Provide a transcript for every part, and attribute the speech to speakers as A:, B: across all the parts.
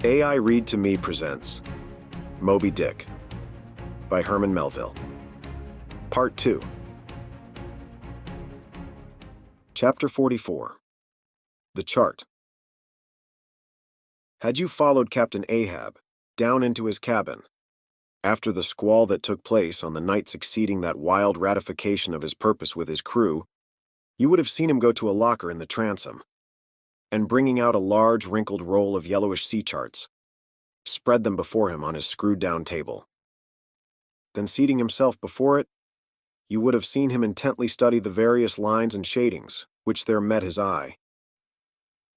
A: AI Read to Me presents Moby Dick by Herman Melville. Part 2. Chapter 44. The Chart. Had you followed Captain Ahab down into his cabin, after the squall that took place on the night succeeding that wild ratification of his purpose with his crew, you would have seen him go to a locker in the transom, and bringing out a large wrinkled roll of yellowish sea charts, spread them before him on his screwed-down table. Then seating himself before it, you would have seen him intently study the various lines and shadings which there met his eye,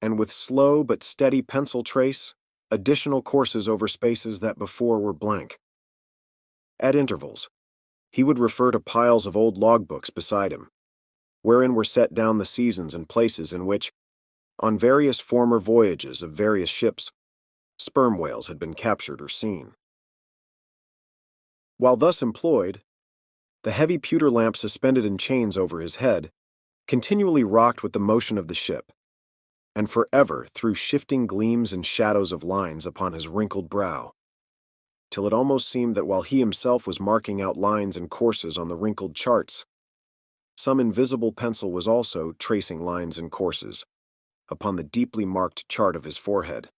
A: and with slow but steady pencil trace additional courses over spaces that before were blank. At intervals, he would refer to piles of old logbooks beside him, wherein were set down the seasons and places in which, on various former voyages of various ships, sperm whales had been captured or seen. While thus employed, the heavy pewter lamp suspended in chains over his head continually rocked with the motion of the ship, and forever threw shifting gleams and shadows of lines upon his wrinkled brow, till it almost seemed that while he himself was marking out lines and courses on the wrinkled charts, some invisible pencil was also tracing lines and courses upon the deeply marked chart of his forehead.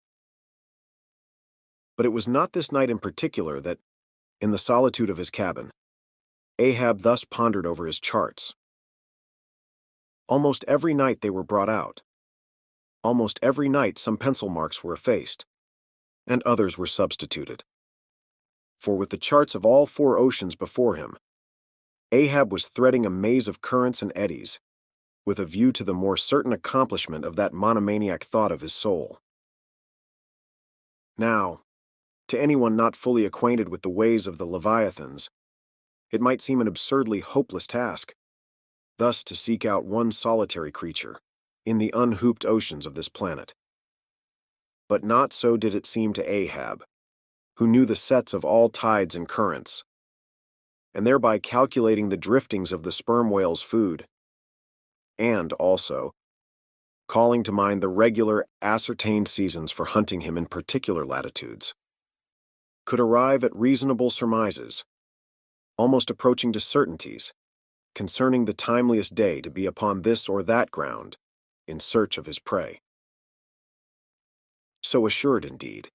A: But it was not this night in particular that, in the solitude of his cabin, Ahab thus pondered over his charts. Almost every night they were brought out. Almost every night some pencil marks were effaced, and others were substituted. For with the charts of all four oceans before him, Ahab was threading a maze of currents and eddies, with a view to the more certain accomplishment of that monomaniac thought of his soul. Now, to anyone not fully acquainted with the ways of the Leviathans, it might seem an absurdly hopeless task, thus to seek out one solitary creature in the unhooped oceans of this planet. But not so did it seem to Ahab, who knew the sets of all tides and currents, and thereby calculating the driftings of the sperm whale's food, and also calling to mind the regular, ascertained seasons for hunting him in particular latitudes, could arrive at reasonable surmises, almost approaching to certainties, concerning the timeliest day to be upon this or that ground in search of his prey. So assured, indeed,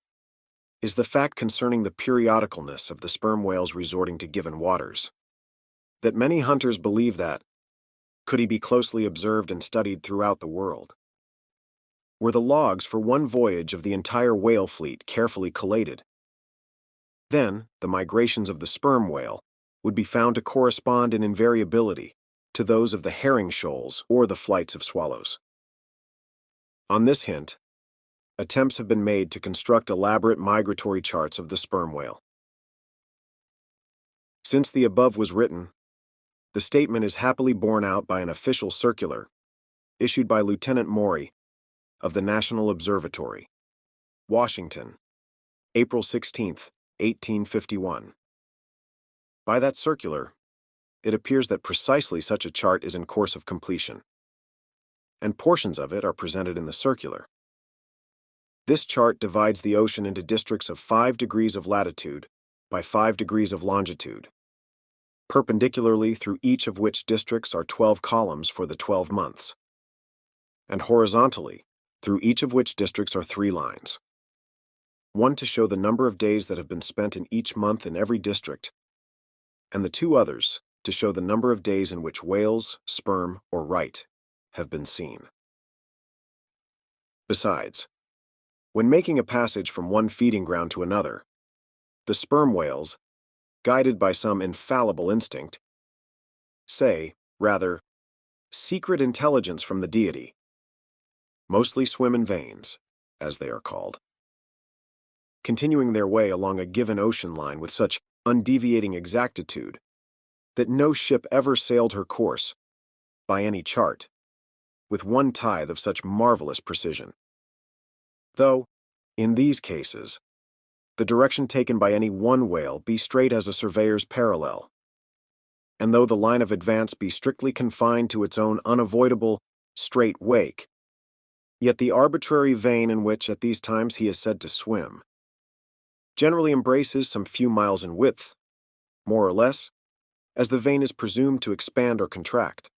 A: is the fact concerning the periodicalness of the sperm whales resorting to given waters, that many hunters believe that, could he be closely observed and studied throughout the world, were the logs for one voyage of the entire whale fleet carefully collated, then the migrations of the sperm whale would be found to correspond in invariability to those of the herring shoals or the flights of swallows. On this hint, attempts have been made to construct elaborate migratory charts of the sperm whale. Since the above was written, the statement is happily borne out by an official circular issued by Lieutenant Maury of the National Observatory, Washington, April 16, 1851. By that circular, it appears that precisely such a chart is in course of completion, and portions of it are presented in the circular. This chart divides the ocean into districts of 5 degrees of latitude by 5 degrees of longitude, perpendicularly through each of which districts are 12 columns for the 12 months, and horizontally through each of which districts are 3 lines, one to show the number of days that have been spent in each month in every district, and the 2 others to show the number of days in which whales, sperm, or right have been seen. Besides, when making a passage from one feeding ground to another, the sperm whales, guided by some infallible instinct, say, rather, secret intelligence from the deity, mostly swim in veins, as they are called, continuing their way along a given ocean line with such undeviating exactitude that no ship ever sailed her course, by any chart, with one tithe of such marvelous precision. Though, in these cases, the direction taken by any one whale be straight as a surveyor's parallel, and though the line of advance be strictly confined to its own unavoidable, straight wake, Yet the arbitrary vein in which at these times he is said to swim generally embraces some few miles in width, more or less, as the vein is presumed to expand or contract,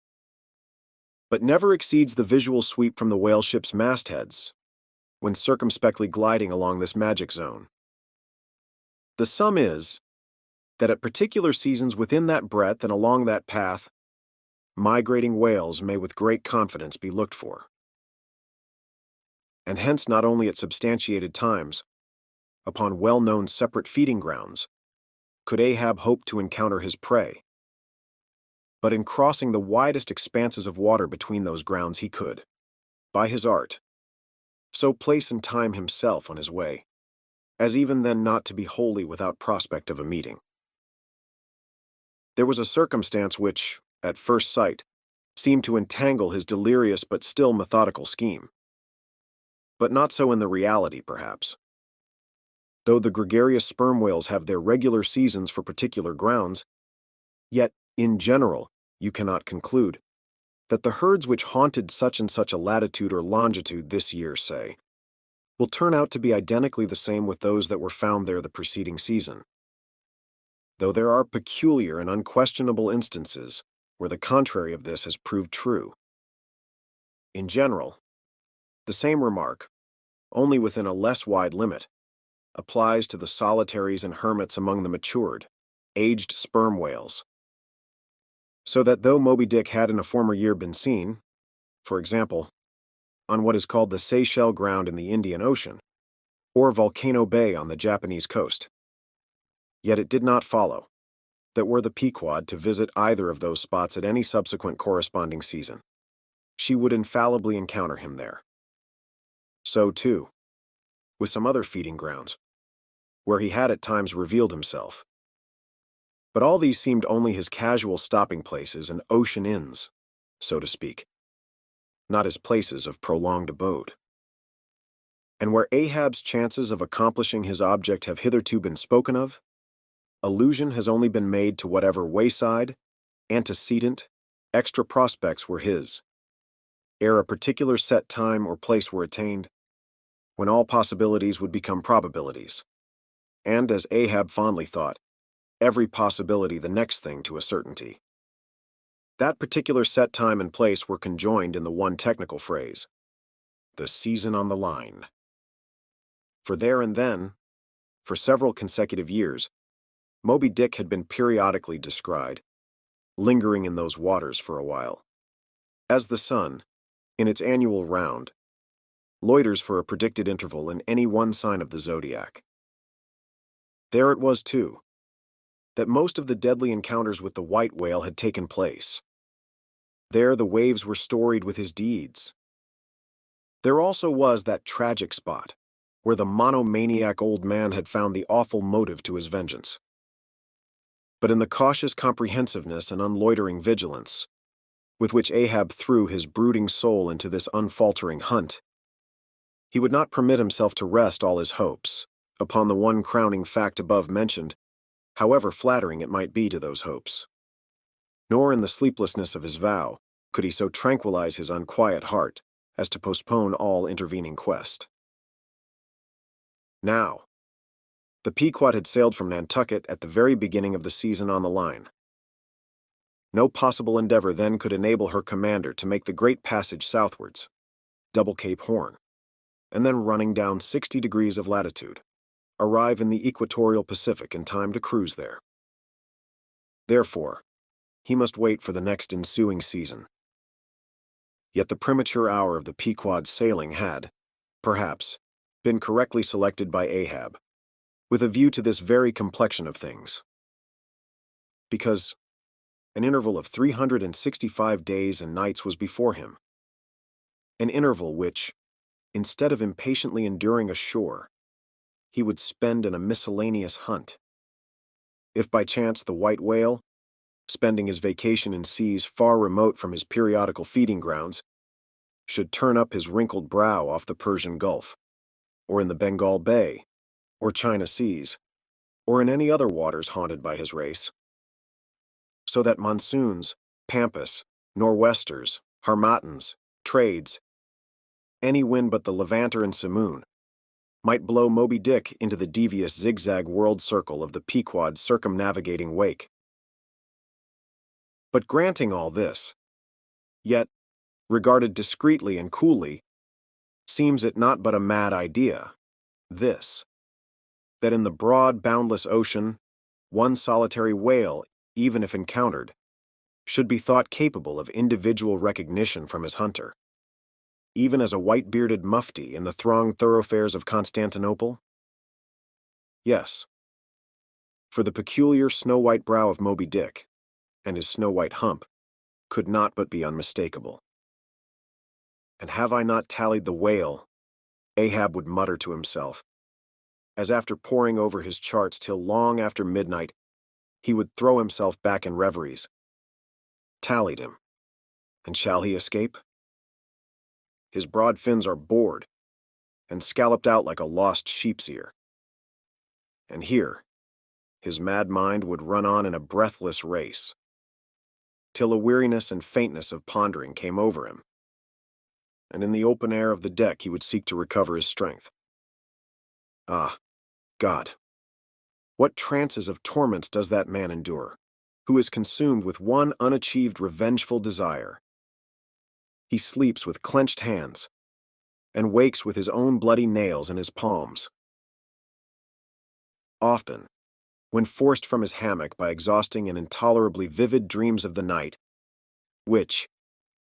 A: but never exceeds the visual sweep from the whale ship's mastheads when circumspectly gliding along this magic zone. The sum is that at particular seasons within that breadth and along that path, migrating whales may with great confidence be looked for. And hence not only at substantiated times, upon well-known separate feeding grounds, could Ahab hope to encounter his prey, but in crossing the widest expanses of water between those grounds he could, by his art, so place and time himself on his way, as even then not to be wholly without prospect of a meeting. There was a circumstance which, at first sight, seemed to entangle his delirious but still methodical scheme. But not so in the reality, perhaps. Though the gregarious sperm whales have their regular seasons for particular grounds, yet, in general, you cannot conclude that the herds which haunted such and such a latitude or longitude this year, say, will turn out to be identically the same with those that were found there the preceding season. Though there are peculiar and unquestionable instances where the contrary of this has proved true. In general, the same remark, only within a less wide limit, applies to the solitaries and hermits among the matured, aged sperm whales. So that though Moby Dick had in a former year been seen, for example, on what is called the Seychelles ground in the Indian Ocean, or Volcano Bay on the Japanese coast, yet it did not follow that were the Pequod to visit either of those spots at any subsequent corresponding season, she would infallibly encounter him there. So, too, with some other feeding grounds, where he had at times revealed himself. But all these seemed only his casual stopping places and ocean inns, so to speak, not his places of prolonged abode. And where Ahab's chances of accomplishing his object have hitherto been spoken of, allusion has only been made to whatever wayside, antecedent, extra prospects were his, ere a particular set time or place were attained, when all possibilities would become probabilities, and, as Ahab fondly thought, every possibility the next thing to a certainty. That particular set time and place were conjoined in the one technical phrase, the season on the line. For there and then, for several consecutive years, Moby Dick had been periodically descried, lingering in those waters for a while, as the sun, in its annual round, loiters for a predicted interval in any one sign of the zodiac. There it was, too, that most of the deadly encounters with the white whale had taken place. There the waves were storied with his deeds. There also was that tragic spot where the monomaniac old man had found the awful motive to his vengeance. But in the cautious comprehensiveness and unloitering vigilance with which Ahab threw his brooding soul into this unfaltering hunt, he would not permit himself to rest all his hopes upon the one crowning fact above mentioned, however flattering it might be to those hopes. Nor in the sleeplessness of his vow could he so tranquilize his unquiet heart as to postpone all intervening quest. Now, the Pequod had sailed from Nantucket at the very beginning of the season on the line. No possible endeavor then could enable her commander to make the great passage southwards, double Cape Horn, and then running down 60 degrees of latitude, arrive in the equatorial Pacific in time to cruise there. Therefore, he must wait for the next ensuing season. Yet the premature hour of the Pequod's sailing had, perhaps, been correctly selected by Ahab, with a view to this very complexion of things. Because an interval of 365 days and nights was before him, an interval which, instead of impatiently enduring ashore, he would spend in a miscellaneous hunt. If by chance the white whale, spending his vacation in seas far remote from his periodical feeding grounds, should turn up his wrinkled brow off the Persian Gulf, or in the Bengal Bay, or China Seas, or in any other waters haunted by his race, so that monsoons, pampas, nor'westers, harmattans, trades, any wind but the Levanter and Simoon might blow Moby Dick into the devious zigzag world circle of the Pequod's circumnavigating wake. But granting all this, yet, regarded discreetly and coolly, seems it not but a mad idea, this, that in the broad, boundless ocean, one solitary whale, even if encountered, should be thought capable of individual recognition from his hunter, even as a white-bearded mufti in the thronged thoroughfares of Constantinople? Yes, for the peculiar snow-white brow of Moby Dick, and his snow-white hump, could not but be unmistakable. And have I not tallied the whale, Ahab would mutter to himself, as after poring over his charts till long after midnight, he would throw himself back in reveries. Tallied him, and shall he escape? His broad fins are bored, and scalloped out like a lost sheep's ear. And here, his mad mind would run on in a breathless race, till a weariness and faintness of pondering came over him, and in the open air of the deck he would seek to recover his strength. Ah, God, what trances of torments does that man endure, who is consumed with one unachieved revengeful desire? He sleeps with clenched hands, and wakes with his own bloody nails in his palms. Often, when forced from his hammock by exhausting and intolerably vivid dreams of the night, which,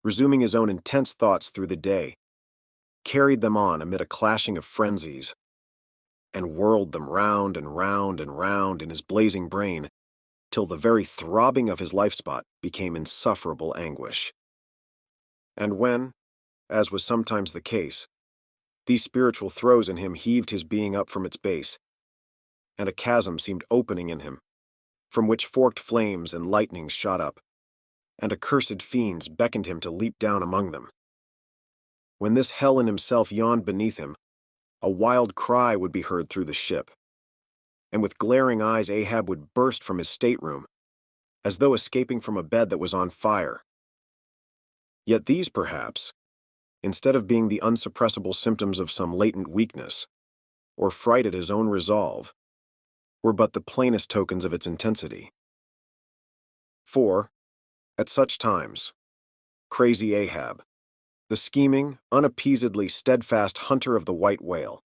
A: resuming his own intense thoughts through the day, carried them on amid a clashing of frenzies, and whirled them round and round and round in his blazing brain, till the very throbbing of his life-spot became insufferable anguish. And when, as was sometimes the case, these spiritual throes in him heaved his being up from its base, and a chasm seemed opening in him, from which forked flames and lightnings shot up, and accursed fiends beckoned him to leap down among them. When this hell in himself yawned beneath him, a wild cry would be heard through the ship, and with glaring eyes Ahab would burst from his stateroom, as though escaping from a bed that was on fire. Yet these, perhaps, instead of being the unsuppressible symptoms of some latent weakness, or fright at his own resolve, were but the plainest tokens of its intensity. For, at such times, crazy Ahab, the scheming, unappeasedly steadfast hunter of the white whale,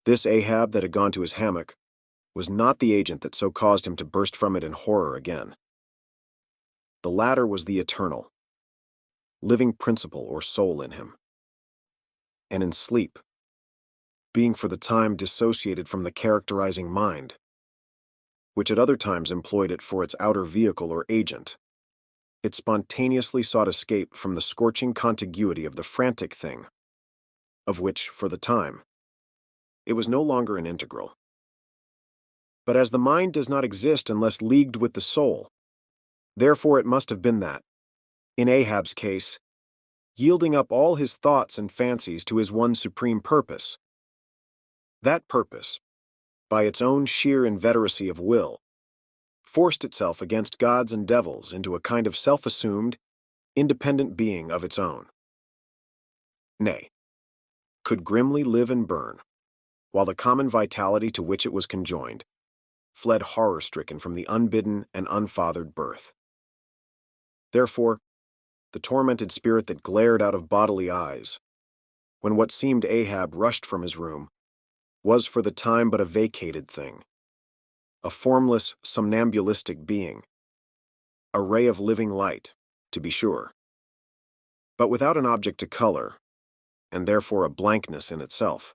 A: this Ahab that had gone to his hammock, was not the agent that so caused him to burst from it in horror again. The latter was the eternal, living principle or soul in him, and in sleep, being for the time dissociated from the characterizing mind, which at other times employed it for its outer vehicle or agent, it spontaneously sought escape from the scorching contiguity of the frantic thing, of which, for the time, it was no longer an integral. But as the mind does not exist unless leagued with the soul, therefore it must have been that, in Ahab's case, yielding up all his thoughts and fancies to his one supreme purpose. That purpose, by its own sheer inveteracy of will, forced itself against gods and devils into a kind of self-assumed, independent being of its own. Nay, could grimly live and burn, while the common vitality to which it was conjoined fled horror-stricken from the unbidden and unfathered birth. Therefore, the tormented spirit that glared out of bodily eyes, when what seemed Ahab rushed from his room, was for the time but a vacated thing, a formless, somnambulistic being, a ray of living light, to be sure, but without an object to color, and therefore a blankness in itself.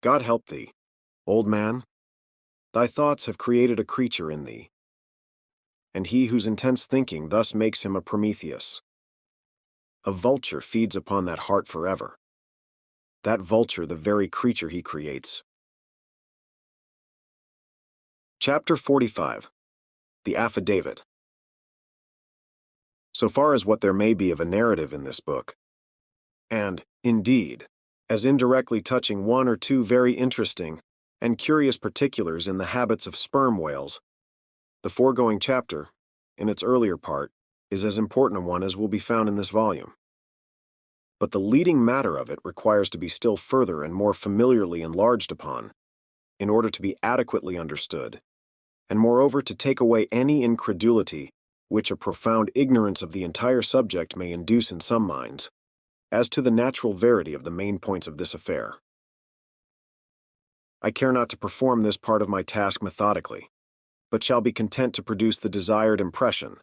A: God help thee, old man, thy thoughts have created a creature in thee, and he whose intense thinking thus makes him a Prometheus. A vulture feeds upon that heart forever, that vulture the very creature he creates. Chapter 45. The Affidavit. So far as what there may be of a narrative in this book, and, indeed, as indirectly touching one or two very interesting and curious particulars in the habits of sperm whales, the foregoing chapter, in its earlier part, is as important a one as will be found in this volume. but the leading matter of it requires to be still further and more familiarly enlarged upon, in order to be adequately understood, and moreover to take away any incredulity which a profound ignorance of the entire subject may induce in some minds, as to the natural verity of the main points of this affair. I care not to perform this part of my task methodically, but shall be content to produce the desired impression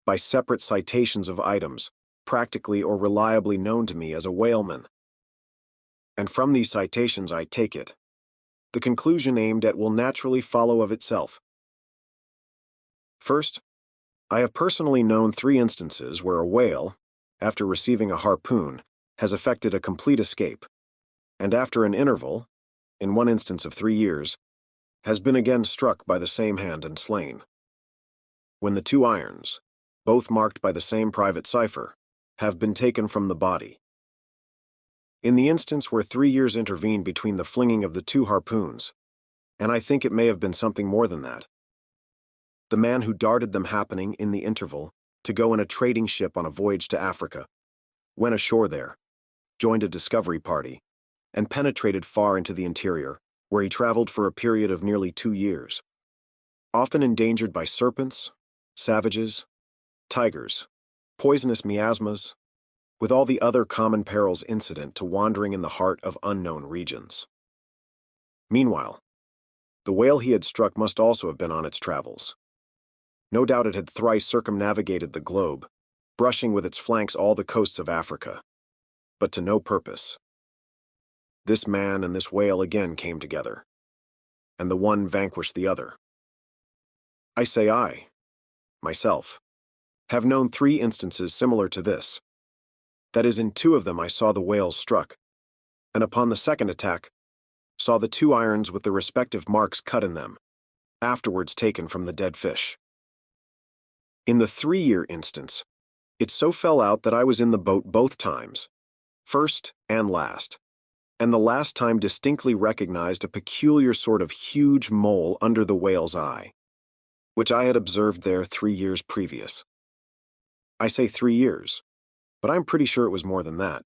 A: by separate citations of items practically or reliably known to me as a whaleman. And from these citations I take it, the conclusion aimed at will naturally follow of itself. First, I have personally known 3 instances where a whale, after receiving a harpoon, has effected a complete escape, and after an interval, in one instance of 3 years, has been again struck by the same hand and slain. When the 2 irons, both marked by the same private cipher, have been taken from the body. In the instance where 3 years intervened between the flinging of the 2 harpoons, and I think it may have been something more than that, the man who darted them happening, in the interval, to go in a trading ship on a voyage to Africa, went ashore there, joined a discovery party, and penetrated far into the interior, where he traveled for a period of nearly 2 years, often endangered by serpents, savages, tigers, poisonous miasmas, with all the other common perils incident to wandering in the heart of unknown regions. Meanwhile, the whale he had struck must also have been on its travels. No doubt it had thrice circumnavigated the globe, brushing with its flanks all the coasts of Africa, but to no purpose. This man and this whale again came together, and the one vanquished the other. I say I, myself, have known 3 instances similar to this. That is, in 2 of them I saw the whales struck, and upon the second attack, saw the 2 irons with the respective marks cut in them, afterwards taken from the dead fish. In the 3-year instance, it so fell out that I was in the boat both times, first and last, and the last time distinctly recognized a peculiar sort of huge mole under the whale's eye, which I had observed there 3 years previous. I say 3 years, but I'm pretty sure it was more than that.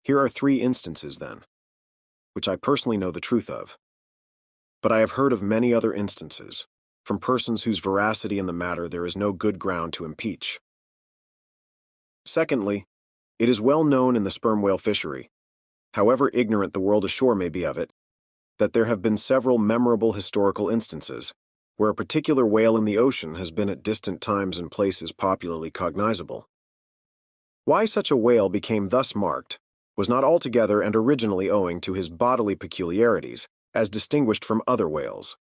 A: Here are 3 instances, then, which I personally know the truth of, but I have heard of many other instances, from persons whose veracity in the matter there is no good ground to impeach. Secondly, it is well known in the sperm whale fishery, however ignorant the world ashore may be of it, that there have been several memorable historical instances where a particular whale in the ocean has been at distant times and places popularly cognizable. Why such a whale became thus marked was not altogether and originally owing to his bodily peculiarities, as distinguished from other whales.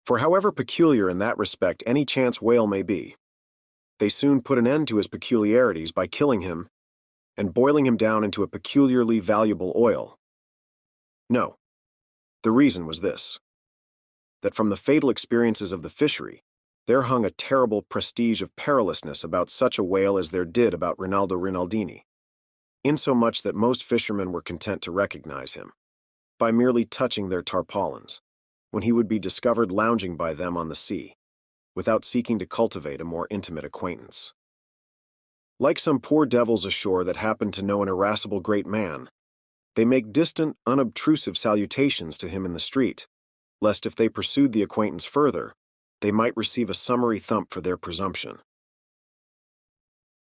A: For however peculiar in that respect any chance whale may be, they soon put an end to his peculiarities by killing him and boiling him down into a peculiarly valuable oil. No, the reason was this: that from the fatal experiences of the fishery, there hung a terrible prestige of perilousness about such a whale as there did about Rinaldo Rinaldini, insomuch that most fishermen were content to recognize him, by merely touching their tarpaulins, when he would be discovered lounging by them on the sea, without seeking to cultivate a more intimate acquaintance. Like some poor devils ashore that happen to know an irascible great man, they make distant, unobtrusive salutations to him in the street, lest if they pursued the acquaintance further, they might receive a summary thump for their presumption.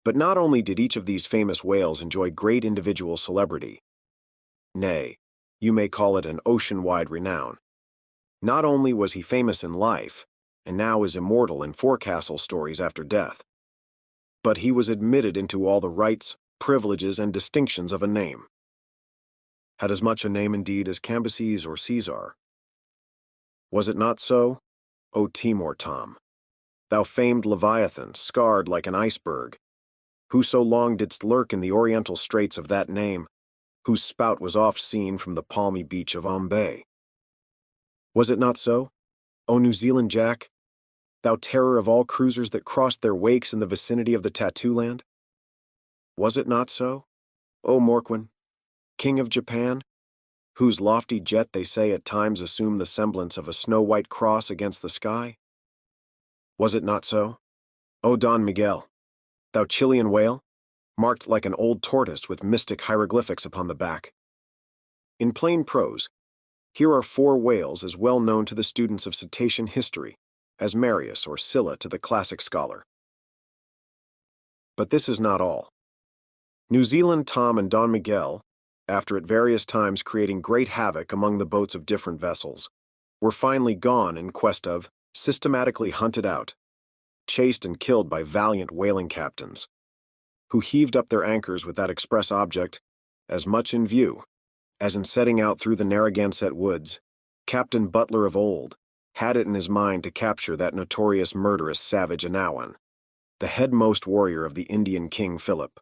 A: But not only did each of these famous whales enjoy great individual celebrity, nay, you may call it an ocean-wide renown. Not only was he famous in life, and now is immortal in forecastle stories after death, but he was admitted into all the rights, privileges, and distinctions of a name. Had as much a name indeed as Cambyses or Caesar. Was it not so, O Timor Tom, thou famed Leviathan, scarred like an iceberg, who so long didst lurk in the oriental straits of that name, whose spout was oft seen from the palmy beach of Ombay? Was it not so, O New Zealand Jack, thou terror of all cruisers that crossed their wakes in the vicinity of the Tattoo Land? Was it not so, O Morquin, King of Japan, whose lofty jet they say at times assumed the semblance of a snow-white cross against the sky? Was it not so, O Don Miguel, thou Chilean whale, marked like an old tortoise with mystic hieroglyphics upon the back. In plain prose, here are 4 whales as well known to the students of cetacean history as Marius or Scylla to the classic scholar. But this is not all. New Zealand Tom and Don Miguel, after at various times creating great havoc among the boats of different vessels, were finally gone in quest of, systematically hunted out, chased and killed by valiant whaling captains, who heaved up their anchors with that express object as much in view as in setting out through the Narragansett woods, Captain Butler of old had it in his mind to capture that notorious murderous savage Anawan, the headmost warrior of the Indian King Philip.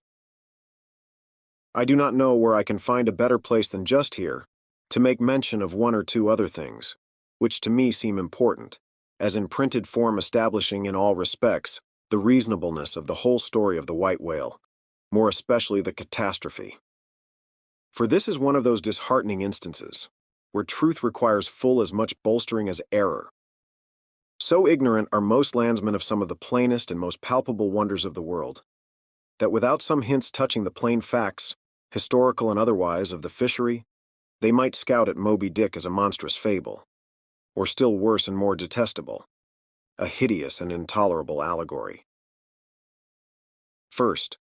A: I do not know where I can find a better place than just here to make mention of 1 or 2 other things, which to me seem important, as in printed form establishing in all respects the reasonableness of the whole story of the white whale, more especially the catastrophe. For this is one of those disheartening instances where truth requires full as much bolstering as error. So ignorant are most landsmen of some of the plainest and most palpable wonders of the world, that without some hints touching the plain facts, historical and otherwise, of the fishery, they might scout at Moby Dick as a monstrous fable, or still worse and more detestable, a hideous and intolerable allegory. First,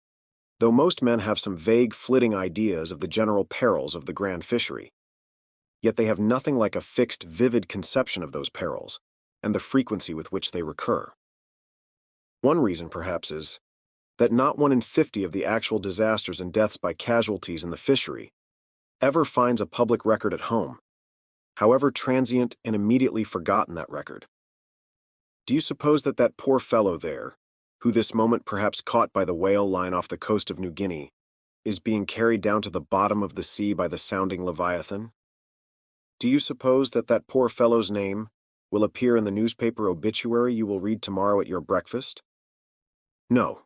A: though most men have some vague, flitting ideas of the general perils of the grand fishery, yet they have nothing like a fixed, vivid conception of those perils and the frequency with which they recur. One reason, perhaps, is that not 1 in 50 of the actual disasters and deaths by casualties in the fishery ever finds a public record at home, however transient and immediately forgotten that record. Do you suppose that that poor fellow there, who this moment perhaps caught by the whale line off the coast of New Guinea, is being carried down to the bottom of the sea by the sounding Leviathan? Do you suppose that that poor fellow's name will appear in the newspaper obituary you will read tomorrow at your breakfast? No,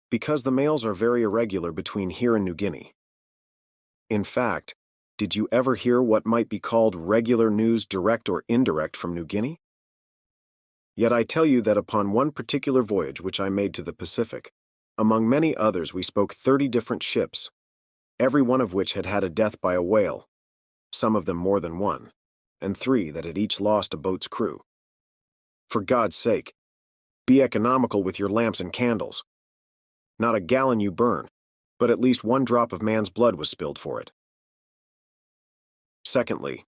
A: because the mails are very irregular between here and New Guinea. In fact, did you ever hear what might be called regular news direct or indirect from New Guinea? Yet I tell you that upon one particular voyage which I made to the Pacific, among many others we spoke 30 different ships, every one of which had had a death by a whale, some of them more than 1, and 3 that had each lost a boat's crew. For God's sake, be economical with your lamps and candles. Not a gallon you burn, but at least 1 drop of man's blood was spilled for it. Secondly,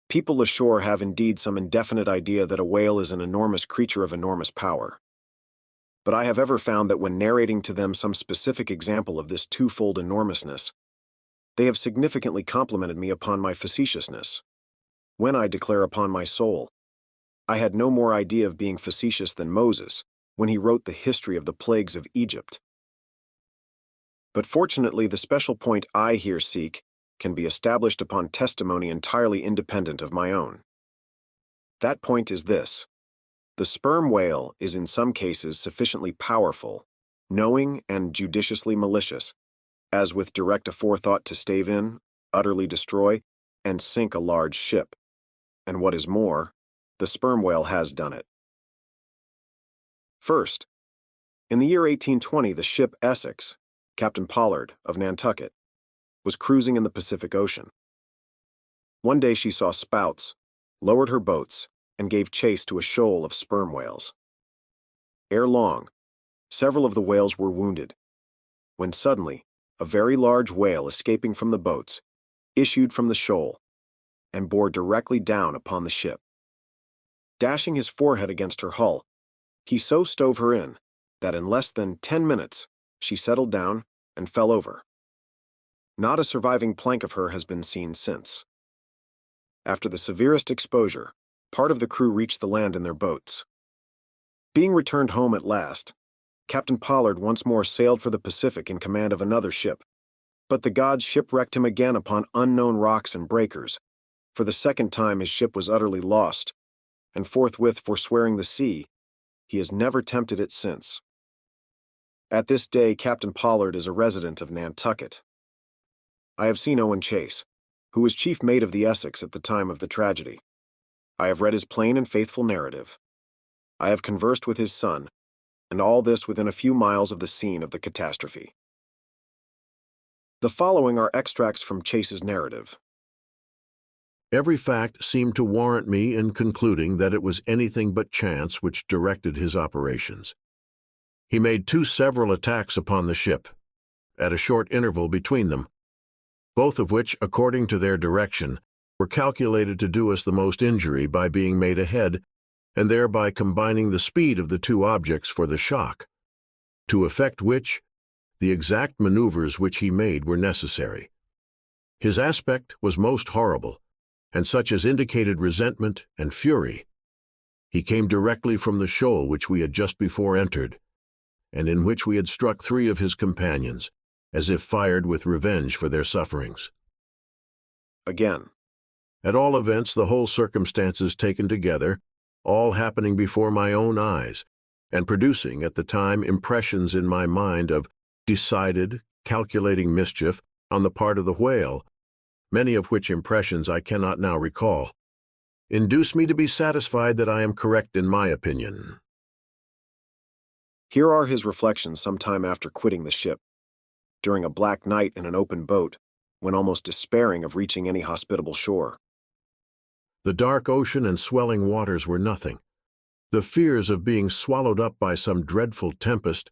A: people ashore have indeed some indefinite idea that a whale is an enormous creature of enormous power. But I have ever found that when narrating to them some specific example of this twofold enormousness, they have significantly complimented me upon my facetiousness. When I declare upon my soul, I had no more idea of being facetious than Moses when he wrote the history of the plagues of Egypt. But fortunately, the special point I here seek can be established upon testimony entirely independent of my own. That point is this: the sperm whale is in some cases sufficiently powerful, knowing, and judiciously malicious, as with direct aforethought to stave in, utterly destroy, and sink a large ship. And what is more, the sperm whale has done it. First, in the year 1820, the ship Essex, Captain Pollard, of Nantucket, was cruising in the Pacific Ocean. One day she saw spouts, lowered her boats, and gave chase to a shoal of sperm whales. Ere long, several of the whales were wounded, when suddenly a very large whale escaping from the boats issued from the shoal and bore directly down upon the ship. Dashing his forehead against her hull, he so stove her in that in less than 10 minutes she settled down and fell over. Not a surviving plank of her has been seen since. After the severest exposure, part of the crew reached the land in their boats. Being returned home at last, Captain Pollard once more sailed for the Pacific in command of another ship, but the gods shipwrecked him again upon unknown rocks and breakers. For the second time his ship was utterly lost, and forthwith forswearing the sea, he has never tempted it since. At this day, Captain Pollard is a resident of Nantucket. I have seen Owen Chase, who was chief mate of the Essex at the time of the tragedy. I have read his plain and faithful narrative. I have conversed with his son, and all this within a few miles of the scene of the catastrophe. The following are extracts from Chase's narrative.
B: Every fact seemed to warrant me in concluding that it was anything but chance which directed his operations. He made 2 several attacks upon the ship, at a short interval between them, both of which, according to their direction, were calculated to do us the most injury by being made ahead and thereby combining the speed of the 2 objects for the shock, to effect which, the exact maneuvers which he made were necessary. His aspect was most horrible, and such as indicated resentment and fury. He came directly from the shoal which we had just before entered, and in which we had struck 3 of his companions, as if fired with revenge for their sufferings.
A: Again.
B: At all events, the whole circumstances taken together, all happening before my own eyes, and producing at the time impressions in my mind of decided, calculating mischief on the part of the whale, many of which impressions I cannot now recall, induce me to be satisfied that I am correct in my opinion.
A: Here are his reflections some time after quitting the ship, during a black night in an open boat, when almost despairing of reaching any hospitable shore.
B: The dark ocean and swelling waters were nothing. The fears of being swallowed up by some dreadful tempest,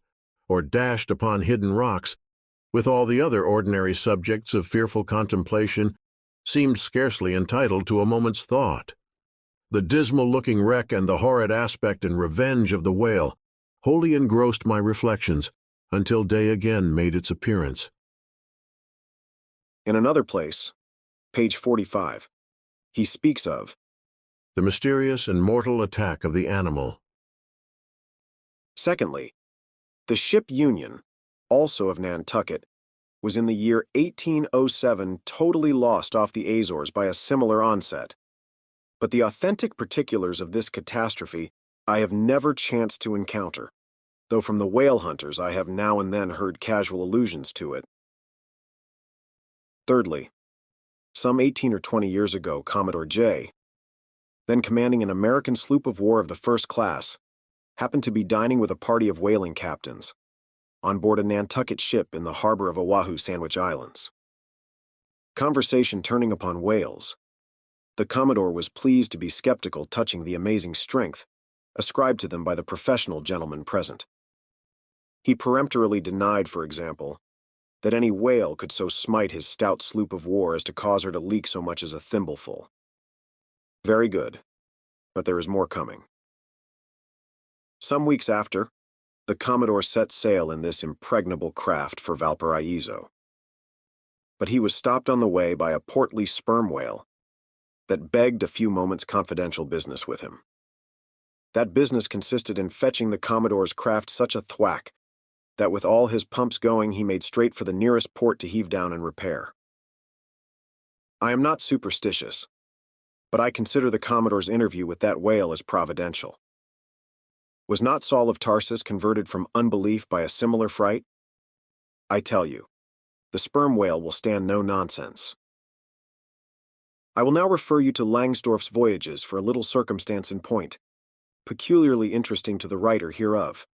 B: or dashed upon hidden rocks, with all the other ordinary subjects of fearful contemplation, seemed scarcely entitled to a moment's thought. The dismal-looking wreck and the horrid aspect and revenge of the whale wholly engrossed my reflections, until day again made its appearance.
A: In another place, page 45, he speaks of
B: the mysterious and mortal attack of the animal.
A: Secondly, the ship Union, also of Nantucket, was in the year 1807 totally lost off the Azores by a similar onset. But the authentic particulars of this catastrophe I have never chanced to encounter, though from the whale hunters I have now and then heard casual allusions to it. Thirdly, some 18 or 20 years ago, Commodore J., then commanding an American sloop of war of the first class, happened to be dining with a party of whaling captains on board a Nantucket ship in the harbor of Oahu, Sandwich Islands. Conversation turning upon whales, the Commodore was pleased to be skeptical touching the amazing strength ascribed to them by the professional gentlemen present. He peremptorily denied, for example, that any whale could so smite his stout sloop of war as to cause her to leak so much as a thimbleful. Very good, but there is more coming. Some weeks after, the Commodore set sail in this impregnable craft for Valparaiso. But he was stopped on the way by a portly sperm whale that begged a few moments' confidential business with him. That business consisted in fetching the Commodore's craft such a thwack that with all his pumps going he made straight for the nearest port to heave down and repair. I am not superstitious, but I consider the Commodore's interview with that whale as providential. Was not Saul of Tarsus converted from unbelief by a similar fright? I tell you, the sperm whale will stand no nonsense. I will now refer you to Langsdorff's Voyages for a little circumstance in point, peculiarly interesting to the writer hereof.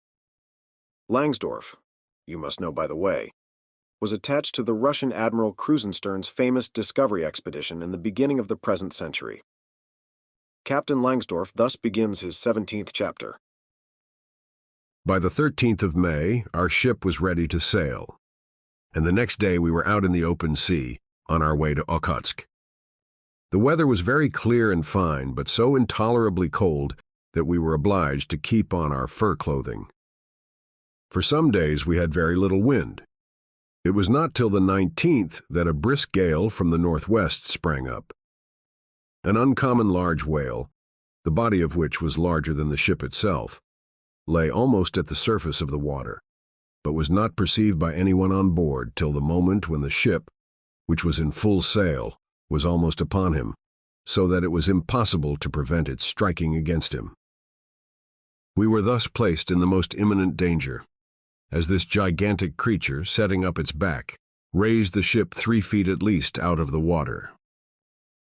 A: Langsdorff, you must know by the way, was attached to the Russian Admiral Krusenstern's famous discovery expedition in the beginning of the present century. Captain Langsdorff thus begins his 17th chapter.
C: By the 13th of May, our ship was ready to sail, and the next day we were out in the open sea, on our way to Okhotsk. The weather was very clear and fine, but so intolerably cold that we were obliged to keep on our fur clothing. For some days we had very little wind. It was not till the 19th that a brisk gale from the northwest sprang up. An uncommon large whale, the body of which was larger than the ship itself, lay almost at the surface of the water, but was not perceived by anyone on board till the moment when the ship, which was in full sail, was almost upon him, so that it was impossible to prevent its striking against him. We were thus placed in the most imminent danger, as this gigantic creature, setting up its back, raised the ship 3 feet at least out of the water.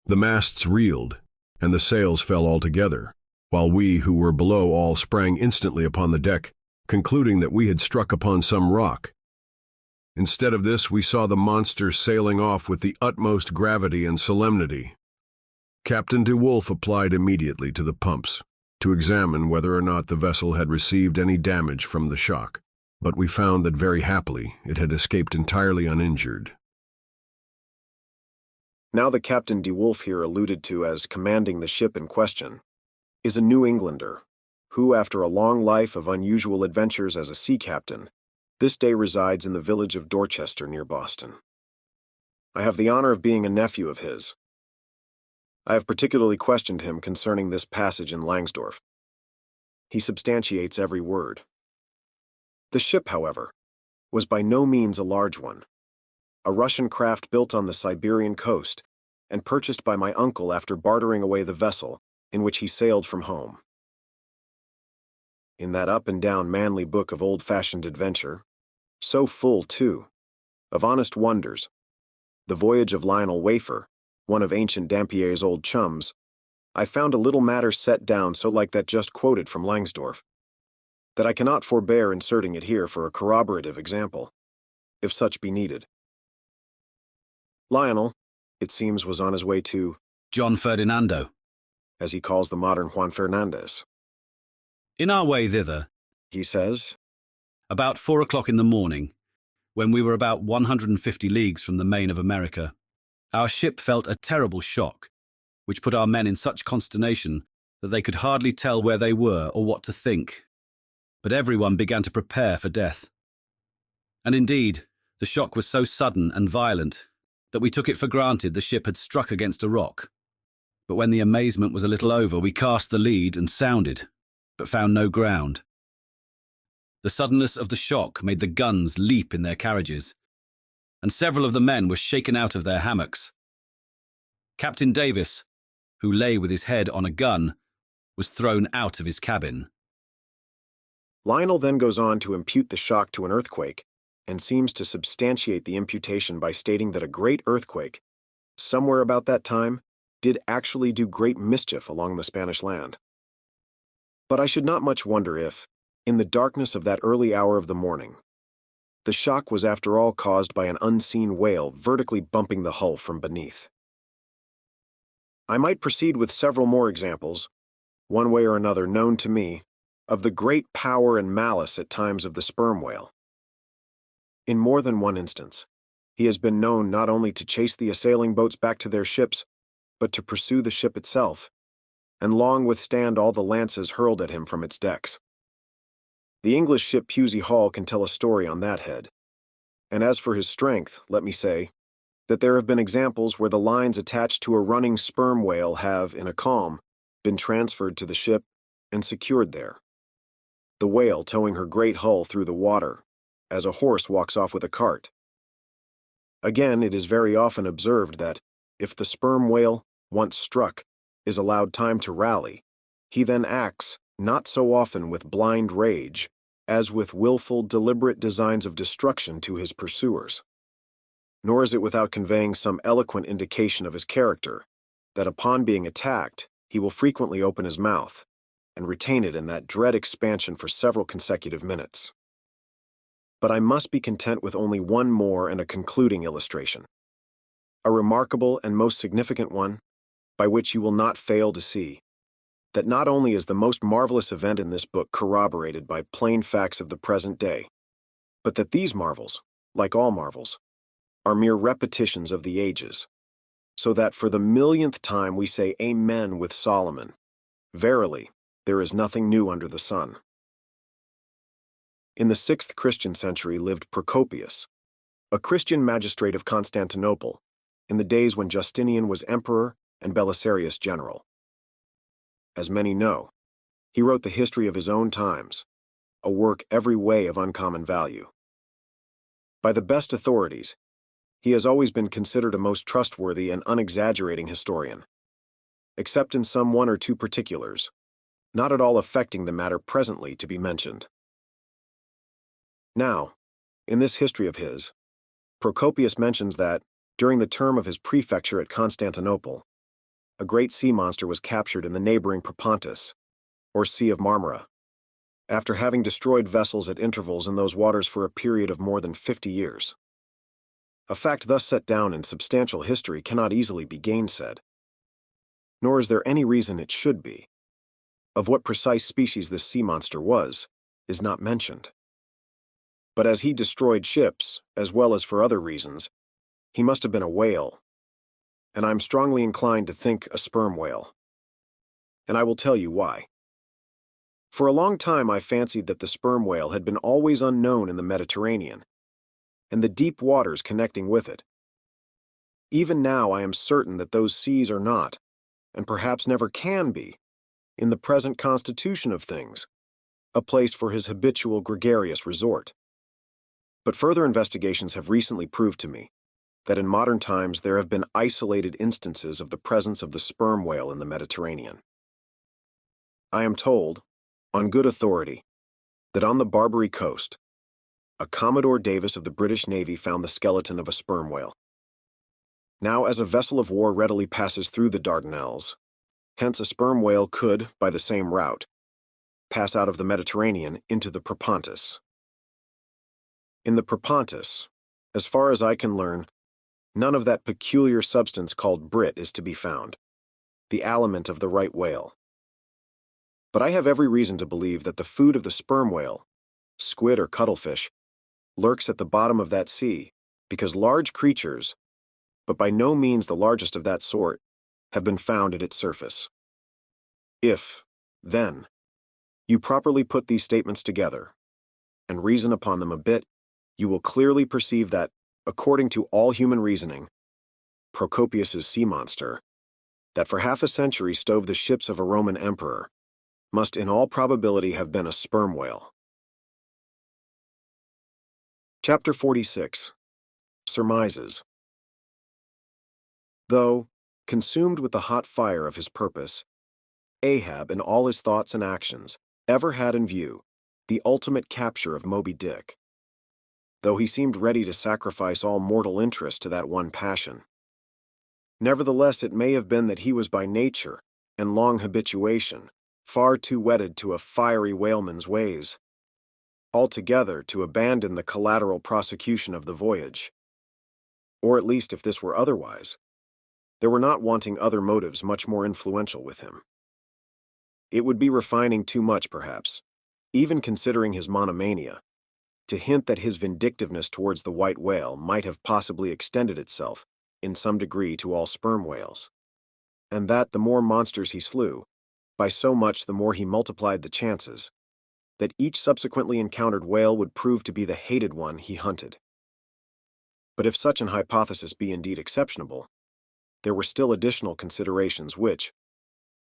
C: The masts reeled, and the sails fell altogether, while we who were below all sprang instantly upon the deck, concluding that we had struck upon some rock. Instead of this, we saw the monster sailing off with the utmost gravity and solemnity. Captain de Wolfe applied immediately to the pumps to examine whether or not the vessel had received any damage from the shock, but we found that very happily it had escaped entirely uninjured.
A: Now the Captain de Wolfe here alluded to as commanding the ship in question is a New Englander, who, after a long life of unusual adventures as a sea captain, this day resides in the village of Dorchester near Boston. I have the honor of being a nephew of his. I have particularly questioned him concerning this passage in Langsdorff. He substantiates every word. The ship, however, was by no means a large one, a Russian craft built on the Siberian coast and purchased by my uncle after bartering away the vessel in which he sailed from home. In that up-and-down manly book of old-fashioned adventure, so full, too, of honest wonders, The Voyage of Lionel Wafer, one of Ancient Dampier's old chums, I found a little matter set down so like that just quoted from Langsdorff, that I cannot forbear inserting it here for a corroborative example, if such be needed. Lionel, it seems, was on his way to
D: John Ferdinando,
A: as he calls the modern Juan Fernandez.
D: In our way thither,
A: He says,
D: about 4 o'clock in the morning, when we were about 150 leagues from the main of America, our ship felt a terrible shock, which put our men in such consternation that they could hardly tell where they were or what to think. But everyone began to prepare for death. And indeed, the shock was so sudden and violent that we took it for granted the ship had struck against a rock. But when the amazement was a little over, we cast the lead and sounded, but found no ground. The suddenness of the shock made the guns leap in their carriages, and several of the men were shaken out of their hammocks. Captain Davis, who lay with his head on a gun, was thrown out of his cabin.
A: Lionel then goes on to impute the shock to an earthquake, and seems to substantiate the imputation by stating that a great earthquake, somewhere about that time, did actually do great mischief along the Spanish land. But I should not much wonder if, in the darkness of that early hour of the morning, the shock was after all caused by an unseen whale vertically bumping the hull from beneath. I might proceed with several more examples, one way or another known to me, of the great power and malice at times of the sperm whale. In more than one instance, he has been known not only to chase the assailing boats back to their ships, but to pursue the ship itself, and long withstand all the lances hurled at him from its decks. The English ship Pusey Hall can tell a story on that head. And as for his strength, let me say that there have been examples where the lines attached to a running sperm whale have, in a calm, been transferred to the ship and secured there. The whale towing her great hull through the water, as a horse walks off with a cart. Again, it is very often observed that, if the sperm whale, once struck, is allowed time to rally, he then acts, not so often with blind rage, as with willful, deliberate designs of destruction to his pursuers. Nor is it without conveying some eloquent indication of his character, that upon being attacked, he will frequently open his mouth, and retain it in that dread expansion for several consecutive minutes. But I must be content with only one more and a concluding illustration, a remarkable and most significant one, by which you will not fail to see that not only is the most marvelous event in this book corroborated by plain facts of the present day, but that these marvels, like all marvels, are mere repetitions of the ages, so that for the millionth time we say Amen with Solomon. Verily, there is nothing new under the sun. In the 6th Christian century lived Procopius, a Christian magistrate of Constantinople, in the days when Justinian was emperor and Belisarius general. As many know, he wrote the history of his own times, a work every way of uncommon value. By the best authorities, he has always been considered a most trustworthy and unexaggerating historian, except in some one or two particulars, not at all affecting the matter presently to be mentioned. Now, in this history of his, Procopius mentions that, during the term of his prefecture at Constantinople, a great sea monster was captured in the neighboring Propontis, or Sea of Marmara, after having destroyed vessels at intervals in those waters for a period of more than 50 years. A fact thus set down in substantial history cannot easily be gainsaid. Nor is there any reason it should be. Of what precise species this sea monster was, is not mentioned. But as he destroyed ships, as well as for other reasons, he must have been a whale, and I'm strongly inclined to think a sperm whale. And I will tell you why. For a long time I fancied that the sperm whale had been always unknown in the Mediterranean, and the deep waters connecting with it. Even now I am certain that those seas are not, and perhaps never can be, in the present constitution of things, a place for his habitual gregarious resort. But further investigations have recently proved to me that in modern times there have been isolated instances of the presence of the sperm whale in the Mediterranean. I am told, on good authority, that on the Barbary coast, a Commodore Davis of the British Navy found the skeleton of a sperm whale. Now, as a vessel of war readily passes through the Dardanelles, hence a sperm whale could, by the same route, pass out of the Mediterranean into the Propontis. In the Propontis, as far as I can learn, none of that peculiar substance called Brit is to be found, the aliment of the right whale. But I have every reason to believe that the food of the sperm whale, squid or cuttlefish, lurks at the bottom of that sea, because large creatures, but by no means the largest of that sort, have been found at its surface. If, then, you properly put these statements together, and reason upon them a bit, you will clearly perceive that, according to all human reasoning, Procopius's sea monster, that for half a century stove the ships of a Roman emperor, must in all probability have been a sperm whale. Chapter 46. Surmises. Though, consumed with the hot fire of his purpose, Ahab, in all his thoughts and actions, ever had in view the ultimate capture of Moby Dick, though he seemed ready to sacrifice all mortal interest to that one passion. Nevertheless, it may have been that he was by nature, and long habituation, far too wedded to a fiery whaleman's ways, altogether to abandon the collateral prosecution of the voyage. Or at least, if this were otherwise, there were not wanting other motives much more influential with him. It would be refining too much, perhaps, even considering his monomania, to hint that his vindictiveness towards the white whale might have possibly extended itself, in some degree, to all sperm whales, and that the more monsters he slew, by so much the more he multiplied the chances that each subsequently encountered whale would prove to be the hated one he hunted. But if such an hypothesis be indeed exceptionable, there were still additional considerations which,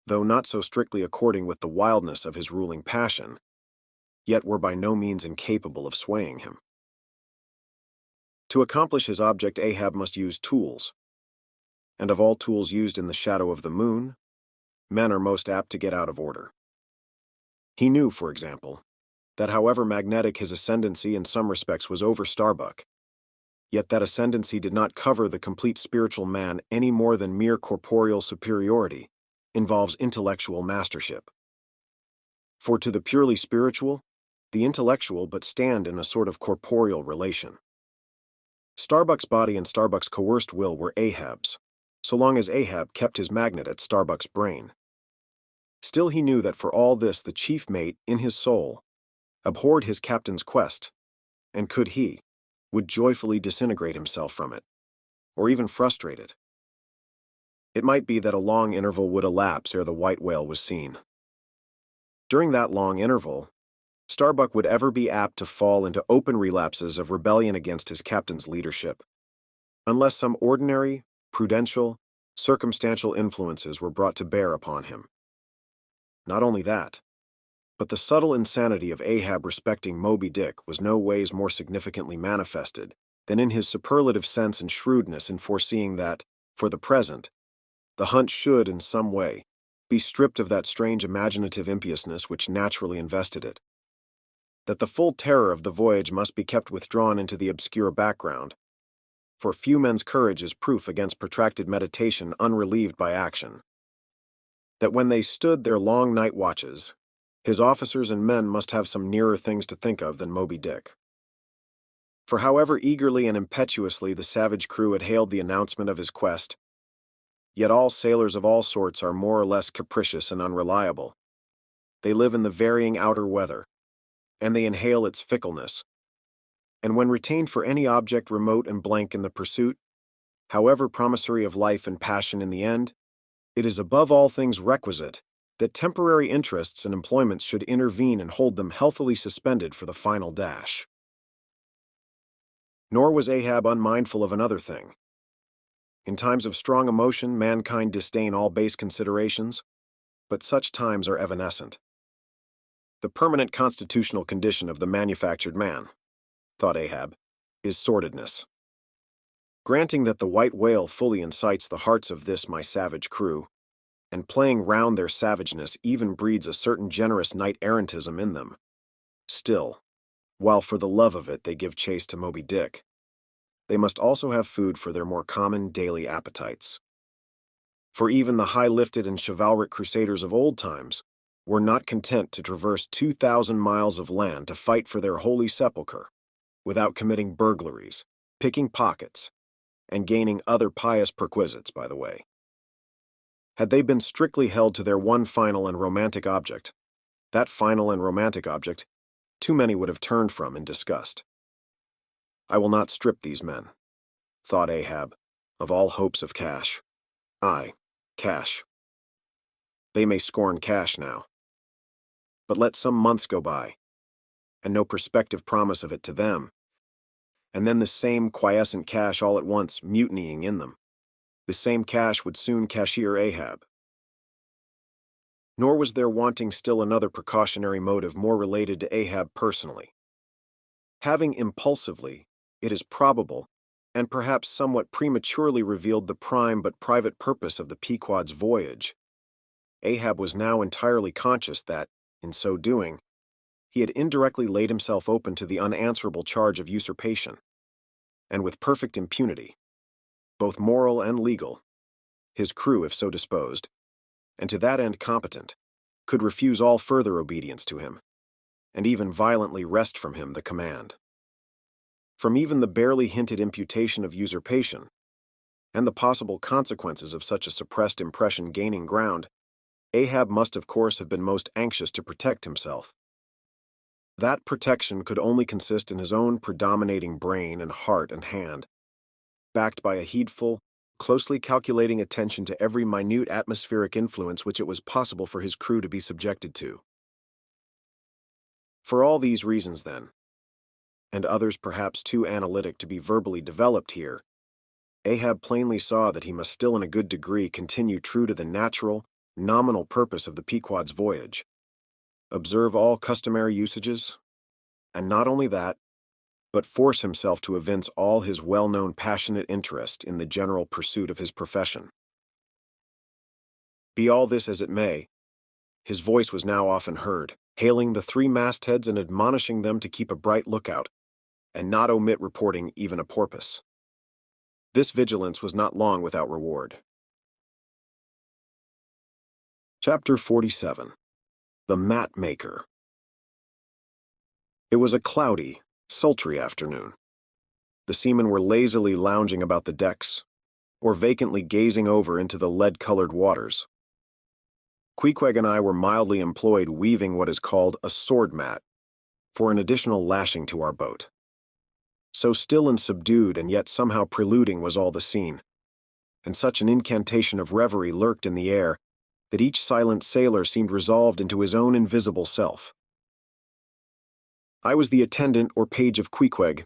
A: though not so strictly according with the wildness of his ruling passion, yet were by no means incapable of swaying him. To accomplish his object, Ahab must use tools, and of all tools used in the shadow of the moon, men are most apt to get out of order. He knew, for example, that however magnetic his ascendancy in some respects was over Starbuck, yet that ascendancy did not cover the complete spiritual man any more than mere corporeal superiority involves intellectual mastership. For to the purely spiritual, the intellectual but stand in a sort of corporeal relation. Starbuck's body and Starbuck's coerced will were Ahab's, so long as Ahab kept his magnet at Starbuck's brain. Still he knew that for all this the chief mate, in his soul, abhorred his captain's quest, and could he, would joyfully disintegrate himself from it, or even frustrate it. It might be that a long interval would elapse ere the white whale was seen. During that long interval, Starbuck would ever be apt to fall into open relapses of rebellion against his captain's leadership, unless some ordinary, prudential, circumstantial influences were brought to bear upon him. Not only that, but the subtle insanity of Ahab respecting Moby Dick was no ways more significantly manifested than in his superlative sense and shrewdness in foreseeing that, for the present, the hunt should, in some way, be stripped of that strange imaginative impiousness which naturally invested it. That the full terror of the voyage must be kept withdrawn into the obscure background, for few men's courage is proof against protracted meditation unrelieved by action. That when they stood their long night watches, his officers and men must have some nearer things to think of than Moby Dick. For however eagerly and impetuously the savage crew had hailed the announcement of his quest, yet all sailors of all sorts are more or less capricious and unreliable. They live in the varying outer weather, and they inhale its fickleness. And when retained for any object remote and blank in the pursuit, however promissory of life and passion in the end, it is above all things requisite that temporary interests and employments should intervene and hold them healthily suspended for the final dash. Nor was Ahab unmindful of another thing. In times of strong emotion, mankind disdain all base considerations, but such times are evanescent. The permanent constitutional condition of the manufactured man, thought Ahab, is sordidness. Granting that the white whale fully incites the hearts of this my savage crew, and playing round their savageness even breeds a certain generous knight-errantism in them, still, while for the love of it they give chase to Moby Dick, they must also have food for their more common daily appetites. For even the high-lifted and chivalric crusaders of old times were not content to traverse 2,000 miles of land to fight for their holy sepulchre, without committing burglaries, picking pockets, and gaining other pious perquisites by the way. Had they been strictly held to their one final and romantic object, that final and romantic object, too many would have turned from in disgust. I will not strip these men, thought Ahab, of all hopes of cash. Aye, cash. They may scorn cash now. But let some months go by, and no prospective promise of it to them, and then the same quiescent cash all at once mutinying in them. The same cash would soon cashier Ahab. Nor was there wanting still another precautionary motive more related to Ahab personally. Having impulsively, it is probable, and perhaps somewhat prematurely revealed the prime but private purpose of the Pequod's voyage, Ahab was now entirely conscious that, in so doing, he had indirectly laid himself open to the unanswerable charge of usurpation, and with perfect impunity, both moral and legal, his crew, if so disposed, and to that end competent, could refuse all further obedience to him, and even violently wrest from him the command. From even the barely hinted imputation of usurpation, and the possible consequences of such a suppressed impression gaining ground, Ahab must of course have been most anxious to protect himself. That protection could only consist in his own predominating brain and heart and hand, backed by a heedful, closely calculating attention to every minute atmospheric influence which it was possible for his crew to be subjected to. For all these reasons, then, and others perhaps too analytic to be verbally developed here, Ahab plainly saw that he must still in a good degree continue true to the natural, nominal purpose of the Pequod's voyage, observe all customary usages, and not only that, but force himself to evince all his well-known passionate interest in the general pursuit of his profession. Be all this as it may, his voice was now often heard, hailing the 3 mastheads and admonishing them to keep a bright lookout, and not omit reporting even a porpoise. This vigilance was not long without reward. Chapter 47. The Mat Maker. It was a cloudy, sultry afternoon. The seamen were lazily lounging about the decks, or vacantly gazing over into the lead-colored waters. Queequeg and I were mildly employed weaving what is called a sword mat, for an additional lashing to our boat. So still and subdued and yet somehow preluding was all the scene, and such an incantation of reverie lurked in the air that each silent sailor seemed resolved into his own invisible self. I was the attendant or page of Queequeg,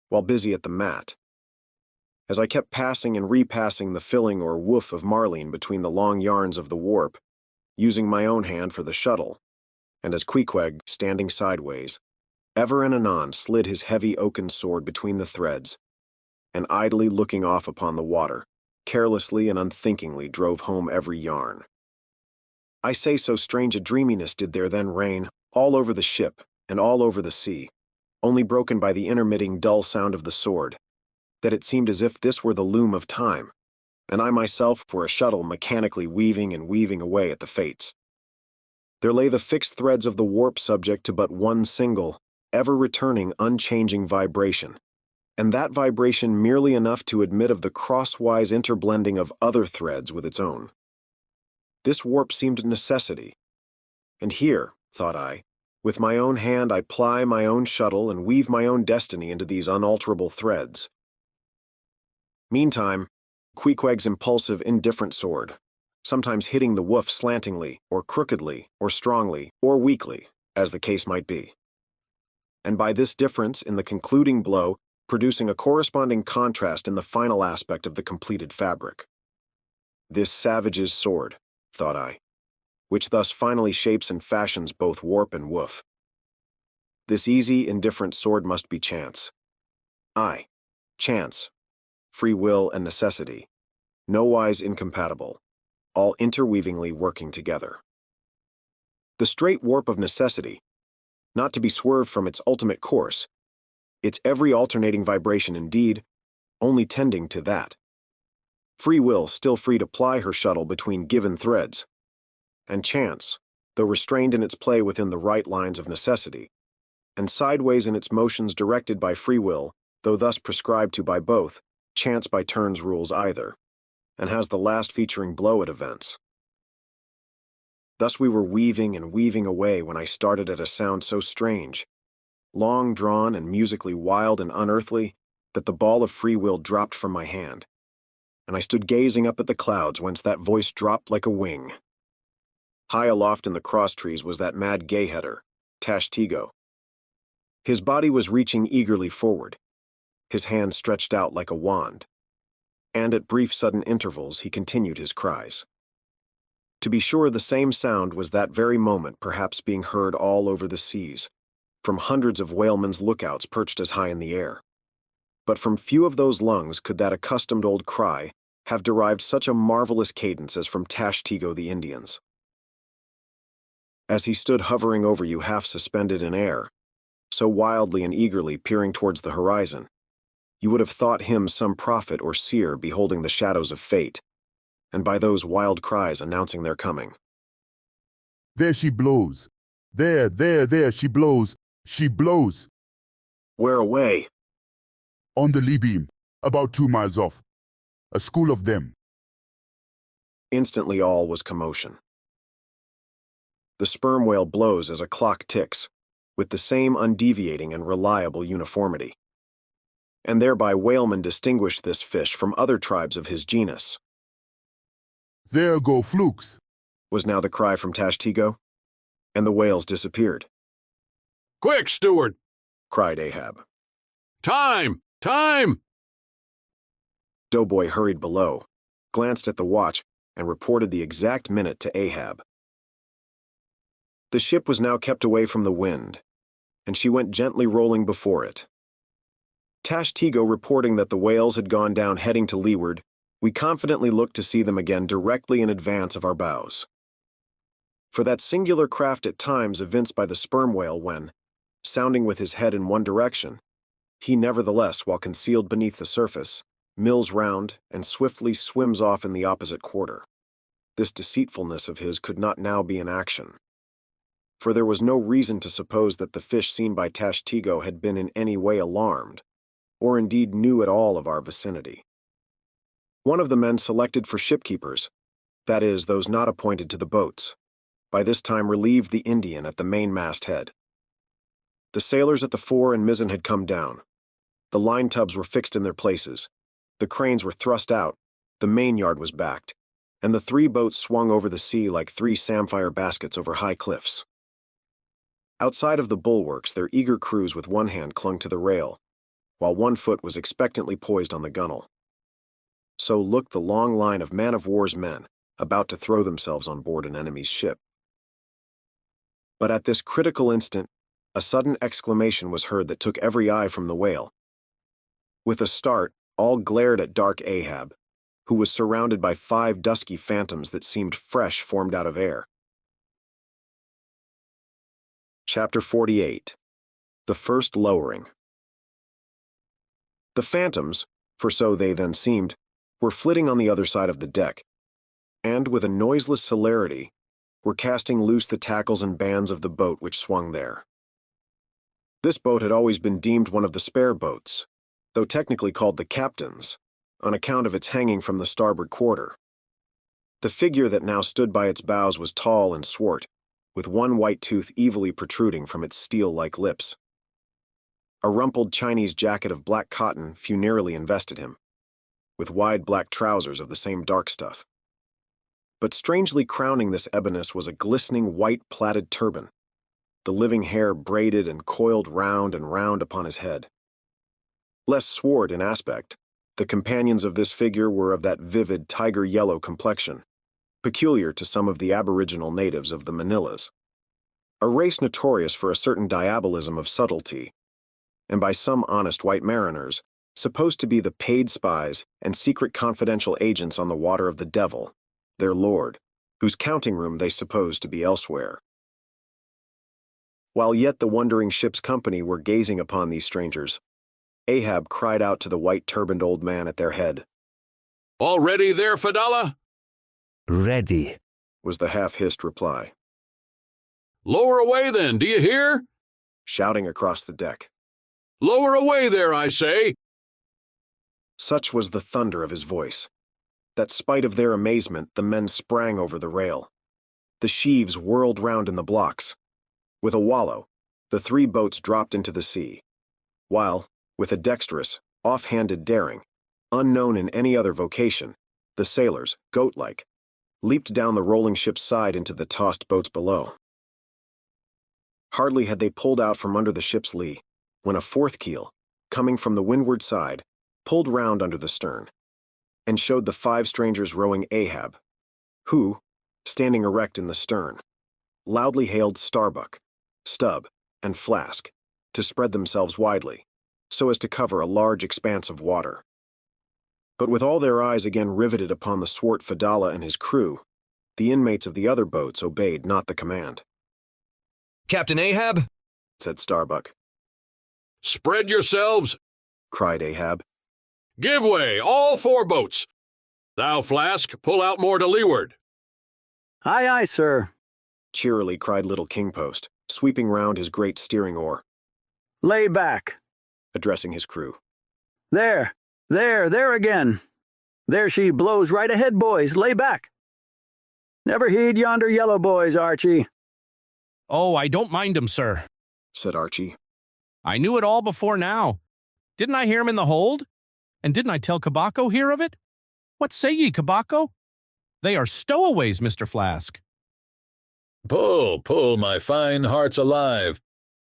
A: while busy at the mat. As I kept passing and repassing the filling or woof of marline between the long yarns of the warp, using my own hand for the shuttle, and as Queequeg, standing sideways, ever and anon slid his heavy oaken sword between the threads, and idly looking off upon the water, carelessly and unthinkingly drove home every yarn. I say so strange a dreaminess did there then reign, all over the ship, and all over the sea, only broken by the intermitting dull sound of the sword, that it seemed as if this were the loom of time, and I myself were a shuttle mechanically weaving and weaving away at the fates. There lay the fixed threads of the warp subject to but one single, ever-returning, unchanging vibration, and that vibration merely enough to admit of the crosswise interblending of other threads with its own. This warp seemed a necessity, and here, thought I, with my own hand I ply my own shuttle and weave my own destiny into these unalterable threads. Meantime, Queequeg's impulsive, indifferent sword, sometimes hitting the woof slantingly, or crookedly, or strongly, or weakly, as the case might be. And by this difference in the concluding blow, producing a corresponding contrast in the final aspect of the completed fabric. This savage's sword, thought I, which thus finally shapes and fashions both warp and woof. This easy, indifferent sword must be chance. Aye, chance, free will and necessity, nowise incompatible, all interweavingly working together. The straight warp of necessity, not to be swerved from its ultimate course, its every alternating vibration indeed, only tending to that. Free will still free to ply her shuttle between given threads, and chance, though restrained in its play within the right lines of necessity, and sideways in its motions directed by free will, though thus prescribed to by both, chance by turns rules either, and has the last featuring blow at events. Thus we were weaving and weaving away when I started at a sound so strange, long drawn and musically wild and unearthly, that the ball of free will dropped from my hand, and I stood gazing up at the clouds whence that voice dropped like a wing. High aloft in the cross-trees was that mad gay-header, Tashtego. His body was reaching eagerly forward, his hand stretched out like a wand, and at brief sudden intervals he continued his cries. To be sure, the same sound was that very moment perhaps being heard all over the seas, from hundreds of whalemen's lookouts perched as high in the air. But from few of those lungs could that accustomed old cry have derived such a marvelous cadence as from Tashtego the Indians. As he stood hovering over you half suspended in air, so wildly and eagerly peering towards the horizon, you would have thought him some prophet or seer beholding the shadows of fate, and by those wild cries announcing their coming.
E: There she blows. There, she blows. She blows.
A: Where away?
E: On the lee beam, about 2 miles off. A school of them.
A: Instantly all was commotion. The sperm whale blows as a clock ticks, with the same undeviating and reliable uniformity. And thereby whalemen distinguished this fish from other tribes of his genus.
E: There go flukes,
A: was now the cry from Tashtego, and the whales disappeared.
B: Quick, steward!
A: Cried Ahab.
B: Time! Time!
A: Doughboy hurried below, glanced at the watch, and reported the exact minute to Ahab. The ship was now kept away from the wind, and she went gently rolling before it. Tashtego reporting that the whales had gone down heading to leeward, we confidently looked to see them again directly in advance of our bows. For that singular craft at times evinced by the sperm whale when, sounding with his head in one direction, he nevertheless, while concealed beneath the surface, mills round and swiftly swims off in the opposite quarter. This deceitfulness of his could not now be in action, for there was no reason to suppose that the fish seen by Tashtego had been in any way alarmed, or indeed knew at all of our vicinity. One of the men selected for shipkeepers, that is, those not appointed to the boats, by this time relieved the Indian at the mainmast head. The sailors at the fore and mizzen had come down. The line tubs were fixed in their places, the cranes were thrust out, the mainyard was backed, and the 3 boats swung over the sea like 3 samphire baskets over high cliffs. Outside of the bulwarks, their eager crews with one hand clung to the rail, while one foot was expectantly poised on the gunwale. So looked the long line of man-of-war's men about to throw themselves on board an enemy's ship. But at this critical instant, a sudden exclamation was heard that took every eye from the whale. With a start, all glared at dark Ahab, who was surrounded by 5 dusky phantoms that seemed fresh formed out of air. Chapter 48. The First Lowering. The phantoms, for so they then seemed, were flitting on the other side of the deck, and, with a noiseless celerity, were casting loose the tackles and bands of the boat which swung there. This boat had always been deemed one of the spare boats, though technically called the captain's, on account of its hanging from the starboard quarter. The figure that now stood by its bows was tall and swart, with one white tooth evilly protruding from its steel-like lips. A rumpled Chinese jacket of black cotton funereally invested him, with wide black trousers of the same dark stuff. But strangely crowning this ebonist was a glistening white plaited turban, the living hair braided and coiled round and round upon his head. Less swart in aspect, the companions of this figure were of that vivid tiger-yellow complexion, peculiar to some of the aboriginal natives of the Manilas, a race notorious for a certain diabolism of subtlety, and by some honest white mariners, supposed to be the paid spies and secret confidential agents on the water of the devil, their lord, whose counting room they supposed to be elsewhere. While yet the wondering ship's company were gazing upon these strangers, Ahab cried out to the white-turbaned old man at their head.
B: "All ready there, Fedallah?"
F: "Ready,"
A: was the half-hissed reply.
B: "Lower away then, do you hear?"
A: Shouting across the deck.
B: "Lower away there, I say!"
A: Such was the thunder of his voice, that spite of their amazement the men sprang over the rail. The sheaves whirled round in the blocks. With a wallow, the three boats dropped into the sea, while, with a dexterous, off-handed daring, unknown in any other vocation, the sailors, goat-like, leaped down the rolling ship's side into the tossed boats below. Hardly had they pulled out from under the ship's lee, when a fourth keel, coming from the windward side, pulled round under the stern, and showed the five strangers rowing Ahab, who, standing erect in the stern, loudly hailed Starbuck, Stubb, and Flask to spread themselves widely, so as to cover a large expanse of water. But with all their eyes again riveted upon the swart Fedallah and his crew, the inmates of the other boats obeyed not the command.
G: "Captain Ahab?"
A: said Starbuck.
B: "Spread yourselves!"
A: cried Ahab.
B: "Give way, all four boats! Thou, Flask, pull out more to leeward!"
H: "Aye, aye, sir,"
A: cheerily cried little Kingpost, sweeping round his great steering oar,
H: "lay back.
A: addressing his crew.
H: There again. There she blows right ahead, boys, lay back. Never heed yonder yellow boys, Archie."
I: "Oh, I don't mind him, sir.
A: Said Archie.
I: I knew it all before now. Didn't I hear him in the hold? And didn't I tell Kabako hear of it? What say ye, Kabako? They are stowaways, Mr. Flask."
J: "Pull, pull, my fine hearts alive!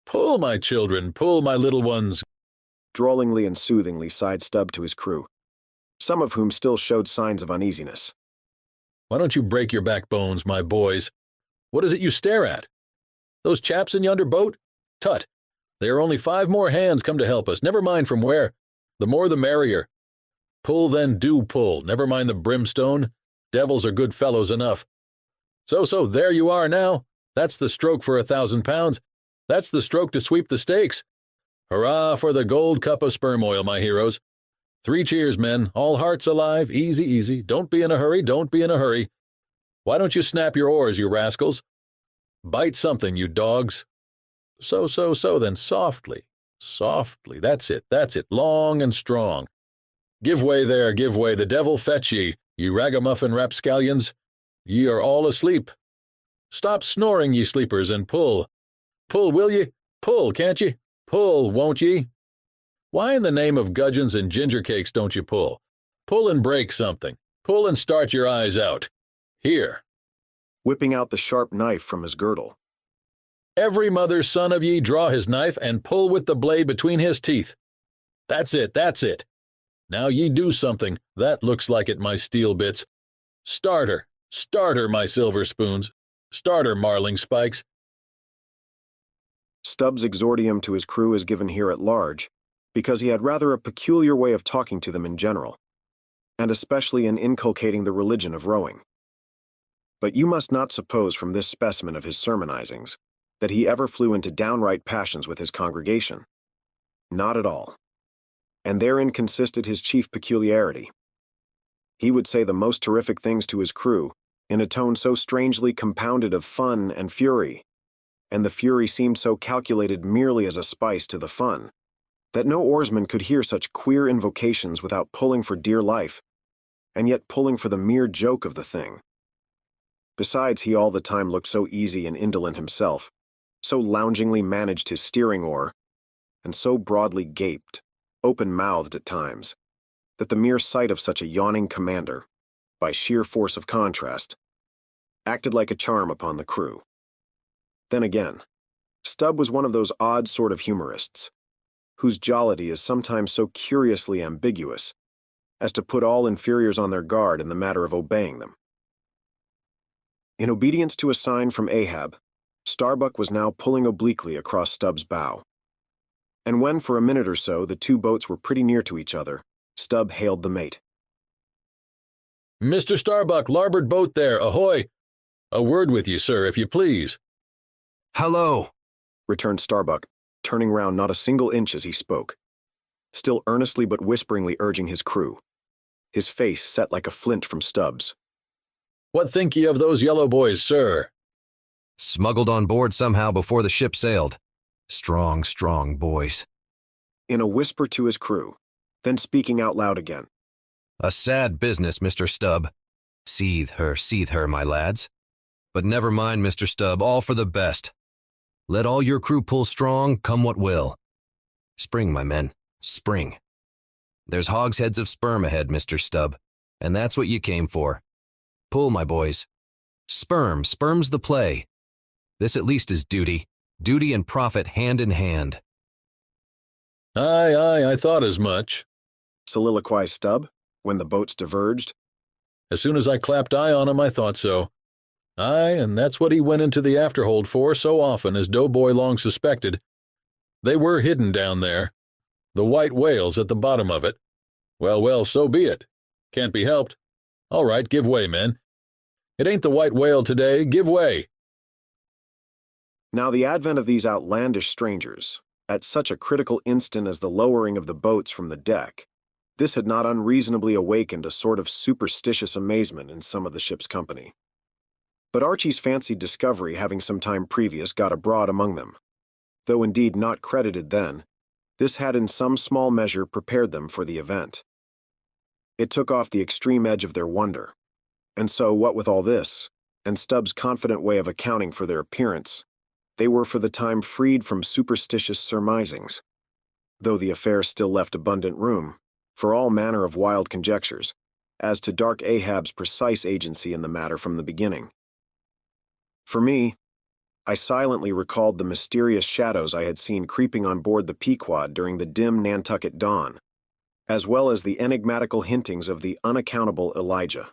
J: Pull, my children, pull, my little ones!"
A: Drawlingly and soothingly sighed Stubb to his crew, some of whom still showed signs of uneasiness.
J: "Why don't you break your backbones, my boys? What is it you stare at? Those chaps in yonder boat? Tut! There are only 5 more hands come to help us, never mind from where. The more the merrier. Pull then, do pull, never mind the brimstone. Devils are good fellows enough. So, there you are now. That's the stroke for 1,000 pounds. That's the stroke to sweep the stakes. Hurrah for the gold cup of sperm oil, my heroes. 3 cheers, men, all hearts alive, easy, easy. Don't be in a hurry, don't be in a hurry. Why don't you snap your oars, you rascals? Bite something, you dogs. So, then, softly, softly, that's it, long and strong. Give way there, give way, the devil fetch ye ragamuffin rapscallions. Ye are all asleep. Stop snoring, ye sleepers, and pull. Pull, will ye? Pull, can't ye? Pull, won't ye? Why in the name of gudgeons and ginger cakes don't you pull? Pull and break something. Pull and start your eyes out. Here."
A: Whipping out the sharp knife from his girdle.
J: "Every mother's son of ye draw his knife and pull with the blade between his teeth. That's it, that's it. Now ye do something, that looks like it, my steel bits. Starter, my silver spoons. Starter, marling spikes."
A: Stubb's exordium to his crew is given here at large, because he had rather a peculiar way of talking to them in general, and especially in inculcating the religion of rowing. But you must not suppose from this specimen of his sermonizings that he ever flew into downright passions with his congregation. Not at all. And therein consisted his chief peculiarity. He would say the most terrific things to his crew in a tone so strangely compounded of fun and fury and the fury seemed so calculated merely as a spice to the fun, that no oarsman could hear such queer invocations without pulling for dear life, and yet pulling for the mere joke of the thing. Besides, he all the time looked so easy and indolent himself, so loungingly managed his steering oar, and so broadly gaped, open-mouthed at times, that the mere sight of such a yawning commander, by sheer force of contrast, acted like a charm upon the crew. Then again, Stubb was one of those odd sort of humorists, whose jollity is sometimes so curiously ambiguous as to put all inferiors on their guard in the matter of obeying them. In obedience to a sign from Ahab, Starbuck was now pulling obliquely across Stubb's bow. And when for a minute or so the two boats were pretty near to each other, Stubb hailed the mate.
J: Mr. Starbuck, larboard boat there, ahoy! A word with you, sir, if you please.
F: Hello,
A: returned Starbuck, turning round not a single inch as he spoke, still earnestly but whisperingly urging his crew, his face set like a flint from Stubb's.
J: What think ye of those yellow boys, sir?
G: Smuggled on board somehow before the ship sailed. Strong, strong boys.
A: In a whisper to his crew, then speaking out loud again.
G: A sad business, Mr. Stubb. Seethe her, my lads. But never mind, Mr. Stubb, all for the best. Let all your crew pull strong, come what will. Spring, my men, spring. There's hogsheads of sperm ahead, Mr. Stubb, and that's what you came for. Pull, my boys. Sperm's the play. This at least is duty and profit hand in hand.
J: Aye, I thought as much,
A: soliloquized Stubb, when the boats diverged.
J: As soon as I clapped eye on him, I thought so. Aye, and that's what he went into the afterhold for so often, as Doughboy long suspected. They were hidden down there. The white whales at the bottom of it. Well, so be it. Can't be helped. All right, give way, men. It ain't the white whale today, give way.
A: Now the advent of these outlandish strangers, at such a critical instant as the lowering of the boats from the deck, this had not unreasonably awakened a sort of superstitious amazement in some of the ship's company. But Archie's fancied discovery having some time previous got abroad among them. Though indeed not credited then, this had in some small measure prepared them for the event. It took off the extreme edge of their wonder, and so what with all this, and Stubb's confident way of accounting for their appearance, they were for the time freed from superstitious surmisings, though the affair still left abundant room for all manner of wild conjectures as to dark Ahab's precise agency in the matter from the beginning. For me, I silently recalled the mysterious shadows I had seen creeping on board the Pequod during the dim Nantucket dawn, as well as the enigmatical hintings of the unaccountable Elijah.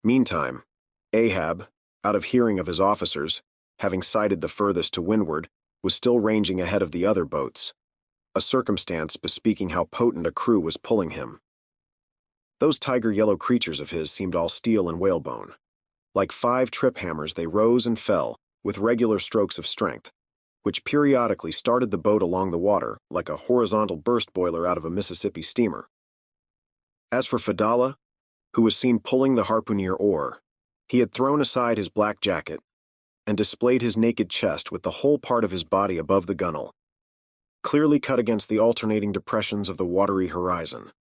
A: Meantime, Ahab, out of hearing of his officers, having sighted the furthest to windward, was still ranging ahead of the other boats, a circumstance bespeaking how potent a crew was pulling him. Those tiger-yellow creatures of his seemed all steel and whalebone. Like 5 trip hammers, they rose and fell with regular strokes of strength, which periodically started the boat along the water like a horizontal burst boiler out of a Mississippi steamer. As for Fedallah, who was seen pulling the harpooner oar, he had thrown aside his black jacket and displayed his naked chest with the whole part of his body above the gunwale, clearly cut against the alternating depressions of the watery horizon,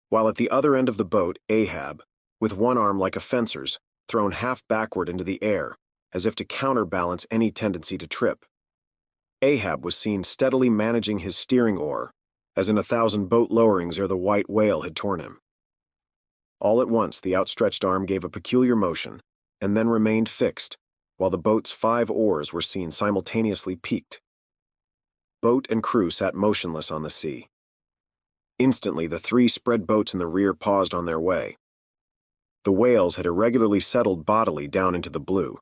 A: while at the other end of the boat Ahab, with one arm like a fencer's, thrown half backward into the air, as if to counterbalance any tendency to trip. Ahab was seen steadily managing his steering oar, as in 1,000 boat lowerings ere the white whale had torn him. All at once the outstretched arm gave a peculiar motion, and then remained fixed, while the boat's 5 oars were seen simultaneously peaked. Boat and crew sat motionless on the sea. Instantly the 3 spread boats in the rear paused on their way. The whales had irregularly settled bodily down into the blue,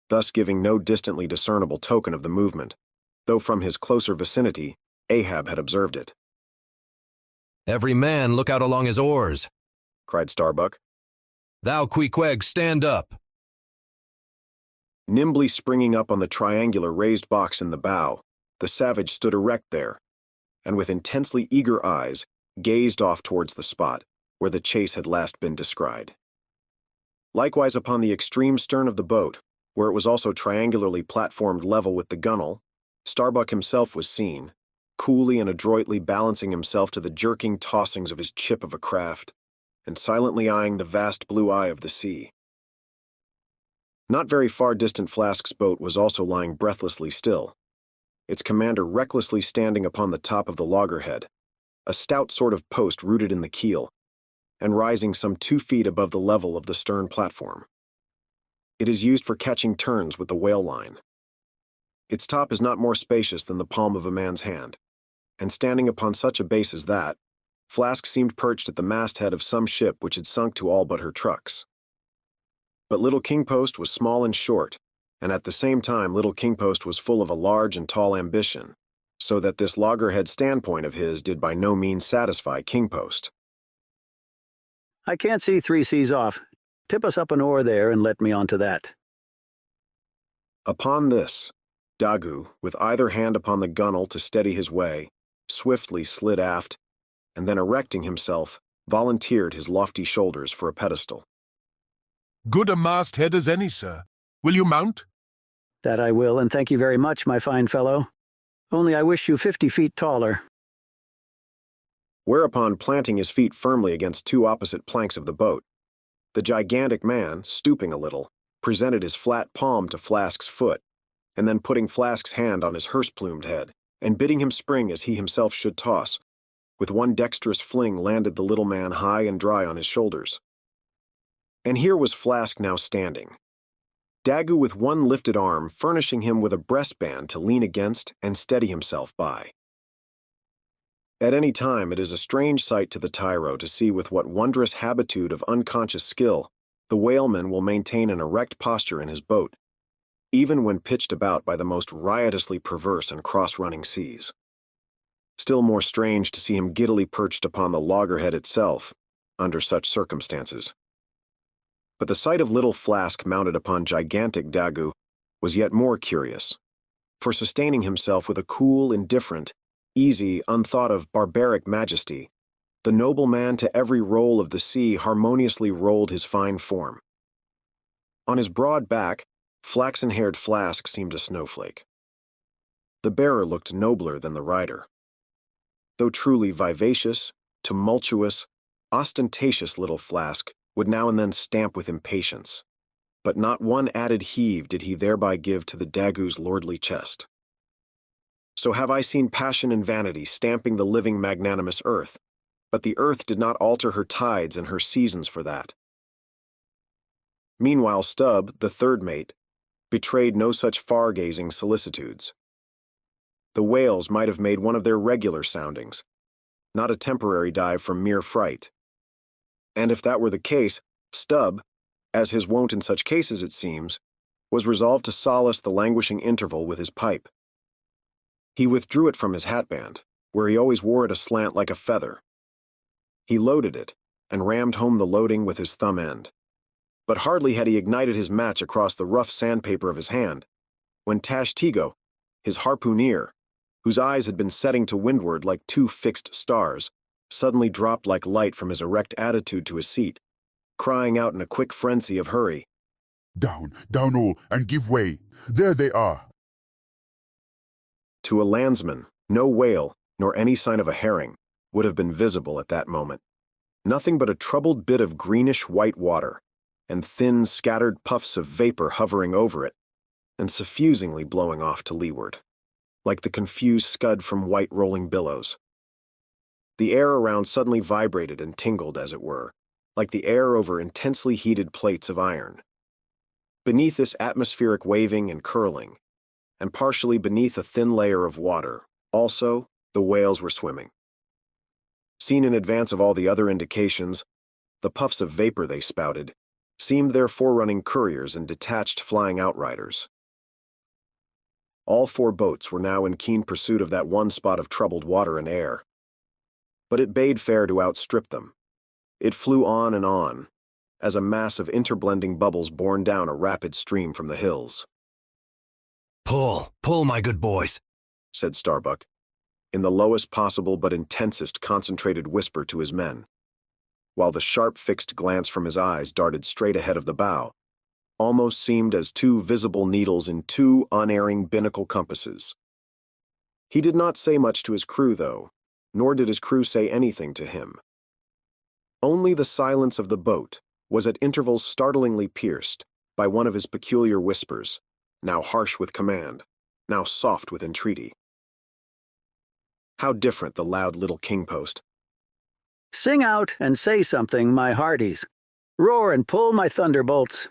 A: thus giving no distantly discernible token of the movement, though from his closer vicinity Ahab had observed it.
G: Every man look out along his oars,
A: cried Starbuck.
G: Thou, Queequeg, stand up.
A: Nimbly springing up on the triangular raised box in the bow, the savage stood erect there, and with intensely eager eyes gazed off towards the spot where the chase had last been descried. Likewise upon the extreme stern of the boat, where it was also triangularly platformed level with the gunwale, Starbuck himself was seen, coolly and adroitly balancing himself to the jerking tossings of his chip of a craft, and silently eyeing the vast blue eye of the sea. Not very far distant Flask's boat was also lying breathlessly still, its commander recklessly standing upon the top of the loggerhead, a stout sort of post rooted in the keel, and rising some 2 feet above the level of the stern platform. It is used for catching turns with the whale line. Its top is not more spacious than the palm of a man's hand, and standing upon such a base as that, Flask seemed perched at the masthead of some ship which had sunk to all but her trucks. But Little King Post was small and short, and at the same time Little King Post was full of a large and tall ambition, so that this loggerhead standpoint of his did by no means satisfy King Post.
H: I can't see 3 seas off. Tip us up an oar there and let me onto that.
A: Upon this, Daggoo, with either hand upon the gunwale to steady his way, swiftly slid aft, and then erecting himself, volunteered his lofty shoulders for a pedestal.
E: Good a masthead as any, sir. Will you mount?
H: That I will, and thank you very much, my fine fellow. Only I wish you 50 feet taller.
A: Whereupon, planting his feet firmly against 2 opposite planks of the boat, the gigantic man, stooping a little, presented his flat palm to Flask's foot, and then putting Flask's hand on his hearse-plumed head, and bidding him spring as he himself should toss, with one dexterous fling landed the little man high and dry on his shoulders. And here was Flask now standing, Daggoo with one lifted arm furnishing him with a breastband to lean against and steady himself by. At any time it is a strange sight to the tyro to see with what wondrous habitude of unconscious skill the whaleman will maintain an erect posture in his boat, even when pitched about by the most riotously perverse and cross-running seas. Still more strange to see him giddily perched upon the loggerhead itself, under such circumstances. But the sight of little Flask mounted upon gigantic Daggoo was yet more curious, for sustaining himself with a cool, indifferent, easy, unthought of barbaric majesty, the noble man to every roll of the sea harmoniously rolled his fine form. On his broad back, flaxen-haired Flask seemed a snowflake. The bearer looked nobler than the rider. Though truly vivacious, tumultuous, ostentatious little Flask would now and then stamp with impatience, but not one added heave did he thereby give to the Daggoo's lordly chest. So have I seen passion and vanity stamping the living magnanimous earth, but the earth did not alter her tides and her seasons for that. Meanwhile Stubb, the third mate, betrayed no such far-gazing solicitudes. The whales might have made one of their regular soundings, not a temporary dive from mere fright. And if that were the case, Stubb, as his wont in such cases it seems, was resolved to solace the languishing interval with his pipe. He withdrew it from his hatband, where he always wore it aslant like a feather. He loaded it, and rammed home the loading with his thumb end. But hardly had he ignited his match across the rough sandpaper of his hand, when Tashtego, his harpooneer, whose eyes had been setting to windward like 2 fixed stars, suddenly dropped like light from his erect attitude to his seat, crying out in a quick frenzy of hurry,
E: Down, down all, and give way. There they are.
A: To a landsman, no whale, nor any sign of a herring, would have been visible at that moment. Nothing but a troubled bit of greenish-white water, and thin, scattered puffs of vapor hovering over it, and suffusingly blowing off to leeward, like the confused scud from white rolling billows. The air around suddenly vibrated and tingled, as it were, like the air over intensely heated plates of iron. Beneath this atmospheric waving and curling, and partially beneath a thin layer of water, also, the whales were swimming. Seen in advance of all the other indications, the puffs of vapor they spouted seemed their forerunning couriers and detached flying outriders. All 4 boats were now in keen pursuit of that one spot of troubled water and air. But it bade fair to outstrip them. It flew on, as a mass of interblending bubbles borne down a rapid stream from the hills.
G: Pull, pull, my good boys,
A: said Starbuck, in the lowest possible but intensest concentrated whisper to his men, while the sharp fixed glance from his eyes darted straight ahead of the bow, almost seemed as two visible needles in two unerring binnacle compasses. He did not say much to his crew, though, nor did his crew say anything to him. Only the silence of the boat was at intervals startlingly pierced by one of his peculiar whispers, now harsh with command, now soft with entreaty. How different the loud little king-post.
H: Sing out and say something, my hearties. Roar and pull, my thunderbolts.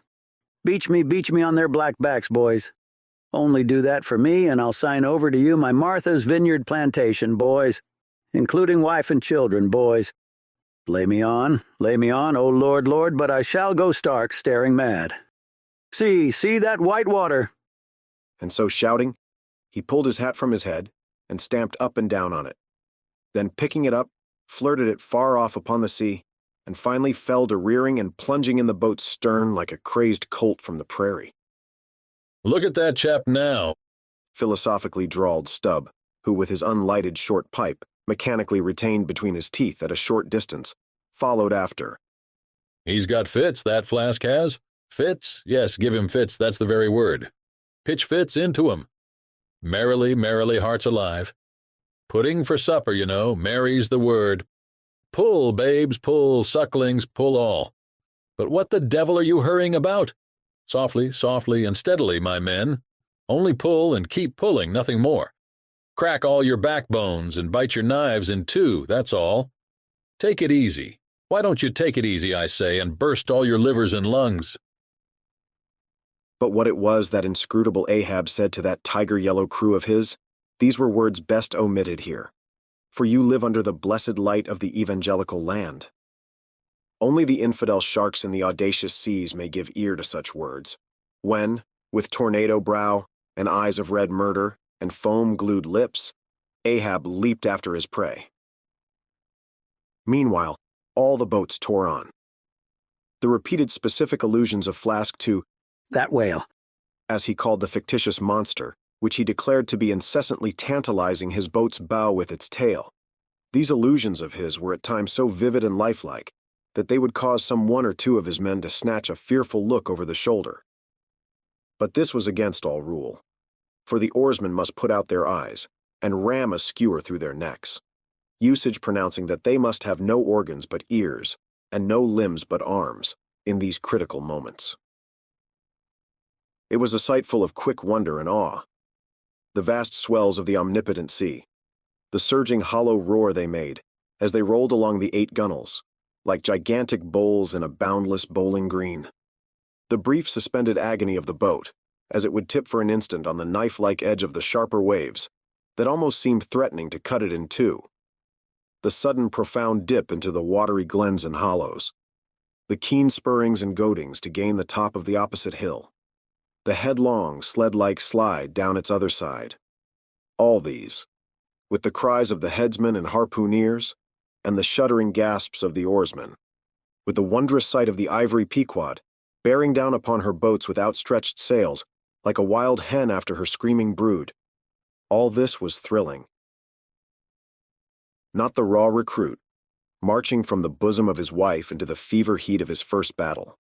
H: Beach me on their black backs, boys. Only do that for me, and I'll sign over to you my Martha's Vineyard plantation, boys, including wife and children, boys. Lay me on, O Lord, Lord, but I shall go stark, staring mad. See that white water.
A: And so shouting, he pulled his hat from his head and stamped up and down on it. Then picking it up, flirted it far off upon the sea, and finally fell to rearing and plunging in the boat's stern like a crazed colt from the prairie.
J: Look at that chap now,
A: philosophically drawled Stubb, who with his unlighted short pipe, mechanically retained between his teeth at a short distance, followed after.
J: He's got fits, that Flask has. Fits? Yes, give him fits, that's the very word. Pitch fits into him. Merrily, merrily, hearts alive. Pudding for supper, you know, merry's the word. Pull, babes, pull, sucklings, pull all. But what the devil are you hurrying about? Softly, softly, and steadily, my men. Only pull and keep pulling, nothing more. Crack all your backbones and bite your knives in two, that's all. Take it easy. Why don't you take it easy, I say, and burst all your livers and lungs?
A: But what it was that inscrutable Ahab said to that tiger-yellow crew of his, these were words best omitted here. For you live under the blessed light of the evangelical land. Only the infidel sharks in the audacious seas may give ear to such words, when, with tornado brow and eyes of red murder and foam-glued lips, Ahab leaped after his prey. Meanwhile, all the boats tore on. The repeated specific allusions of Flask to
H: that whale,
A: as he called the fictitious monster, which he declared to be incessantly tantalizing his boat's bow with its tail. These allusions of his were at times so vivid and lifelike that they would cause some one or two of his men to snatch a fearful look over the shoulder. But this was against all rule, for the oarsmen must put out their eyes and ram a skewer through their necks, usage pronouncing that they must have no organs but ears and no limbs but arms in these critical moments. It was a sight full of quick wonder and awe. The vast swells of the omnipotent sea, the surging hollow roar they made as they rolled along the 8 gunnels, like gigantic bowls in a boundless bowling green. The brief suspended agony of the boat, as it would tip for an instant on the knife-like edge of the sharper waves that almost seemed threatening to cut it in two. The sudden profound dip into the watery glens and hollows. The keen spurrings and goadings to gain the top of the opposite hill. The headlong, sled-like slide down its other side. All these, with the cries of the headsmen and harpooneers, and the shuddering gasps of the oarsmen, with the wondrous sight of the ivory Pequod, bearing down upon her boats with outstretched sails, like a wild hen after her screaming brood. All this was thrilling. Not the raw recruit, marching from the bosom of his wife into the fever heat of his first battle.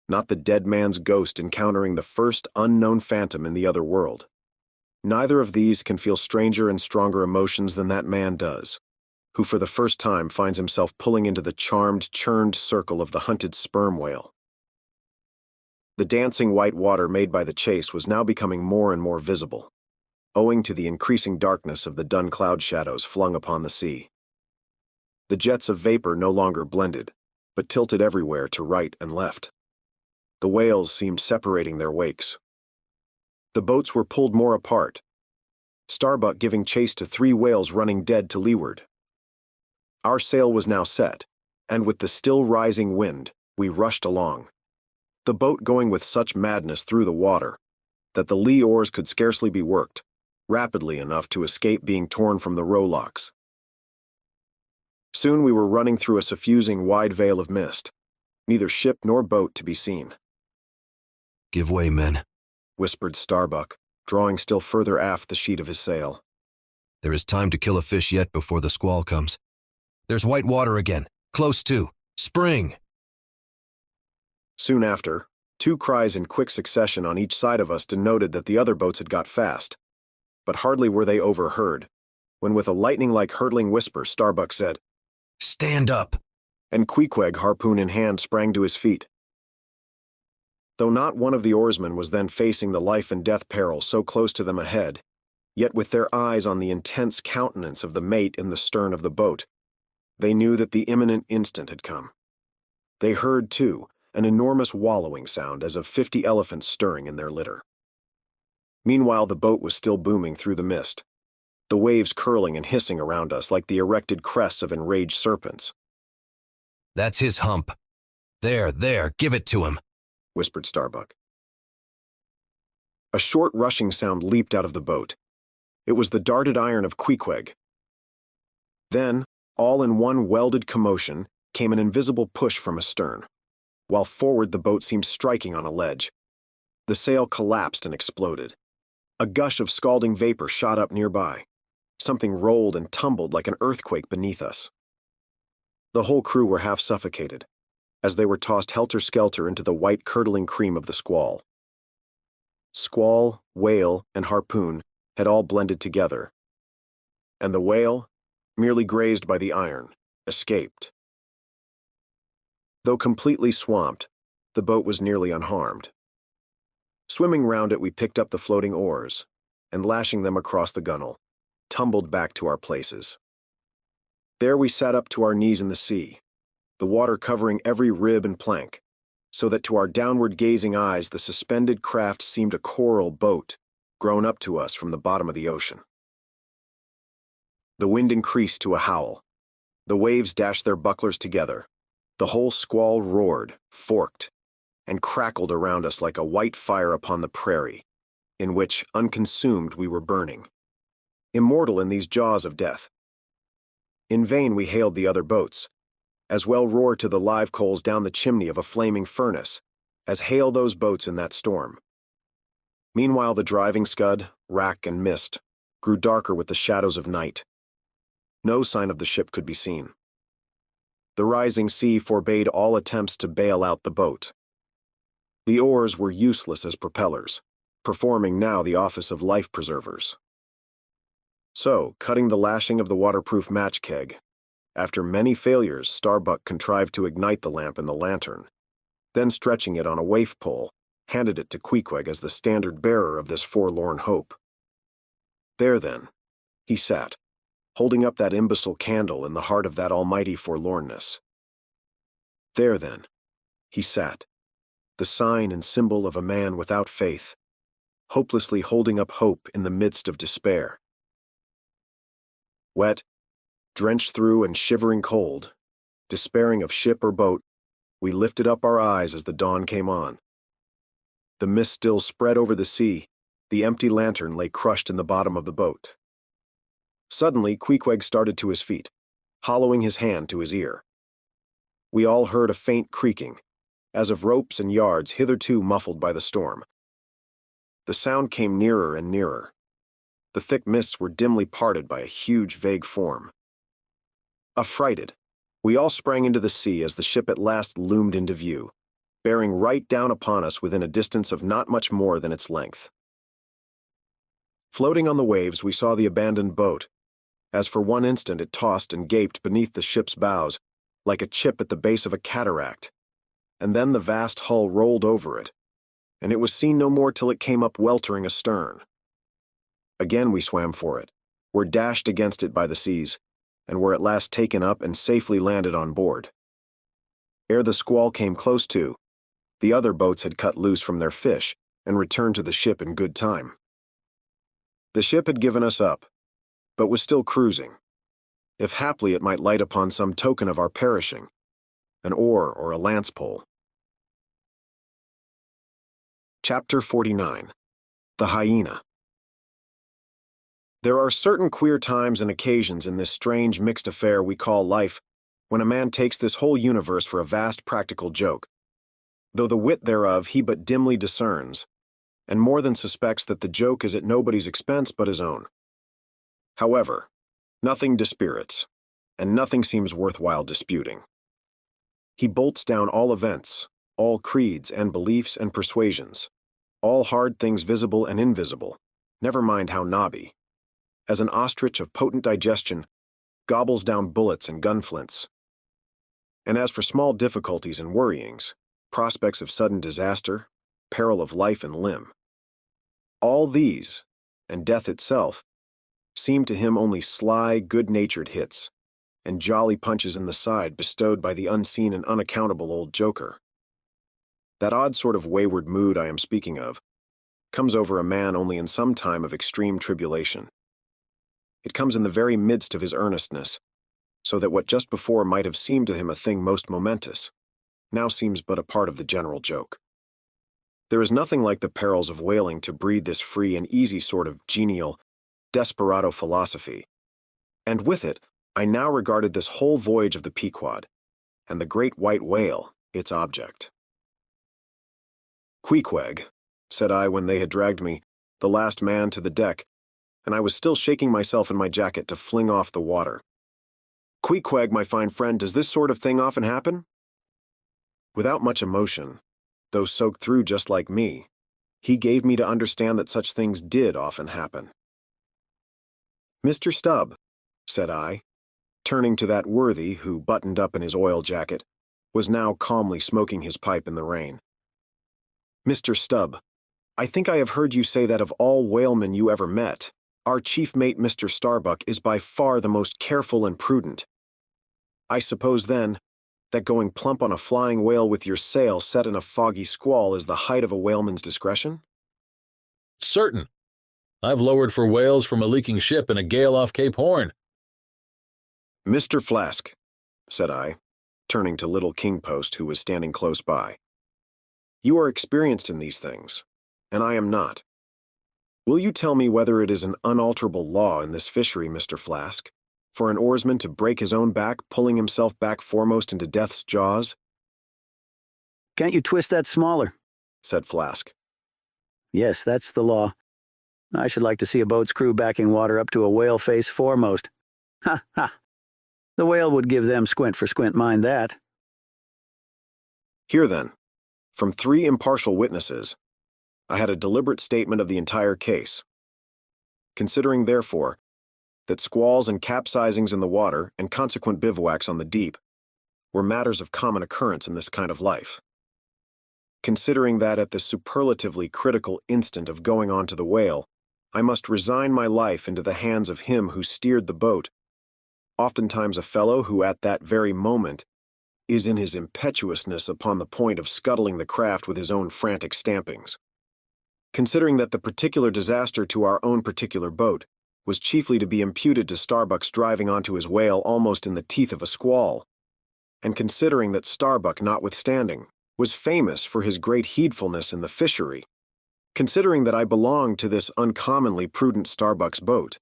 A: Not the dead man's ghost encountering the first unknown phantom in the other world. Neither of these can feel stranger and stronger emotions than that man does, who for the first time finds himself pulling into the charmed, churned circle of the hunted sperm whale. The dancing white water made by the chase was now becoming more and more visible, owing to the increasing darkness of the dun cloud shadows flung upon the sea. The jets of vapor no longer blended, but tilted everywhere to right and left. The whales seemed separating their wakes. The boats were pulled more apart, Starbuck giving chase to 3 whales running dead to leeward. Our sail was now set, and with the still rising wind, we rushed along, the boat going with such madness through the water that the lee oars could scarcely be worked, rapidly enough to escape being torn from the rowlocks. Soon we were running through a suffusing wide veil of mist, neither ship nor boat to be seen.
G: Give way, men,
A: whispered Starbuck, drawing still further aft the sheet of his sail.
G: There is time to kill a fish yet before the squall comes. There's white water again, close to. Spring!
A: Soon after, 2 cries in quick succession on each side of us denoted that the other boats had got fast. But hardly were they overheard, when with a lightning-like hurtling whisper, Starbuck said,
F: Stand up.
A: and Queequeg, harpoon in hand, sprang to his feet. Though not one of the oarsmen was then facing the life and death peril so close to them ahead, yet with their eyes on the intense countenance of the mate in the stern of the boat, they knew that the imminent instant had come. They heard, too, an enormous wallowing sound as of 50 elephants stirring in their litter. Meanwhile, the boat was still booming through the mist, the waves curling and hissing around us like the erected crests of enraged serpents.
F: That's his hump. There, give it to him,
A: whispered Starbuck. A short rushing sound leaped out of the boat. It was the darted iron of Queequeg. Then, all in one welded commotion, came an invisible push from astern, while forward the boat seemed striking on a ledge. The sail collapsed and exploded. A gush of scalding vapor shot up nearby. Something rolled and tumbled like an earthquake beneath us. The whole crew were half suffocated, as they were tossed helter-skelter into the white curdling cream of the squall. Squall, whale, and harpoon had all blended together, and the whale, merely grazed by the iron, escaped. Though completely swamped, the boat was nearly unharmed. Swimming round it, we picked up the floating oars, and lashing them across the gunwale, tumbled back to our places. There we sat up to our knees in the sea, the water covering every rib and plank, so that to our downward-gazing eyes the suspended craft seemed a coral boat grown up to us from the bottom of the ocean. The wind increased to a howl. The waves dashed their bucklers together. The whole squall roared, forked, and crackled around us like a white fire upon the prairie, in which, unconsumed, we were burning, immortal in these jaws of death. In vain we hailed the other boats, as well roar to the live coals down the chimney of a flaming furnace, as hail those boats in that storm. Meanwhile the driving scud, wrack, and mist grew darker with the shadows of night. No sign of the ship could be seen. The rising sea forbade all attempts to bail out the boat. The oars were useless as propellers, performing now the office of life preservers. So, cutting the lashing of the waterproof match keg, after many failures, Starbuck contrived to ignite the lamp in the lantern, then stretching it on a waif pole, handed it to Queequeg as the standard bearer of this forlorn hope. There, then, he sat, holding up that imbecile candle in the heart of that almighty forlornness. There, then, he sat, the sign and symbol of a man without faith, hopelessly holding up hope in the midst of despair. Wet, drenched through and shivering cold, despairing of ship or boat, we lifted up our eyes as the dawn came on. The mist still spread over the sea, the empty lantern lay crushed in the bottom of the boat. Suddenly, Queequeg started to his feet, hollowing his hand to his ear. We all heard a faint creaking, as of ropes and yards hitherto muffled by the storm. The sound came nearer and nearer. The thick mists were dimly parted by a huge, vague form. Affrighted, we all sprang into the sea as the ship at last loomed into view, bearing right down upon us within a distance of not much more than its length. Floating on the waves, we saw the abandoned boat, as for one instant it tossed and gaped beneath the ship's bows, like a chip at the base of a cataract, and then the vast hull rolled over it, and it was seen no more till it came up weltering astern. Again we swam for it, were dashed against it by the seas, and were at last taken up and safely landed on board. Ere the squall came close to, the other boats had cut loose from their fish and returned to the ship in good time. The ship had given us up, but was still cruising. If haply it might light upon some token of our perishing, an oar or a lance pole. Chapter 49. The Hyena. There are certain queer times and occasions in this strange mixed affair we call life when a man takes this whole universe for a vast practical joke, though the wit thereof he but dimly discerns, and more than suspects that the joke is at nobody's expense but his own. However, nothing dispirits, and nothing seems worthwhile disputing. He bolts down all events, all creeds and beliefs and persuasions, all hard things visible and invisible, never mind how knobby, as an ostrich of potent digestion gobbles down bullets and gunflints. And as for small difficulties and worryings, prospects of sudden disaster, peril of life and limb, all these, and death itself, seemed to him only sly, good-natured hits, and jolly punches in the side bestowed by the unseen and unaccountable old joker. That odd sort of wayward mood I am speaking of comes over a man only in some time of extreme tribulation. It comes in the very midst of his earnestness, so that what just before might have seemed to him a thing most momentous, now seems but a part of the general joke. There is nothing like the perils of whaling to breed this free and easy sort of genial, desperado philosophy, and with it I now regarded this whole voyage of the Pequod, and the great white whale its object. "Queequeg," said I when they had dragged me, the last man, to the deck, and I was still shaking myself in my jacket to fling off the water. "Queequeg, my fine friend, does this sort of thing often happen?" Without much emotion, though soaked through just like me, he gave me to understand that such things did often happen. "Mr. Stubb," said I, turning to that worthy who, buttoned up in his oil jacket, was now calmly smoking his pipe in the rain. "Mr. Stubb, I think I have heard you say that of all whalemen you ever met, our chief mate, Mr. Starbuck, is by far the most careful and prudent. I suppose, then, that going plump on a flying whale with your sail set in a foggy squall is the height of a whaleman's discretion?"
J: Certain. I've lowered for whales from a leaking ship in a gale off Cape Horn.
A: "Mr. Flask," said I, turning to little King Post, who was standing close by, "you are experienced in these things, and I am not. Will you tell me whether it is an unalterable law in this fishery, Mr. Flask, for an oarsman to break his own back, pulling himself back foremost into death's jaws?"
H: Can't you twist that smaller?
A: said Flask.
H: Yes, that's the law. I should like to see a boat's crew backing water up to a whale face foremost. Ha, ha. The whale would give them squint for squint, mind that.
A: Here then, from 3 impartial witnesses, I had a deliberate statement of the entire case. Considering, therefore, that squalls and capsizings in the water and consequent bivouacs on the deep were matters of common occurrence in this kind of life. Considering that at the superlatively critical instant of going on to the whale, I must resign my life into the hands of him who steered the boat, oftentimes a fellow who at that very moment is in his impetuousness upon the point of scuttling the craft with his own frantic stampings. Considering that the particular disaster to our own particular boat was chiefly to be imputed to Starbuck's driving onto his whale almost in the teeth of a squall, and considering that Starbuck, notwithstanding, was famous for his great heedfulness in the fishery, considering that I belonged to this uncommonly prudent Starbuck's boat,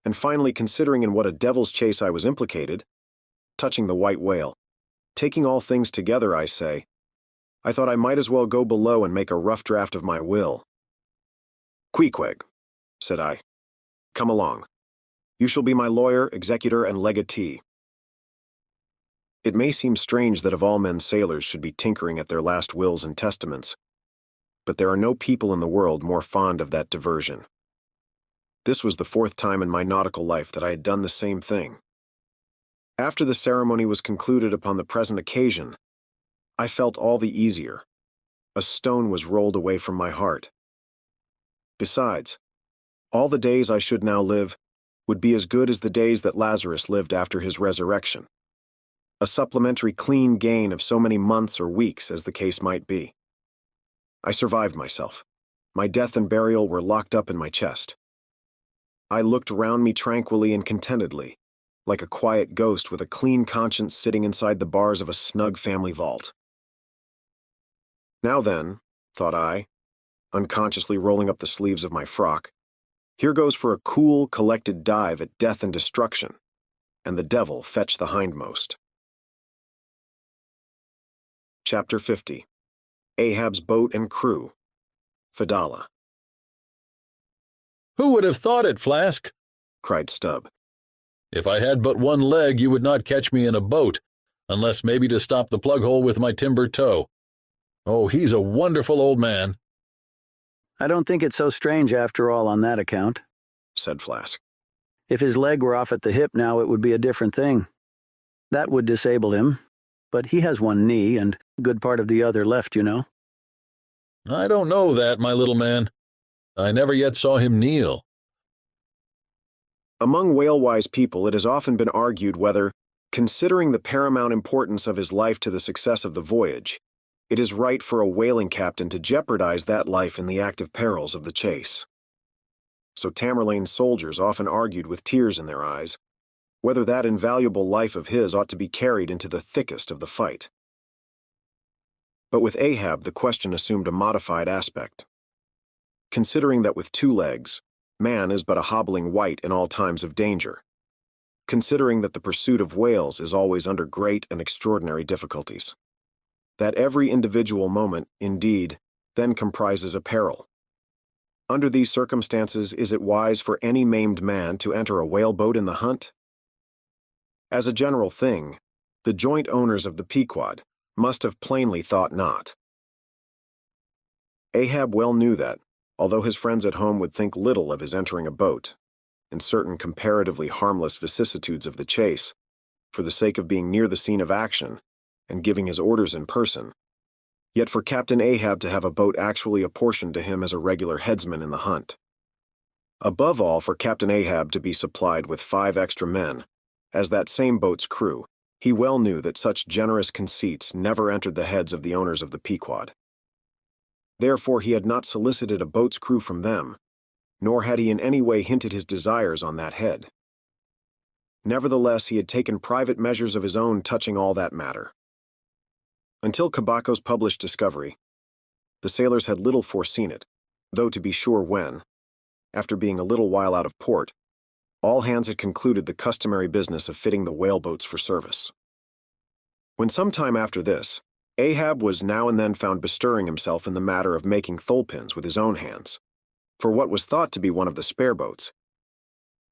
A: and finally considering in what a devil's chase I was implicated, touching the white whale, taking all things together, I say, I thought I might as well go below and make a rough draft of my will. "Queequeg," said I, "come along. You shall be my lawyer, executor, and legatee." It may seem strange that of all men sailors should be tinkering at their last wills and testaments, but there are no people in the world more fond of that diversion. This was the 4th time in my nautical life that I had done the same thing. After the ceremony was concluded upon the present occasion, I felt all the easier. A stone was rolled away from my heart. Besides, all the days I should now live would be as good as the days that Lazarus lived after his resurrection. A supplementary clean gain of so many months or weeks as the case might be. I survived myself. My death and burial were locked up in my chest. I looked round me tranquilly and contentedly, like a quiet ghost with a clean conscience sitting inside the bars of a snug family vault. Now then, thought I, unconsciously rolling up the sleeves of my frock, here goes for a cool, collected dive at death and destruction, and the devil fetch the hindmost. Chapter 50. Ahab's Boat and Crew. Fedallah.
J: Who would have thought it, Flask?
A: Cried Stubb.
J: If I had but one leg, you would not catch me in a boat, unless maybe to stop the plug hole with my timber toe. Oh, he's a wonderful old man.
H: I don't think it's so strange after all on that account,
A: said Flask.
H: If his leg were off at the hip now, it would be a different thing. That would disable him, but he has one knee and a good part of the other left, you know.
J: I don't know that, my little man. I never yet saw him kneel.
A: Among whale-wise people, it has often been argued whether, considering the paramount importance of his life to the success of the voyage, it is right for a whaling captain to jeopardize that life in the active perils of the chase. So Tamerlane's soldiers often argued with tears in their eyes whether that invaluable life of his ought to be carried into the thickest of the fight. But with Ahab, the question assumed a modified aspect. Considering that with 2 legs, man is but a hobbling wight in all times of danger. Considering that the pursuit of whales is always under great and extraordinary difficulties. That every individual moment, indeed, then comprises a peril. Under these circumstances, is it wise for any maimed man to enter a whaleboat in the hunt? As a general thing, the joint owners of the Pequod must have plainly thought not. Ahab well knew that, although his friends at home would think little of his entering a boat, in certain comparatively harmless vicissitudes of the chase, for the sake of being near the scene of action and giving his orders in person, yet for Captain Ahab to have a boat actually apportioned to him as a regular headsman in the hunt. Above all, for Captain Ahab to be supplied with 5 extra men, as that same boat's crew, he well knew that such generous conceits never entered the heads of the owners of the Pequod. Therefore he had not solicited a boat's crew from them, nor had he in any way hinted his desires on that head. Nevertheless, he had taken private measures of his own touching all that matter. Until Cabaco's published discovery, the sailors had little foreseen it, though to be sure when, after being a little while out of port, all hands had concluded the customary business of fitting the whaleboats for service. When some time after this, Ahab was now and then found bestirring himself in the matter of making thole-pins with his own hands, for what was thought to be one of the spare boats,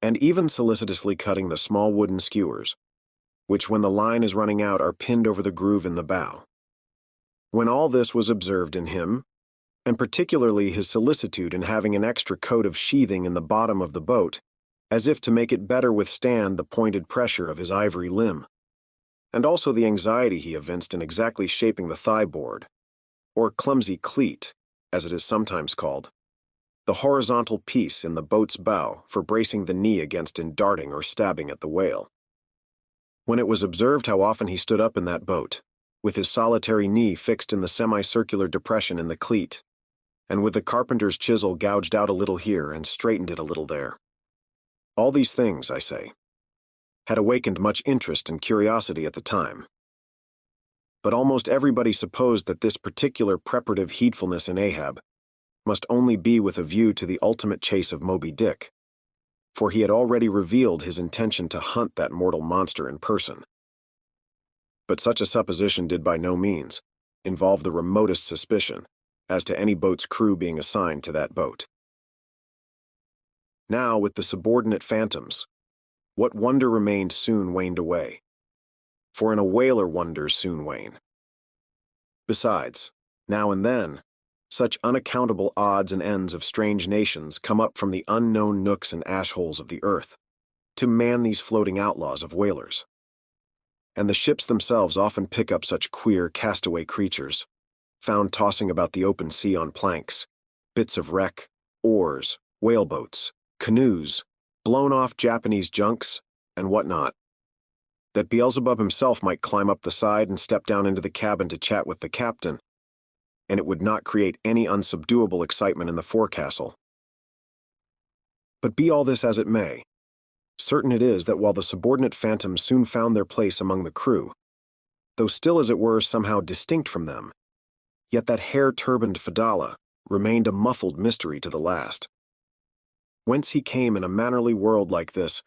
A: and even solicitously cutting the small wooden skewers, which when the line is running out are pinned over the groove in the bow. When all this was observed in him, and particularly his solicitude in having an extra coat of sheathing in the bottom of the boat, as if to make it better withstand the pointed pressure of his ivory limb, and also the anxiety he evinced in exactly shaping the thigh-board, or clumsy cleat, as it is sometimes called, the horizontal piece in the boat's bow for bracing the knee against in darting or stabbing at the whale. When it was observed how often he stood up in that boat, with his solitary knee fixed in the semicircular depression in the cleat, and with the carpenter's chisel gouged out a little here and straightened it a little there. All these things, I say, had awakened much interest and curiosity at the time. But almost everybody supposed that this particular preparative heedfulness in Ahab must only be with a view to the ultimate chase of Moby Dick, for he had already revealed his intention to hunt that mortal monster in person. But such a supposition did by no means involve the remotest suspicion as to any boat's crew being assigned to that boat. Now, with the subordinate phantoms, what wonder remained soon waned away, for in a whaler wonders soon wane. Besides, now and then, such unaccountable odds and ends of strange nations come up from the unknown nooks and ash-holes of the earth to man these floating outlaws of whalers. And the ships themselves often pick up such queer castaway creatures, found tossing about the open sea on planks, bits of wreck, oars, whaleboats, canoes, blown-off Japanese junks, and what not, that Beelzebub himself might climb up the side and step down into the cabin to chat with the captain, and it would not create any unsubduable excitement in the forecastle. But be all this as it may, certain it is that while the subordinate phantoms soon found their place among the crew, though still as it were somehow distinct from them, yet that hair-turbaned Fedallah remained a muffled mystery to the last. Whence he came in a mannerly world like this,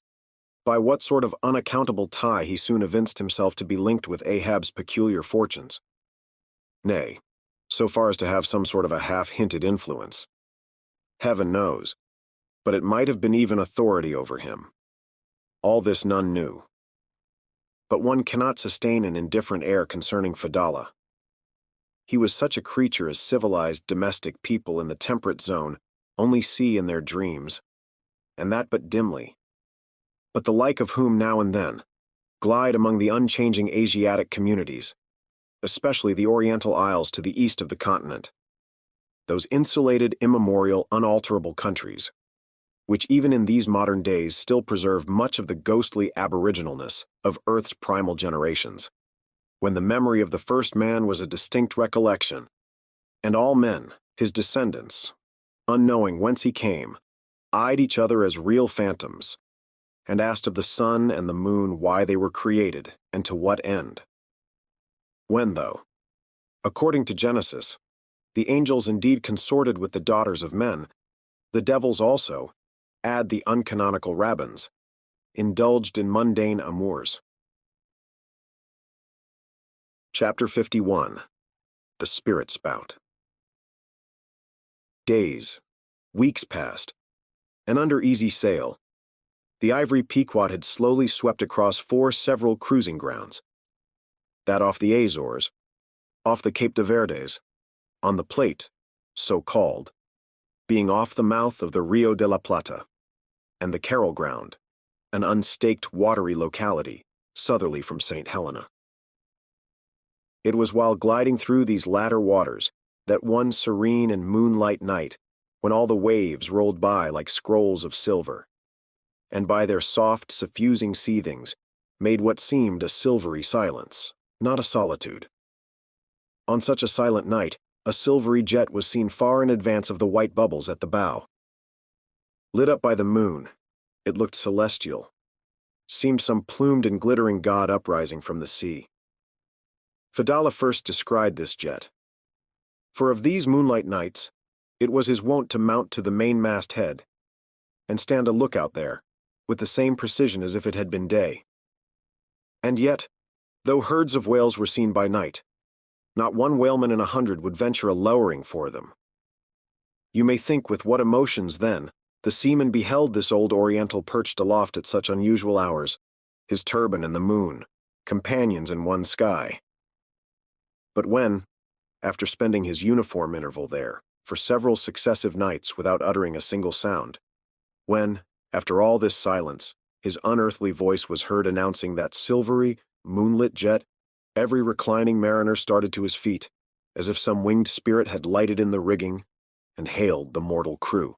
A: by what sort of unaccountable tie he soon evinced himself to be linked with Ahab's peculiar fortunes. Nay, so far as to have some sort of a half-hinted influence. Heaven knows, but it might have been even authority over him. All this none knew. But one cannot sustain an indifferent air concerning Fedallah. He was such a creature as civilized domestic people in the temperate zone only see in their dreams, and that but dimly, but the like of whom now and then glide among the unchanging Asiatic communities, especially the Oriental Isles to the east of the continent, those insulated, immemorial, unalterable countries, which even in these modern days still preserve much of the ghostly aboriginalness of Earth's primal generations, when the memory of the first man was a distinct recollection, and all men, his descendants, unknowing whence he came, eyed each other as real phantoms, and asked of the sun and the moon why they were created and to what end. When, though, according to Genesis, the angels indeed consorted with the daughters of men, the devils also, add the uncanonical rabbins, indulged in mundane amours. Chapter 51. The Spirit-Spout. Days, weeks passed, and under easy sail, the ivory Pequod had slowly swept across 4 several cruising grounds, that off the Azores, off the Cape de Verdes, on the Plate, so called, being off the mouth of the Rio de la Plata, and the Carroll Ground, an unstaked watery locality, southerly from St. Helena. It was while gliding through these latter waters that one serene and moonlight night, when all the waves rolled by like scrolls of silver, and by their soft, suffusing seethings made what seemed a silvery silence, not a solitude. On such a silent night, a silvery jet was seen far in advance of the white bubbles at the bow. Lit up by the moon, it looked celestial, seemed some plumed and glittering god uprising from the sea. Fedallah first descried this jet. For of these moonlight nights, it was his wont to mount to the mainmast head and stand a lookout there, with the same precision as if it had been day. And yet, though herds of whales were seen by night, not one whaleman in 100 would venture a lowering for them. You may think with what emotions, then, the seaman beheld this old Oriental perched aloft at such unusual hours, his turban and the moon, companions in one sky. But when, after spending his uniform interval there for several successive nights without uttering a single sound, when, after all this silence, his unearthly voice was heard announcing that silvery, moonlit jet, every reclining mariner started to his feet, as if some winged spirit had lighted in the rigging and hailed the mortal crew.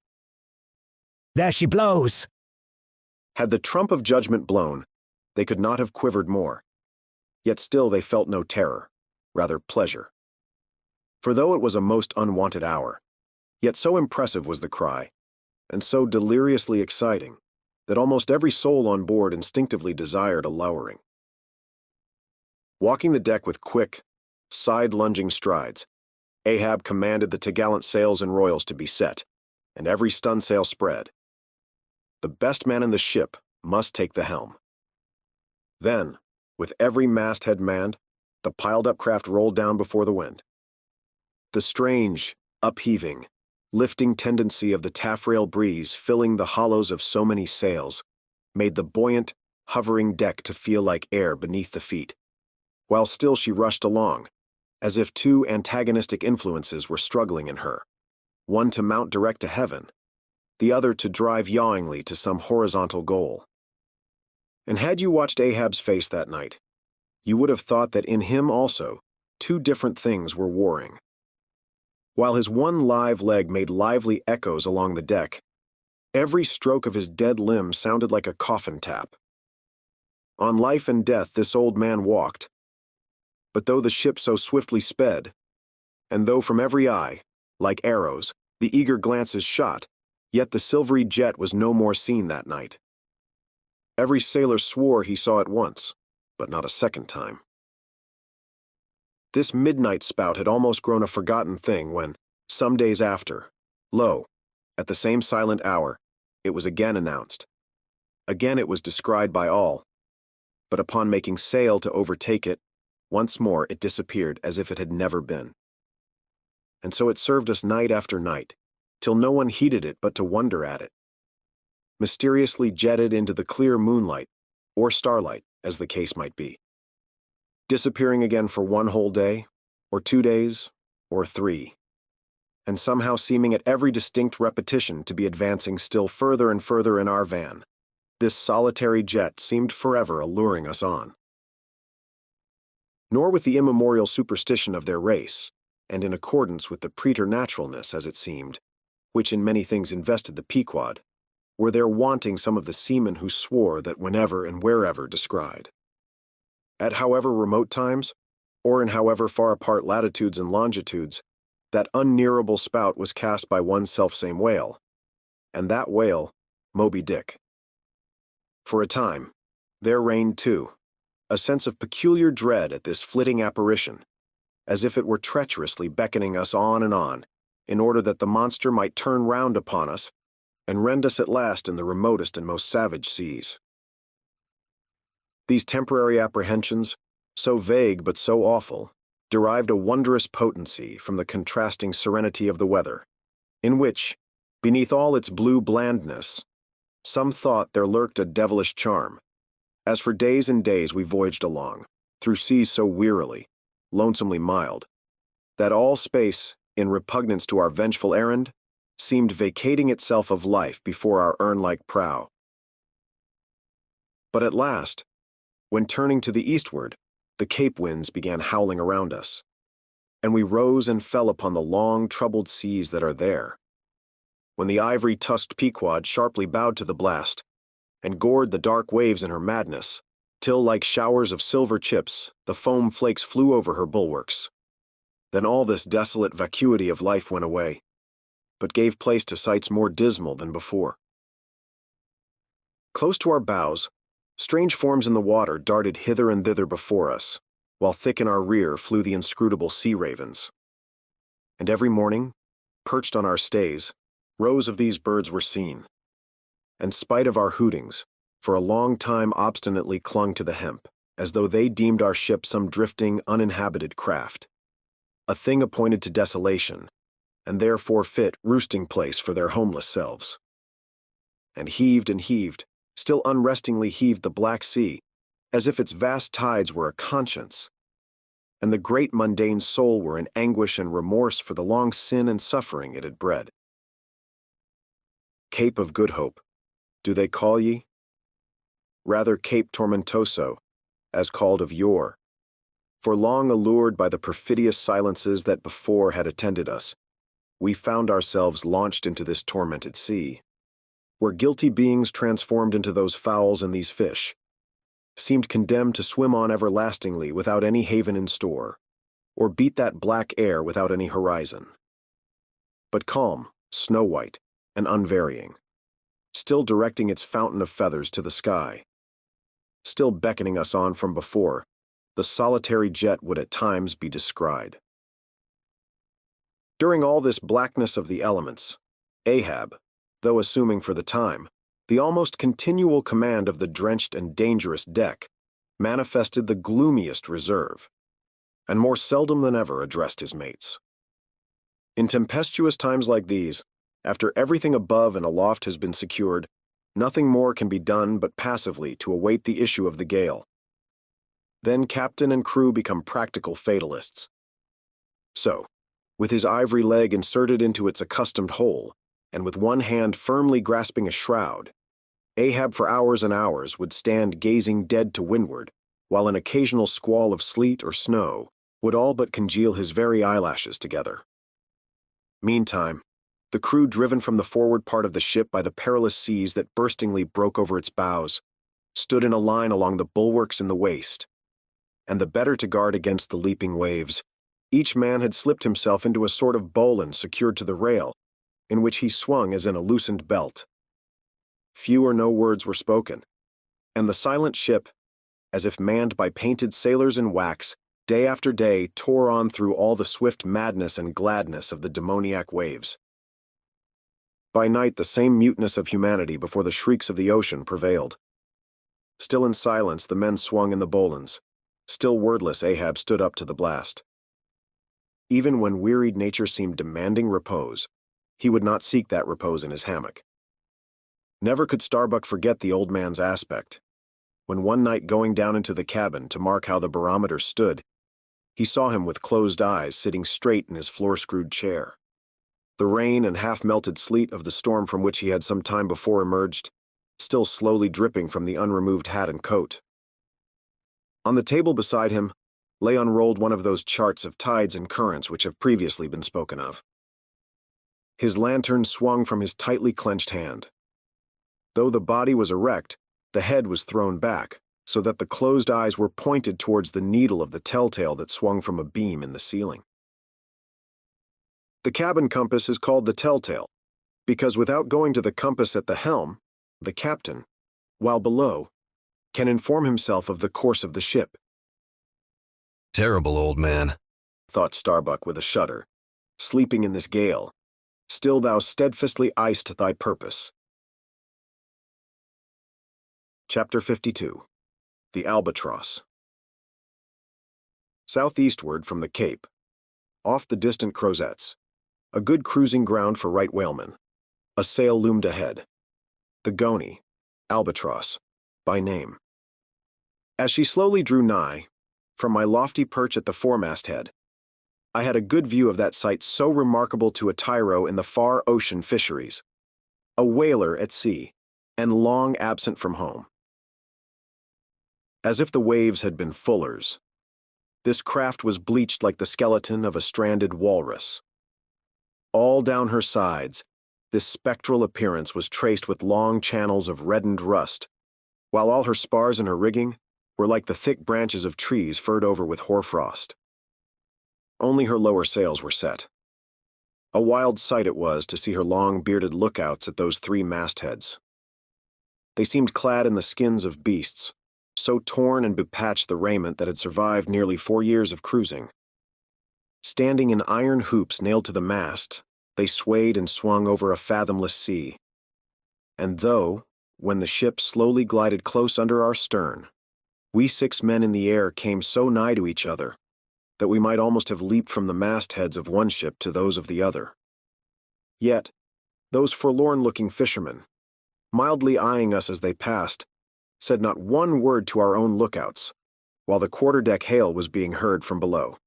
K: There she blows!
A: Had the trump of judgment blown, they could not have quivered more, yet still they felt no terror, rather pleasure. For though it was a most unwonted hour, yet so impressive was the cry, and so deliriously exciting, that almost every soul on board instinctively desired a lowering. Walking the deck with quick, side-lunging strides, Ahab commanded the topgallant sails and royals to be set, and every stunsail spread. The best man in the ship must take the helm. Then, with every masthead manned, the piled-up craft rolled down before the wind. The strange, upheaving, lifting tendency of the taffrail breeze filling the hollows of so many sails made the buoyant, hovering deck to feel like air beneath the feet, while still she rushed along, as if 2 antagonistic influences were struggling in her, one to mount direct to heaven, the other to drive yawingly to some horizontal goal. And had you watched Ahab's face that night, you would have thought that in him also 2 different things were warring. While his one live leg made lively echoes along the deck, every stroke of his dead limb sounded like a coffin tap. On life and death this old man walked, but though the ship so swiftly sped, and though from every eye, like arrows, the eager glances shot, yet the silvery jet was no more seen that night. Every sailor swore he saw it once, but not a second time. This midnight spout had almost grown a forgotten thing when, some days after, lo, at the same silent hour, it was again announced. Again it was descried by all, but upon making sail to overtake it, once more it disappeared as if it had never been. And so it served us night after night, till no one heeded it but to wonder at it. Mysteriously jetted into the clear moonlight, or starlight, as the case might be. Disappearing again for one whole day, or 2 days, or 3, and somehow seeming at every distinct repetition to be advancing still further and further in our van, this solitary jet seemed forever alluring us on. Nor with the immemorial superstition of their race, and in accordance with the preternaturalness, as it seemed, which in many things invested the Pequod, were there wanting some of the seamen who swore that whenever and wherever descried. At however remote times, or in however far apart latitudes and longitudes, that unnearable spout was cast by one selfsame whale, and that whale, Moby Dick. For a time, there reigned, too, a sense of peculiar dread at this flitting apparition, as if it were treacherously beckoning us on, in order that the monster might turn round upon us and rend us at last in the remotest and most savage seas. These temporary apprehensions, so vague but so awful, derived a wondrous potency from the contrasting serenity of the weather, in which, beneath all its blue blandness, some thought there lurked a devilish charm, as for days and days we voyaged along, through seas so wearily, lonesomely mild, that all space, in repugnance to our vengeful errand, seemed vacating itself of life before our urn-like prow. But at last, when turning to the eastward, the Cape winds began howling around us, and we rose and fell upon the long, troubled seas that are there, when the ivory-tusked Pequod sharply bowed to the blast, and gored the dark waves in her madness, till, like showers of silver chips, the foam flakes flew over her bulwarks. Then all this desolate vacuity of life went away, but gave place to sights more dismal than before. Close to our bows, strange forms in the water darted hither and thither before us, while thick in our rear flew the inscrutable sea ravens. And every morning, perched on our stays, rows of these birds were seen, and spite of our hootings, for a long time obstinately clung to the hemp, as though they deemed our ship some drifting, uninhabited craft, a thing appointed to desolation, and therefore fit roosting place for their homeless selves. And heaved, still unrestingly heaved the black sea, as if its vast tides were a conscience, and the great mundane soul were in anguish and remorse for the long sin and suffering it had bred. Cape of Good Hope, do they call ye? Rather Cape Tormentoso, as called of yore, for long allured by the perfidious silences that before had attended us, we found ourselves launched into this tormented sea, where guilty beings transformed into those fowls and these fish, seemed condemned to swim on everlastingly without any haven in store, or beat that black air without any horizon. But calm, snow-white, and unvarying, still directing its fountain of feathers to the sky, still beckoning us on from before, the solitary jet would at times be descried. During all this blackness of the elements, Ahab, though assuming for the time the almost continual command of the drenched and dangerous deck, manifested the gloomiest reserve, and more seldom than ever addressed his mates. In tempestuous times like these, after everything above and aloft has been secured, nothing more can be done but passively to await the issue of the gale. Then captain and crew become practical fatalists. So, with his ivory leg inserted into its accustomed hole, and with one hand firmly grasping a shroud, Ahab for hours and hours would stand gazing dead to windward, while an occasional squall of sleet or snow would all but congeal his very eyelashes together. Meantime, the crew driven from the forward part of the ship by the perilous seas that burstingly broke over its bows, stood in a line along the bulwarks in the waist, and the better to guard against the leaping waves, each man had slipped himself into a sort of bowline secured to the rail, in which he swung as in a loosened belt. Few or no words were spoken, and the silent ship, as if manned by painted sailors in wax, day after day tore on through all the swift madness and gladness of the demoniac waves. By night the same muteness of humanity before the shrieks of the ocean prevailed. Still in silence the men swung in the bowlines. Still wordless Ahab stood up to the blast. Even when wearied nature seemed demanding repose, he would not seek that repose in his hammock. Never could Starbuck forget the old man's aspect, when one night going down into the cabin to mark how the barometer stood, He saw him with closed eyes, sitting straight in his floor-screwed chair. The rain and half-melted sleet of the storm from which he had some time before emerged, still slowly dripping from the unremoved hat and coat. On the table beside him lay unrolled one of those charts of tides and currents which have previously been spoken of. His lantern swung from his tightly clenched hand. Though the body was erect, the head was thrown back, so that the closed eyes were pointed towards the needle of the telltale that swung from a beam in the ceiling. The cabin compass is called the telltale, because without going to the compass at the helm, the captain, while below, can inform himself of the course of the ship.
G: Terrible old man,
A: thought Starbuck with a shudder. Sleeping in this gale, still thou steadfastly eyest thy purpose. Chapter 52. The Albatross. Southeastward from the Cape, off the distant Crozettes, a good cruising ground for right whalemen, a sail loomed ahead. The Goney, Albatross, by name. As she slowly drew nigh, from my lofty perch at the foremasthead, I had a good view of that sight so remarkable to a tyro in the far ocean fisheries, a whaler at sea, and long absent from home. As if the waves had been fullers, this craft was bleached like the skeleton of a stranded walrus. All down her sides, this spectral appearance was traced with long channels of reddened rust, while all her spars and her rigging were like the thick branches of trees furred over with hoarfrost. Only her lower sails were set. A wild sight it was to see her long bearded lookouts at those three mastheads. They seemed clad in the skins of beasts, so torn and bepatched the raiment that had survived nearly 4 years of cruising. Standing in iron hoops nailed to the mast, they swayed and swung over a fathomless sea. And though, when the ship slowly glided close under our stern, we 6 men in the air came so nigh to each other that we might almost have leaped from the mastheads of one ship to those of the other. Yet, those forlorn-looking fishermen, mildly eyeing us as they passed, said not one word to our own lookouts, while the quarterdeck hail was being heard from below.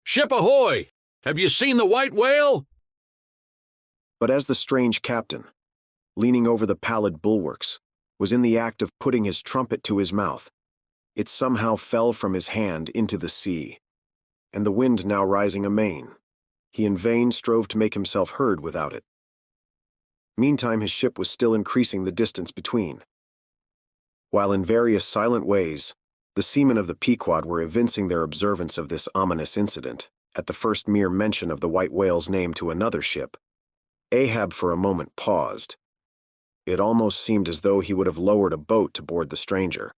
J: "Ship ahoy! Have you seen the white whale?"
A: But as the strange captain, leaning over the pallid bulwarks, was in the act of putting his trumpet to his mouth, it somehow fell from his hand into the sea, and the wind now rising amain, he in vain strove to make himself heard without it. Meantime his ship was still increasing the distance between, while in various silent ways the seamen of the Pequod were evincing their observance of this ominous incident. At the first mere mention of the white whale's name to another ship, Ahab for a moment paused. It almost seemed as though he would have lowered a boat to board the stranger,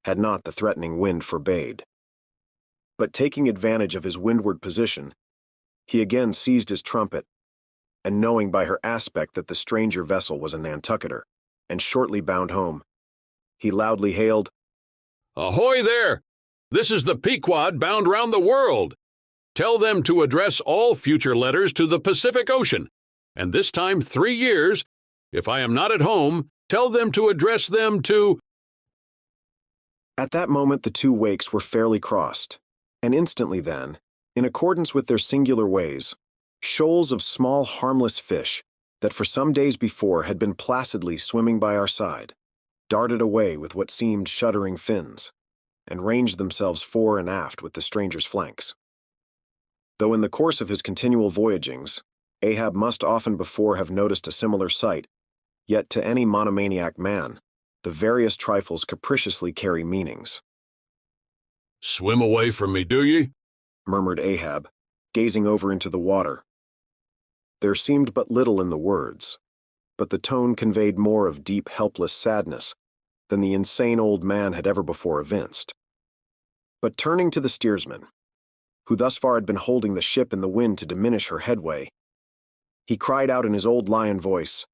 A: had not the threatening wind forbade. But taking advantage of his windward position, he again seized his trumpet, and knowing by her aspect that the stranger vessel was a Nantucketer, and shortly bound home, he loudly hailed,
J: "Ahoy there! This is the Pequod bound round the world. Tell them to address all future letters to the Pacific Ocean, and this time 3 years. If I am not at home, tell them to address them to—"
A: At that moment the 2 wakes were fairly crossed, and instantly then, in accordance with their singular ways, shoals of small harmless fish that for some days before had been placidly swimming by our side, darted away with what seemed shuddering fins, and ranged themselves fore and aft with the stranger's flanks. Though in the course of his continual voyagings, Ahab must often before have noticed a similar sight, yet to any monomaniac man, the various trifles capriciously carry meanings.
J: "Swim away from me, do ye?"
A: murmured Ahab, gazing over into the water. There seemed but little in the words, but the tone conveyed more of deep, helpless sadness than the insane old man had ever before evinced. But turning to the steersman, who thus far had been holding the ship in the wind to diminish her headway, he cried out in his old lion voice,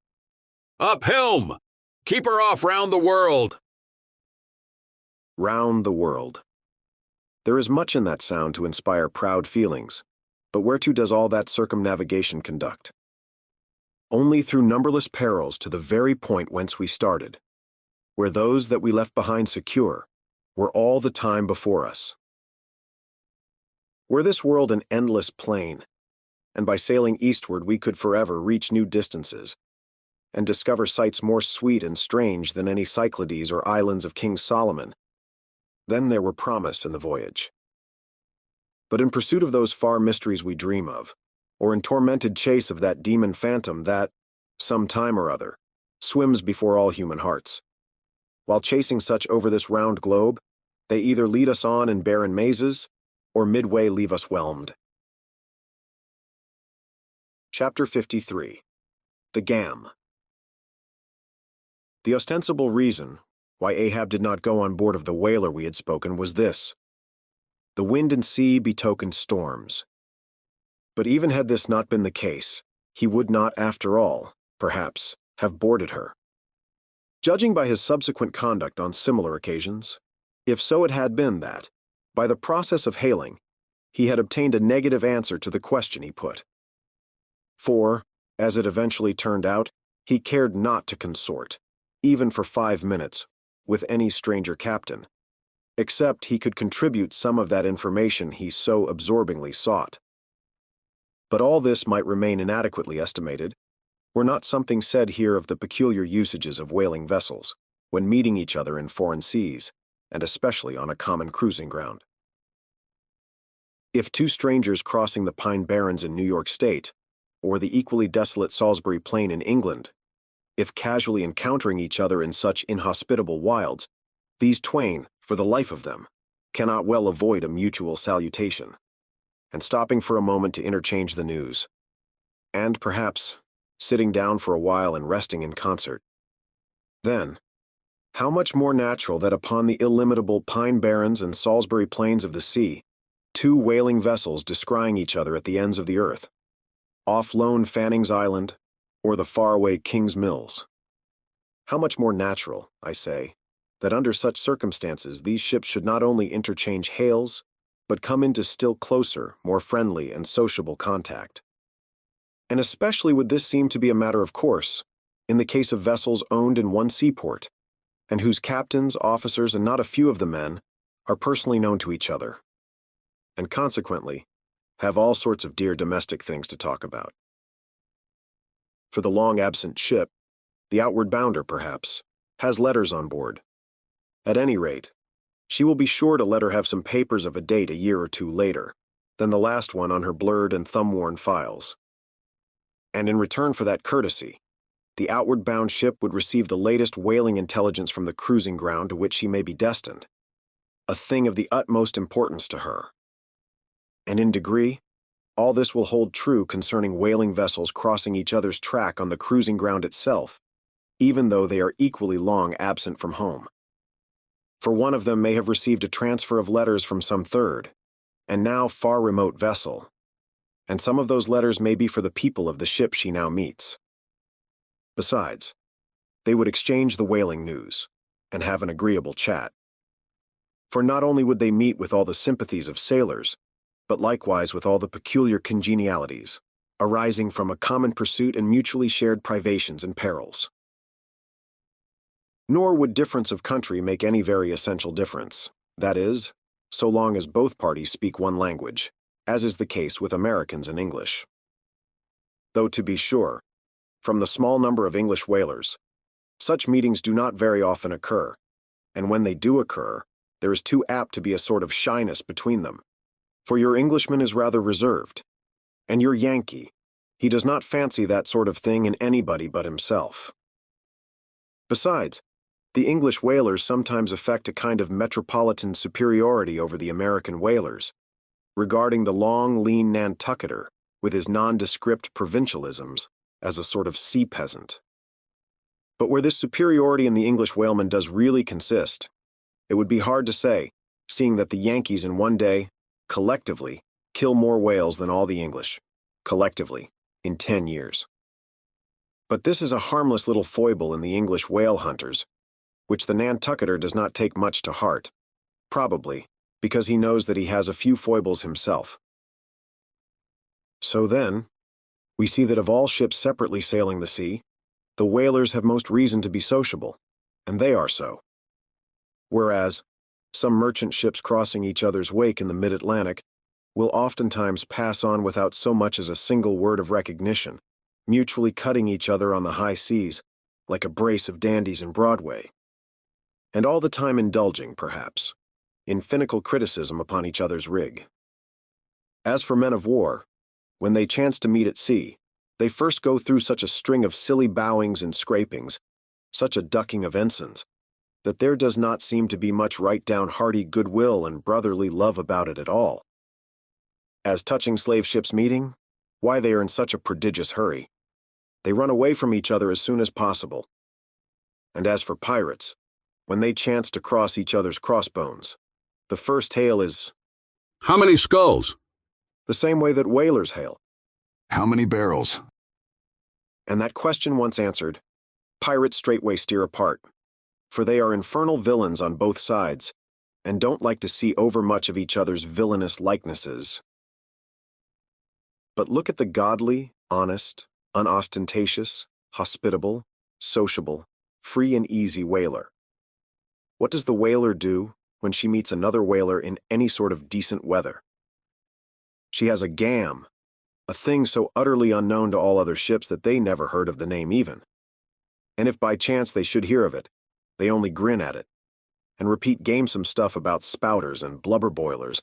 J: "Up helm! Keep her off round the world!"
A: Round the world. There is much in that sound to inspire proud feelings, but whereto does all that circumnavigation conduct? Only through numberless perils to the very point whence we started, where those that we left behind secure were all the time before us. Were this world an endless plain, and by sailing eastward we could forever reach new distances, and discover sights more sweet and strange than any Cyclades or islands of King Solomon, then there were promise in the voyage. But in pursuit of those far mysteries we dream of, or in tormented chase of that demon phantom that, some time or other, swims before all human hearts, while chasing such over this round globe, they either lead us on in barren mazes, or midway leave us whelmed. Chapter 53. The Gam. The ostensible reason why Ahab did not go on board of the whaler we had spoken was this: the wind and sea betokened storms. But even had this not been the case, he would not, after all, perhaps, have boarded her. Judging by his subsequent conduct on similar occasions, if so it had been that, by the process of hailing, he had obtained a negative answer to the question he put. For, as it eventually turned out, he cared not to consort, even for 5 minutes, with any stranger captain, except he could contribute some of that information he so absorbingly sought. But all this might remain inadequately estimated, were not something said here of the peculiar usages of whaling vessels, when meeting each other in foreign seas, and especially on a common cruising ground. If two strangers crossing the Pine Barrens in New York State, or the equally desolate Salisbury Plain in England, if casually encountering each other in such inhospitable wilds, these twain, for the life of them, cannot well avoid a mutual salutation, and stopping for a moment to interchange the news, and perhaps sitting down for a while and resting in concert. Then, how much more natural that upon the illimitable Pine Barrens and Salisbury Plains of the sea, two whaling vessels descrying each other at the ends of the earth, off lone Fanning's Island, or the faraway King's Mills. How much more natural, I say, that under such circumstances these ships should not only interchange hails, but come into still closer, more friendly and sociable contact. And especially would this seem to be a matter of course in the case of vessels owned in one seaport, and whose captains, officers, and not a few of the men are personally known to each other, and consequently have all sorts of dear domestic things to talk about. For the long-absent ship, the outward bounder, perhaps, has letters on board. At any rate, she will be sure to let her have some papers of a date a year or two later than the last one on her blurred and thumb-worn files. And in return for that courtesy, the outward-bound ship would receive the latest whaling intelligence from the cruising ground to which she may be destined, a thing of the utmost importance to her. And in degree, all this will hold true concerning whaling vessels crossing each other's track on the cruising ground itself, even though they are equally long absent from home. For one of them may have received a transfer of letters from some third, and now far remote vessel, and some of those letters may be for the people of the ship she now meets. Besides, they would exchange the whaling news, and have an agreeable chat. For not only would they meet with all the sympathies of sailors, but likewise with all the peculiar congenialities, arising from a common pursuit and mutually shared privations and perils. Nor would difference of country make any very essential difference, that is, so long as both parties speak one language, as is the case with Americans and English. Though to be sure, from the small number of English whalers, such meetings do not very often occur, and when they do occur, there is too apt to be a sort of shyness between them. For your Englishman is rather reserved, and your Yankee, he does not fancy that sort of thing in anybody but himself. Besides, the English whalers sometimes affect a kind of metropolitan superiority over the American whalers, regarding the long, lean Nantucketer, with his nondescript provincialisms, as a sort of sea peasant. But where this superiority in the English whaleman does really consist, it would be hard to say, seeing that the Yankees in one day, collectively, kill more whales than all the English, collectively, in 10 years. But this is a harmless little foible in the English whale hunters, which the Nantucketer does not take much to heart, probably because he knows that he has a few foibles himself. So then, we see that of all ships separately sailing the sea, the whalers have most reason to be sociable, and they are so. Whereas, some merchant ships crossing each other's wake in the mid-Atlantic will oftentimes pass on without so much as a single word of recognition, mutually cutting each other on the high seas, like a brace of dandies in Broadway, and all the time indulging, perhaps, in finical criticism upon each other's rig. As for men of war, when they chance to meet at sea, they first go through such a string of silly bowings and scrapings, such a ducking of ensigns, that there does not seem to be much right-down hearty goodwill and brotherly love about it at all. As touching slave ships meeting, why they are in such a prodigious hurry. They run away from each other as soon as possible. And as for pirates, when they chance to cross each other's crossbones, the first hail is,
E: How many skulls?
A: the same way that whalers hail.
E: How many barrels?
A: And that question once answered, pirates straightway steer apart, for they are infernal villains on both sides, and don't like to see overmuch of each other's villainous likenesses. But look at the godly, honest, unostentatious, hospitable, sociable, free and easy whaler. What does the whaler do when she meets another whaler in any sort of decent weather? She has a gam, a thing so utterly unknown to all other ships that they never heard of the name even. And if by chance they should hear of it, they only grin at it, and repeat gamesome stuff about spouters and blubber boilers,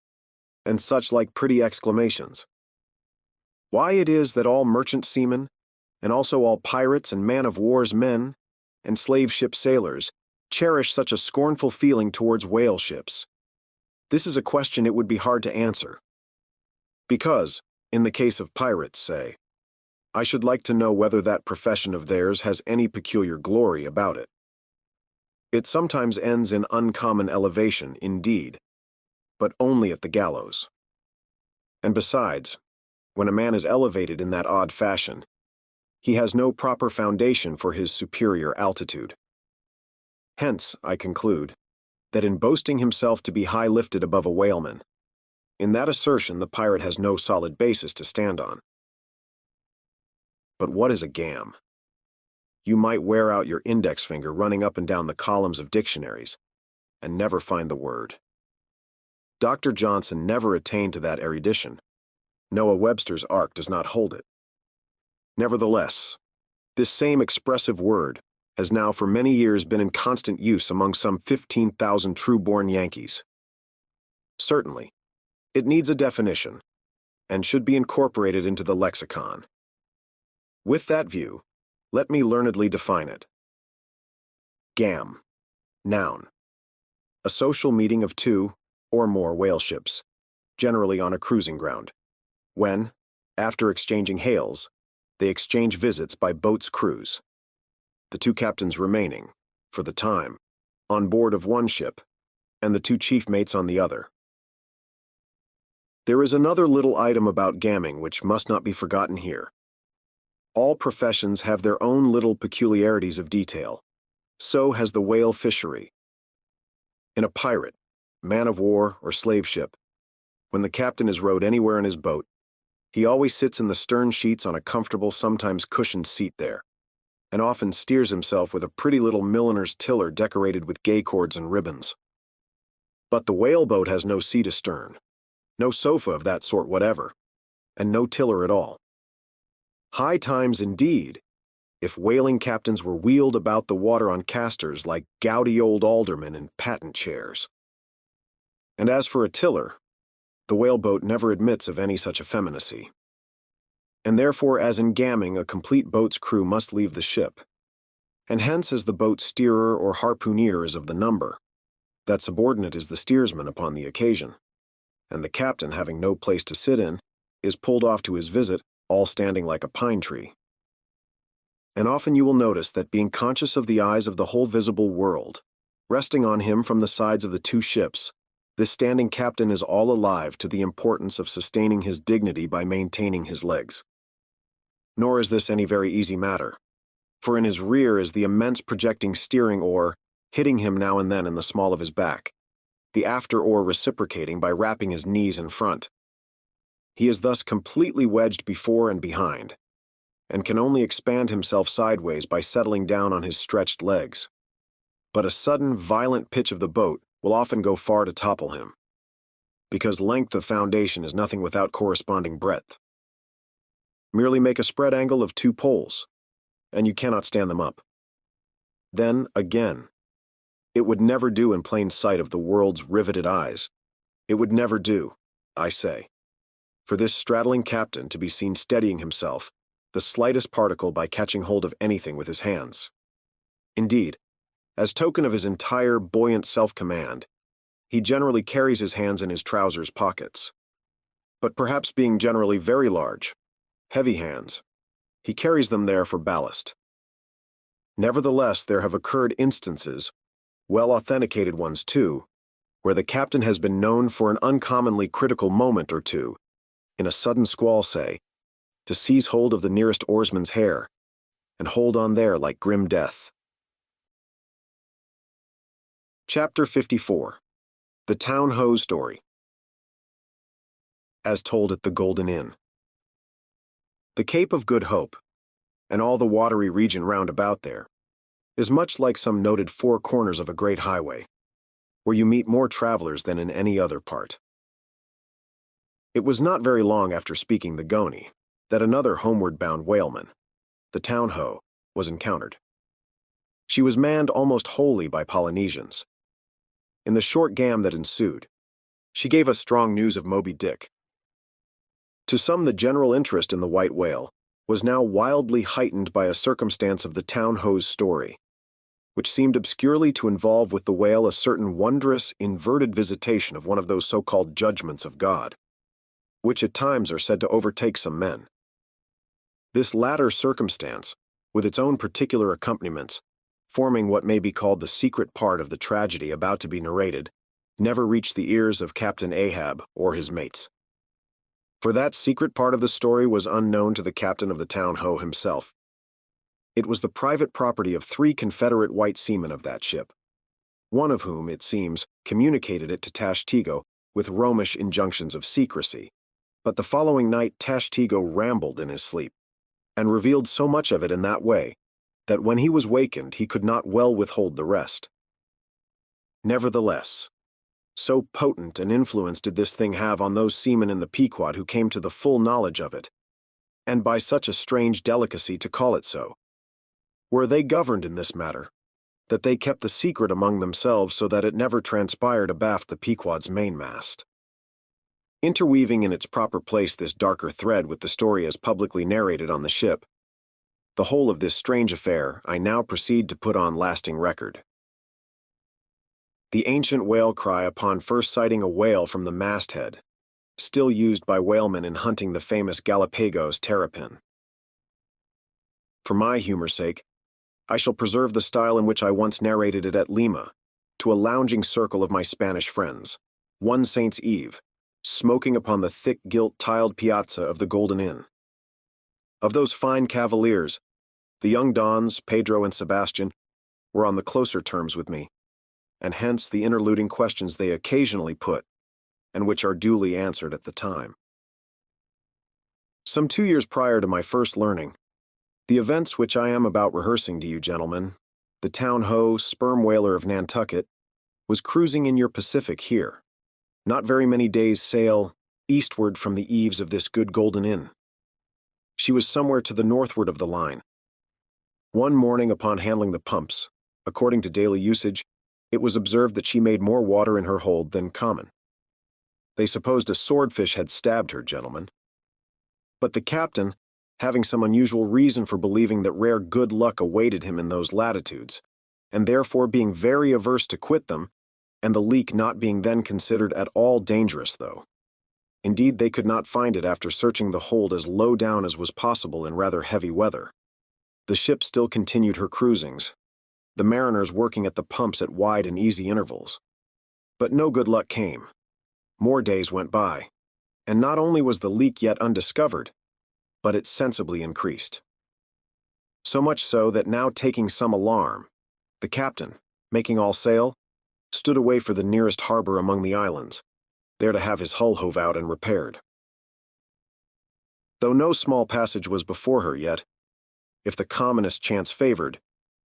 A: and such like pretty exclamations. Why it is that all merchant seamen, and also all pirates and man-of-war's men, and slave ship sailors, cherish such a scornful feeling towards whale ships. This is a question it would be hard to answer. Because, in the case of pirates, say, I should like to know whether that profession of theirs has any peculiar glory about it. It sometimes ends in uncommon elevation, indeed, but only at the gallows. And besides, when a man is elevated in that odd fashion, he has no proper foundation for his superior altitude. Hence, I conclude, that in boasting himself to be high-lifted above a whaleman, in that assertion the pirate has no solid basis to stand on. But what is a gam? You might wear out your index finger running up and down the columns of dictionaries, and never find the word. Dr. Johnson never attained to that erudition. Noah Webster's Ark does not hold it. Nevertheless, this same expressive word has now for many years been in constant use among some 15,000 true-born Yankees. Certainly, it needs a definition, and should be incorporated into the lexicon. With that view, let me learnedly define it. Gam, noun. A social meeting of two or more whale ships, generally on a cruising ground, when, after exchanging hails, they exchange visits by boat's cruise, the two captains remaining, for the time, on board of one ship, and the two chief mates on the other. There is another little item about gamming which must not be forgotten here. All professions have their own little peculiarities of detail. So has the whale fishery. In a pirate, man of war, or slave ship, when the captain is rowed anywhere in his boat, he always sits in the stern sheets on a comfortable, sometimes cushioned seat there, and often steers himself with a pretty little milliner's tiller decorated with gay cords and ribbons. But the whale boat has no seat astern, no sofa of that sort whatever, and no tiller at all. High times indeed, if whaling captains were wheeled about the water on casters like gouty old aldermen in patent chairs. And as for a tiller, the whaleboat never admits of any such effeminacy. And therefore, as in gamming, a complete boat's crew must leave the ship. And hence, as the boat's steerer or harpooneer is of the number, that subordinate is the steersman upon the occasion, and the captain, having no place to sit in, is pulled off to his visit, all standing like a pine tree. And often you will notice that, being conscious of the eyes of the whole visible world, resting on him from the sides of the two ships, this standing captain is all alive to the importance of sustaining his dignity by maintaining his legs. Nor is this any very easy matter, for in his rear is the immense projecting steering oar, hitting him now and then in the small of his back, the after oar reciprocating by wrapping his knees in front. He is thus completely wedged before and behind, and can only expand himself sideways by settling down on his stretched legs. But a sudden, violent pitch of the boat will often go far to topple him. because length of foundation is nothing without corresponding breadth. Merely make a spread angle of 2 poles, and you cannot stand them up. Then, again, it would never do in plain sight of the world's riveted eyes. It would never do, I say, for this straddling captain to be seen steadying himself, the slightest particle, by catching hold of anything with his hands. Indeed, as token of his entire buoyant self-command, he generally carries his hands in his trousers pockets. But perhaps being generally very large, heavy hands, he carries them there for ballast. Nevertheless, there have occurred instances, well authenticated ones too, where the captain has been known for an uncommonly critical moment or two, in a sudden squall, say, to seize hold of the nearest oarsman's hair, and hold on there like grim death. Chapter 54. The Town Ho Story. As told at the Golden Inn. The Cape of Good Hope, and all the watery region round about there, is much like some noted 4 corners of a great highway, where you meet more travelers than in any other part. It was not very long after speaking the Goni that another homeward-bound whaleman, the Town Ho, was encountered. She was manned almost wholly by Polynesians. In the short gam that ensued, she gave us strong news of Moby Dick. To some, the general interest in the white whale was now wildly heightened by a circumstance of the Town Ho's story, which seemed obscurely to involve with the whale a certain wondrous, inverted visitation of one of those so-called judgments of God, which at times are said to overtake some men. This latter circumstance, with its own particular accompaniments, forming what may be called the secret part of the tragedy about to be narrated, never reached the ears of Captain Ahab or his mates. For that secret part of the story was unknown to the captain of the Town Ho himself. It was the private property of 3 Confederate white seamen of that ship, one of whom, it seems, communicated it to Tashtego with Romish injunctions of secrecy. But the following night Tashtego rambled in his sleep, and revealed so much of it in that way, that when he was wakened he could not well withhold the rest. Nevertheless, so potent an influence did this thing have on those seamen in the Pequod who came to the full knowledge of it, and by such a strange delicacy to call it so, were they governed in this matter, that they kept the secret among themselves so that it never transpired abaft the Pequod's mainmast. Interweaving in its proper place this darker thread with the story as publicly narrated on the ship, the whole of this strange affair I now proceed to put on lasting record. The ancient whale cry upon first sighting a whale from the masthead, still used by whalemen in hunting the famous Galapagos terrapin. For my humor's sake, I shall preserve the style in which I once narrated it at Lima, to a lounging circle of my Spanish friends, one Saint's Eve, smoking upon the thick gilt tiled piazza of the Golden Inn. Of those fine cavaliers, the young Dons, Pedro and Sebastian, were on the closer terms with me, and hence the interluding questions they occasionally put, and which are duly answered at the time. Some 2 years prior to my first learning, the events which I am about rehearsing to you, gentlemen, the Town Ho, sperm whaler of Nantucket, was cruising in your Pacific here, not very many days' sail eastward from the eaves of this good Golden Inn. She was somewhere to the northward of the line. One morning upon handling the pumps, according to daily usage, it was observed that she made more water in her hold than common. They supposed a swordfish had stabbed her, gentlemen. But the captain, having some unusual reason for believing that rare good luck awaited him in those latitudes, and therefore being very averse to quit them, and the leak not being then considered at all dangerous, though. Indeed, they could not find it after searching the hold as low down as was possible in rather heavy weather. The ship still continued her cruisings, the mariners working at the pumps at wide and easy intervals. But no good luck came. More days went by, and not only was the leak yet undiscovered, but it sensibly increased. So much so that now, taking some alarm, the captain, making all sail, stood away for the nearest harbor among the islands, there to have his hull hove out and repaired. Though no small passage was before her yet, if the commonest chance favored,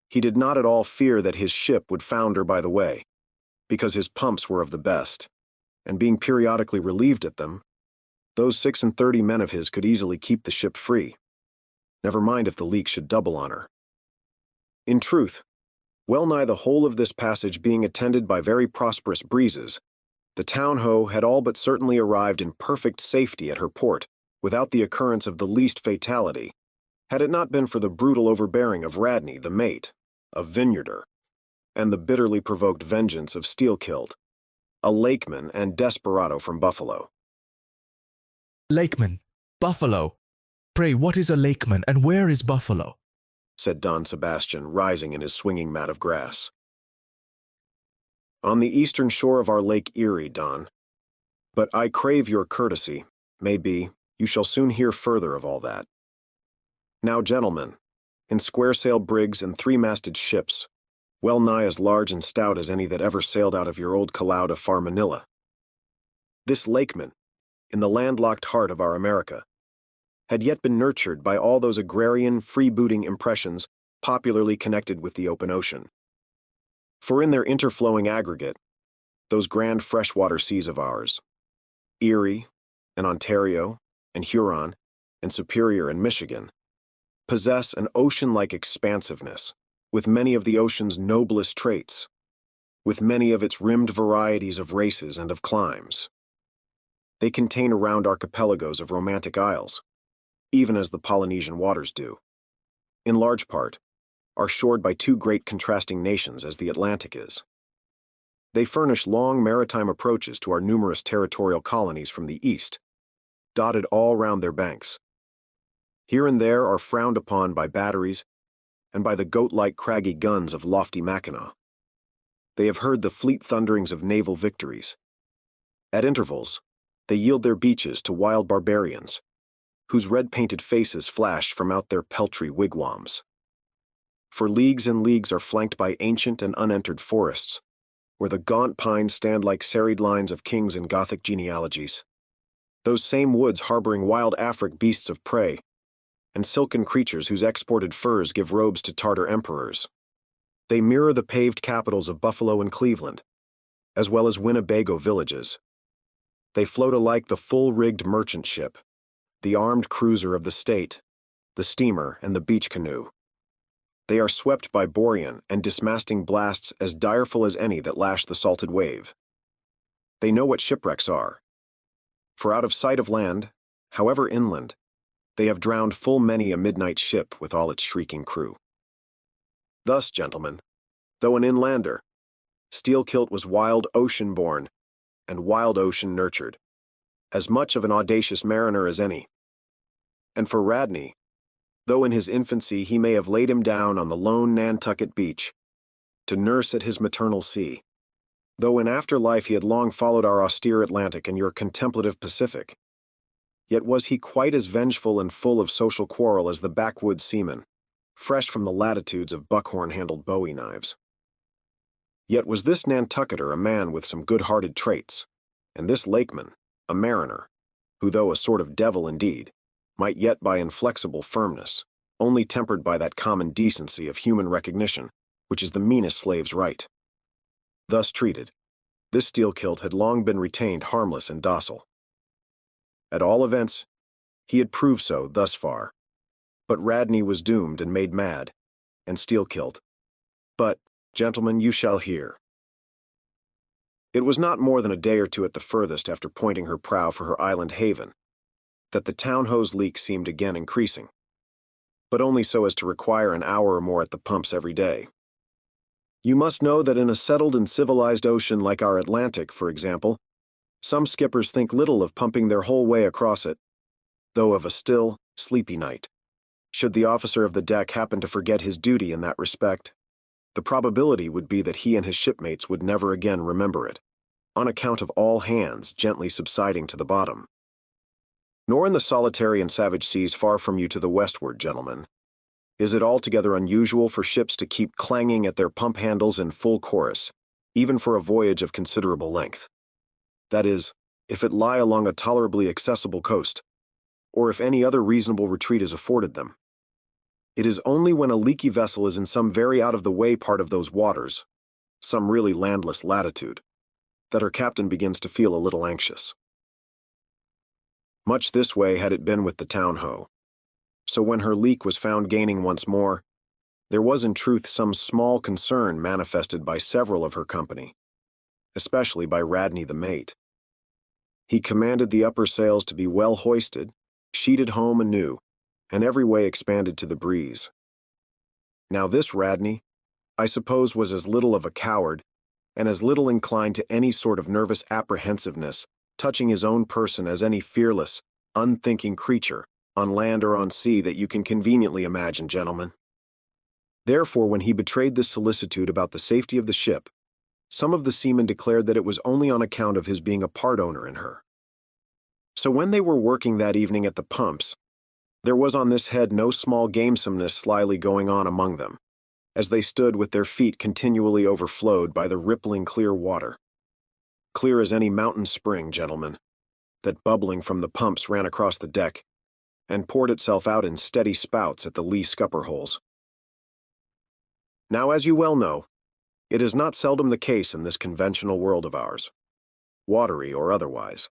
A: he did not at all fear that his ship would founder by the way, because his pumps were of the best, and being periodically relieved at them, those 36 men of his could easily keep the ship free. Never mind if the leak should double on her. In truth, well nigh the whole of this passage being attended by very prosperous breezes, the town-ho had all but certainly arrived in perfect safety at her port, without the occurrence of the least fatality, had it not been for the brutal overbearing of Radney, the mate, of Vineyarder, and the bitterly provoked vengeance of Steelkilt, a lakeman and desperado from Buffalo.
L: Lakeman, Buffalo. Pray, what is a lakeman, and where is Buffalo?
A: Said Don Sebastian, rising in his swinging mat of grass. On the eastern shore of our Lake Erie, Don. But I crave your courtesy. May be, you shall soon hear further of all that. Now, gentlemen, in square-sail brigs and three-masted ships, well nigh as large and stout as any that ever sailed out of your old caloud of far Manila. This lakeman, in the landlocked heart of our America, had yet been nurtured by all those agrarian, freebooting impressions popularly connected with the open ocean. For in their interflowing aggregate, those grand freshwater seas of ours, Erie, and Ontario, and Huron, and Superior and Michigan, possess an ocean-like expansiveness, with many of the ocean's noblest traits, with many of its rimmed varieties of races and of climes. They contain around archipelagos of romantic isles, even as the Polynesian waters do. In large part, are shored by two great contrasting nations as the Atlantic is. They furnish long maritime approaches to our numerous territorial colonies from the east, dotted all round their banks. Here and there are frowned upon by batteries and by the goat-like craggy guns of lofty Mackinac. They have heard the fleet thunderings of naval victories. At intervals, they yield their beaches to wild barbarians, whose red-painted faces flash from out their peltry wigwams. For leagues and leagues are flanked by ancient and unentered forests, where the gaunt pines stand like serried lines of kings in Gothic genealogies. Those same woods harboring wild Afric beasts of prey, and silken creatures whose exported furs give robes to Tartar emperors. They mirror the paved capitals of Buffalo and Cleveland, as well as Winnebago villages. They float alike the full-rigged merchant ship, the armed cruiser of the state, the steamer, and the beach canoe. They are swept by borean and dismasting blasts as direful as any that lash the salted wave. They know what shipwrecks are, for out of sight of land, however inland, they have drowned full many a midnight ship with all its shrieking crew. Thus, gentlemen, though an inlander, Steelkilt was wild ocean born and wild ocean nurtured, as much of an audacious mariner as any. And for Radney, though in his infancy he may have laid him down on the lone Nantucket beach, to nurse at his maternal sea, though in after life he had long followed our austere Atlantic and your contemplative Pacific, yet was he quite as vengeful and full of social quarrel as the backwoods seaman, fresh from the latitudes of buckhorn-handled bowie knives. Yet was this Nantucketer a man with some good-hearted traits, and this lakeman a mariner, who though a sort of devil indeed, might yet by inflexible firmness, only tempered by that common decency of human recognition, which is the meanest slave's right. Thus treated, this Steelkilt had long been retained harmless and docile. At all events, he had proved so thus far, but Radney was doomed and made mad, and Steelkilt. But, gentlemen, you shall hear. It was not more than a day or two at the furthest after pointing her prow for her island haven, that the town-ho's leak seemed again increasing, but only so as to require an hour or more at the pumps every day. You must know that in a settled and civilized ocean like our Atlantic, for example, some skippers think little of pumping their whole way across it, though of a still, sleepy night. Should the officer of the deck happen to forget his duty in that respect, the probability would be that he and his shipmates would never again remember it, on account of all hands gently subsiding to the bottom. Nor in the solitary and savage seas far from you to the westward, gentlemen, is it altogether unusual for ships to keep clanging at their pump handles in full chorus, even for a voyage of considerable length. That is, if it lie along a tolerably accessible coast, or if any other reasonable retreat is afforded them. It is only when a leaky vessel is in some very out-of-the-way part of those waters, some really landless latitude, that her captain begins to feel a little anxious. Much this way had it been with the town-ho. So when her leak was found gaining once more, there was in truth some small concern manifested by several of her company, especially by Radney the mate. He commanded the upper sails to be well hoisted, sheeted home anew, and every way expanded to the breeze. Now this Radney, I suppose, was as little of a coward, and as little inclined to any sort of nervous apprehensiveness touching his own person as any fearless, unthinking creature, on land or on sea, that you can conveniently imagine, gentlemen. Therefore, when he betrayed this solicitude about the safety of the ship, some of the seamen declared that it was only on account of his being a part-owner in her. So when they were working that evening at the pumps, there was on this head no small gamesomeness slyly going on among them, as they stood with their feet continually overflowed by the rippling clear water. Clear as any mountain spring, gentlemen, that bubbling from the pumps ran across the deck and poured itself out in steady spouts at the lee scupper holes. Now, as you well know, it is not seldom the case in this conventional world of ours, watery or otherwise,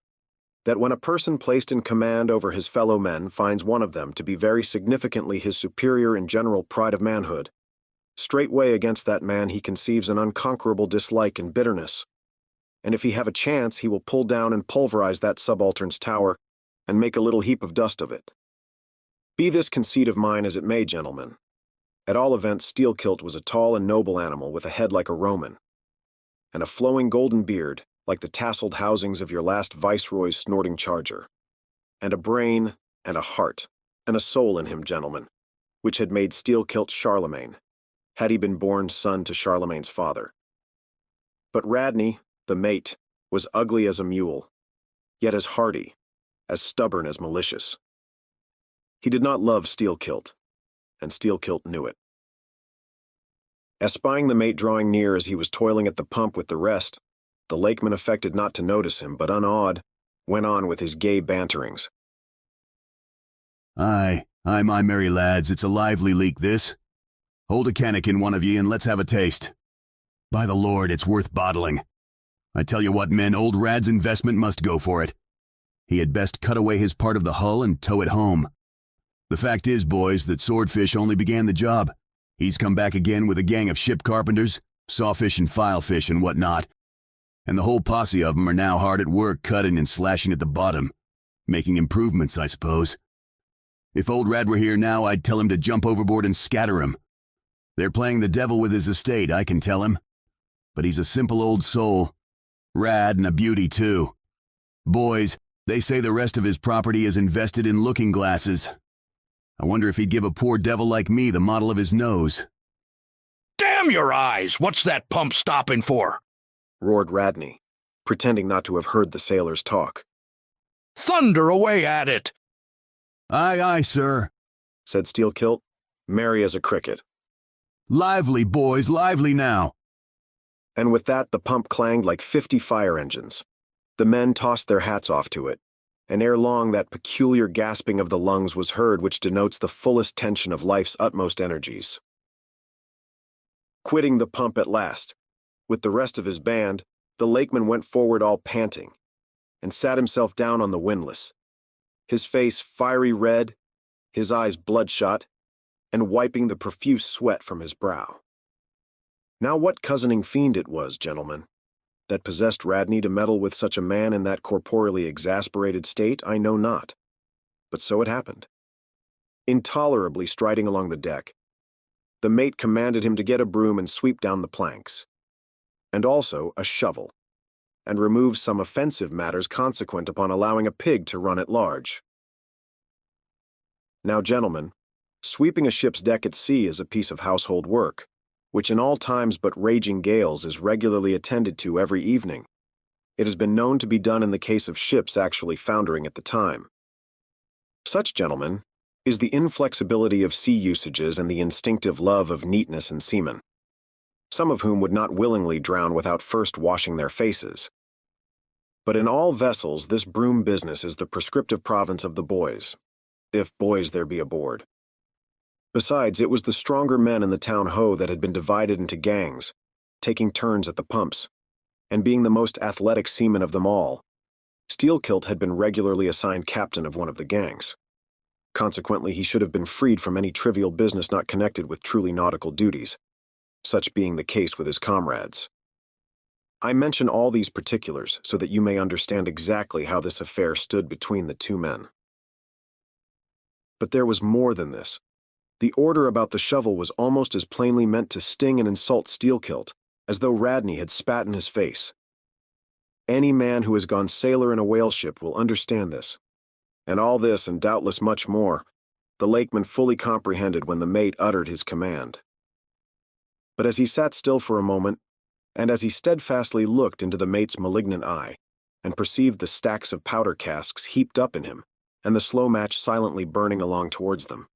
A: that when a person placed in command over his fellow men finds one of them to be very significantly his superior in general pride of manhood, straightway against that man he conceives an unconquerable dislike and bitterness, and if he have a chance, he will pull down and pulverize that subaltern's tower and make a little heap of dust of it. Be this conceit of mine as it may, gentlemen, at all events Steelkilt was a tall and noble animal with a head like a Roman, and a flowing golden beard like the tasseled housings of your last viceroy's snorting charger, and a brain and a heart and a soul in him, gentlemen, which had made Steelkilt Charlemagne, had he been born son to Charlemagne's father. But Radney, the mate, was ugly as a mule, yet as hardy, as stubborn as malicious. He did not love Steelkilt, and Steelkilt knew it. Espying the mate drawing near as he was toiling at the pump with the rest, the lakeman affected not to notice him, but unawed, went on with his gay banterings.
M: Aye, my merry lads, it's a lively leak, this. Hold a cannikin, one of ye, and let's have a taste. By the Lord, it's worth bottling. I tell you what, men, old Rad's investment must go for it. He had best cut away his part of the hull and tow it home. The fact is, boys, that Swordfish only began the job. He's come back again with a gang of ship carpenters, sawfish and filefish and whatnot, and the whole posse of 'em are now hard at work cutting and slashing at the bottom, making improvements, I suppose. If old Rad were here now, I'd tell him to jump overboard and scatter him. They're playing the devil with his estate, I can tell him. But he's a simple old soul. Rad and a beauty, too. Boys, they say the rest of his property is invested in looking glasses. I wonder if he'd give a poor devil like me the model of his nose.
N: Damn your eyes! What's that pump stopping for?
A: Roared Radney, pretending not to have heard the sailors talk.
N: Thunder away at it!
M: Aye, sir,
A: said Steelkilt, merry as a cricket.
M: Lively, boys, lively now.
A: And with that the pump clanged like 50 fire engines. The men tossed their hats off to it, and ere long that peculiar gasping of the lungs was heard which denotes the fullest tension of life's utmost energies. Quitting the pump at last, with the rest of his band, the lakeman went forward all panting, and sat himself down on the windlass, his face fiery red, his eyes bloodshot, and wiping the profuse sweat from his brow. Now what cozening fiend it was, gentlemen, that possessed Radney to meddle with such a man in that corporeally exasperated state, I know not. But so it happened. Intolerably striding along the deck, the mate commanded him to get a broom and sweep down the planks, and also a shovel, and remove some offensive matters consequent upon allowing a pig to run at large. Now, gentlemen, sweeping a ship's deck at sea is a piece of household work, which in all times but raging gales is regularly attended to every evening. It has been known to be done in the case of ships actually foundering at the time. Such, gentlemen, is the inflexibility of sea usages and the instinctive love of neatness in seamen, some of whom would not willingly drown without first washing their faces. But in all vessels this broom business is the prescriptive province of the boys, if boys there be aboard. Besides, it was the stronger men in the town-ho that had been divided into gangs, taking turns at the pumps, and being the most athletic seaman of them all, Steelkilt had been regularly assigned captain of one of the gangs. Consequently, he should have been freed from any trivial business not connected with truly nautical duties, such being the case with his comrades. I mention all these particulars so that you may understand exactly how this affair stood between the two men. But there was more than this. The order about the shovel was almost as plainly meant to sting and insult Steelkilt as though Radney had spat in his face. Any man who has gone sailor in a whale ship will understand this. And all this, and doubtless much more, the lakeman fully comprehended when the mate uttered his command. But as he sat still for a moment, and as he steadfastly looked into the mate's malignant eye, and perceived the stacks of powder casks heaped up in him, and the slow match silently burning along towards them,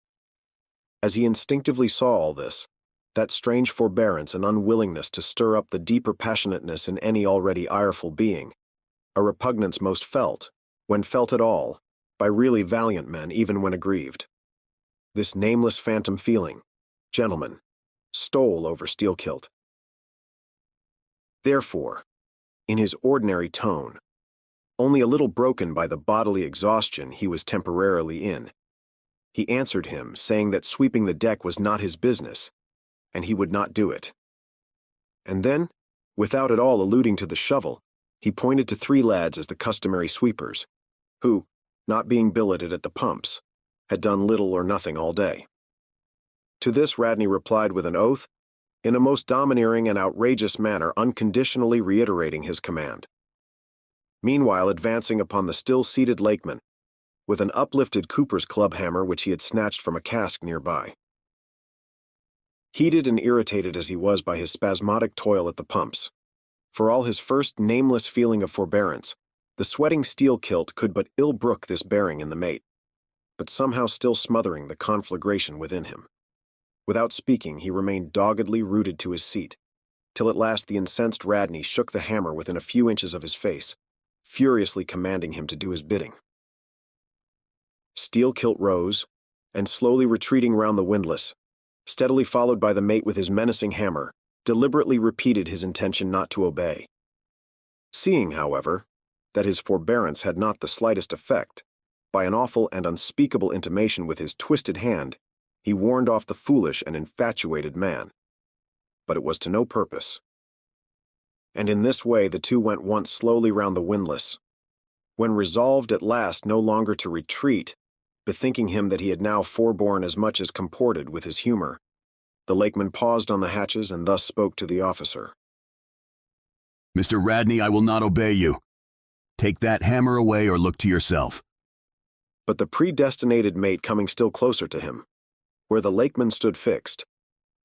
A: as he instinctively saw all this, that strange forbearance and unwillingness to stir up the deeper passionateness in any already ireful being, a repugnance most felt, when felt at all, by really valiant men even when aggrieved. This nameless phantom feeling, gentlemen, stole over Steelkilt. Therefore, in his ordinary tone, only a little broken by the bodily exhaustion he was temporarily in, he answered him, saying that sweeping the deck was not his business, and he would not do it. And then, without at all alluding to the shovel, he pointed to 3 lads as the customary sweepers, who, not being billeted at the pumps, had done little or nothing all day. To this Radney replied with an oath, in a most domineering and outrageous manner, unconditionally reiterating his command. Meanwhile advancing upon the still-seated lakeman, with an uplifted cooper's club hammer which he had snatched from a cask nearby. Heated and irritated as he was by his spasmodic toil at the pumps, for all his first nameless feeling of forbearance, the sweating Steelkilt could but ill brook this bearing in the mate, but somehow still smothering the conflagration within him. Without speaking, he remained doggedly rooted to his seat, till at last the incensed Radney shook the hammer within a few inches of his face, furiously commanding him to do his bidding. Steelkilt rose, and slowly retreating round the windlass, steadily followed by the mate with his menacing hammer, deliberately repeated his intention not to obey. Seeing, however, that his forbearance had not the slightest effect, by an awful and unspeakable intimation with his twisted hand, he warned off the foolish and infatuated man. But it was to no purpose. And in this way the two went once slowly round the windlass, when resolved at last no longer to retreat, bethinking him that he had now forborne as much as comported with his humor, the lakeman paused on the hatches and thus spoke to the officer.
M: Mr. Radney, I will not obey you. Take that hammer away or look to yourself.
A: But the predestinated mate, coming still closer to him, where the lakeman stood fixed,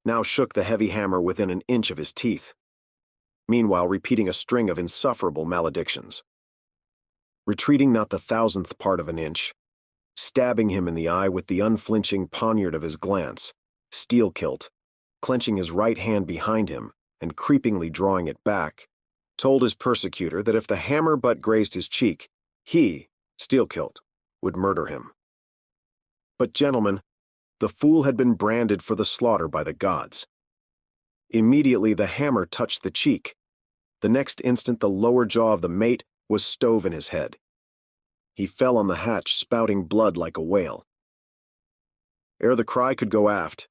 A: now shook the heavy hammer within an inch of his teeth, meanwhile repeating a string of insufferable maledictions. Retreating not the 1,000th part of an inch, stabbing him in the eye with the unflinching poniard of his glance, Steelkilt, clenching his right hand behind him and creepingly drawing it back, told his persecutor that if the hammer but grazed his cheek, he, Steelkilt, would murder him. But, gentlemen, the fool had been branded for the slaughter by the gods. Immediately the hammer touched the cheek. The next instant the lower jaw of the mate was stove in his head. He fell on the hatch, spouting blood like a whale. Ere the cry could go aft,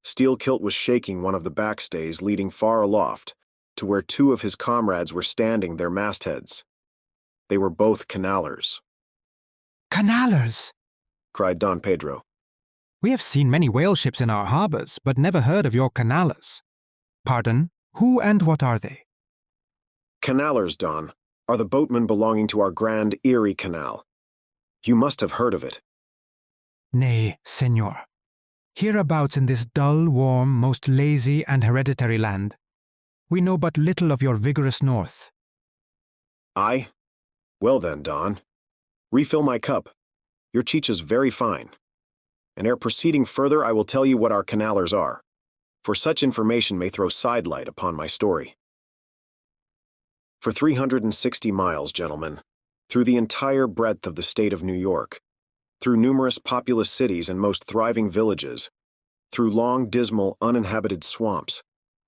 A: Steelkilt was shaking one of the backstays leading far aloft, to where 2 of his comrades were standing their mastheads. They were both canallers.
K: Canallers!
A: Cried Don Pedro.
L: We have seen many whale ships in our harbors, but never heard of your canallers. Pardon, who and what are they?
A: Canallers, Don, are the boatmen belonging to our grand Erie Canal. You must have heard of it.
L: Nay, senor. Hereabouts in this dull, warm, most lazy and hereditary land, we know but little of your vigorous north.
A: Aye? Well then, Don, refill my cup. Your chicha's very fine. And ere proceeding further, I will tell you what our canallers are, for such information may throw sidelight upon my story. For 360 miles, gentlemen, through the entire breadth of the state of New York, through numerous populous cities and most thriving villages, through long, dismal, uninhabited swamps,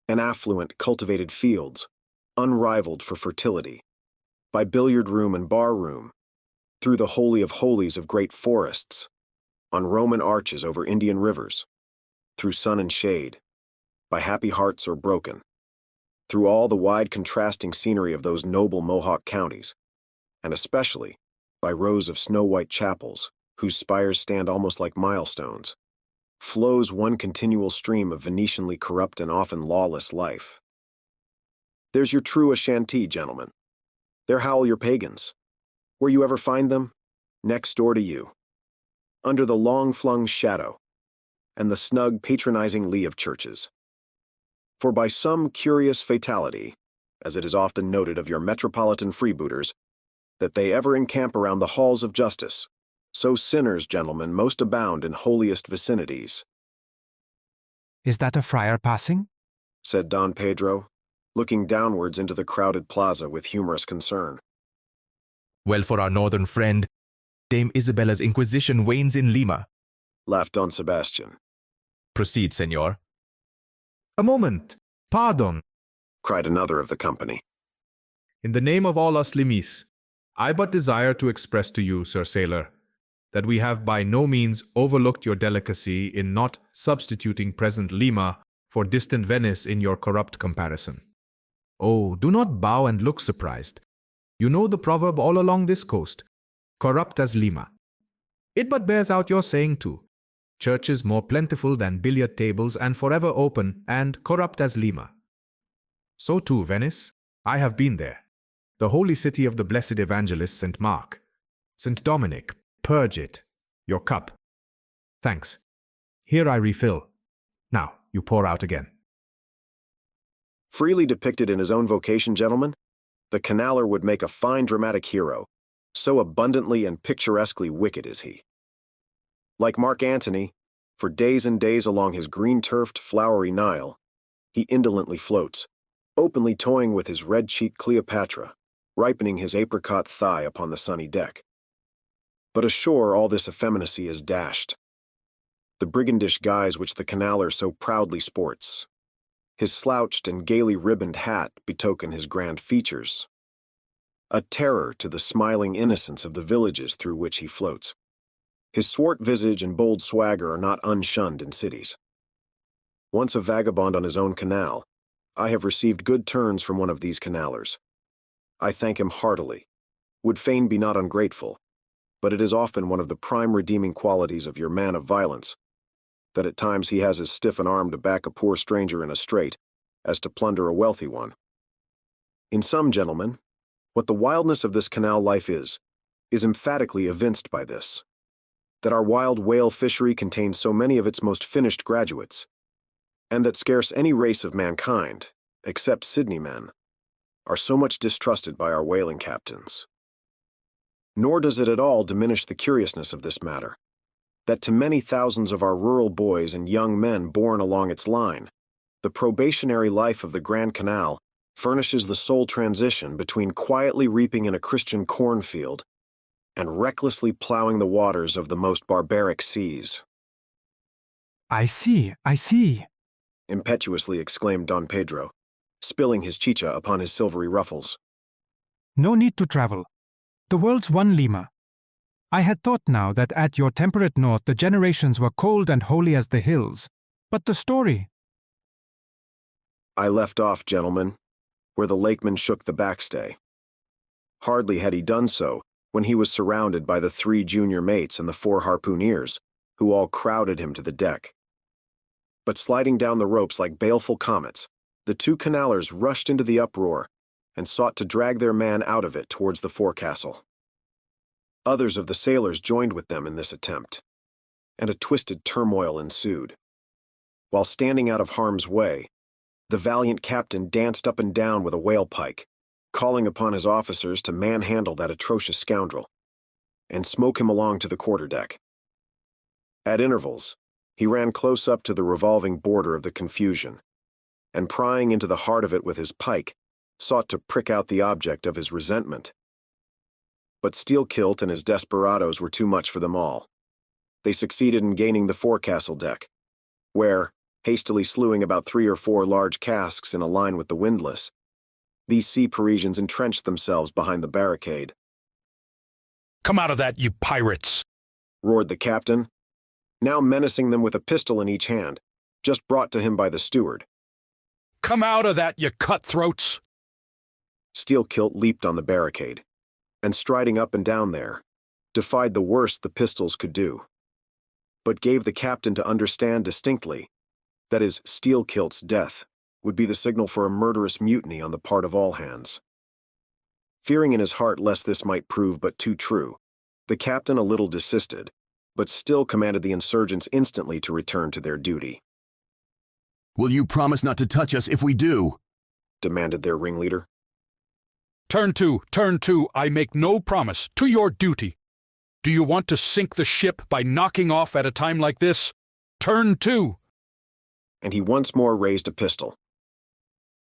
A: and affluent, cultivated fields, unrivaled for fertility, by billiard room and bar room, through the holy of holies of great forests, on Roman arches over Indian rivers, through sun and shade, by happy hearts or broken, through all the wide contrasting scenery of those noble Mohawk counties, and especially by rows of snow-white chapels, whose spires stand almost like milestones, flows one continual stream of Venetianly corrupt and often lawless life. There's your true Ashanti, gentlemen. There howl your pagans. Where you ever find them, next door to you, under the long-flung shadow and the snug patronizing lee of churches. For by some curious fatality, as it is often noted of your metropolitan freebooters, that they ever encamp around the halls of justice, so sinners, gentlemen, most abound in holiest vicinities.
L: Is that a friar passing?
A: Said Don Pedro, looking downwards into the crowded plaza with humorous concern.
O: Well, for our northern friend, Dame Isabella's Inquisition wanes in Lima,
A: laughed Don Sebastian.
O: Proceed, senor. A moment. Pardon,
A: cried another of the company.
P: In the name of all us Limis, I but desire to express to you, Sir Sailor, that we have by no means overlooked your delicacy in not substituting present Lima for distant Venice in your corrupt comparison. Oh, do not bow and look surprised. You know the proverb all along this coast, corrupt as Lima. It but bears out your saying too. Churches more plentiful than billiard tables and forever open and corrupt as Lima. So too Venice. I have been there. The holy city of the blessed evangelist St. Mark. St. Dominic, purge it. Your cup. Thanks. Here I refill. Now, you pour out again.
A: Freely depicted in his own vocation, gentlemen, the canaler would make a fine dramatic hero, so abundantly and picturesquely wicked is he. Like Mark Antony, for days and days along his green-turfed, flowery Nile, he indolently floats, openly toying with his red-cheeked Cleopatra, ripening his apricot thigh upon the sunny deck. But ashore all this effeminacy is dashed. The brigandish guise which the canaler so proudly sports, his slouched and gaily ribboned hat betoken his grand features, a terror to the smiling innocence of the villages through which he floats. His swart visage and bold swagger are not unshunned in cities. Once a vagabond on his own canal, I have received good turns from one of these canalers. I thank him heartily, would fain be not ungrateful, but it is often one of the prime redeeming qualities of your man of violence, that at times he has as stiff an arm to back a poor stranger in a strait as to plunder a wealthy one. In some, gentlemen, what the wildness of this canal life is emphatically evinced by this, that our wild whale fishery contains so many of its most finished graduates, and that scarce any race of mankind, except Sydney men, are so much distrusted by our whaling captains. Nor does it at all diminish the curiousness of this matter, that to many thousands of our rural boys and young men born along its line, the probationary life of the Grand Canal furnishes the sole transition between quietly reaping in a Christian cornfield and recklessly plowing the waters of the most barbaric seas.
L: I see,
A: impetuously exclaimed Don Pedro, spilling his chicha upon his silvery ruffles.
L: No need to travel. The world's one Lima. I had thought now that at your temperate north the generations were cold and holy as the hills. But the story...
A: I left off, gentlemen, where the lakeman shook the backstay. Hardly had he done so when he was surrounded by the 3 junior mates and the 4 harpooneers, who all crowded him to the deck. But sliding down the ropes like baleful comets, the 2 canalers rushed into the uproar and sought to drag their man out of it towards the forecastle. Others of the sailors joined with them in this attempt, and a twisted turmoil ensued. While standing out of harm's way, the valiant captain danced up and down with a whale pike, calling upon his officers to manhandle that atrocious scoundrel, and smoke him along to the quarterdeck. At intervals, he ran close up to the revolving border of the confusion, and prying into the heart of it with his pike, sought to prick out the object of his resentment. But Steelkilt and his desperadoes were too much for them all. They succeeded in gaining the forecastle deck, where, hastily slewing about 3 or 4 large casks in a line with the windlass, These sea Parisians entrenched themselves behind the barricade.
N: "Come out of that, you pirates!"
A: roared the captain, now menacing them with a pistol in each hand, just brought to him by the steward.
N: "Come out of that, you cutthroats!"
A: Steelkilt leaped on the barricade, and striding up and down there, defied the worst the pistols could do, but gave the captain to understand distinctly that his Steelkilt's death would be the signal for a murderous mutiny on the part of all hands. Fearing in his heart lest this might prove but too true, the captain a little desisted, but still commanded the insurgents instantly to return to their duty.
M: "Will you promise not to touch us if we do?"
A: demanded their ringleader.
N: Turn to, I make no promise, to your duty. Do you want to sink the ship by knocking off at a time like this? Turn to!
A: And he once more raised a pistol.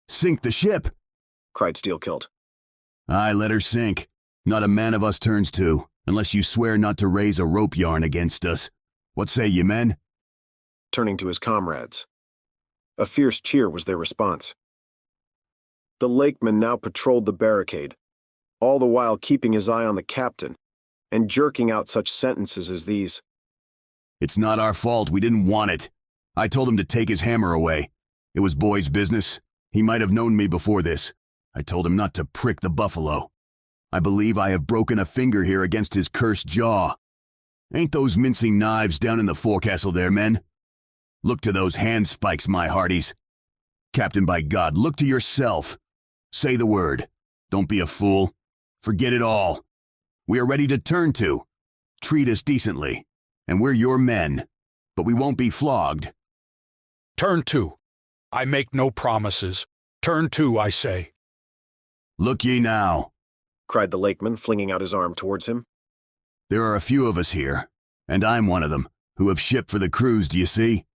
M: "Sink the ship!"
A: cried Steelkilt.
M: "Aye, let her sink. Not a man of us turns to, unless you swear not to raise a rope yarn against us. What say ye, men?"
A: Turning to his comrades. A fierce cheer was their response. The lakeman now patrolled the barricade, all the while keeping his eye on the captain and jerking out such sentences as these.
M: "It's not our fault. We didn't want it. I told him to take his hammer away. It was boy's business. He might have known me before this. I told him not to prick the buffalo. I believe I have broken a finger here against his cursed jaw. Ain't those mincing knives down in the forecastle there, men? Look to those hand spikes, my hearties. Captain, by God, look to yourself. Say the word. Don't be a fool. Forget it all. We are ready to turn to. Treat us decently. And we're your men. But we won't be flogged."
N: Turn to. I make no promises. Turn to, I say.
M: "Look ye now,"
A: cried the lakeman, flinging out his arm towards him.
M: "There are a few of us here, and I'm one of them, who have shipped for the cruise, do you see?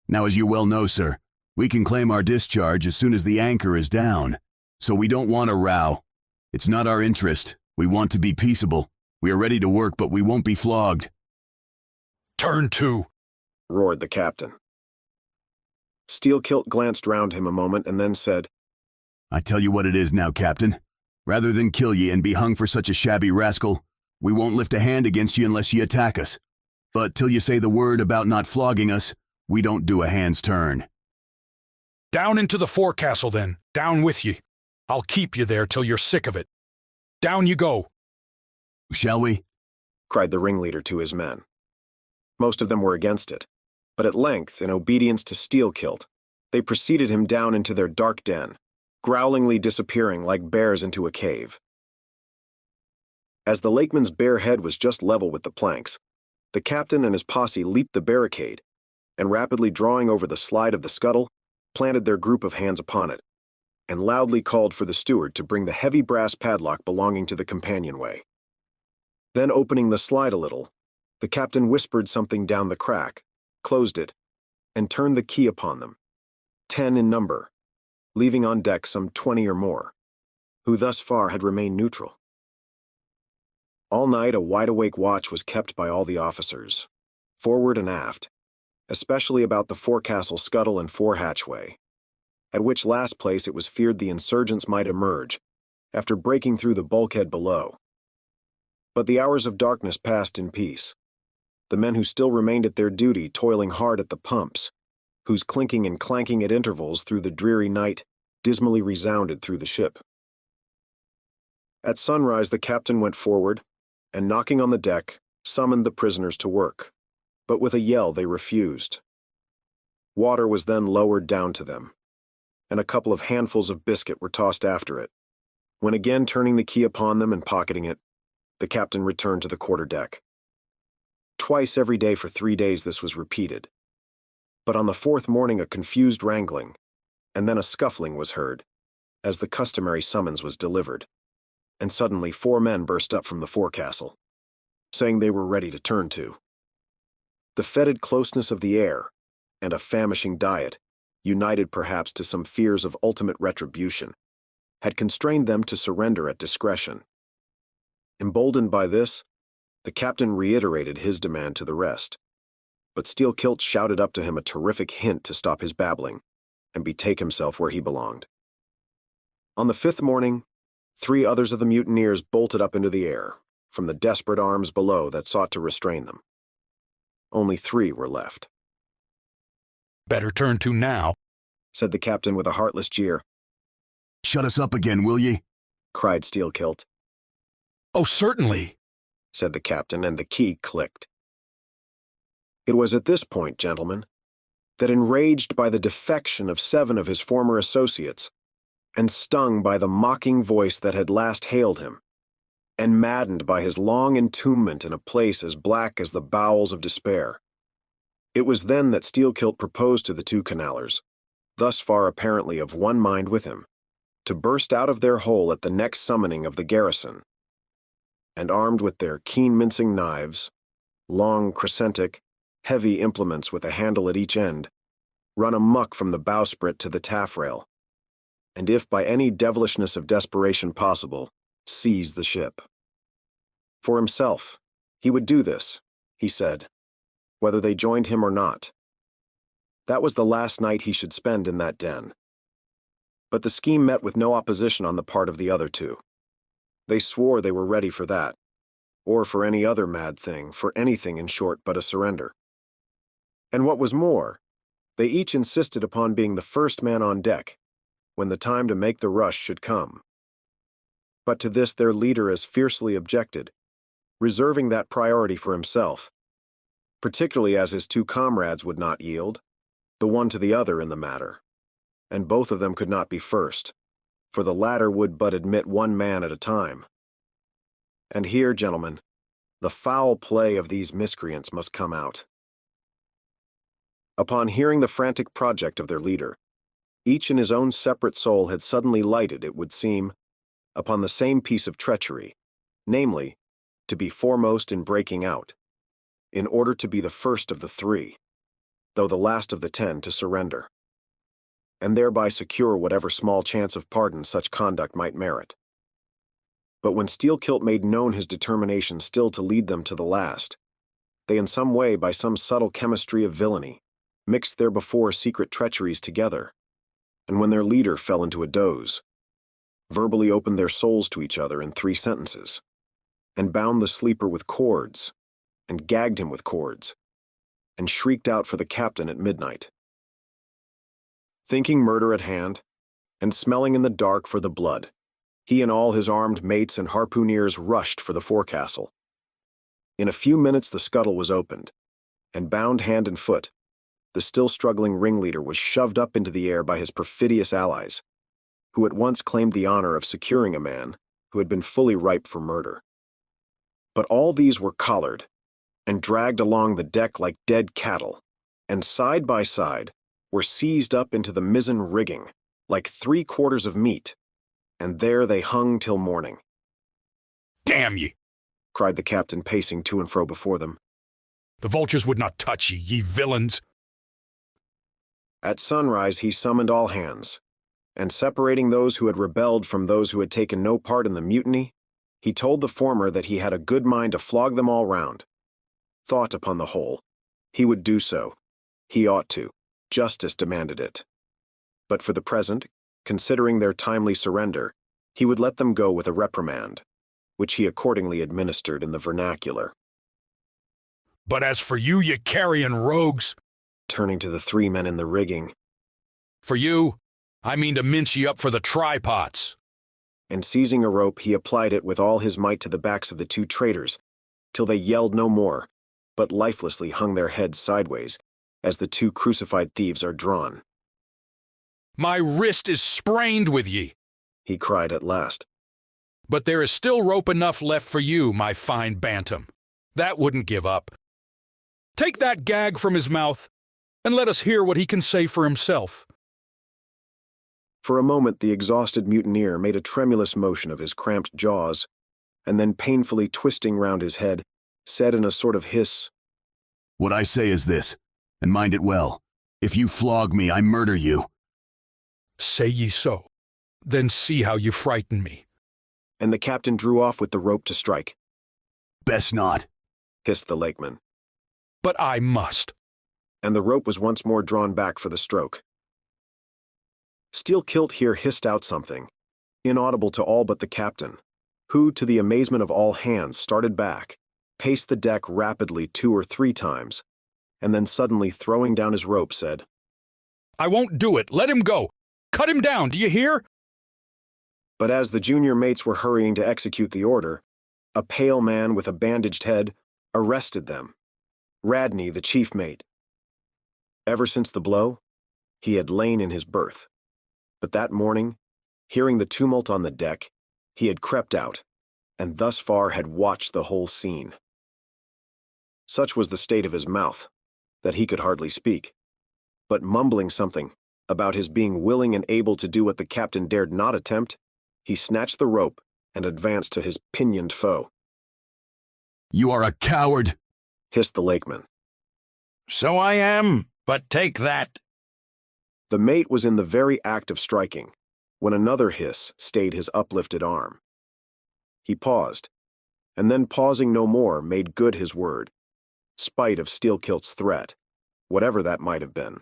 M: Now, as you well know, sir, we can claim our discharge as soon as the anchor is down, so we don't want a row. It's not our interest. We want to be peaceable. We are ready to work, but we won't be flogged."
N: Turn to,
A: roared the captain. Steelkilt glanced round him a moment and then said,
M: "I tell you what it is now, Captain. Rather than kill ye and be hung for such a shabby rascal, we won't lift a hand against ye unless ye attack us. But till you say the word about not flogging us, we don't do a hand's turn."
N: Down into the forecastle, then. Down with ye. I'll keep you there till you're sick of it. Down you go.
M: "Shall we?"
A: cried the ringleader to his men. Most of them were against it, but at length, in obedience to Steelkilt, they preceded him down into their dark den, growlingly disappearing like bears into a cave. As the lakeman's bare head was just level with the planks, the captain and his posse leaped the barricade, and rapidly drawing over the slide of the scuttle, planted their group of hands upon it, and loudly called for the steward to bring the heavy brass padlock belonging to the companionway. Then opening the slide a little, the captain whispered something down the crack, closed it, and turned the key upon them, 10 in number, leaving on deck some 20 or more, who thus far had remained neutral. All night a wide-awake watch was kept by all the officers, forward and aft, especially about the forecastle scuttle and fore hatchway, at which last place it was feared the insurgents might emerge, after breaking through the bulkhead below. But the hours of darkness passed in peace, the men who still remained at their duty toiling hard at the pumps, whose clinking and clanking at intervals through the dreary night dismally resounded through the ship. At sunrise the captain went forward, and knocking on the deck, summoned the prisoners to work, but with a yell they refused. Water was then lowered down to them, and a couple of handfuls of biscuit were tossed after it, when again turning the key upon them and pocketing it, the captain returned to the quarter-deck. Twice every day for 3 days this was repeated, but on the fourth morning a confused wrangling, and then a scuffling was heard, as the customary summons was delivered, and suddenly 4 men burst up from the forecastle, saying they were ready to turn to. The fetid closeness of the air, and a famishing diet, united perhaps to some fears of ultimate retribution, had constrained them to surrender at discretion. Emboldened by this, the captain reiterated his demand to the rest, but Steelkilt shouted up to him a terrific hint to stop his babbling and betake himself where he belonged. On the 5th morning, 3 others of the mutineers bolted up into the air, from the desperate arms below that sought to restrain them. Only 3 were left.
N: Better turn to now,
A: said the captain with a heartless jeer.
M: Shut us up again, will ye?
A: Cried Steelkilt.
N: Oh, certainly,
A: said the captain, and the key clicked. It was at this point, gentlemen, that enraged by the defection of 7 of his former associates, and stung by the mocking voice that had last hailed him, and maddened by his long entombment in a place as black as the bowels of despair, it was then that Steelkilt proposed to the 2 Canallers, thus far apparently of one mind with him, to burst out of their hole at the next summoning of the garrison, and armed with their keen-mincing knives, long crescentic, heavy implements with a handle at each end, run amuck from the bowsprit to the taffrail, and if by any devilishness of desperation possible, seize the ship. For himself, he would do this, he said, whether they joined him or not. That was the last night he should spend in that den. But the scheme met with no opposition on the part of the other 2. They swore they were ready for that, or for any other mad thing, for anything in short but a surrender. And what was more, they each insisted upon being the first man on deck, when the time to make the rush should come. But to this their leader as fiercely objected, reserving that priority for himself, particularly as his 2 comrades would not yield, the one to the other in the matter, and both of them could not be first, for the latter would but admit one man at a time. And here, gentlemen, the foul play of these miscreants must come out. Upon hearing the frantic project of their leader, each in his own separate soul had suddenly lighted, it would seem, upon the same piece of treachery, namely, to be foremost in breaking out, in order to be the first of the 3, though the last of the 10 to surrender, and thereby secure whatever small chance of pardon such conduct might merit. But when Steelkilt made known his determination still to lead them to the last, they in some way, by some subtle chemistry of villainy, mixed their before secret treacheries together, and when their leader fell into a doze, verbally opened their souls to each other in 3 sentences, and bound the sleeper with cords, and gagged him with cords, and shrieked out for the captain at midnight. Thinking murder at hand, and smelling in the dark for the blood, he and all his armed mates and harpooneers rushed for the forecastle. In a few minutes the scuttle was opened, and bound hand and foot, the still struggling ringleader was shoved up into the air by his perfidious allies, who at once claimed the honor of securing a man who had been fully ripe for murder. But all these were collared, and dragged along the deck like dead cattle, and side by side were seized up into the mizzen rigging, like 3 quarters of meat, and there they hung till morning.
N: Damn ye,
A: cried the captain, pacing to and fro before them.
N: The vultures would not touch ye, ye villains.
A: At sunrise he summoned all hands, and separating those who had rebelled from those who had taken no part in the mutiny, he told the former that he had a good mind to flog them all round. Thought, upon the whole, he would do so. He ought to. Justice demanded it. But for the present, considering their timely surrender, he would let them go with a reprimand, which he accordingly administered in the vernacular.
N: But as for you, ye carrion rogues,
A: turning to the 3 men in the rigging,
N: for you, I mean to mince ye up for the trypots.
A: And seizing a rope, he applied it with all his might to the backs of the 2 traitors, till they yelled no more, but lifelessly hung their heads sideways, as the 2 crucified thieves are drawn.
N: My wrist is sprained with ye,
A: he cried at last.
N: But there is still rope enough left for you, my fine bantam. That wouldn't give up. Take that gag from his mouth, and let us hear what he can say for himself.
A: For a moment the exhausted mutineer made a tremulous motion of his cramped jaws, and then painfully twisting round his head, said in a sort of hiss,
M: What I say is this, and mind it well. If you flog me, I murder you.
N: Say ye so. Then see how you frighten me.
A: And the captain drew off with the rope to strike.
M: Best not,
A: hissed the lakeman.
N: But I must.
A: And the rope was once more drawn back for the stroke. Steelkilt here hissed out something, inaudible to all but the captain, who, to the amazement of all hands, started back, paced the deck rapidly 2 or 3 times, and then suddenly throwing down his rope said,
N: "I won't do it. Let him go. Cut him down, do you hear?"
A: But as the junior mates were hurrying to execute the order, a pale man with a bandaged head arrested them, Radney, the chief mate. Ever since the blow, he had lain in his berth, but that morning, hearing the tumult on the deck, he had crept out, and thus far had watched the whole scene. Such was the state of his mouth, that he could hardly speak, but mumbling something about his being willing and able to do what the captain dared not attempt, he snatched the rope and advanced to his pinioned foe.
M: "You are a coward,"
A: hissed the lakeman.
Q: "So I am, but take that."
A: The mate was in the very act of striking, when another hiss stayed his uplifted arm. He paused, and then pausing no more, made good his word, spite of Steelkilt's threat, whatever that might have been.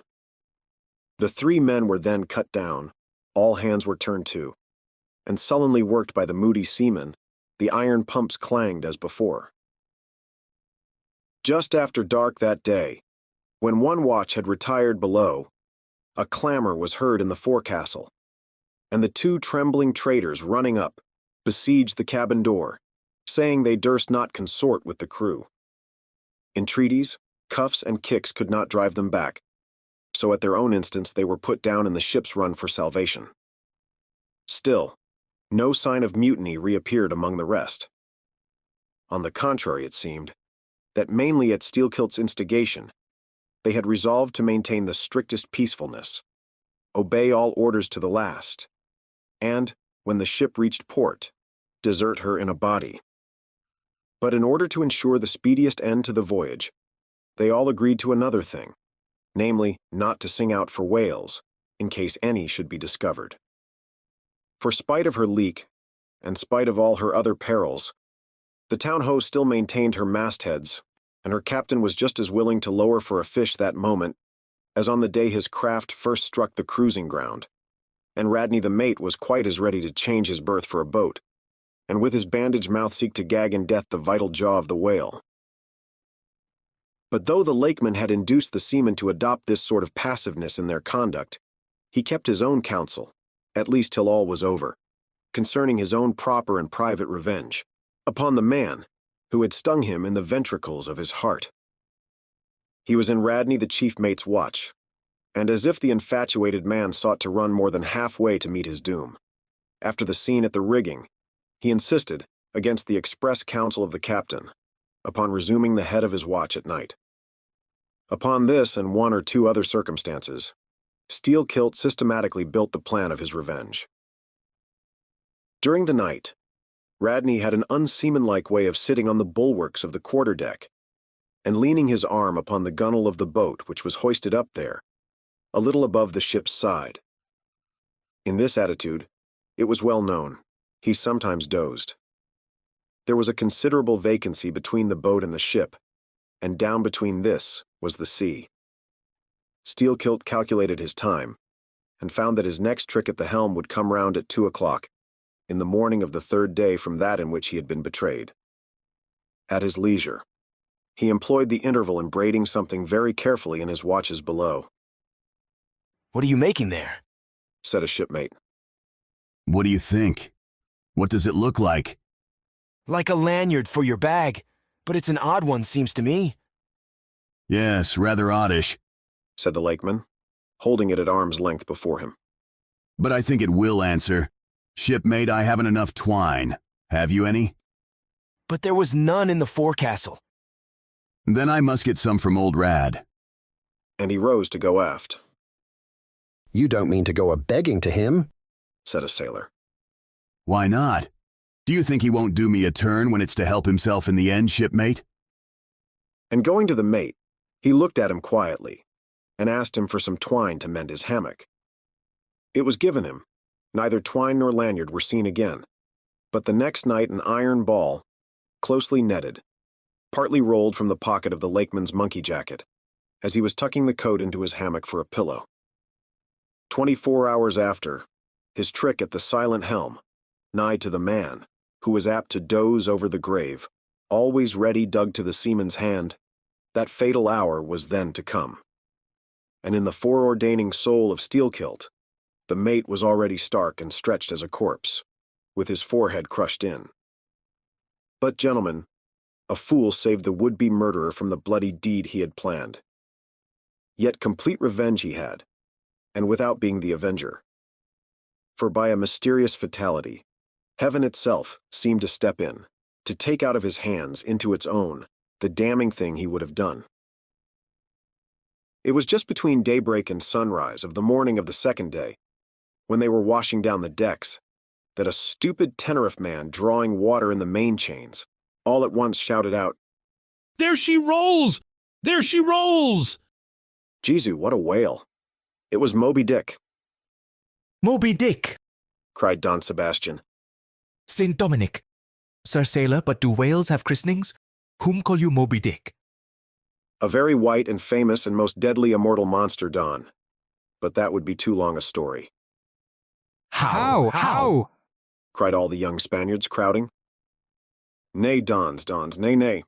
A: The 3 men were then cut down, all hands were turned to, and sullenly worked by the moody seamen, the iron pumps clanged as before. Just after dark that day, when one watch had retired below, a clamor was heard in the forecastle, and the 2 trembling traitors running up, besieged the cabin door, saying they durst not consort with the crew. Entreaties, cuffs, and kicks could not drive them back, so at their own instance they were put down in the ship's run for salvation. Still, no sign of mutiny reappeared among the rest. On the contrary, it seemed that mainly at Steelkilt's instigation, they had resolved to maintain the strictest peacefulness, obey all orders to the last, and, when the ship reached port, desert her in a body. But in order to ensure the speediest end to the voyage, they all agreed to another thing, namely, not to sing out for whales, in case any should be discovered. For spite of her leak, and spite of all her other perils, the town-ho still maintained her mastheads, and her captain was just as willing to lower for a fish that moment as on the day his craft first struck the cruising ground, and Radney the mate was quite as ready to change his berth for a boat, and with his bandaged mouth seek to gag in death the vital jaw of the whale. But though the lakeman had induced the seamen to adopt this sort of passiveness in their conduct, he kept his own counsel, at least till all was over, concerning his own proper and private revenge, upon the man who had stung him in the ventricles of his heart. He was in Radney the chief mate's watch, and as if the infatuated man sought to run more than halfway to meet his doom, after the scene at the rigging, he insisted, against the express counsel of the captain, upon resuming the head of his watch at night. Upon this and 1 or 2 other circumstances, Steelkilt systematically built the plan of his revenge. During the night, Radney had an unseamanlike way of sitting on the bulwarks of the quarterdeck, and leaning his arm upon the gunwale of the boat which was hoisted up there, a little above the ship's side. In this attitude, it was well known, he sometimes dozed. There was a considerable vacancy between the boat and the ship, and down between this was the sea. Steelkilt calculated his time, and found that his next trick at the helm would come round at 2 o'clock, in the morning of the 3rd day from that in which he had been betrayed. At his leisure, he employed the interval in braiding something very carefully in his watches below.
R: "What are you making there?"
A: said a shipmate.
M: "What do you think? What does it look like?"
R: "Like a lanyard for your bag, but it's an odd one, seems to me."
M: "Yes, rather oddish,"
A: said the lakeman, holding it at arm's length before him.
M: "But I think it will answer. Shipmate, I haven't enough twine. Have you any?"
R: "But there was none in the forecastle."
M: "Then I must get some from old Rad."
A: And he rose to go aft.
S: "You don't mean to go a-begging to him?"
A: said a sailor.
M: "Why not? Do you think he won't do me a turn when it's to help himself in the end, shipmate?"
A: And going to the mate, he looked at him quietly, and asked him for some twine to mend his hammock. It was given him. Neither twine nor lanyard were seen again, but the next night an iron ball, closely netted, partly rolled from the pocket of the lakeman's monkey jacket, as he was tucking the coat into his hammock for a pillow. 24 hours after, his trick at the silent helm, nigh to the man, who was apt to doze over the grave, always ready dug to the seaman's hand, that fatal hour was then to come. And in the foreordaining soul of Steelkilt, the mate was already stark and stretched as a corpse, with his forehead crushed in. But, gentlemen, a fool saved the would-be murderer from the bloody deed he had planned. Yet complete revenge he had, and without being the avenger. For by a mysterious fatality, heaven itself seemed to step in, to take out of his hands into its own the damning thing he would have done. It was just between daybreak and sunrise of the morning of the second day, when they were washing down the decks, that a stupid Tenerife man drawing water in the main chains all at once shouted out,
N: "There she rolls! There she rolls!"
A: Jesu, what a whale! It was Moby Dick.
O: Moby Dick,
A: cried Don Sebastian.
O: Saint Dominic. Sir Sailor, but do whales have christenings? Whom call you Moby Dick?
A: A very white and famous and most deadly immortal monster, Don. But that would be too long a story.
L: How?
A: Cried all the young Spaniards, crowding. Nay, Dons, nay.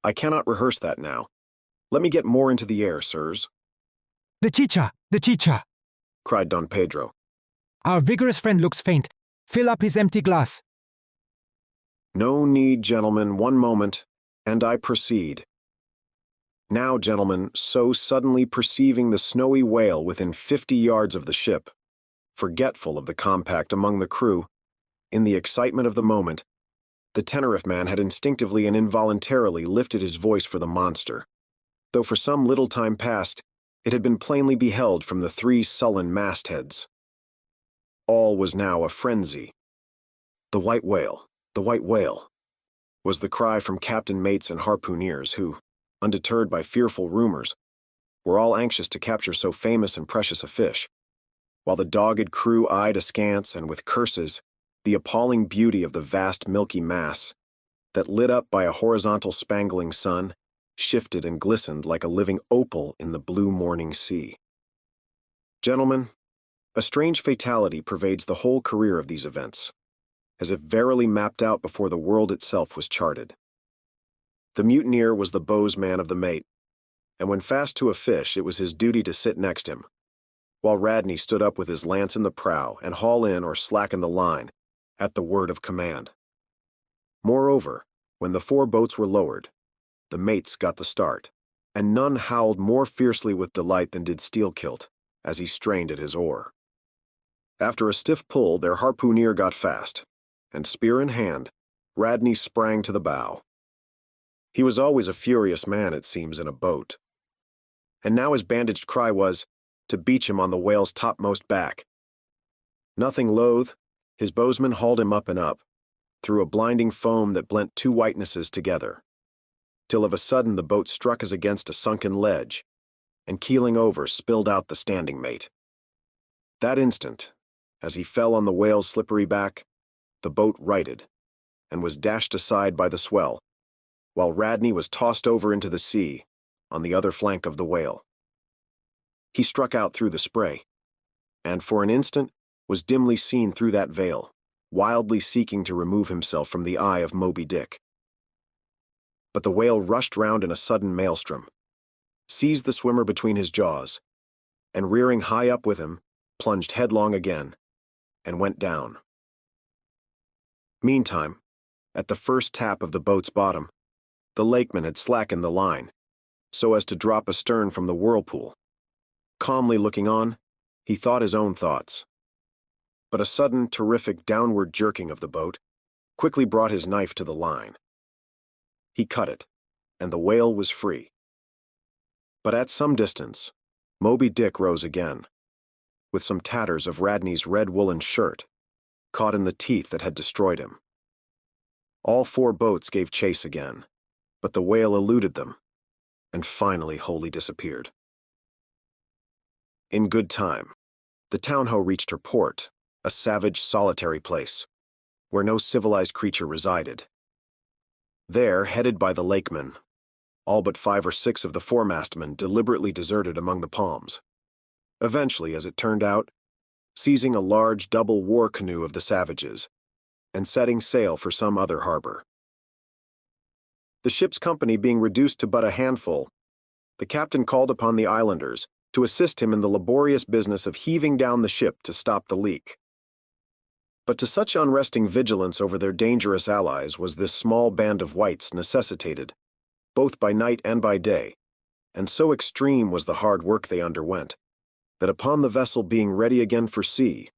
A: I cannot rehearse that now. Let me get more into the air, sirs.
L: The chicha,
A: cried Don Pedro.
L: Our vigorous friend looks faint. Fill up his empty glass.
A: No need, gentlemen, one moment, and I proceed. Now, gentlemen, so suddenly perceiving the snowy whale within 50 yards of the ship, forgetful of the compact among the crew, in the excitement of the moment, the Tenerife man had instinctively and involuntarily lifted his voice for the monster, though for some little time past it had been plainly beheld from the 3 sullen mastheads. All was now a frenzy. The white whale, was the cry from captain mates and harpooneers who, undeterred by fearful rumors, were all anxious to capture so famous and precious a fish, while the dogged crew eyed askance and with curses the appalling beauty of the vast milky mass that, lit up by a horizontal spangling sun, shifted and glistened like a living opal in the blue morning sea. Gentlemen, a strange fatality pervades the whole career of these events, as if verily mapped out before the world itself was charted. The mutineer was the bowsman of the mate, and when fast to a fish it was his duty to sit next him, while Radney stood up with his lance in the prow and haul in or slacken the line at the word of command. Moreover, when the 4 boats were lowered, the mates got the start, and none howled more fiercely with delight than did Steelkilt as he strained at his oar. After a stiff pull, their harpooneer got fast, and spear in hand, Radney sprang to the bow. He was always a furious man, it seems, in a boat. And now his bandaged cry was, to beach him on the whale's topmost back. Nothing loath, his bowsman hauled him up and up, through a blinding foam that blent 2 whitenesses together, till of a sudden the boat struck as against a sunken ledge, and keeling over spilled out the standing mate. That instant, as he fell on the whale's slippery back, the boat righted, and was dashed aside by the swell, while Radney was tossed over into the sea on the other flank of the whale. He struck out through the spray, and for an instant was dimly seen through that veil, wildly seeking to remove himself from the eye of Moby Dick. But the whale rushed round in a sudden maelstrom, seized the swimmer between his jaws, and rearing high up with him, plunged headlong again, and went down. Meantime, at the first tap of the boat's bottom, the lakeman had slackened the line, so as to drop astern from the whirlpool. Calmly looking on, he thought his own thoughts. But a sudden, terrific downward jerking of the boat quickly brought his knife to the line. He cut it, and the whale was free. But at some distance, Moby Dick rose again, with some tatters of Radney's red woolen shirt, caught in the teeth that had destroyed him. All 4 boats gave chase again, but the whale eluded them, and finally wholly disappeared. In good time, the town-ho reached her port, a savage, solitary place, where no civilized creature resided. There, headed by the lakeman, all but 5 or 6 of the foremastmen deliberately deserted among the palms, eventually, as it turned out, seizing a large double war canoe of the savages, and setting sail for some other harbor. The ship's company being reduced to but a handful, the captain called upon the islanders to assist him in the laborious business of heaving down the ship to stop the leak. But to such unresting vigilance over their dangerous allies was this small band of whites necessitated, both by night and by day, and so extreme was the hard work they underwent, that upon the vessel being ready again for sea,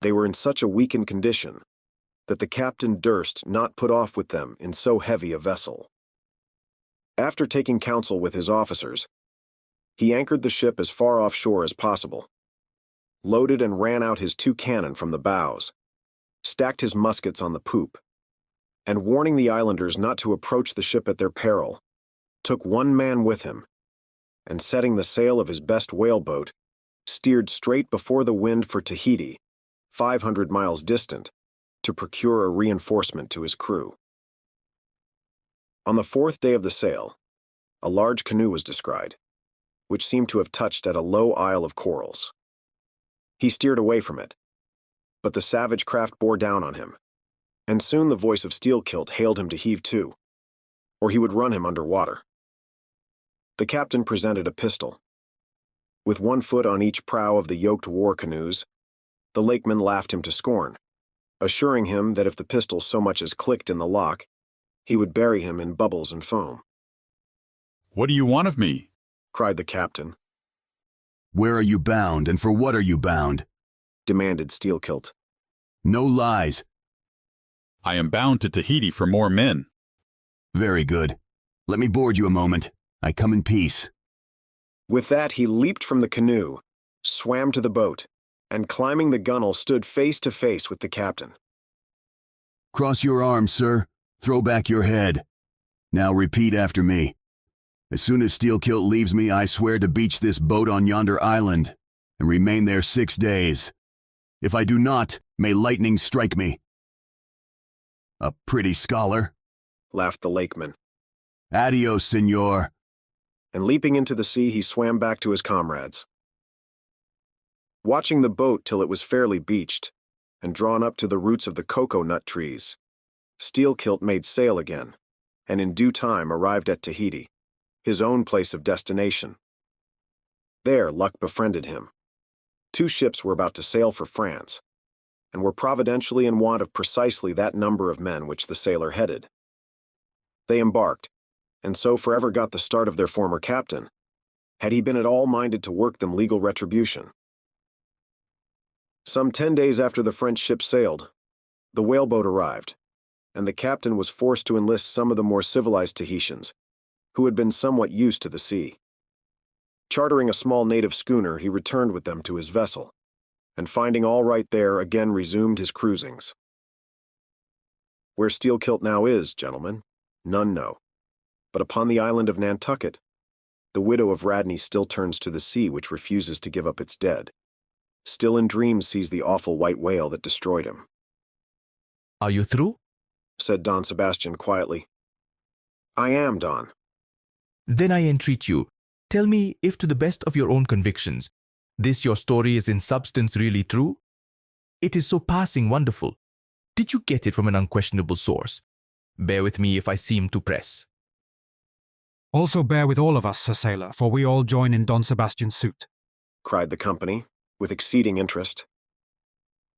A: they were in such a weakened condition that the captain durst not put off with them in so heavy a vessel. After taking counsel with his officers, he anchored the ship as far offshore as possible, loaded and ran out his 2 cannon from the bows, stacked his muskets on the poop, and warning the islanders not to approach the ship at their peril, took 1 man with him, and setting the sail of his best whaleboat, steered straight before the wind for Tahiti, 500 miles distant, to procure a reinforcement to his crew. On the 4th day of the sail, a large canoe was descried, which seemed to have touched at a low isle of corals. He steered away from it, but the savage craft bore down on him, and soon the voice of Steelkilt hailed him to heave to, or he would run him under water. The captain presented a pistol. With 1 foot on each prow of the yoked war canoes, the lakeman laughed him to scorn, assuring him that if the pistol so much as clicked in the lock, he would bury him in bubbles and foam.
T: "What do you want of me?"
A: cried the captain.
M: "Where are you bound, and for what are you bound?"
A: demanded Steelkilt.
M: "No lies."
T: "I am bound to Tahiti for more men."
M: "Very good. Let me board you a moment. I come in peace."
A: With that, he leaped from the canoe, swam to the boat, and climbing the gunwale stood face to face with the captain.
M: "Cross your arms, sir. Throw back your head. Now repeat after me. As soon as Steelkilt leaves me, I swear to beach this boat on yonder island, and remain there 6 days. If I do not, may lightning strike me." "A pretty scholar,"
A: laughed the lakeman.
M: "Adios, senor."
A: And leaping into the sea, he swam back to his comrades. Watching the boat till it was fairly beached, and drawn up to the roots of the cocoa-nut trees, Steelkilt made sail again, and in due time arrived at Tahiti, his own place of destination. There luck befriended him. 2 ships were about to sail for France, and were providentially in want of precisely that number of men which the sailor headed. They embarked, and so forever got the start of their former captain, had he been at all minded to work them legal retribution. Some 10 days after the French ship sailed, the whaleboat arrived, and the captain was forced to enlist some of the more civilized Tahitians, who had been somewhat used to the sea. Chartering a small native schooner, he returned with them to his vessel, and finding all right there, again resumed his cruisings. Where Steelkilt now is, gentlemen, none know, but upon the island of Nantucket, the widow of Radney still turns to the sea which refuses to give up its dead, still in dreams sees the awful white whale that destroyed him.
O: "Are you through?"
A: said Don Sebastian quietly. "I am, Don."
O: "Then I entreat you, tell me if to the best of your own convictions, this your story is in substance really true? It is so passing wonderful. Did you get it from an unquestionable source? Bear with me if I seem to press."
L: Also bear with all of us, Sir Sailor, for we all join in Don Sebastian's suit,
A: cried the company, with exceeding interest.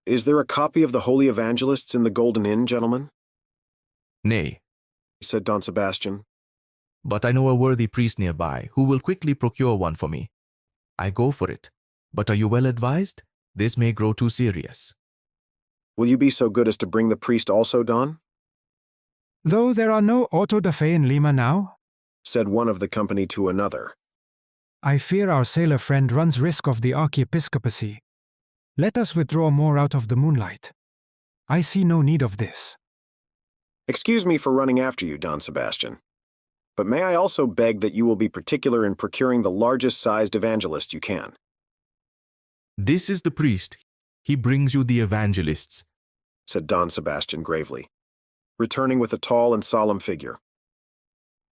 A: "Is there a copy of the Holy Evangelists in the Golden Inn, gentlemen?"
O: "Nay,"
A: said Don Sebastian.
O: "but I know a worthy priest nearby who will quickly procure one for me. I go for it, but are you well advised? This may grow too serious."
A: "Will you be so good as to bring the priest also, Don?"
L: "Though there are no auto da fe in Lima now,"
A: said one of the company to another,
L: "I fear our sailor friend runs risk of the archiepiscopacy. Let us withdraw more out of the moonlight. I see no need of this."
A: "Excuse me for running after you, Don Sebastian, but may I also beg that you will be particular in procuring the largest-sized evangelist you can?"
O: "This is the priest. He brings you the evangelists,"
A: said Don Sebastian gravely, returning with a tall and solemn figure.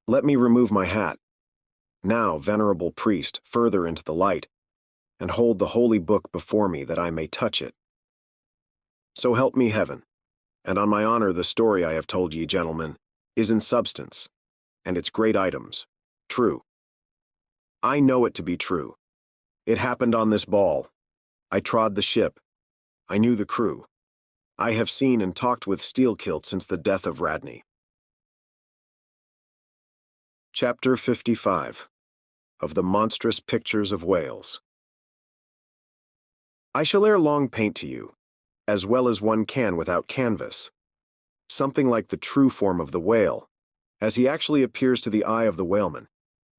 A: "Let me remove my hat. Now, venerable priest, further into the light, and hold the holy book before me that I may touch it. So help me heaven, And on my honor, the story I have told ye, gentlemen, is in substance, and its great items, true. I know it to be true. It happened on this ball. I trod the ship. I knew the crew. I have seen and talked with Steelkilt since the death of Radney. Chapter 55 of the Monstrous Pictures of Whales. I shall ere long paint to you, as well as one can without canvas, something like the true form of the whale, as he actually appears to the eye of the whaleman,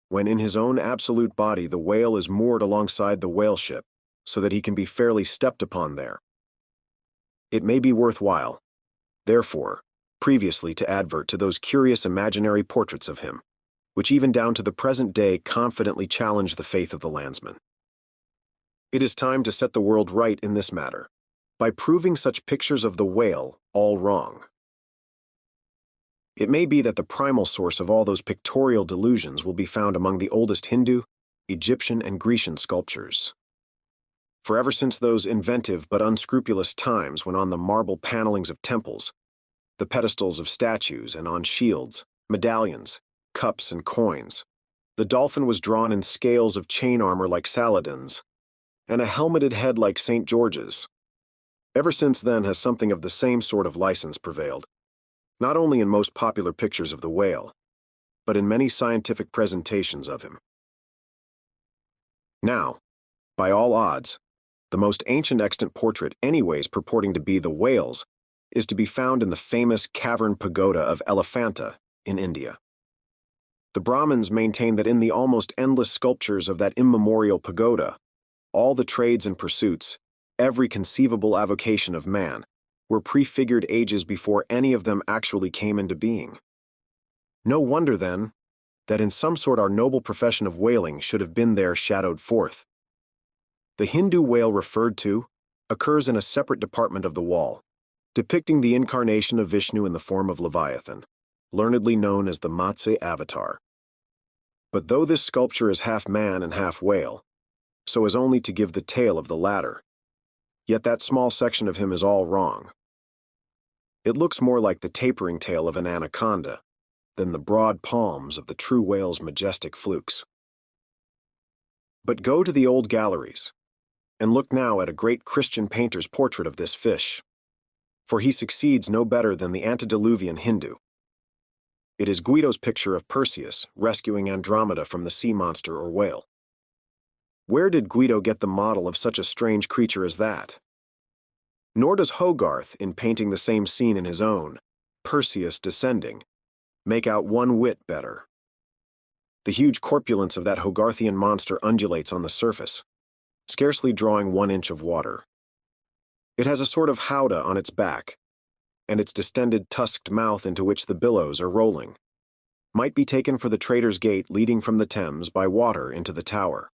A: when in his own absolute body the whale is moored alongside the whale ship, so that he can be fairly stepped upon there. It may be worthwhile, therefore, previously to advert to those curious imaginary portraits of him, which even down to the present day confidently challenge the faith of the landsman. It is time to set the world right in this matter, by proving such pictures of the whale all wrong. It may be that the primal source of all those pictorial delusions will be found among the oldest Hindu, Egyptian, and Grecian sculptures. For ever since those inventive but unscrupulous times when on the marble panelings of temples, the pedestals of statues, and on shields, medallions, cups, and coins, the dolphin was drawn in scales of chain armor like Saladin's, and a helmeted head like St. George's. Ever since then has something of the same sort of license prevailed, not only in most popular pictures of the whale, but in many scientific presentations of him. Now, by all odds, the most ancient extant portrait anyways purporting to be the whale's is to be found in the famous cavern pagoda of Elephanta in India. The Brahmins maintain that in the almost endless sculptures of that immemorial pagoda, all the trades and pursuits, every conceivable avocation of man, were prefigured ages before any of them actually came into being. No wonder, then, that in some sort our noble profession of whaling should have been there shadowed forth. The Hindu whale referred to occurs in a separate department of the wall, depicting the incarnation of Vishnu in the form of Leviathan, learnedly known as the Matsya avatar. But though this sculpture is half man and half whale, so as only to give the tail of the latter, yet that small section of him is all wrong. It looks more like the tapering tail of an anaconda than the broad palms of the true whale's majestic flukes. But go to the old galleries, and look now at a great Christian painter's portrait of this fish, for he succeeds no better than the antediluvian Hindu. It is Guido's picture of Perseus rescuing Andromeda from the sea monster or whale. Where did Guido get the model of such a strange creature as that? Nor does Hogarth, in painting the same scene in his own, Perseus descending, make out one whit better. The huge corpulence of that Hogarthian monster undulates on the surface, scarcely drawing 1 inch of water. It has a sort of howdah on its back, and its distended tusked mouth into which the billows are rolling might be taken for the Trader's Gate leading from the Thames by water into the Tower.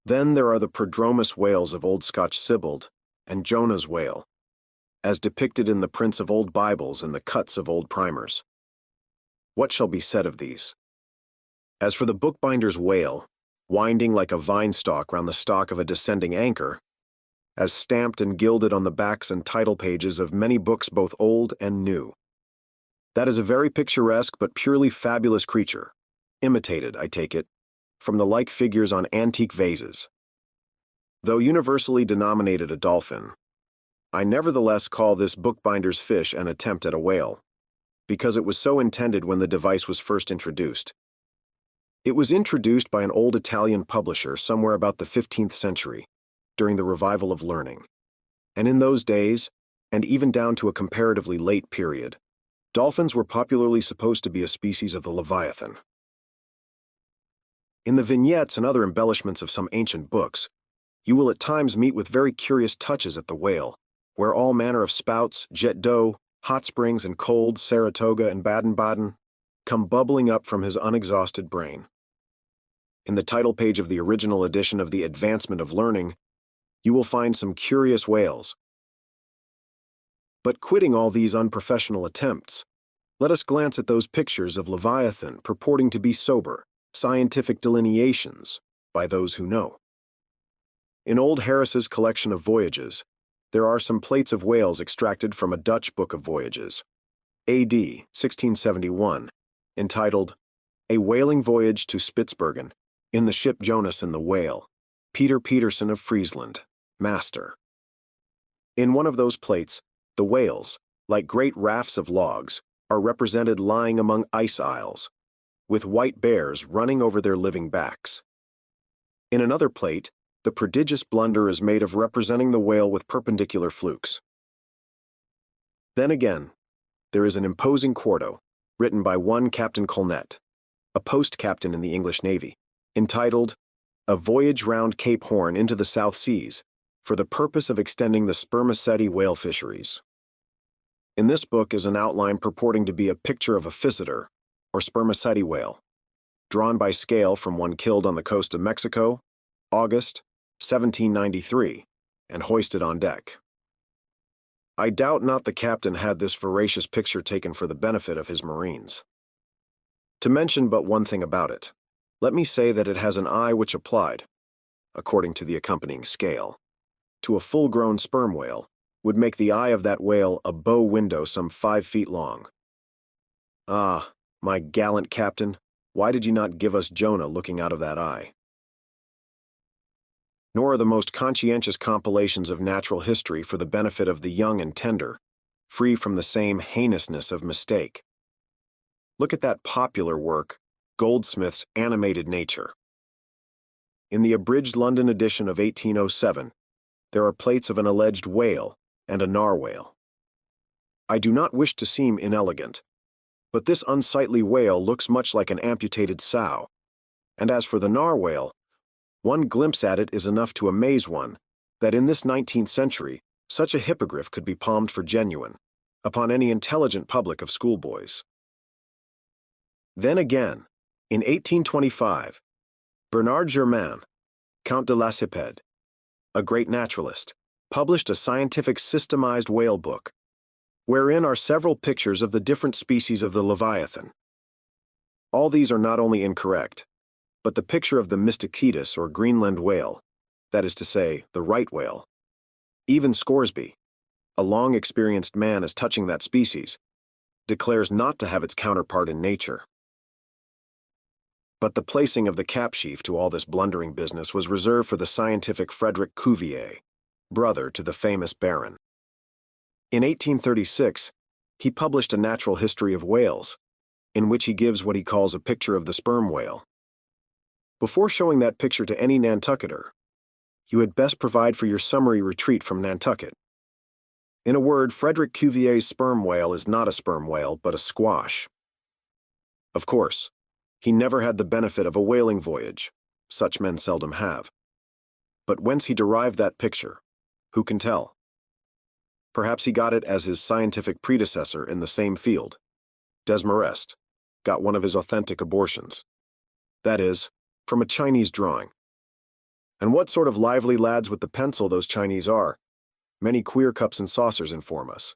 A: Then there are the prodromus whales of Old Scotch Sibbald and Jonah's whale, as depicted in the prints of old Bibles and the cuts of old primers. What shall be said of these? As for the bookbinder's whale, winding like a vine stalk round the stalk of a descending anchor, as stamped and gilded on the backs and title pages of many books both old and new. That is a very picturesque but purely fabulous creature, imitated, I take it, from the like figures on antique vases. Though universally denominated a dolphin, I nevertheless call this bookbinder's fish an attempt at a whale, because it was so intended when the device was first introduced. It was introduced by an old Italian publisher somewhere about the 15th century, during the revival of learning, and in those days, and even down to a comparatively late period, dolphins were popularly supposed to be a species of the Leviathan. In the vignettes and other embellishments of some ancient books, you will at times meet with very curious touches at the whale, where all manner of spouts, jet d'eau, hot springs and cold, Saratoga and Baden-Baden, come bubbling up from his unexhausted brain. In the title page of the original edition of the Advancement of Learning, you will find some curious whales. But quitting all these unprofessional attempts, let us glance at those pictures of Leviathan purporting to be sober, scientific delineations by those who know. In old Harris's collection of voyages, there are some plates of whales extracted from a Dutch book of voyages, A.D. 1671, entitled A Whaling Voyage to Spitzbergen, in the ship Jonas and the Whale, Peter Peterson of Friesland, master. In one of those plates, the whales, like great rafts of logs, are represented lying among ice isles, with white bears running over their living backs. In another plate, the prodigious blunder is made of representing the whale with perpendicular flukes. Then again, there is an imposing quarto, written by one Captain Colnett, a post-captain in the English Navy, entitled A Voyage Round Cape Horn into the South Seas, for the purpose of extending the spermaceti whale fisheries. In this book is an outline purporting to be a picture of a physeter, or spermaceti whale, drawn by scale from one killed on the coast of Mexico, August 1793, and hoisted on deck. I doubt not the captain had this voracious picture taken for the benefit of his marines. To mention but one thing about it, let me say that it has an eye which applied, according to the accompanying scale, to a full-grown sperm whale, would make the eye of that whale a bow window some 5 feet long. Ah, my gallant captain, why did you not give us Jonah looking out of that eye? Nor are the most conscientious compilations of natural history for the benefit of the young and tender, free from the same heinousness of mistake. Look at that popular work, Goldsmith's Animated Nature. In the abridged London edition of 1807, there are plates of an alleged whale and a narwhale. I do not wish to seem inelegant, but this unsightly whale looks much like an amputated sow, and as for the narwhale, one glimpse at it is enough to amaze one that in this 19th century such a hippogriff could be palmed for genuine upon any intelligent public of schoolboys. Then again, in 1825, Bernard Germain, Count de Lacépède, a great naturalist, published a scientific systemized whale book, wherein are several pictures of the different species of the Leviathan. All these are not only incorrect, but the picture of the Mysticetus or Greenland whale, that is to say, the right whale. Even Scoresby, a long-experienced man as touching that species, declares not to have its counterpart in nature. But the placing of the capsheaf to all this blundering business was reserved for the scientific Frederick Cuvier, brother to the famous Baron. In 1836, he published a natural history of whales, in which he gives what he calls a picture of the sperm whale. Before showing that picture to any Nantucketer, you had best provide for your summary retreat from Nantucket. In a word, Frederick Cuvier's sperm whale is not a sperm whale, but a squash. Of course, he never had the benefit of a whaling voyage. Such men seldom have. But whence he derived that picture, who can tell? Perhaps he got it as his scientific predecessor in the same field, Desmarest, got one of his authentic abortions. That is, from a Chinese drawing. And what sort of lively lads with the pencil those Chinese are, many queer cups and saucers inform us.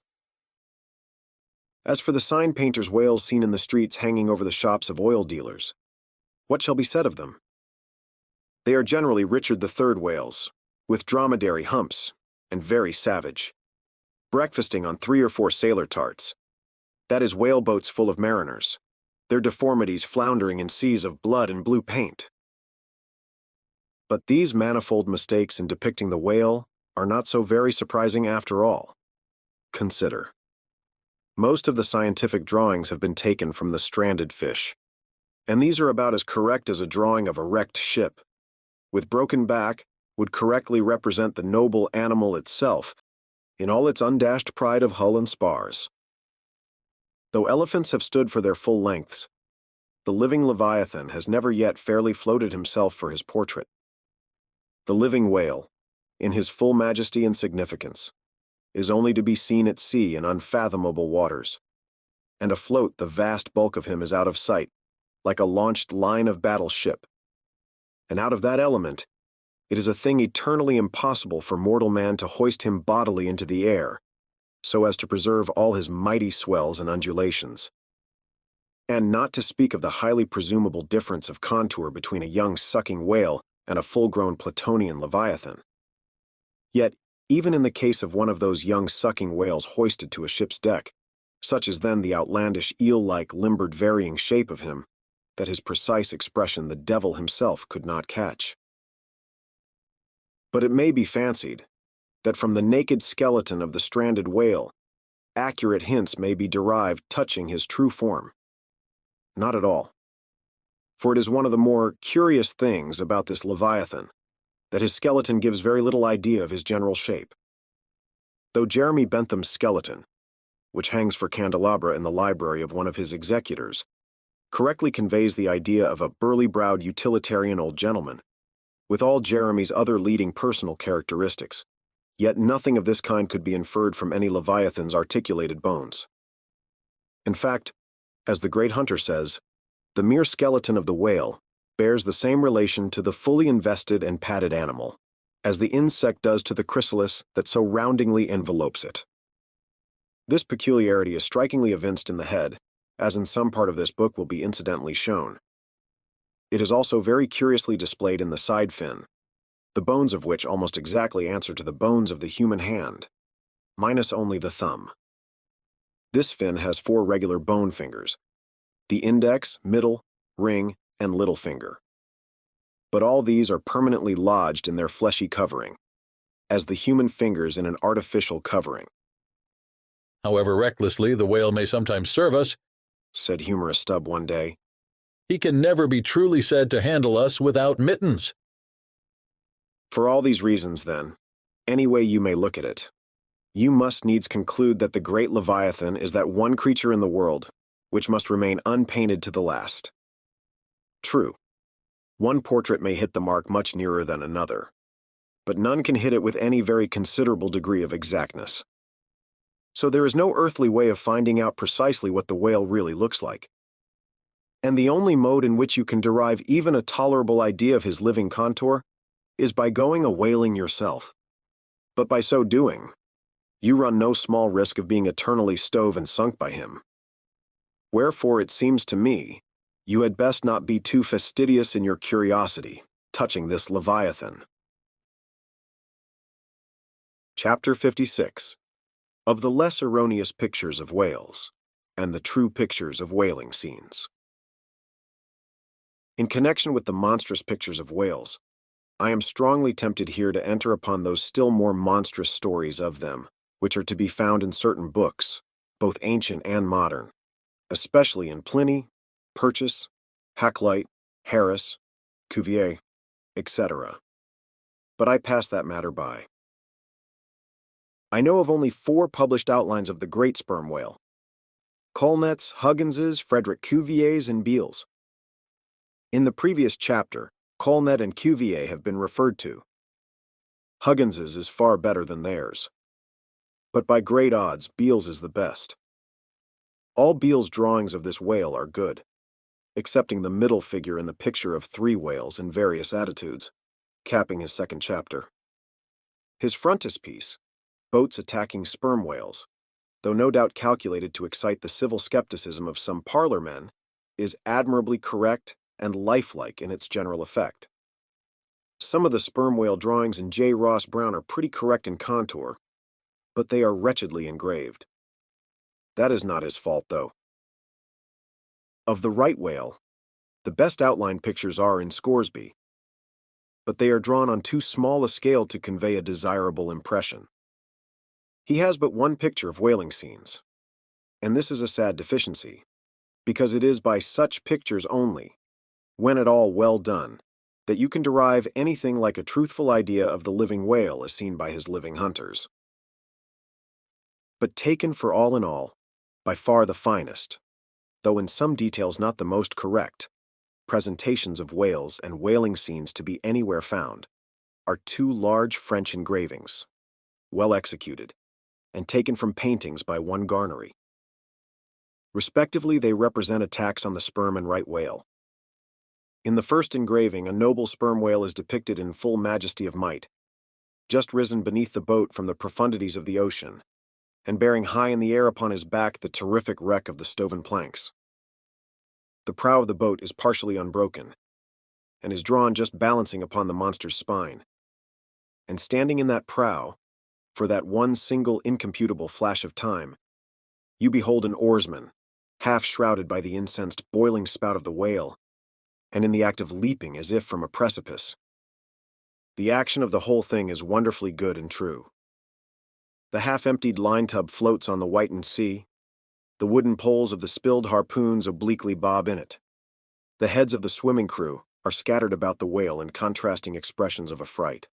A: As for the sign painter's whales seen in the streets hanging over the shops of oil dealers, what shall be said of them? They are generally Richard III whales, with dromedary humps, and very savage, breakfasting on 3 or 4 sailor tarts, that is whaleboats full of mariners, their deformities floundering in seas of blood and blue paint. But these manifold mistakes in depicting the whale are not so very surprising after all. Consider. Most of the scientific drawings have been taken from the stranded fish, and these are about as correct as a drawing of a wrecked ship, with broken back, would correctly represent the noble animal itself in all its undashed pride of hull and spars. Though elephants have stood for their full lengths, the living Leviathan has never yet fairly floated himself for his portrait. The living whale, in his full majesty and significance, is only to be seen at sea in unfathomable waters, and afloat the vast bulk of him is out of sight, like a launched line of battle ship. And out of that element, it is a thing eternally impossible for mortal man to hoist him bodily into the air, so as to preserve all his mighty swells and undulations. And not to speak of the highly presumable difference of contour between a young sucking whale and a full-grown Platonian Leviathan. Yet, even in the case of one of those young sucking whales hoisted to a ship's deck, such as then the outlandish eel-like limbered varying shape of him, that his precise expression the devil himself could not catch. But it may be fancied that from the naked skeleton of the stranded whale, accurate hints may be derived touching his true form. Not at all. For it is one of the more curious things about this Leviathan that his skeleton gives very little idea of his general shape. Though Jeremy Bentham's skeleton, which hangs for candelabra in the library of one of his executors, correctly conveys the idea of a burly-browed utilitarian old gentleman, with all Jeremy's other leading personal characteristics, yet nothing of this kind could be inferred from any Leviathan's articulated bones. In fact, as the great Hunter says, the mere skeleton of the whale bears the same relation to the fully invested and padded animal as the insect does to the chrysalis that so roundingly envelopes it. This peculiarity is strikingly evinced in the head, as in some part of this book will be incidentally shown. It is also very curiously displayed in the side fin, the bones of which almost exactly answer to the bones of the human hand, minus only the thumb. This fin has 4 regular bone fingers, the index, middle, ring, and little finger. But all these are permanently lodged in their fleshy covering, as the human fingers in an artificial covering.
J: However recklessly the whale may sometimes serve us,
A: said humorous Stubb one day,
J: he can never be truly said to handle us without mittens.
A: For all these reasons, then, any way you may look at it, you must needs conclude that the great Leviathan is that one creature in the world which must remain unpainted to the last. True, one portrait may hit the mark much nearer than another, but none can hit it with any very considerable degree of exactness. So there is no earthly way of finding out precisely what the whale really looks like. And the only mode in which you can derive even a tolerable idea of his living contour is by going a whaling yourself. But by so doing, you run no small risk of being eternally stove and sunk by him. Wherefore it seems to me, you had best not be too fastidious in your curiosity touching this Leviathan. Chapter 56. Of the less erroneous pictures of whales, and the true pictures of whaling scenes. In connection with the monstrous pictures of whales, I am strongly tempted here to enter upon those still more monstrous stories of them, which are to be found in certain books, both ancient and modern, especially in Pliny, Purchas, Hakluyt, Harris, Cuvier, etc. But I pass that matter by. I know of only 4 published outlines of the great sperm whale: Colnett's, Huggins's, Frederick Cuvier's, and Beale's. In the previous chapter, Colnett and Cuvier have been referred to. Huggins's is far better than theirs. But by great odds, Beale's is the best. All Beale's drawings of this whale are good, excepting the middle figure in the picture of 3 whales in various attitudes, capping his 2nd chapter. His frontispiece, boats attacking sperm whales, though no doubt calculated to excite the civil skepticism of some parlor men, is admirably correct and lifelike in its general effect. Some of the sperm whale drawings in J. Ross Brown are pretty correct in contour, but they are wretchedly engraved. That is not his fault, though. Of the right whale, the best outline pictures are in Scoresby, but they are drawn on too small a scale to convey a desirable impression. He has but one picture of whaling scenes, and this is a sad deficiency, because it is by such pictures only, when at all well done, that you can derive anything like a truthful idea of the living whale as seen by his living hunters. But taken for all in all, by far the finest, though in some details not the most correct, presentations of whales and whaling scenes to be anywhere found, are 2 large French engravings, well executed, and taken from paintings by one Garnery. Respectively, they represent attacks on the sperm and right whale. In the first engraving, a noble sperm whale is depicted in full majesty of might, just risen beneath the boat from the profundities of the ocean, and bearing high in the air upon his back the terrific wreck of the stoven planks. The prow of the boat is partially unbroken, and is drawn just balancing upon the monster's spine. And standing in that prow, For that one single incomputable flash of time, you behold an oarsman, half shrouded by the incensed boiling spout of the whale, and in the act of leaping as if from a precipice. The action of the whole thing is wonderfully good and true. The half-emptied line tub floats on the whitened sea. The wooden poles of the spilled harpoons obliquely bob in it. The heads of the swimming crew are scattered about the whale in contrasting expressions of affright.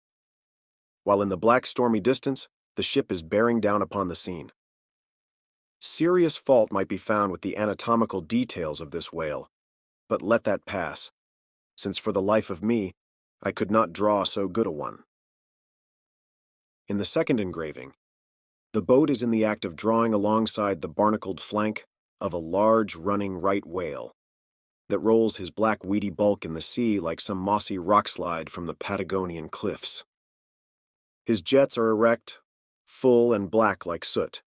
A: While in the black stormy distance, the ship is bearing down upon the scene. Serious fault might be found with the anatomical details of this whale, but let that pass, since for the life of me, I could not draw so good a one. In the second engraving, the boat is in the act of drawing alongside the barnacled flank of a large running right whale that rolls his black weedy bulk in the sea like some mossy rockslide from the Patagonian cliffs. His jets are erect, full and black like soot,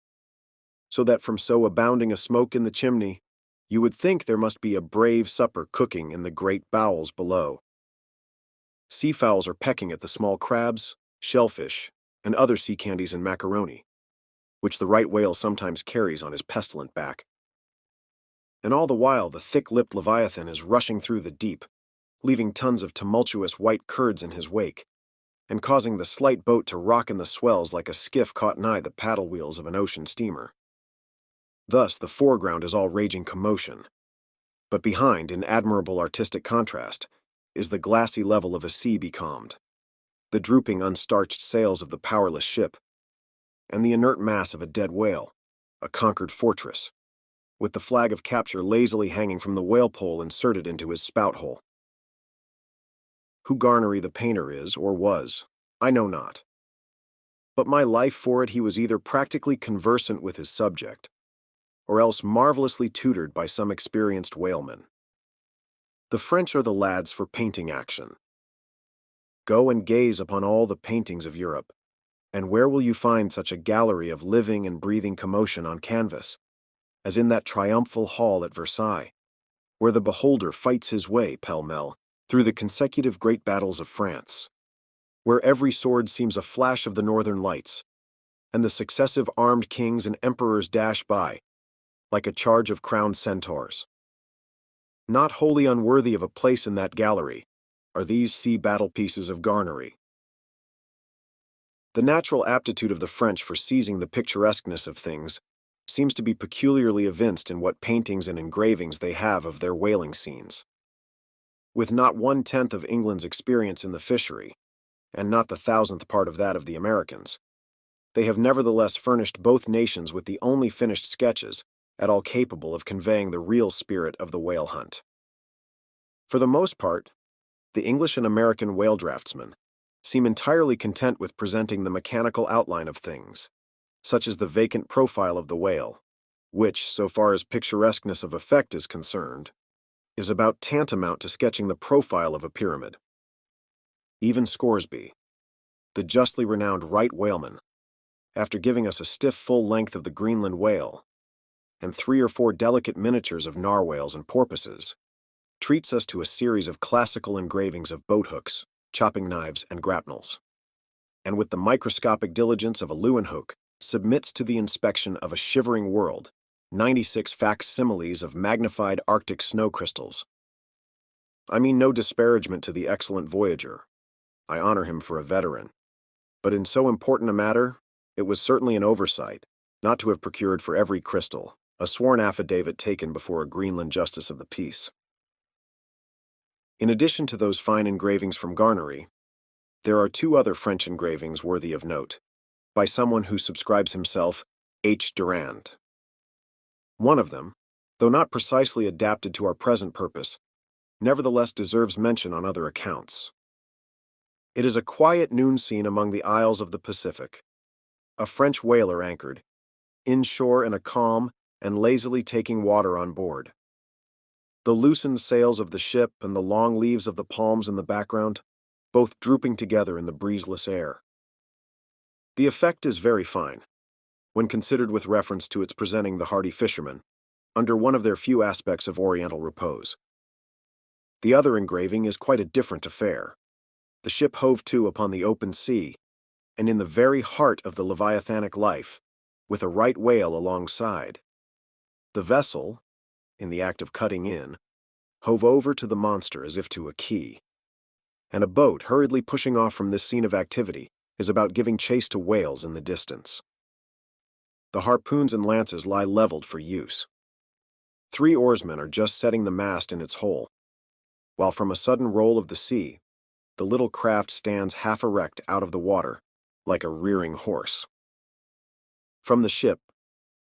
A: so that from so abounding a smoke in the chimney, you would think there must be a brave supper cooking in the great bowels below. Seafowls are pecking at the small crabs, shellfish, and other sea candies and macaroni, which the right whale sometimes carries on his pestilent back. And all the while the thick-lipped Leviathan is rushing through the deep, leaving tons of tumultuous white curds in his wake, and causing the slight boat to rock in the swells like a skiff caught nigh the paddle wheels of an ocean steamer. Thus the foreground is all raging commotion, but behind, in admirable artistic contrast, is the glassy level of a sea becalmed, the drooping unstarched sails of the powerless ship, and the inert mass of a dead whale, a conquered fortress, with the flag of capture lazily hanging from the whale pole inserted into his spout hole. Who Garnery the painter is, or was, I know not. But my life for it he was either practically conversant with his subject, or else marvelously tutored by some experienced whaleman. The French are the lads for painting action. Go and gaze upon all the paintings of Europe, and where will you find such a gallery of living and breathing commotion on canvas, as in that triumphal hall at Versailles, where the beholder fights his way, pell-mell, through the consecutive great battles of France, where every sword seems a flash of the northern lights, and the successive armed kings and emperors dash by, like a charge of crowned centaurs. Not wholly unworthy of a place in that gallery are these sea battle pieces of Garnery. The natural aptitude of the French for seizing the picturesqueness of things seems to be peculiarly evinced in what paintings and engravings they have of their whaling scenes. With not 1/10 of England's experience in the fishery, and not the 1,000th part of that of the Americans, they have nevertheless furnished both nations with the only finished sketches at all capable of conveying the real spirit of the whale hunt. For the most part, the English and American whale draftsmen seem entirely content with presenting the mechanical outline of things, such as the vacant profile of the whale, which, so far as picturesqueness of effect is concerned, is about tantamount to sketching the profile of a pyramid. Even Scoresby, the justly renowned right whaleman, after giving us a stiff full length of the Greenland whale, and 3 or 4 delicate miniatures of narwhales and porpoises, treats us to a series of classical engravings of boat-hooks, chopping knives, and grapnels, and with the microscopic diligence of a Leeuwenhoek, submits to the inspection of a shivering world 96 facsimiles of magnified Arctic snow crystals. I mean no disparagement to the excellent voyager. I honor him for a veteran. But in so important a matter, it was certainly an oversight not to have procured for every crystal a sworn affidavit taken before a Greenland justice of the peace. In addition to those fine engravings from Garnery, there are 2 other French engravings worthy of note, by someone who subscribes himself H. Durand. One of them, though not precisely adapted to our present purpose, nevertheless deserves mention on other accounts. It is a quiet noon scene among the isles of the Pacific. A French whaler anchored, inshore in a calm and lazily taking water on board. The loosened sails of the ship and the long leaves of the palms in the background, both drooping together in the breezeless air. The effect is very fine, when considered with reference to its presenting the hardy fishermen, under one of their few aspects of oriental repose. The other engraving is quite a different affair. The ship hove to upon the open sea, and in the very heart of the leviathanic life, with a right whale alongside. The vessel, in the act of cutting in, hove over to the monster as if to a quay, and a boat hurriedly pushing off from this scene of activity is about giving chase to whales in the distance. The harpoons and lances lie leveled for use. 3 oarsmen are just setting the mast in its hole, while from a sudden roll of the sea, the little craft stands half erect out of the water, like a rearing horse. From the ship,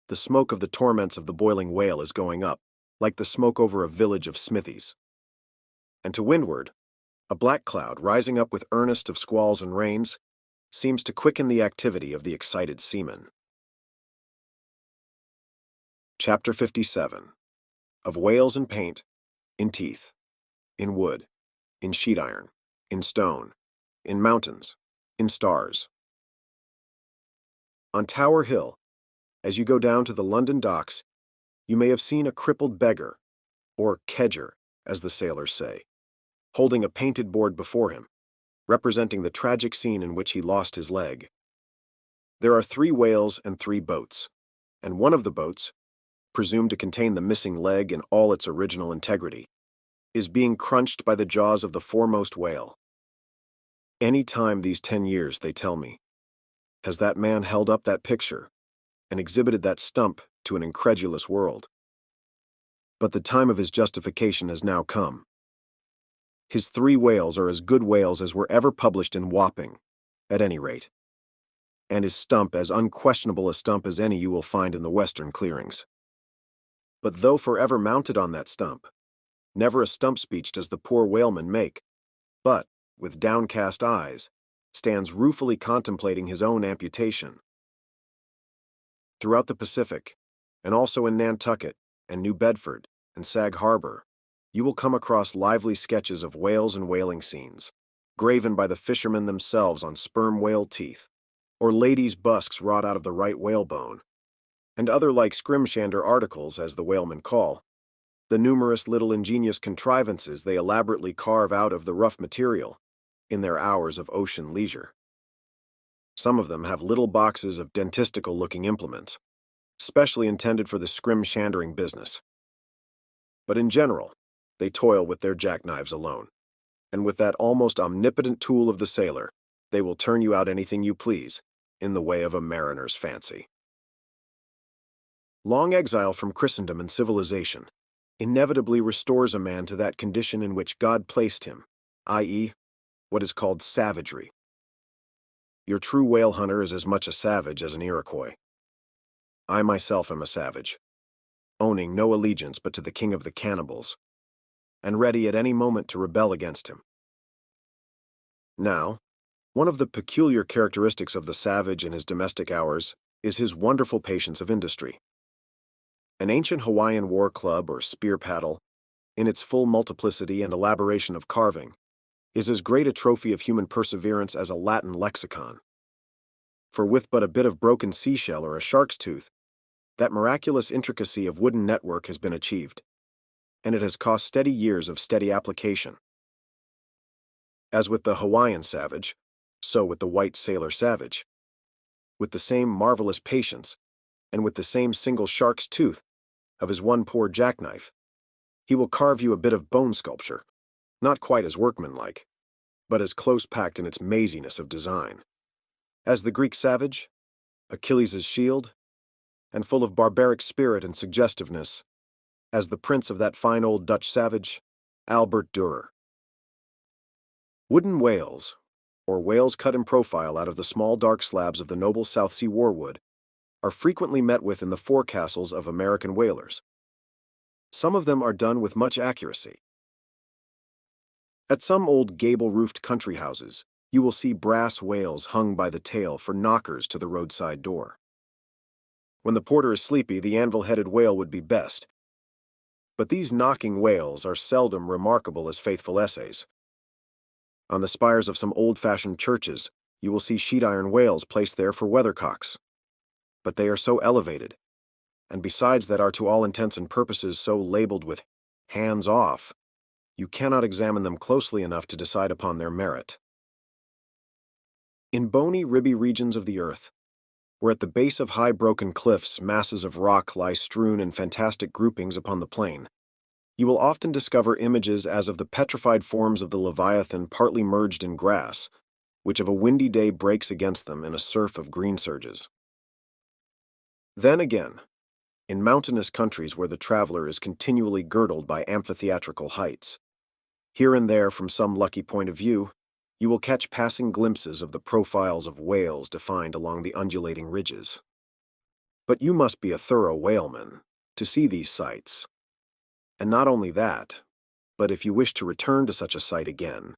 A: the smoke of the torments of the boiling whale is going up, like the smoke over a village of smithies. And to windward, a black cloud rising up with earnest of squalls and rains seems to quicken the activity of the excited seamen. Chapter 57. Of whales in paint, in teeth, in wood, in sheet iron, in stone, in mountains, in stars. On Tower Hill, as you go down to the London docks, you may have seen a crippled beggar, or kedger, as the sailors say, holding a painted board before him, representing the tragic scene in which he lost his leg. There are 3 whales and 3 boats, and one of the boats, presumed to contain the missing leg in all its original integrity, is being crunched by the jaws of the foremost whale. Any time these 10 years, they tell me, has that man held up that picture and exhibited that stump to an incredulous world. But the time of his justification has now come. His 3 whales are as good whales as were ever published in Wapping, at any rate, and his stump as unquestionable a stump as any you will find in the western clearings. But though forever mounted on that stump, never a stump speech does the poor whaleman make, but, with downcast eyes, stands ruefully contemplating his own amputation. Throughout the Pacific, and also in Nantucket and New Bedford and Sag Harbor, you will come across lively sketches of whales and whaling scenes, graven by the fishermen themselves on sperm whale teeth, or ladies' busks wrought out of the right whalebone, and other like scrimshander articles, as the whalemen call, the numerous little ingenious contrivances they elaborately carve out of the rough material in their hours of ocean leisure. Some of them have little boxes of dentistical-looking implements, specially intended for the scrimshandering business. But in general, they toil with their jackknives alone, and with that almost omnipotent tool of the sailor, they will turn you out anything you please, in the way of a mariner's fancy. Long exile from Christendom and civilization inevitably restores a man to that condition in which God placed him, i.e., what is called savagery. Your true whale hunter is as much a savage as an Iroquois. I myself am a savage, owning no allegiance but to the king of the cannibals, and ready at any moment to rebel against him. Now, one of the peculiar characteristics of the savage in his domestic hours is his wonderful patience of industry. An ancient Hawaiian war club or spear paddle, in its full multiplicity and elaboration of carving, is as great a trophy of human perseverance as a Latin lexicon. For with but a bit of broken seashell or a shark's tooth, that miraculous intricacy of wooden network has been achieved, and it has cost steady years of steady application. As with the Hawaiian savage, so with the white sailor savage. With the same marvelous patience, and with the same single shark's tooth of his one poor jackknife, he will carve you a bit of bone sculpture, not quite as workmanlike, but as close-packed in its maziness of design, as the Greek savage, Achilles' shield, and full of barbaric spirit and suggestiveness, as the prince of that fine old Dutch savage, Albert Dürer. Wooden whales, or whales cut in profile out of the small dark slabs of the noble South Sea warwood, are frequently met with in the forecastles of American whalers. Some of them are done with much accuracy. At some old gable-roofed country houses, you will see brass whales hung by the tail for knockers to the roadside door. When the porter is sleepy, the anvil-headed whale would be best. But these knocking whales are seldom remarkable as faithful essays. On the spires of some old-fashioned churches, you will see sheet-iron whales placed there for weathercocks. But they are so elevated, and besides that are to all intents and purposes so labeled with hands off, you cannot examine them closely enough to decide upon their merit. In bony, ribby regions of the earth, where at the base of high broken cliffs masses of rock lie strewn in fantastic groupings upon the plain, you will often discover images as of the petrified forms of the Leviathan partly merged in grass, which of a windy day breaks against them in a surf of green surges. Then again, in mountainous countries where the traveler is continually girdled by amphitheatrical heights, here and there from some lucky point of view, you will catch passing glimpses of the profiles of whales defined along the undulating ridges. But you must be a thorough whaleman to see these sights. And not only that, but if you wish to return to such a sight again,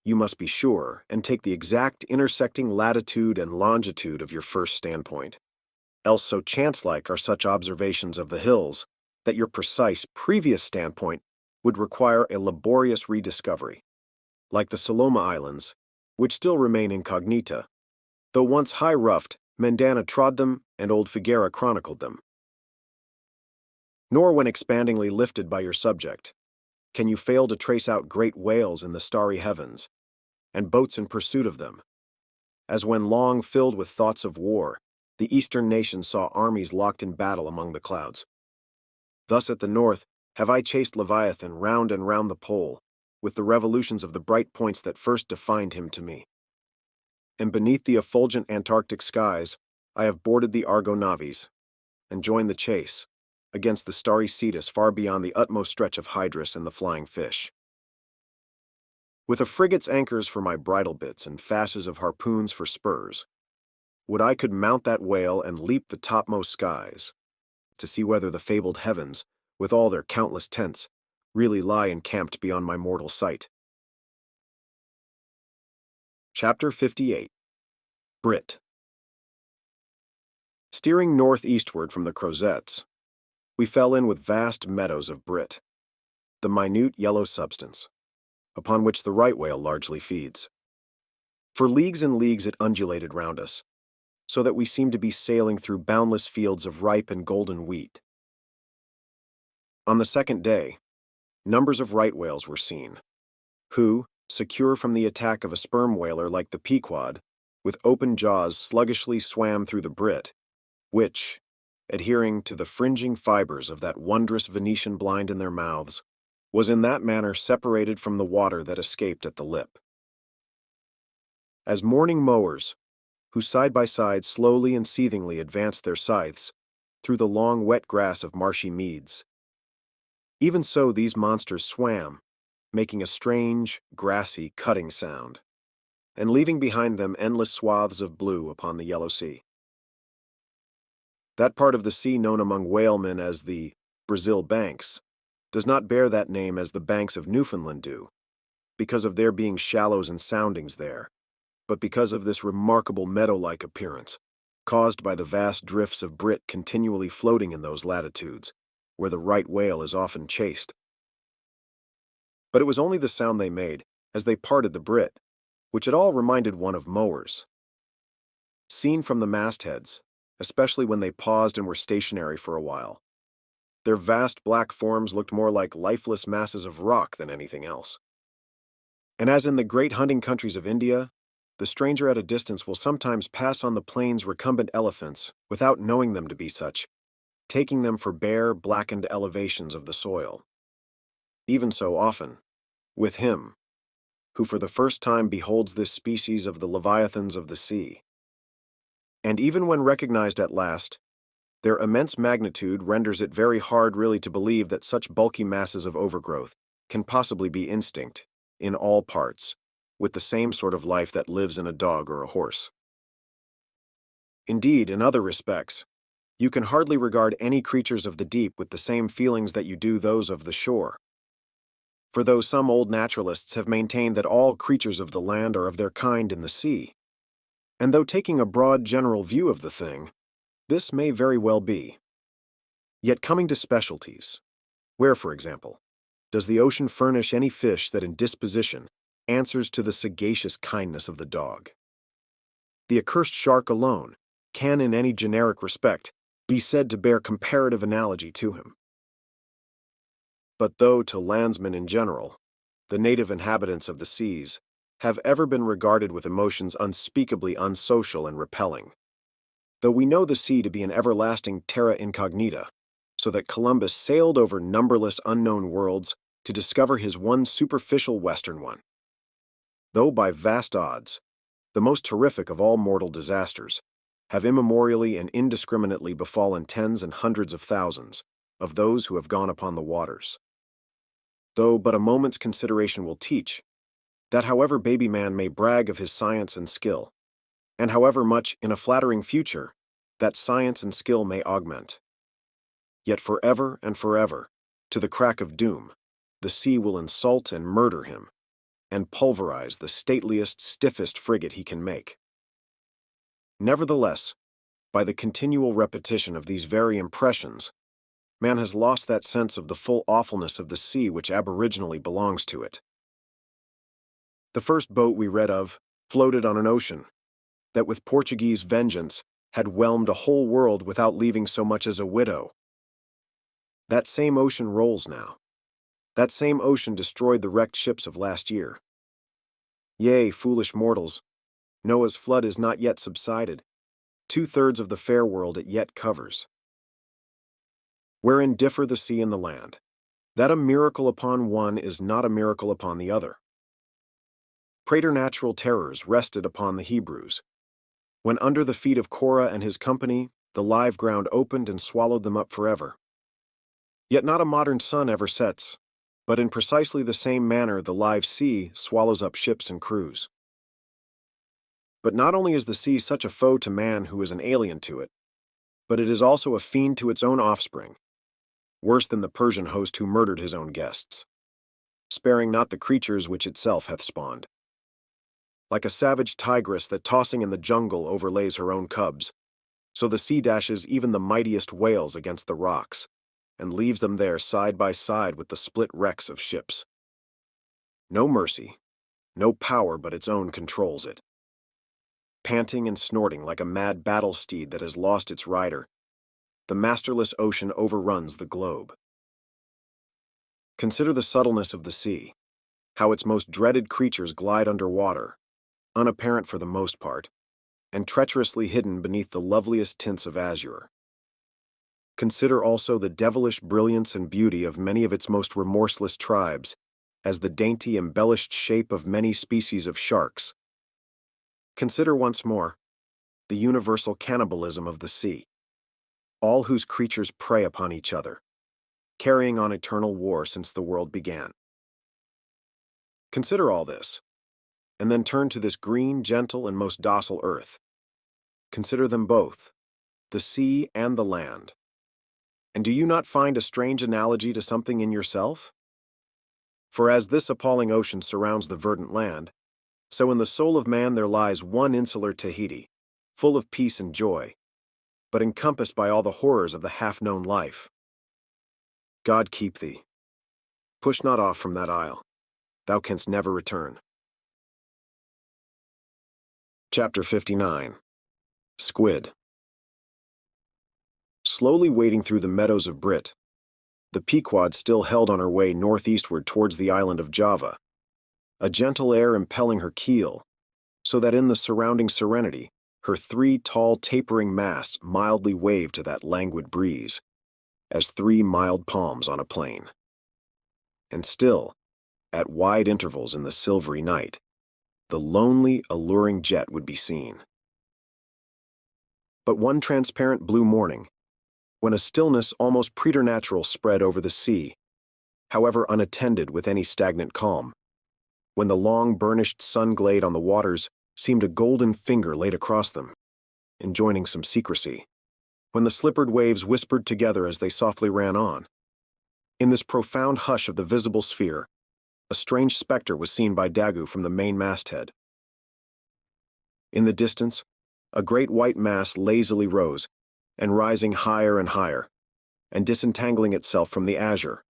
A: you must be sure and take the exact intersecting latitude and longitude of your first standpoint. Else so chance-like are such observations of the hills that your precise previous standpoint would require a laborious rediscovery, like the Saloma Islands, which still remain incognita, though once high-roughed, Mendana trod them and old Figuera chronicled them. Nor when expandingly lifted by your subject, can you fail to trace out great whales in the starry heavens, and boats in pursuit of them, as when long filled with thoughts of war, the eastern nations saw armies locked in battle among the clouds. Thus at the north have I chased Leviathan round and round the pole, with the revolutions of the bright points that first defined him to me. And beneath the effulgent Antarctic skies, I have boarded the Argo navies, and joined the chase, against the starry Cetus far beyond the utmost stretch of Hydrus and the flying fish. With a frigate's anchors for my bridle bits and fasces of harpoons for spurs, would I could mount that whale and leap the topmost skies, to see whether the fabled heavens, with all their countless tents, really lie encamped beyond my mortal sight. Chapter 58. Brit. Steering northeastward from the Crozettes, we fell in with vast meadows of Brit, the minute yellow substance, upon which the right whale largely feeds. For leagues and leagues it undulated round us, so that we seemed to be sailing through boundless fields of ripe and golden wheat. On the second day, numbers of right whales were seen, who, secure from the attack of a sperm whaler like the Pequod, with open jaws sluggishly swam through the Brit, which, adhering to the fringing fibers of that wondrous Venetian blind in their mouths, was in that manner separated from the water that escaped at the lip. As morning mowers, who side by side slowly and seethingly advanced their scythes through the long wet grass of marshy meads, even so these monsters swam, making a strange, grassy, cutting sound, and leaving behind them endless swaths of blue upon the yellow sea. That part of the sea known among whalemen as the Brazil Banks does not bear that name as the banks of Newfoundland do, because of there being shallows and soundings there, but because of this remarkable meadow-like appearance, caused by the vast drifts of Brit continually floating in those latitudes, where the right whale is often chased. But it was only the sound they made, as they parted the Brit, which at all reminded one of mowers. Seen from the mastheads, especially when they paused and were stationary for a while, their vast black forms looked more like lifeless masses of rock than anything else. And as in the great hunting countries of India, the stranger at a distance will sometimes pass on the plains recumbent elephants without knowing them to be such, taking them for bare, blackened elevations of the soil. Even so often, with him, who for the first time beholds this species of the leviathans of the sea. And even when recognized at last, their immense magnitude renders it very hard really to believe that such bulky masses of overgrowth can possibly be instinct, in all parts, with the same sort of life that lives in a dog or a horse. Indeed, in other respects, you can hardly regard any creatures of the deep with the same feelings that you do those of the shore. For though some old naturalists have maintained that all creatures of the land are of their kind in the sea, and though taking a broad general view of the thing, this may very well be. Yet coming to specialties, where, for example, does the ocean furnish any fish that in disposition answers to the sagacious kindness of the dog? The accursed shark alone can in any generic respect be said to bear comparative analogy to him. But though to landsmen in general, the native inhabitants of the seas, have ever been regarded with emotions unspeakably unsocial and repelling. Though we know the sea to be an everlasting terra incognita, so that Columbus sailed over numberless unknown worlds to discover his one superficial western one. Though by vast odds, the most terrific of all mortal disasters, have immemorially and indiscriminately befallen tens and hundreds of thousands of those who have gone upon the waters. Though but a moment's consideration will teach that however baby man may brag of his science and skill, and however much in a flattering future that science and skill may augment, yet forever and forever, to the crack of doom, the sea will insult and murder him, and pulverize the stateliest, stiffest frigate he can make. Nevertheless, by the continual repetition of these very impressions, man has lost that sense of the full awfulness of the sea which aboriginally belongs to it. The first boat we read of floated on an ocean that with Portuguese vengeance had whelmed a whole world without leaving so much as a widow. That same ocean rolls now. That same ocean destroyed the wrecked ships of last year. Yea, foolish mortals, Noah's flood is not yet subsided. 2/3 of the fair world it yet covers. Wherein differ the sea and the land, that a miracle upon one is not a miracle upon the other. Preternatural terrors rested upon the Hebrews, when under the feet of Korah and his company the live ground opened and swallowed them up forever. Yet not a modern sun ever sets, but in precisely the same manner the live sea swallows up ships and crews. But not only is the sea such a foe to man who is an alien to it, but it is also a fiend to its own offspring, worse than the Persian host who murdered his own guests, sparing not the creatures which itself hath spawned. Like a savage tigress that tossing in the jungle overlays her own cubs, so the sea dashes even the mightiest whales against the rocks, and leaves them there side by side with the split wrecks of ships. No mercy, no power but its own controls it. Panting and snorting like a mad battle steed that has lost its rider, the masterless ocean overruns the globe. Consider the subtleness of the sea, how its most dreaded creatures glide under water, unapparent for the most part, and treacherously hidden beneath the loveliest tints of azure. Consider also the devilish brilliance and beauty of many of its most remorseless tribes, as the dainty embellished shape of many species of sharks. Consider once more the universal cannibalism of the sea, all whose creatures prey upon each other, carrying on eternal war since the world began. Consider all this, and then turn to this green, gentle, and most docile earth. Consider them both, the sea and the land. And do you not find a strange analogy to something in yourself? For as this appalling ocean surrounds the verdant land, so in the soul of man there lies one insular Tahiti, full of peace and joy, but encompassed by all the horrors of the half-known life. God keep thee. Push not off from that isle. Thou canst never return. Chapter 59. Squid. Slowly wading through the meadows of Brit, the Pequod still held on her way northeastward towards the island of Java, a gentle air impelling her keel, so that in the surrounding serenity, her 3 tall tapering masts mildly waved to that languid breeze, as 3 mild palms on a plain. And still, at wide intervals in the silvery night, the lonely, alluring jet would be seen. But one transparent blue morning, when a stillness almost preternatural spread over the sea, however unattended with any stagnant calm, when the long burnished sun glade on the waters seemed a golden finger laid across them, enjoining some secrecy, when the slippered waves whispered together as they softly ran on, in this profound hush of the visible sphere, a strange specter was seen by Daggoo from the main masthead. In the distance, a great white mass lazily rose, and rising higher and higher, and disentangling itself from the azure,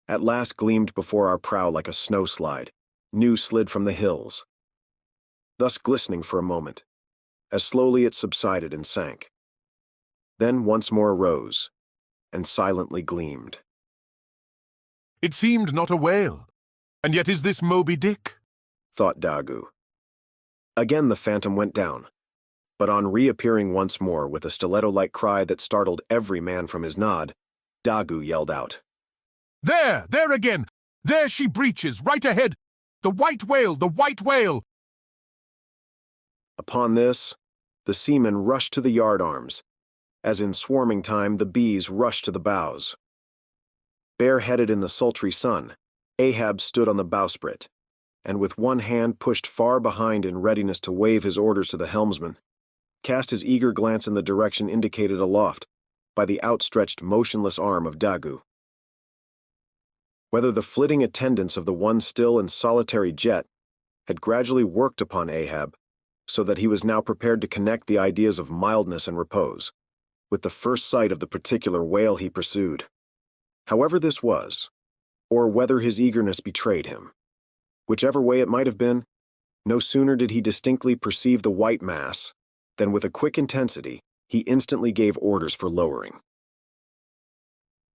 A: at last gleamed before our prow like a snowslide, new slid from the hills, thus glistening for a moment, as slowly it subsided and sank. Then once more arose, and silently gleamed.
U: It seemed not a whale, and yet is this Moby Dick?
A: thought Dagu. Again the phantom went down, but on reappearing once more with a stiletto-like cry that startled every man from his nod, Dagu yelled out.
E: There again! There she breaches, right ahead! The white whale, the white whale!
A: Upon this, the seamen rushed to the yardarms, as in swarming time the bees rushed to the bows. Bareheaded in the sultry sun, Ahab stood on the bowsprit, and with one hand pushed far behind in readiness to wave his orders to the helmsman, cast his eager glance in the direction indicated aloft by the outstretched motionless arm of Dagu. Whether the flitting attendance of the one still and solitary jet had gradually worked upon Ahab, so that he was now prepared to connect the ideas of mildness and repose with the first sight of the particular whale he pursued. However this was, or whether his eagerness betrayed him, whichever way it might have been, no sooner did he distinctly perceive the white mass than with a quick intensity he instantly gave orders for lowering.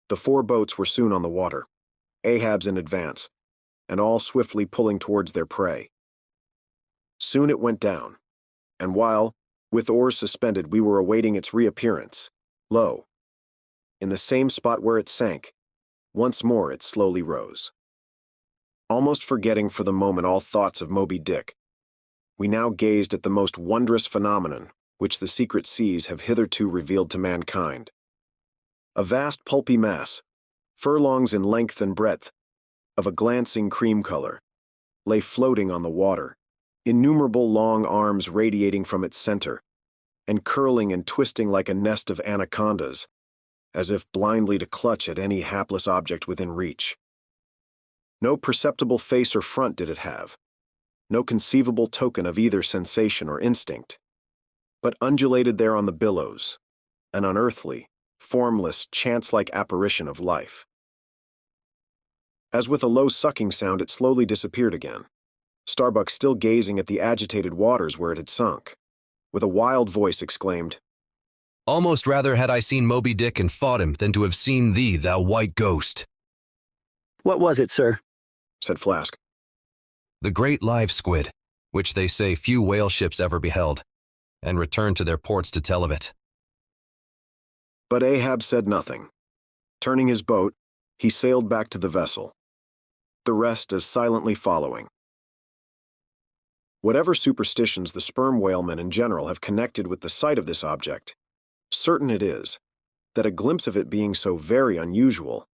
A: The 4 boats were soon on the water, Ahab's in advance, and all swiftly pulling towards their prey. Soon it went down, and while, with oars suspended, we were awaiting its reappearance, lo, in the same spot where it sank, once more it slowly rose. Almost forgetting for the moment all thoughts of Moby Dick, we now gazed at the most wondrous phenomenon which the secret seas have hitherto revealed to mankind. A vast pulpy mass, furlongs in length and breadth, of a glancing cream color, lay floating on the water, innumerable long arms radiating from its center, and curling and twisting like a nest of anacondas, as if blindly to clutch at any hapless object within reach. No perceptible face or front did it have, no conceivable token of either sensation or instinct, but undulated there on the billows, an unearthly, formless, chance-like apparition of life. As with a low sucking sound, it slowly disappeared again, Starbuck still gazing at the agitated waters where it had sunk. With a wild voice exclaimed,
G: "Almost rather had I seen Moby Dick and fought him than to have seen thee, thou white ghost."
H: "What was it, sir?"
A: said Flask.
G: "The great live squid, which they say few whale ships ever beheld, and returned to their ports to tell of it."
A: But Ahab said nothing. Turning his boat, he sailed back to the vessel, the rest as silently following. Whatever superstitions the sperm whalemen in general have connected with the sight of this object, certain it is that a glimpse of it being so very unusual,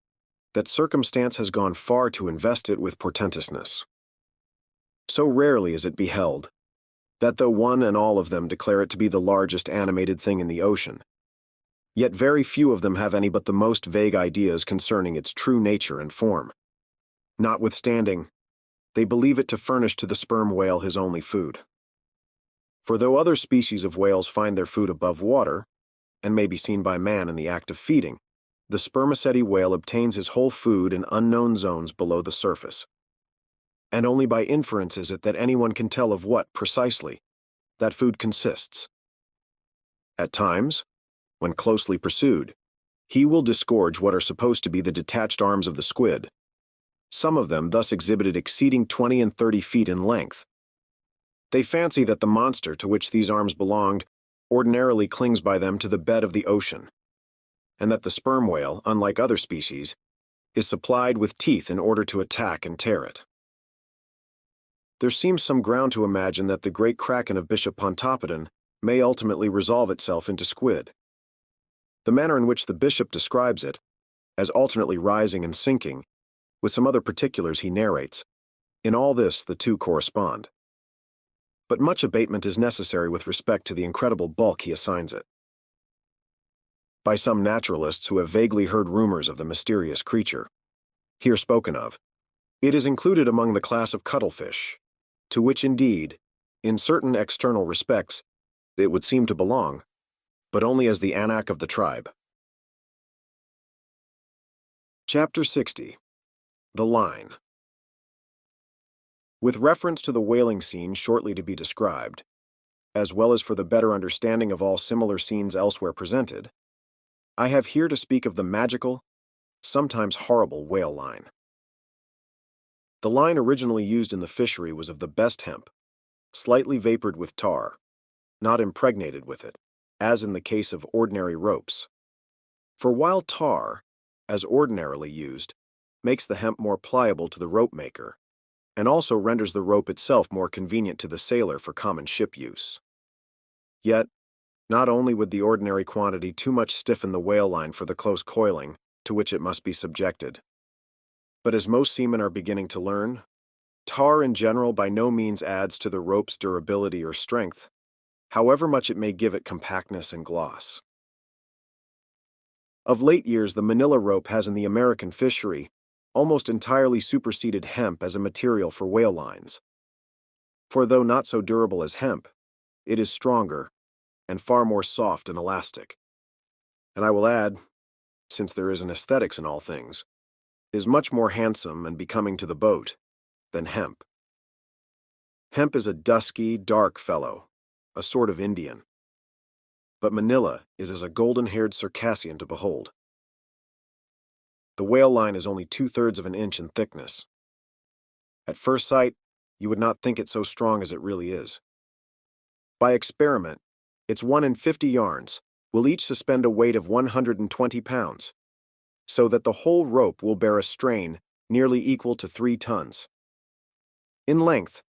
A: that circumstance has gone far to invest it with portentousness. So rarely is it beheld, that though one and all of them declare it to be the largest animated thing in the ocean, yet very few of them have any but the most vague ideas concerning its true nature and form. Notwithstanding, they believe it to furnish to the sperm whale his only food. For though other species of whales find their food above water, and may be seen by man in the act of feeding, the spermaceti whale obtains his whole food in unknown zones below the surface. And only by inference is it that anyone can tell of what, precisely, that food consists. At times, when closely pursued, he will disgorge what are supposed to be the detached arms of the squid, some of them thus exhibited exceeding 20 and 30 feet in length. They fancy that the monster to which these arms belonged ordinarily clings by them to the bed of the ocean, and that the sperm whale, unlike other species, is supplied with teeth in order to attack and tear it. There seems some ground to imagine that the great kraken of Bishop Pontoppidan may ultimately resolve itself into squid. The manner in which the bishop describes it, as alternately rising and sinking, with some other particulars he narrates, in all this the two correspond. But much abatement is necessary with respect to the incredible bulk he assigns it. By some naturalists who have vaguely heard rumors of the mysterious creature, here spoken of, it is included among the class of cuttlefish, to which indeed, in certain external respects, it would seem to belong, but only as the anak of the tribe. Chapter 60. The Line. With reference to the whaling scene shortly to be described, as well as for the better understanding of all similar scenes elsewhere presented, I have here to speak of the magical, sometimes horrible whale line. The line originally used in the fishery was of the best hemp, slightly vapored with tar, not impregnated with it, as in the case of ordinary ropes. For while tar, as ordinarily used, makes the hemp more pliable to the rope maker, and also renders the rope itself more convenient to the sailor for common ship use. Yet, not only would the ordinary quantity too much stiffen the whale line for the close coiling to which it must be subjected, but as most seamen are beginning to learn, tar in general by no means adds to the rope's durability or strength, however much it may give it compactness and gloss. Of late years, the manila rope has in the American fishery almost entirely superseded hemp as a material for whale lines. For though not so durable as hemp, it is stronger and far more soft and elastic. And I will add, since there is an aesthetics in all things, is much more handsome and becoming to the boat than hemp. Hemp is a dusky, dark fellow, a sort of Indian. But manila is as a golden-haired Circassian to behold. The whale line is only 2/3 of an inch in thickness. At first sight, you would not think it so strong as it really is. By experiment, its 1 in 50 yarns will each suspend a weight of 120 pounds, so that the whole rope will bear a strain nearly equal to 3 tons. In length,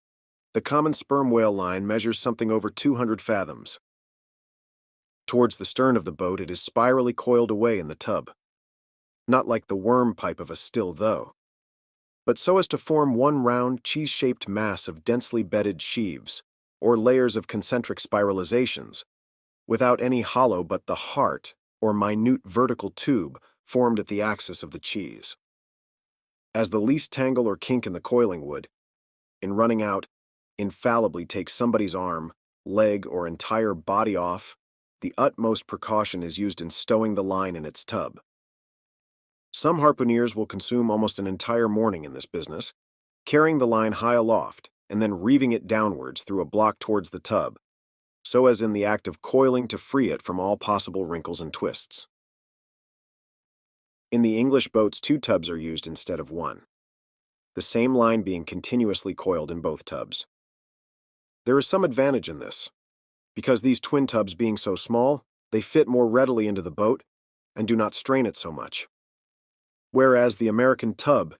A: the common sperm whale line measures something over 200 fathoms. Towards the stern of the boat, it is spirally coiled away in the tub. Not like the worm pipe of a still though, but so as to form one round, cheese-shaped mass of densely bedded sheaves, or layers of concentric spiralizations, without any hollow but the heart, or minute vertical tube, formed at the axis of the cheese. As the least tangle or kink in the coiling would, in running out, infallibly take somebody's arm, leg, or entire body off, the utmost precaution is used in stowing the line in its tub. Some harpooneers will consume almost an entire morning in this business, carrying the line high aloft and then reeving it downwards through a block towards the tub, so as in the act of coiling to free it from all possible wrinkles and twists. In the English boats, 2 tubs are used instead of 1, the same line being continuously coiled in both tubs. There is some advantage in this, because these twin tubs being so small, they fit more readily into the boat and do not strain it so much. Whereas the American tub,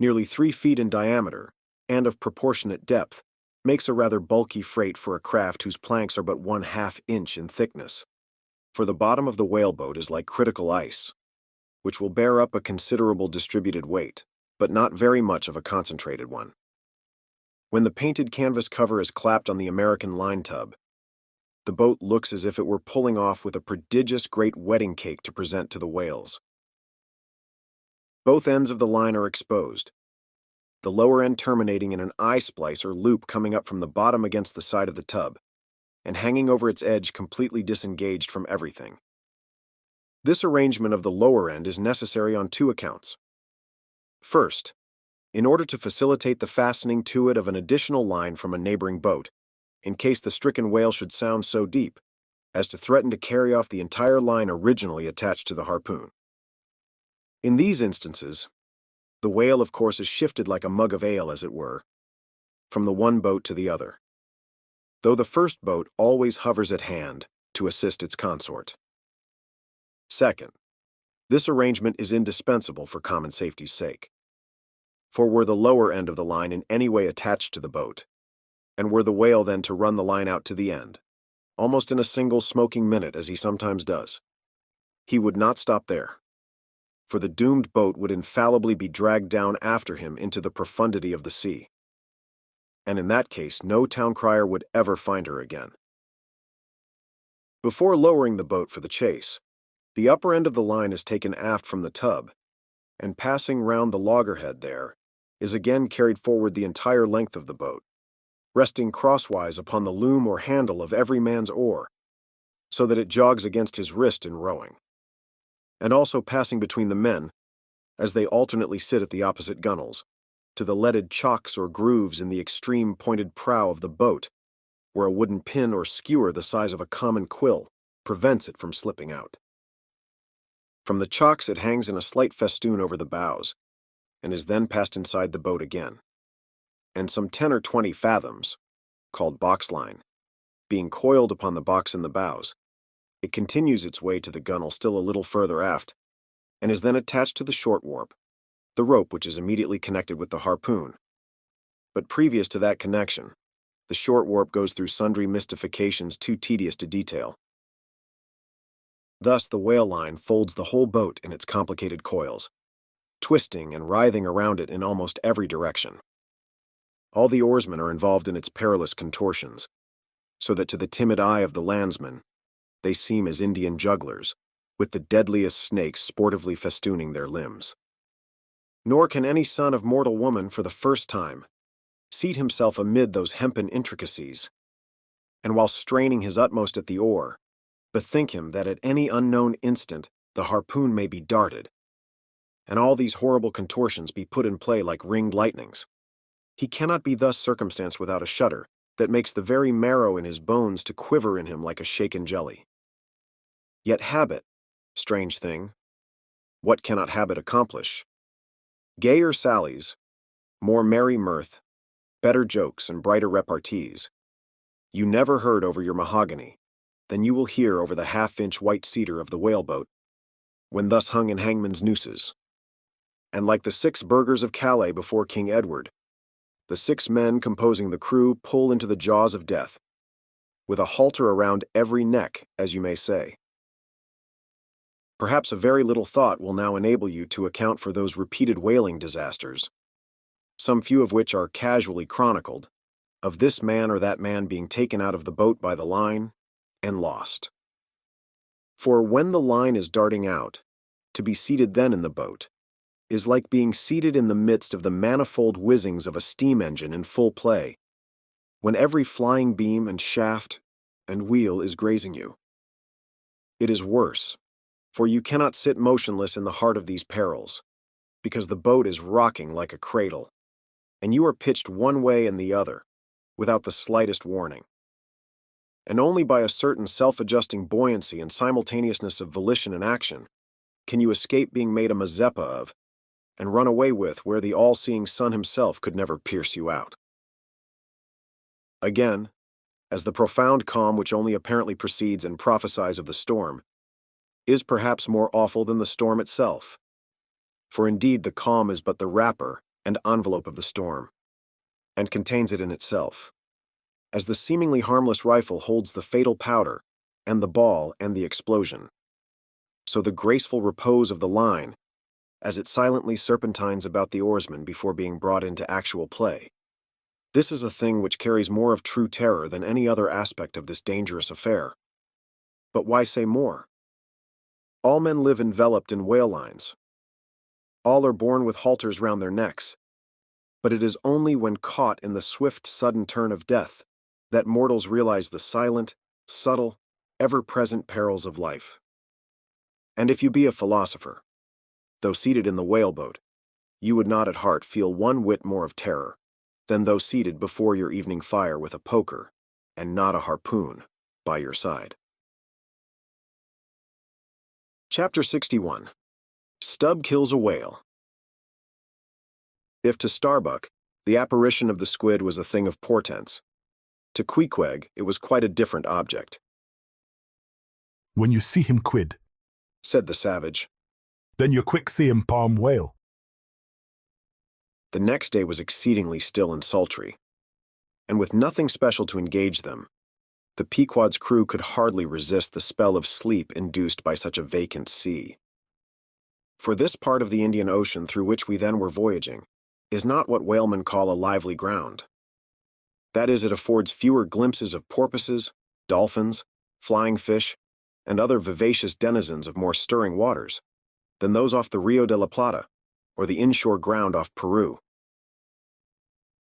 A: nearly 3 feet in diameter and of proportionate depth, makes a rather bulky freight for a craft whose planks are but 1/2 inch in thickness. For the bottom of the whaleboat is like critical ice, which will bear up a considerable distributed weight, but not very much of a concentrated one. When the painted canvas cover is clapped on the American line tub, the boat looks as if it were pulling off with a prodigious great wedding cake to present to the whales. Both ends of the line are exposed, the lower end terminating in an eye splice or loop coming up from the bottom against the side of the tub, and hanging over its edge completely disengaged from everything. This arrangement of the lower end is necessary on 2 accounts. First, in order to facilitate the fastening to it of an additional line from a neighboring boat, in case the stricken whale should sound so deep as to threaten to carry off the entire line originally attached to the harpoon. In these instances, the whale, of course, is shifted like a mug of ale, as it were, from the one boat to the other, though the first boat always hovers at hand to assist its consort. Second, this arrangement is indispensable for common safety's sake. For were the lower end of the line in any way attached to the boat, and were the whale then to run the line out to the end, almost in a single smoking minute as he sometimes does, he would not stop there, for the doomed boat would infallibly be dragged down after him into the profundity of the sea. And in that case, no town crier would ever find her again. Before lowering the boat for the chase, the upper end of the line is taken aft from the tub, and passing round the loggerhead there, is again carried forward the entire length of the boat, resting crosswise upon the loom or handle of every man's oar, so that it jogs against his wrist in rowing, and also passing between the men, as they alternately sit at the opposite gunwales, to the leaded chocks or grooves in the extreme pointed prow of the boat, where a wooden pin or skewer the size of a common quill prevents it from slipping out. From the chocks it hangs in a slight festoon over the bows, and is then passed inside the boat again. and some 10 or 20 fathoms, called boxline, being coiled upon the box in the bows. It continues its way to the gunwale still a little further aft, and is then attached to the short warp, the rope which is immediately connected with the harpoon. But previous to that connection, the short warp goes through sundry mystifications too tedious to detail. Thus the whale line folds the whole boat in its complicated coils, twisting and writhing around it in almost every direction. All the oarsmen are involved in its perilous contortions, so that to the timid eye of the landsman, they seem as Indian jugglers, with the deadliest snakes sportively festooning their limbs. Nor can any son of mortal woman for the first time seat himself amid those hempen intricacies, and while straining his utmost at the oar, bethink him that at any unknown instant the harpoon may be darted, and all these horrible contortions be put in play like ringed lightnings. He cannot be thus circumstanced without a shudder that makes the very marrow in his bones to quiver in him like a shaken jelly. Yet habit, strange thing, what cannot habit accomplish? Gayer sallies, more merry mirth, better jokes and brighter repartees, you never heard over your mahogany than you will hear over the half-inch white cedar of the whaleboat, when thus hung in hangman's nooses. And like the 6 burghers of Calais before King Edward, the 6 men composing the crew pull into the jaws of death, with a halter around every neck, as you may say. Perhaps a very little thought will now enable you to account for those repeated whaling disasters, some few of which are casually chronicled, of this man or that man being taken out of the boat by the line and lost. For when the line is darting out, to be seated then in the boat is like being seated in the midst of the manifold whizzings of a steam engine in full play, when every flying beam and shaft and wheel is grazing you. It is worse, for you cannot sit motionless in the heart of these perils, because the boat is rocking like a cradle, and you are pitched one way and the other, without the slightest warning. And only by a certain self-adjusting buoyancy and simultaneousness of volition and action can you escape being made a Mazeppa of, and run away with where the all-seeing sun himself could never pierce you out. Again, as the profound calm which only apparently precedes and prophesies of the storm, is perhaps more awful than the storm itself. For indeed the calm is but the wrapper and envelope of the storm, and contains it in itself, as the seemingly harmless rifle holds the fatal powder, and the ball and the explosion. So the graceful repose of the line, as it silently serpentines about the oarsman before being brought into actual play. This is a thing which carries more of true terror than any other aspect of this dangerous affair. But why say more? All men live enveloped in whale lines. All are born with halters round their necks. But it is only when caught in the swift, sudden turn of death that mortals realize the silent, subtle, ever-present perils of life. And if you be a philosopher, though seated in the whaleboat, you would not at heart feel one whit more of terror than though seated before your evening fire with a poker, and not a harpoon, by your side. Chapter 61. Stubb kills a whale. If to Starbuck, the apparition of the squid was a thing of portents, to Queequeg it was quite a different object.
E: When you see him quid,
A: said the savage,
E: then you quick see him palm whale.
A: The next day was exceedingly still and sultry, and with nothing special to engage them, the Pequod's crew could hardly resist the spell of sleep induced by such a vacant sea. For this part of the Indian Ocean through which we then were voyaging is not what whalemen call a lively ground. That is, it affords fewer glimpses of porpoises, dolphins, flying fish, and other vivacious denizens of more stirring waters than those off the Rio de la Plata or the inshore ground off Peru.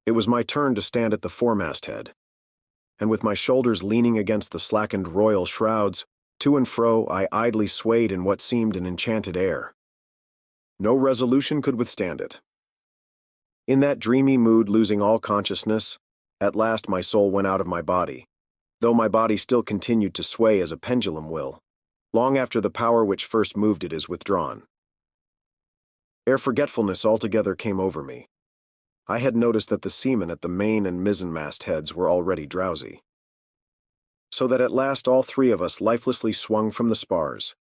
A: It was my turn to stand at the foremast head, and with my shoulders leaning against the slackened royal shrouds, to and fro I idly swayed in what seemed an enchanted air. No resolution could withstand it. In that dreamy mood, losing all consciousness, at last my soul went out of my body, though my body still continued to sway as a pendulum will, long after the power which first moved it is withdrawn. Ere forgetfulness altogether came over me, I had noticed that the seamen at the main and mizzenmast heads were already drowsy. So that at last all three of us lifelessly swung from the spars.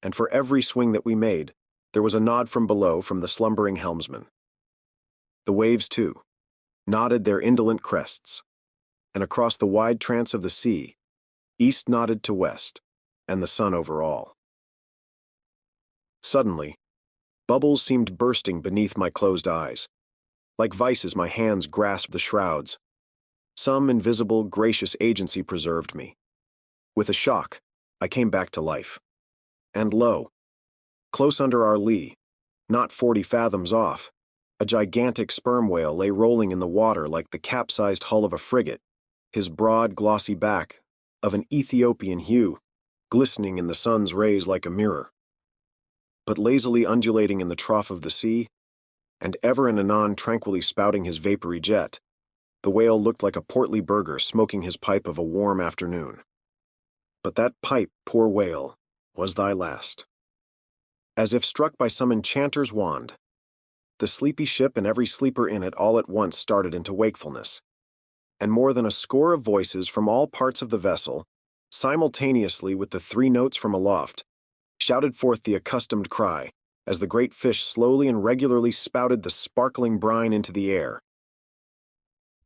A: And for every swing that we made, there was a nod from below from the slumbering helmsman. The waves, too, nodded their indolent crests, and across the wide trance of the sea, east nodded to west, and the sun over all. Suddenly, bubbles seemed bursting beneath my closed eyes. Like vices, my hands grasped the shrouds. Some invisible, gracious agency preserved me. With a shock, I came back to life. And lo, close under our lee, not 40 fathoms off, a gigantic sperm whale lay rolling in the water like the capsized hull of a frigate, his broad, glossy back, of an Ethiopian hue, glistening in the sun's rays like a mirror. But lazily undulating in the trough of the sea, and ever and anon tranquilly spouting his vapory jet, the whale looked like a portly burgher smoking his pipe of a warm afternoon. But that pipe, poor whale, was thy last. As if struck by some enchanter's wand, the sleepy ship and every sleeper in it all at once started into wakefulness, and more than a score of voices from all parts of the vessel, simultaneously with the 3 notes from aloft, shouted forth the accustomed cry, as the great fish slowly and regularly spouted the sparkling brine into the air.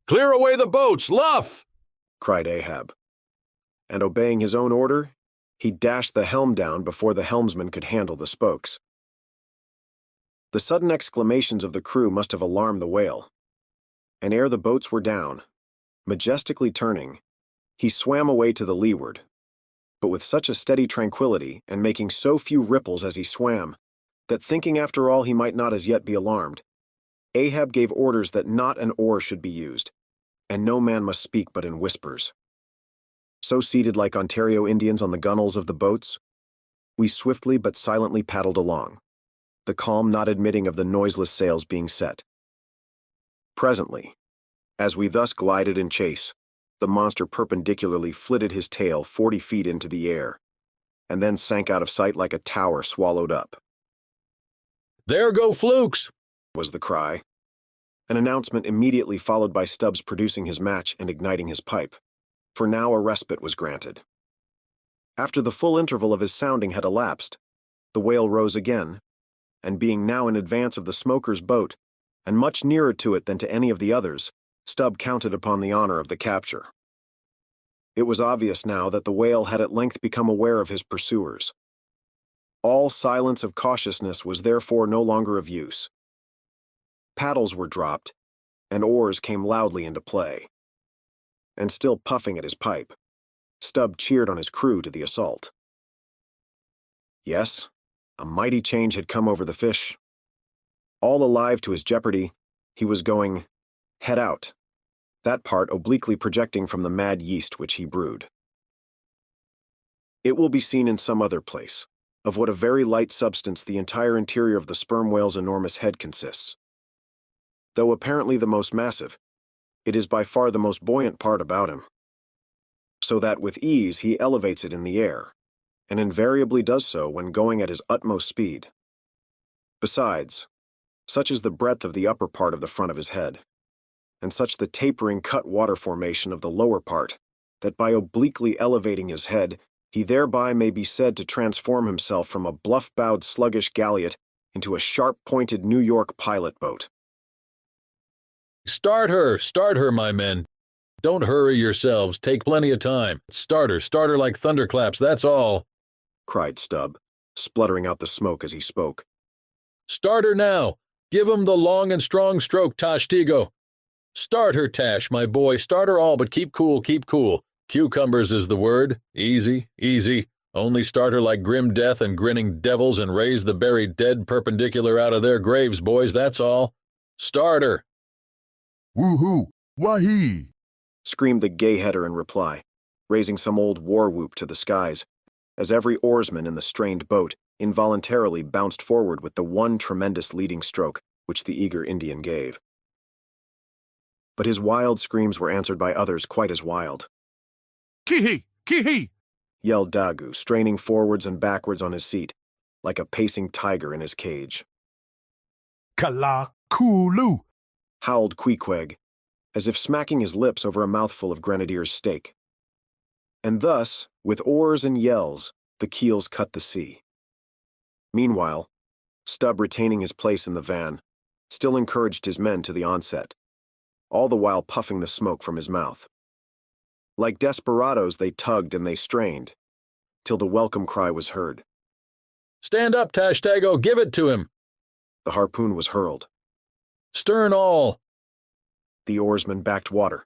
J: "Clear away the boats, luff!"
A: cried Ahab. And obeying his own order, he dashed the helm down before the helmsman could handle the spokes. The sudden exclamations of the crew must have alarmed the whale, and ere the boats were down, majestically turning, he swam away to the leeward, but with such a steady tranquility and making so few ripples as he swam, that thinking after all he might not as yet be alarmed, Ahab gave orders that not an oar should be used, and no man must speak but in whispers. So seated like Ontario Indians on the gunwales of the boats, we swiftly but silently paddled along, the calm not admitting of the noiseless sails being set. Presently, as we thus glided in chase, the monster perpendicularly flitted his tail 40 feet into the air, and then sank out of sight like a tower swallowed up.
J: "There go flukes!"
A: was the cry, an announcement immediately followed by Stubbs producing his match and igniting his pipe, for now a respite was granted. After the full interval of his sounding had elapsed, the whale rose again, and being now in advance of the smoker's boat, and much nearer to it than to any of the others, Stubb counted upon the honor of the capture. It was obvious now that the whale had at length become aware of his pursuers. All silence of cautiousness was therefore no longer of use. Paddles were dropped, and oars came loudly into play. And still puffing at his pipe, Stubb cheered on his crew to the assault. Yes, a mighty change had come over the fish. All alive to his jeopardy, he was going head out, that part obliquely projecting from the mad yeast which he brewed. It will be seen in some other place of what a very light substance the entire interior of the sperm whale's enormous head consists. Though apparently the most massive, it is by far the most buoyant part about him, so that with ease he elevates it in the air, and invariably does so when going at his utmost speed. Besides, such is the breadth of the upper part of the front of his head, and such the tapering cut-water formation of the lower part, that by obliquely elevating his head, he thereby may be said to transform himself from a bluff-bowed sluggish galliot into a sharp-pointed New York pilot boat.
J: Start her, my men. Don't hurry yourselves, take plenty of time. Start her like thunderclaps, that's all,"
A: cried Stubb, spluttering out the smoke as he spoke.
J: "Start her now. Give 'em the long and strong stroke, Tashtigo. Start her, Tash, my boy, start her all, but keep cool, keep cool. Cucumbers is the word. Easy, easy. Only start her like grim death and grinning devils and raise the buried dead perpendicular out of their graves, boys, that's all. Start her."
E: "Woohoo! Wahi!"
A: screamed the gay-header in reply, raising some old war-whoop to the skies, as every oarsman in the strained boat involuntarily bounced forward with the one tremendous leading stroke which the eager Indian gave. But his wild screams were answered by others quite as wild.
E: "Kihi! Kihi!"
A: yelled Dagu, straining forwards and backwards on his seat, like a pacing tiger in his cage.
E: "Kala Kulu!"
A: howled Queequeg, as if smacking his lips over a mouthful of grenadier's steak. And thus, with oars and yells, the keels cut the sea. Meanwhile, Stubb, retaining his place in the van, still encouraged his men to the onset, all the while puffing the smoke from his mouth. Like desperados, they tugged and they strained, till the welcome cry was heard.
J: "Stand up, Tashtego, give it to him!"
A: The harpoon was hurled.
J: "Stern all!"
A: The oarsmen backed water.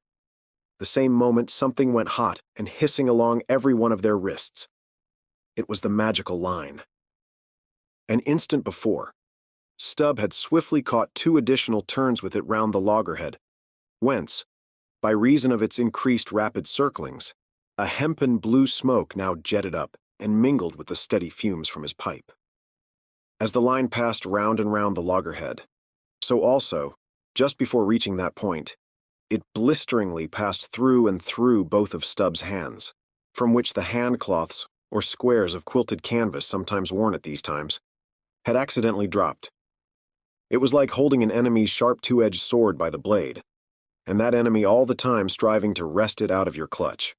A: The same moment something went hot and hissing along every one of their wrists. It was the magical line. An instant before, Stubb had swiftly caught 2 additional turns with it round the loggerhead, whence, by reason of its increased rapid circlings, a hempen blue smoke now jetted up and mingled with the steady fumes from his pipe. As the line passed round and round the loggerhead, so also, just before reaching that point, it blisteringly passed through and through both of Stubb's hands, from which the handcloths, or squares of quilted canvas sometimes worn at these times, had accidentally dropped. It was like holding an enemy's sharp 2-edged sword by the blade, and that enemy all the time striving to wrest it out of your clutch.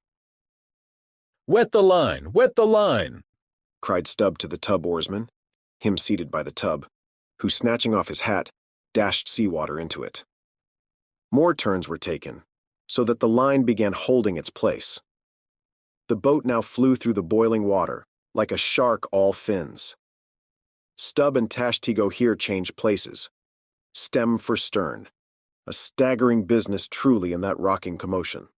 J: "Wet the line! Wet the line!"
A: cried Stubb to the tub oarsman, him seated by the tub, who, snatching off his hat, dashed seawater into it. More turns were taken, so that the line began holding its place. The boat now flew through the boiling water, like a shark all fins. Stubb and Tashtego here changed places, stem for stern, a staggering business truly in that rocking commotion.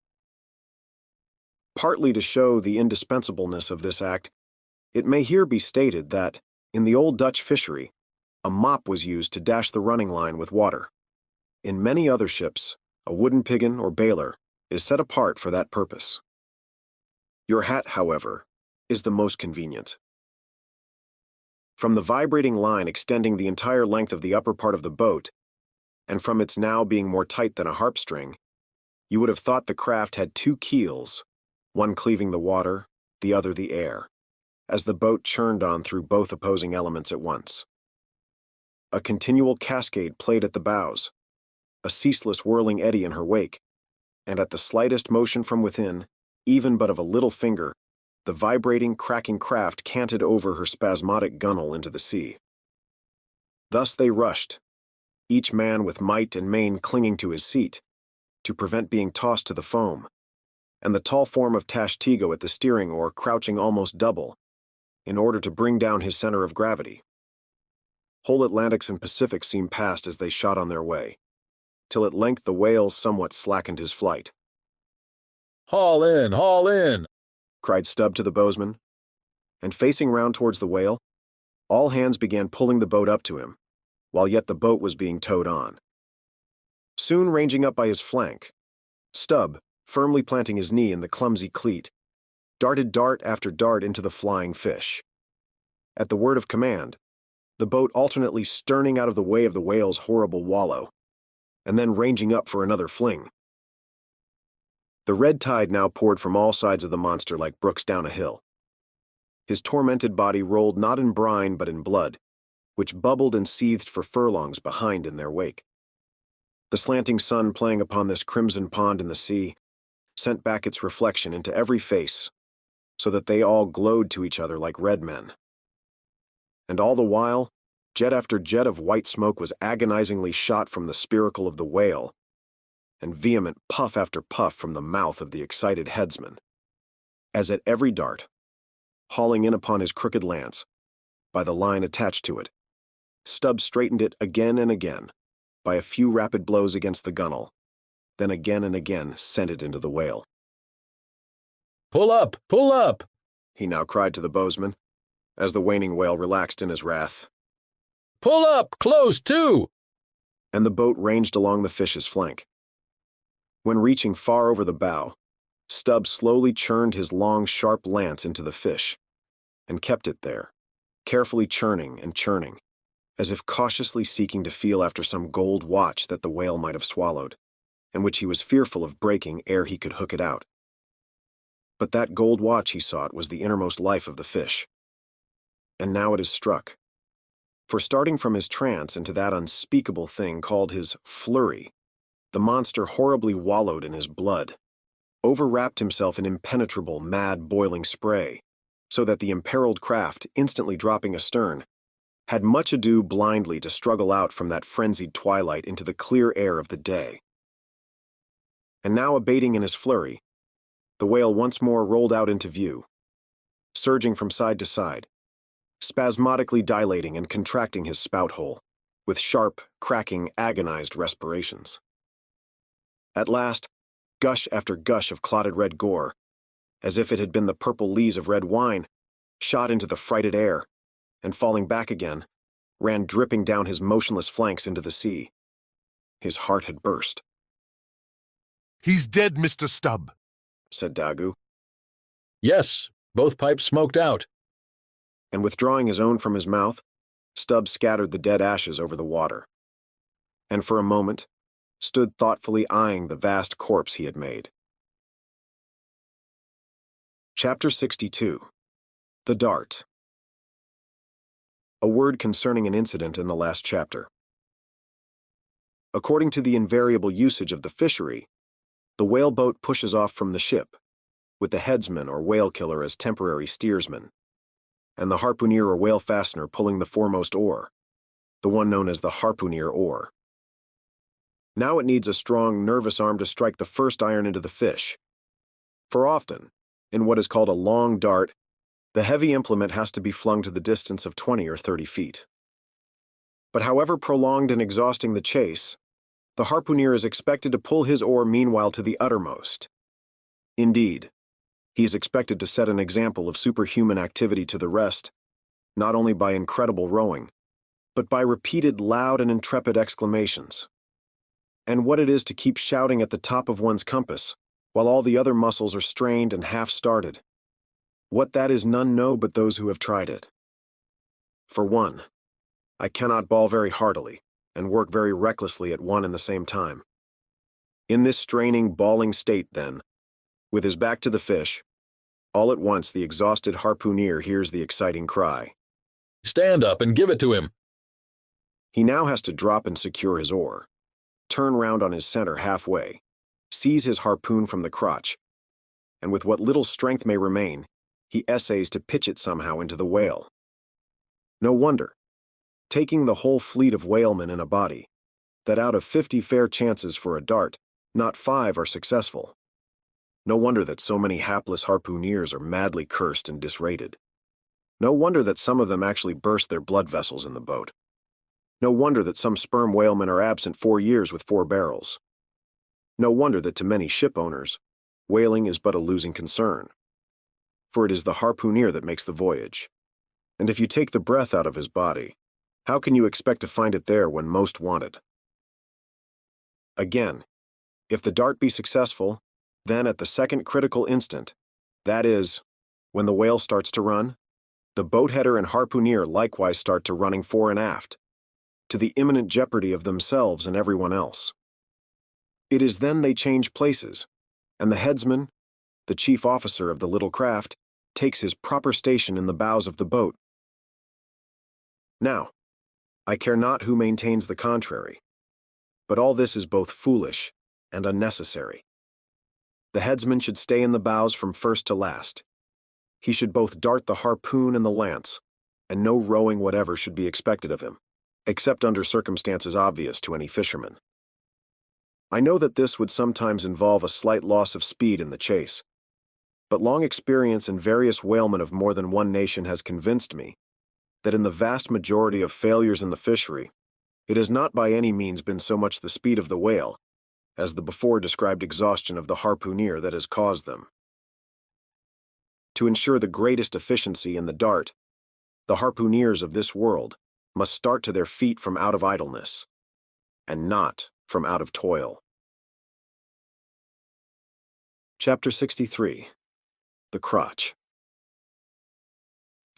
A: Partly to show the indispensableness of this act, it may here be stated that, in the old Dutch fishery, a mop was used to dash the running line with water. In many other ships, a wooden piggin or bailer is set apart for that purpose. Your hat, however, is the most convenient. From the vibrating line extending the entire length of the upper part of the boat, and from its now being more tight than a harp string, you would have thought the craft had 2 keels, one cleaving the water, the other the air, as the boat churned on through both opposing elements at once. A continual cascade played at the bows, a ceaseless whirling eddy in her wake, and at the slightest motion from within, even but of a little finger, the vibrating, cracking craft canted over her spasmodic gunwale into the sea. Thus they rushed, each man with might and main clinging to his seat, to prevent being tossed to the foam, and the tall form of Tashtego at the steering oar crouching almost double, in order to bring down his center of gravity. Whole Atlantics and Pacifics seemed past as they shot on their way, till at length the whale somewhat slackened his flight.
J: "Haul in!"
A: cried Stubb to the bowsman, and facing round towards the whale, all hands began pulling the boat up to him, while yet the boat was being towed on. Soon ranging up by his flank, Stubb, firmly planting his knee in the clumsy cleat, darted dart after dart into the flying fish. At the word of command, the boat alternately sterning out of the way of the whale's horrible wallow, and then ranging up for another fling. The red tide now poured from all sides of the monster like brooks down a hill. His tormented body rolled not in brine but in blood, which bubbled and seethed for furlongs behind in their wake. The slanting sun playing upon this crimson pond in the sea sent back its reflection into every face, so that they all glowed to each other like red men. And all the while, jet after jet of white smoke was agonizingly shot from the spiracle of the whale, and vehement puff after puff from the mouth of the excited headsman, as at every dart, hauling in upon his crooked lance, by the line attached to it, Stubb straightened it again and again, by a few rapid blows against the gunwale, then again and again sent it into the whale.
J: Pull up! Pull up!"
A: he now cried to the bowsman, as the waning whale relaxed in his wrath.
J: "Pull up! Close, too!"
A: And the boat ranged along the fish's flank. When reaching far over the bow, Stubb slowly churned his long, sharp lance into the fish, and kept it there, carefully churning and churning, as if cautiously seeking to feel after some gold watch that the whale might have swallowed, and which he was fearful of breaking ere he could hook it out. But that gold watch he sought was the innermost life of the fish. And now it is struck. For starting from his trance into that unspeakable thing called his flurry, the monster horribly wallowed in his blood, overwrapped himself in impenetrable, mad, boiling spray, so that the imperiled craft, instantly dropping astern, had much ado blindly to struggle out from that frenzied twilight into the clear air of the day. And now, abating in his flurry, the whale once more rolled out into view, surging from side to side, spasmodically dilating and contracting his spout hole, with sharp, cracking, agonized respirations. At last, gush after gush of clotted red gore, as if it had been the purple lees of red wine, shot into the frighted air, and falling back again, ran dripping down his motionless flanks into the sea. His heart had burst.
E: "He's dead, Mr. Stubb,"
A: said Dagu.
J: "Yes, both pipes smoked out."
A: And withdrawing his own from his mouth, Stubb scattered the dead ashes over the water, and for a moment stood thoughtfully eyeing the vast corpse he had made. Chapter 62. The Dart. A word concerning an incident in the last chapter. According to the invariable usage of the fishery, the whaleboat pushes off from the ship, with the headsman or whale killer as temporary steersman, and the harpooner or whale fastener pulling the foremost oar, the one known as the harpooner oar. Now it needs a strong, nervous arm to strike the first iron into the fish, for often, in what is called a long dart, the heavy implement has to be flung to the distance of 20 or 30 feet. But however prolonged and exhausting the chase, the harpooner is expected to pull his oar meanwhile to the uttermost. Indeed, he is expected to set an example of superhuman activity to the rest, not only by incredible rowing, but by repeated loud and intrepid exclamations. And what it is to keep shouting at the top of one's compass, while all the other muscles are strained and half-started. What that is none know but those who have tried it. For one, I cannot bawl very heartily, and work very recklessly at one and the same time. In this straining, bawling state, then, with his back to the fish, all at once the exhausted harpooner hears the exciting cry.
J: "Stand up and give it to him."
A: He now has to drop and secure his oar, turn round on his center halfway, seize his harpoon from the crotch, and with what little strength may remain, he essays to pitch it somehow into the whale. No wonder, taking the whole fleet of whalemen in a body, that out of 50 fair chances for a dart, not 5 are successful. No wonder that so many hapless harpooneers are madly cursed and disrated. No wonder that some of them actually burst their blood vessels in the boat. No wonder that some sperm whalemen are absent 4 years with 4 barrels. No wonder that to many ship owners, whaling is but a losing concern. For it is the harpooner that makes the voyage. And if you take the breath out of his body, how can you expect to find it there when most wanted? Again, if the dart be successful, then at the second critical instant, that is, when the whale starts to run, the boatheader and harpooner likewise start to running fore and aft, to the imminent jeopardy of themselves and everyone else. It is then they change places, and the headsman, the chief officer of the little craft, takes his proper station in the bows of the boat. Now, I care not who maintains the contrary, but all this is both foolish and unnecessary. The headsman should stay in the bows from first to last. He should both dart the harpoon and the lance, and no rowing whatever should be expected of him, except under circumstances obvious to any fisherman. I know that this would sometimes involve a slight loss of speed in the chase, but long experience in various whalemen of more than one nation has convinced me that in the vast majority of failures in the fishery, it has not by any means been so much the speed of the whale as the before described exhaustion of the harpooner that has caused them. To ensure the greatest efficiency in the dart, the harpooneers of this world must start to their feet from out of idleness, and not from out of toil. Chapter 63. The Crotch.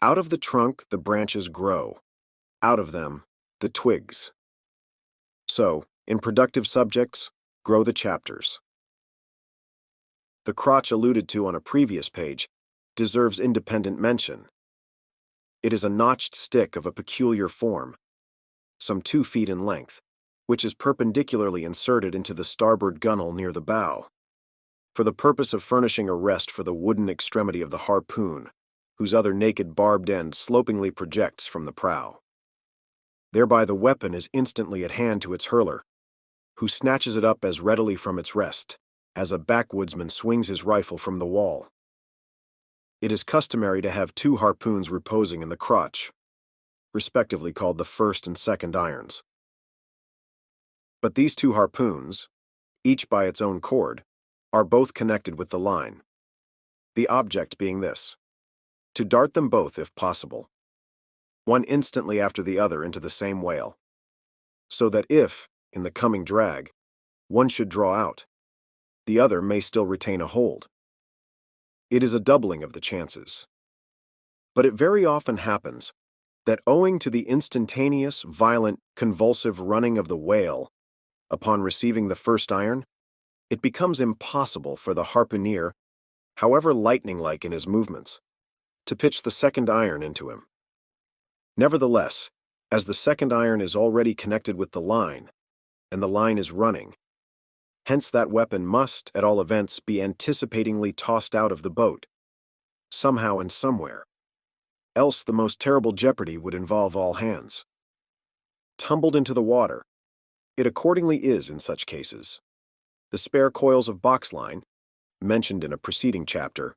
A: Out of the trunk the branches grow, out of them the twigs. So, in productive subjects, grow the chapters. The crotch alluded to on a previous page deserves independent mention. It is a notched stick of a peculiar form, some 2 feet in length, which is perpendicularly inserted into the starboard gunwale near the bow, for the purpose of furnishing a rest for the wooden extremity of the harpoon, whose other naked barbed end slopingly projects from the prow. Thereby the weapon is instantly at hand to its hurler, who snatches it up as readily from its rest as a backwoodsman swings his rifle from the wall. It is customary to have 2 harpoons reposing in the crotch, respectively called the first and second irons. But these 2 harpoons, each by its own cord, are both connected with the line, the object being this: to dart them both, if possible, one instantly after the other into the same whale, so that if, in the coming drag, one should draw out, the other may still retain a hold. It is a doubling of the chances. But it very often happens that owing to the instantaneous, violent, convulsive running of the whale upon receiving the first iron, it becomes impossible for the harpooner, however lightning-like in his movements, to pitch the second iron into him. Nevertheless, as the second iron is already connected with the line, and the line is running, hence that weapon must, at all events, be anticipatingly tossed out of the boat, somehow and somewhere, else the most terrible jeopardy would involve all hands. Tumbled into the water, it accordingly is in such cases. The spare coils of boxline, mentioned in a preceding chapter,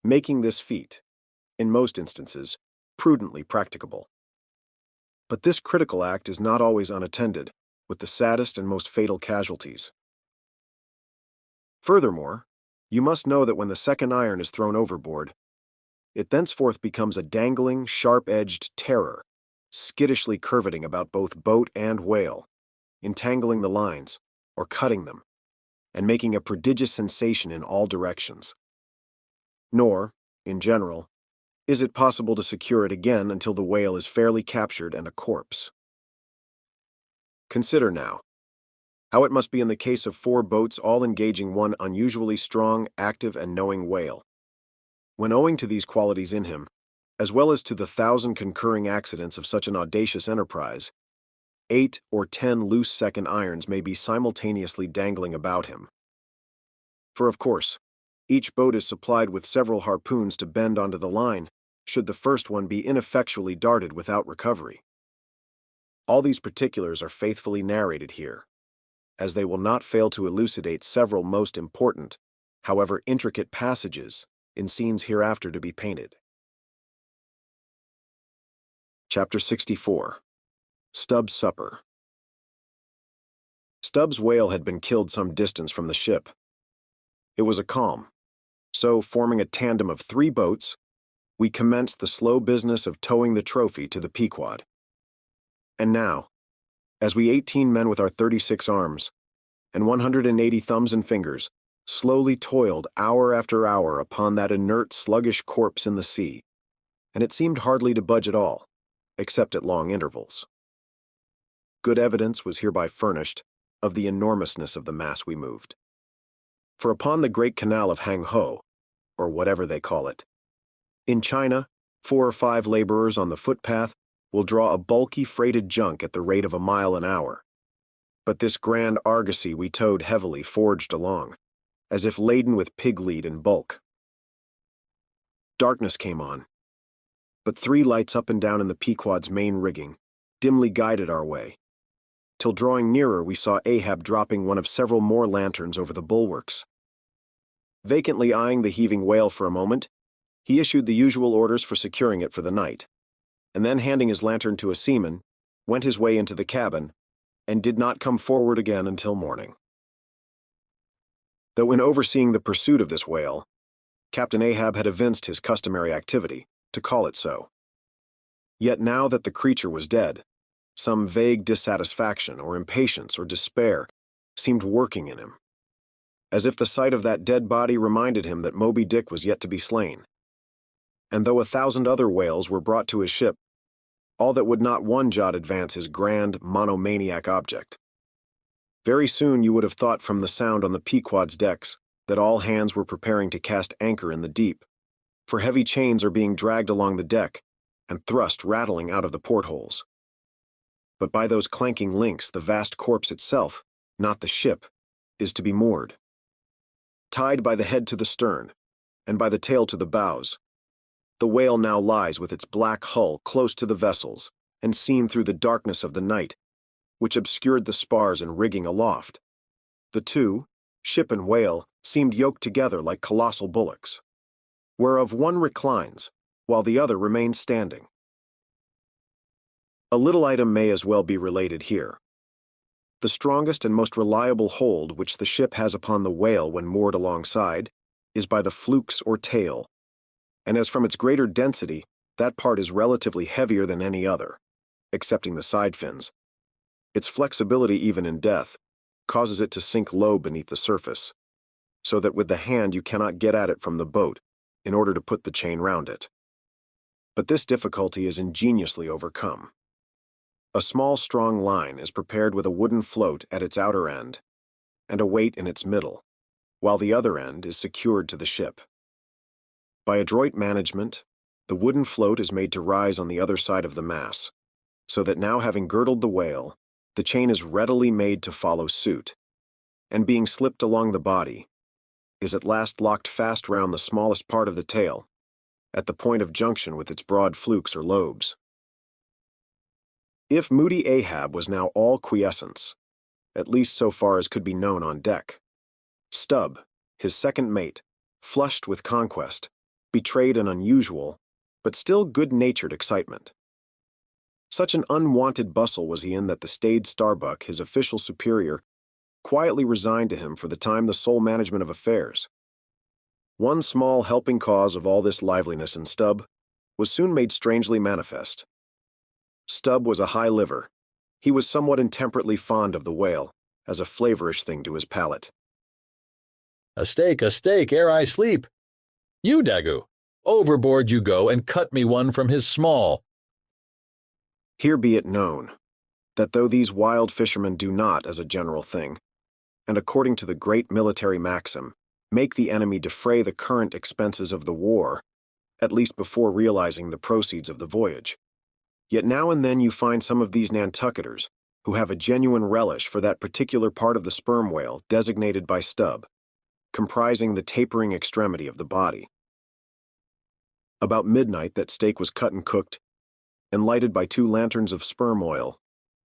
A: making this feat, in most instances, prudently practicable. But this critical act is not always unattended with the saddest and most fatal casualties. Furthermore, you must know that when the second iron is thrown overboard, it thenceforth becomes a dangling, sharp-edged terror, skittishly curveting about both boat and whale, entangling the lines, or cutting them, and making a prodigious sensation in all directions. Nor, in general, is it possible to secure it again until the whale is fairly captured and a corpse. Consider now how it must be in the case of 4 boats all engaging one unusually strong, active, and knowing whale, when owing to these qualities in him, as well as to the 1,000 concurring accidents of such an audacious enterprise, 8 or 10 loose second irons may be simultaneously dangling about him. For of course, each boat is supplied with several harpoons to bend onto the line, should the first one be ineffectually darted without recovery. All these particulars are faithfully narrated here, as they will not fail to elucidate several most important, however intricate passages in scenes hereafter to be painted. Chapter 64. Stubb's Supper. Stubb's whale had been killed some distance from the ship. It was a calm, so forming a tandem of 3 boats, we commenced the slow business of towing the trophy to the Pequod. And now, as we 18 men with our 36 arms and 180 thumbs and fingers slowly toiled hour after hour upon that inert, sluggish corpse in the sea, and it seemed hardly to budge at all, except at long intervals. Good evidence was hereby furnished of the enormousness of the mass we moved. For upon the great canal of Hang-Ho, or whatever they call it, in China, 4 or 5 laborers on the footpath will draw a bulky freighted junk at the rate of a mile an hour. But this grand argosy we towed heavily forged along, as if laden with pig lead in bulk. Darkness came on, but 3 lights up and down in the Pequod's main rigging dimly guided our way, till drawing nearer we saw Ahab dropping one of several more lanterns over the bulwarks. Vacantly eyeing the heaving whale for a moment, he issued the usual orders for securing it for the night, and then handing his lantern to a seaman, went his way into the cabin, and did not come forward again until morning. Though in overseeing the pursuit of this whale, Captain Ahab had evinced his customary activity, to call it so. Yet now that the creature was dead, some vague dissatisfaction or impatience or despair seemed working in him, as if the sight of that dead body reminded him that Moby Dick was yet to be slain. And though 1,000 other whales were brought to his ship, all that would not one jot advance his grand, monomaniac object. Very soon you would have thought from the sound on the Pequod's decks that all hands were preparing to cast anchor in the deep, for heavy chains are being dragged along the deck and thrust rattling out of the portholes. but by those clanking links the vast corpse itself, not the ship, is to be moored. Tied by the head to the stern, and by the tail to the bows, the whale now lies with its black hull close to the vessels and seen through the darkness of the night, which obscured the spars and rigging aloft. The two, ship and whale, seemed yoked together like colossal bullocks, whereof one reclines, while the other remains standing. A little item may as well be related here. The strongest and most reliable hold which the ship has upon the whale when moored alongside is by the flukes or tail, and as from its greater density, that part is relatively heavier than any other, excepting the side fins. Its flexibility even in death causes it to sink low beneath the surface, so that with the hand you cannot get at it from the boat in order to put the chain round it. But this difficulty is ingeniously overcome. A small, strong line is prepared with a wooden float at its outer end and a weight in its middle, while the other end is secured to the ship. By adroit management, the wooden float is made to rise on the other side of the mass, so that now having girdled the whale, the chain is readily made to follow suit, and being slipped along the body, is at last locked fast round the smallest part of the tail, at the point of junction with its broad flukes or lobes. If moody Ahab was now all quiescence, at least so far as could be known on deck, Stubb, his second mate, flushed with conquest, betrayed an unusual, but still good-natured excitement. Such an unwanted bustle was he in that the staid Starbuck, his official superior, quietly resigned to him for the time the sole management of affairs. One small helping cause of all this liveliness in Stubb was soon made strangely manifest. Stubb was a high liver. He was somewhat intemperately fond of the whale, as a flavorish thing to his palate.
J: A steak, ere I sleep. You, Daggoo, overboard you go and cut me one from his small.
A: Here be it known, that though these wild fishermen do not, as a general thing, and according to the great military maxim, make the enemy defray the current expenses of the war, at least before realizing the proceeds of the voyage, yet now and then you find some of these Nantucketers who have a genuine relish for that particular part of the sperm whale designated by Stubb, comprising the tapering extremity of the body. About midnight that steak was cut and cooked, and lighted by 2 lanterns of sperm oil,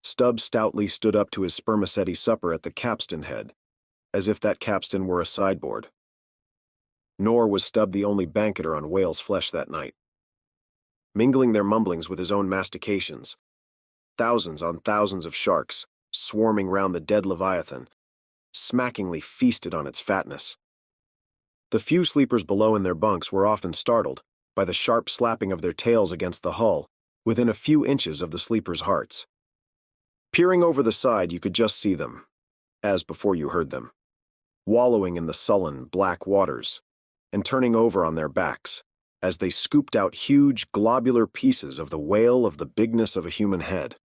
A: Stubb stoutly stood up to his spermaceti supper at the capstan head, as if that capstan were a sideboard. Nor was Stubb the only banqueter on whale's flesh that night. Mingling their mumblings with his own mastications, thousands on thousands of sharks, swarming round the dead leviathan, smackingly feasted on its fatness. The few sleepers below in their bunks were often startled by the sharp slapping of their tails against the hull within a few inches of the sleepers' hearts. Peering over the side, you could just see them, as before you heard them, wallowing in the sullen, black waters, and turning over on their backs as they scooped out huge, globular pieces of the whale of the bigness of a human head.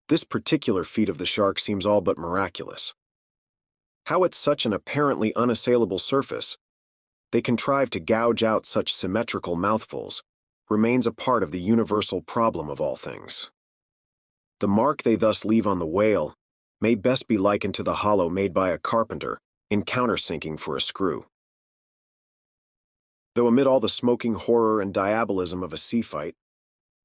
A: This particular feat of the shark seems all but miraculous. How at such an apparently unassailable surface they contrive to gouge out such symmetrical mouthfuls remains a part of the universal problem of all things. The mark they thus leave on the whale may best be likened to the hollow made by a carpenter in countersinking for a screw. Though amid all the smoking horror and diabolism of a sea fight,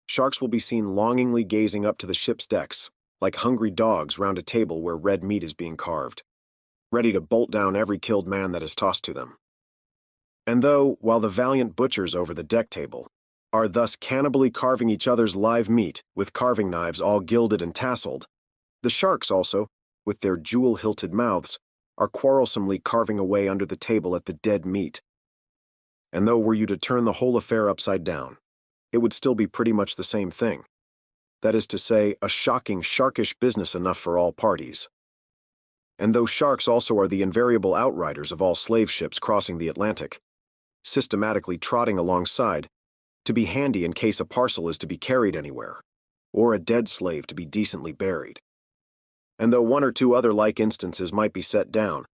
A: sharks will be seen longingly gazing up to the ship's decks, like hungry dogs round a table where red meat is being carved, ready to bolt down every killed man that is tossed to them. And though, while the valiant butchers over the deck table are thus cannibally carving each other's live meat with carving knives all gilded and tasseled, the sharks also, with their jewel-hilted mouths, are quarrelsomely carving away under the table at the dead meat. And though were you to turn the whole affair upside down, it would still be pretty much the same thing. That is to say, a shocking, sharkish business enough for all parties. And though sharks also are the invariable outriders of all slave ships crossing the Atlantic, systematically trotting alongside, to be handy in case a parcel is to be carried anywhere, or a dead slave to be decently buried. And though 1 or 2 other like instances might be set down,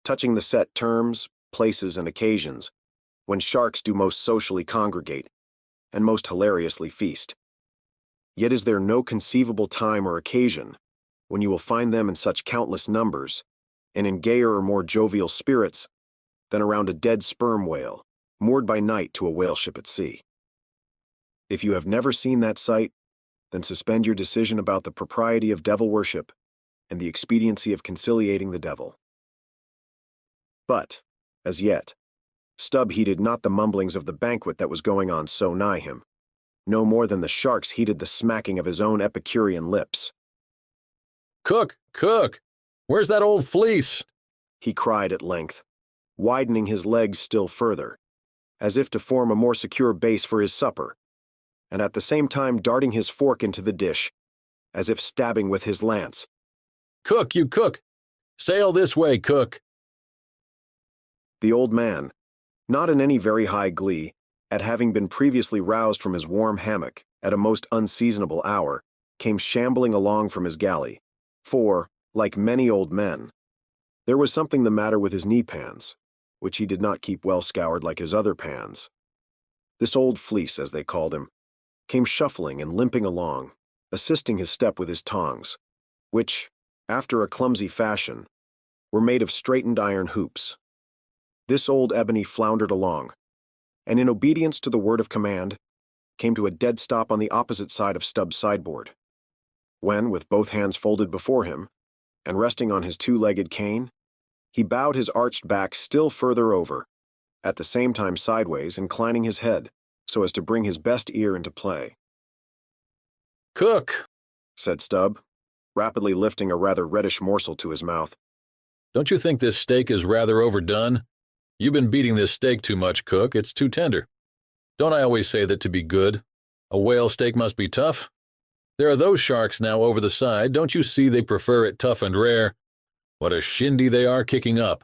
A: touching the set terms, places, and occasions, when sharks do most socially congregate, and most hilariously feast. Yet is there no conceivable time or occasion when you will find them in such countless numbers, and in gayer or more jovial spirits, than around a dead sperm whale, moored by night to a whale ship at sea. If you have never seen that sight, then suspend your decision about the propriety of devil worship and the expediency of conciliating the devil. But, as yet, Stubb heeded not the mumblings of the banquet that was going on so nigh him, no more than the sharks heeded the smacking of his own Epicurean lips.
J: "Cook, cook! Where's that old fleece?"
A: he cried at length, widening his legs still further, as if to form a more secure base for his supper, and at the same time darting his fork into the dish, as if stabbing with his lance.
J: "Cook, you cook! Sail this way, cook!"
A: The old man, not in any very high glee, at having been previously roused from his warm hammock at a most unseasonable hour, came shambling along from his galley, for, like many old men, there was something the matter with his knee-pans, which he did not keep well scoured like his other pans. This old fleece, as they called him, came shuffling and limping along, assisting his step with his tongs, which, after a clumsy fashion, were made of straightened iron hoops. This old ebony floundered along, and in obedience to the word of command, came to a dead stop on the opposite side of Stubb's sideboard, when, with both hands folded before him, and resting on his two-legged cane, he bowed his arched back still further over, at the same time sideways, inclining his head, so as to bring his best ear into play.
J: "Cook,"
A: said Stubb, rapidly lifting a rather reddish morsel to his mouth.
J: "Don't you think this steak is rather overdone? You've been beating this steak too much, cook. It's too tender. Don't I always say that to be good, a whale steak must be tough? There are those sharks now over the side. Don't you see they prefer it tough and rare? What a shindy they are kicking up.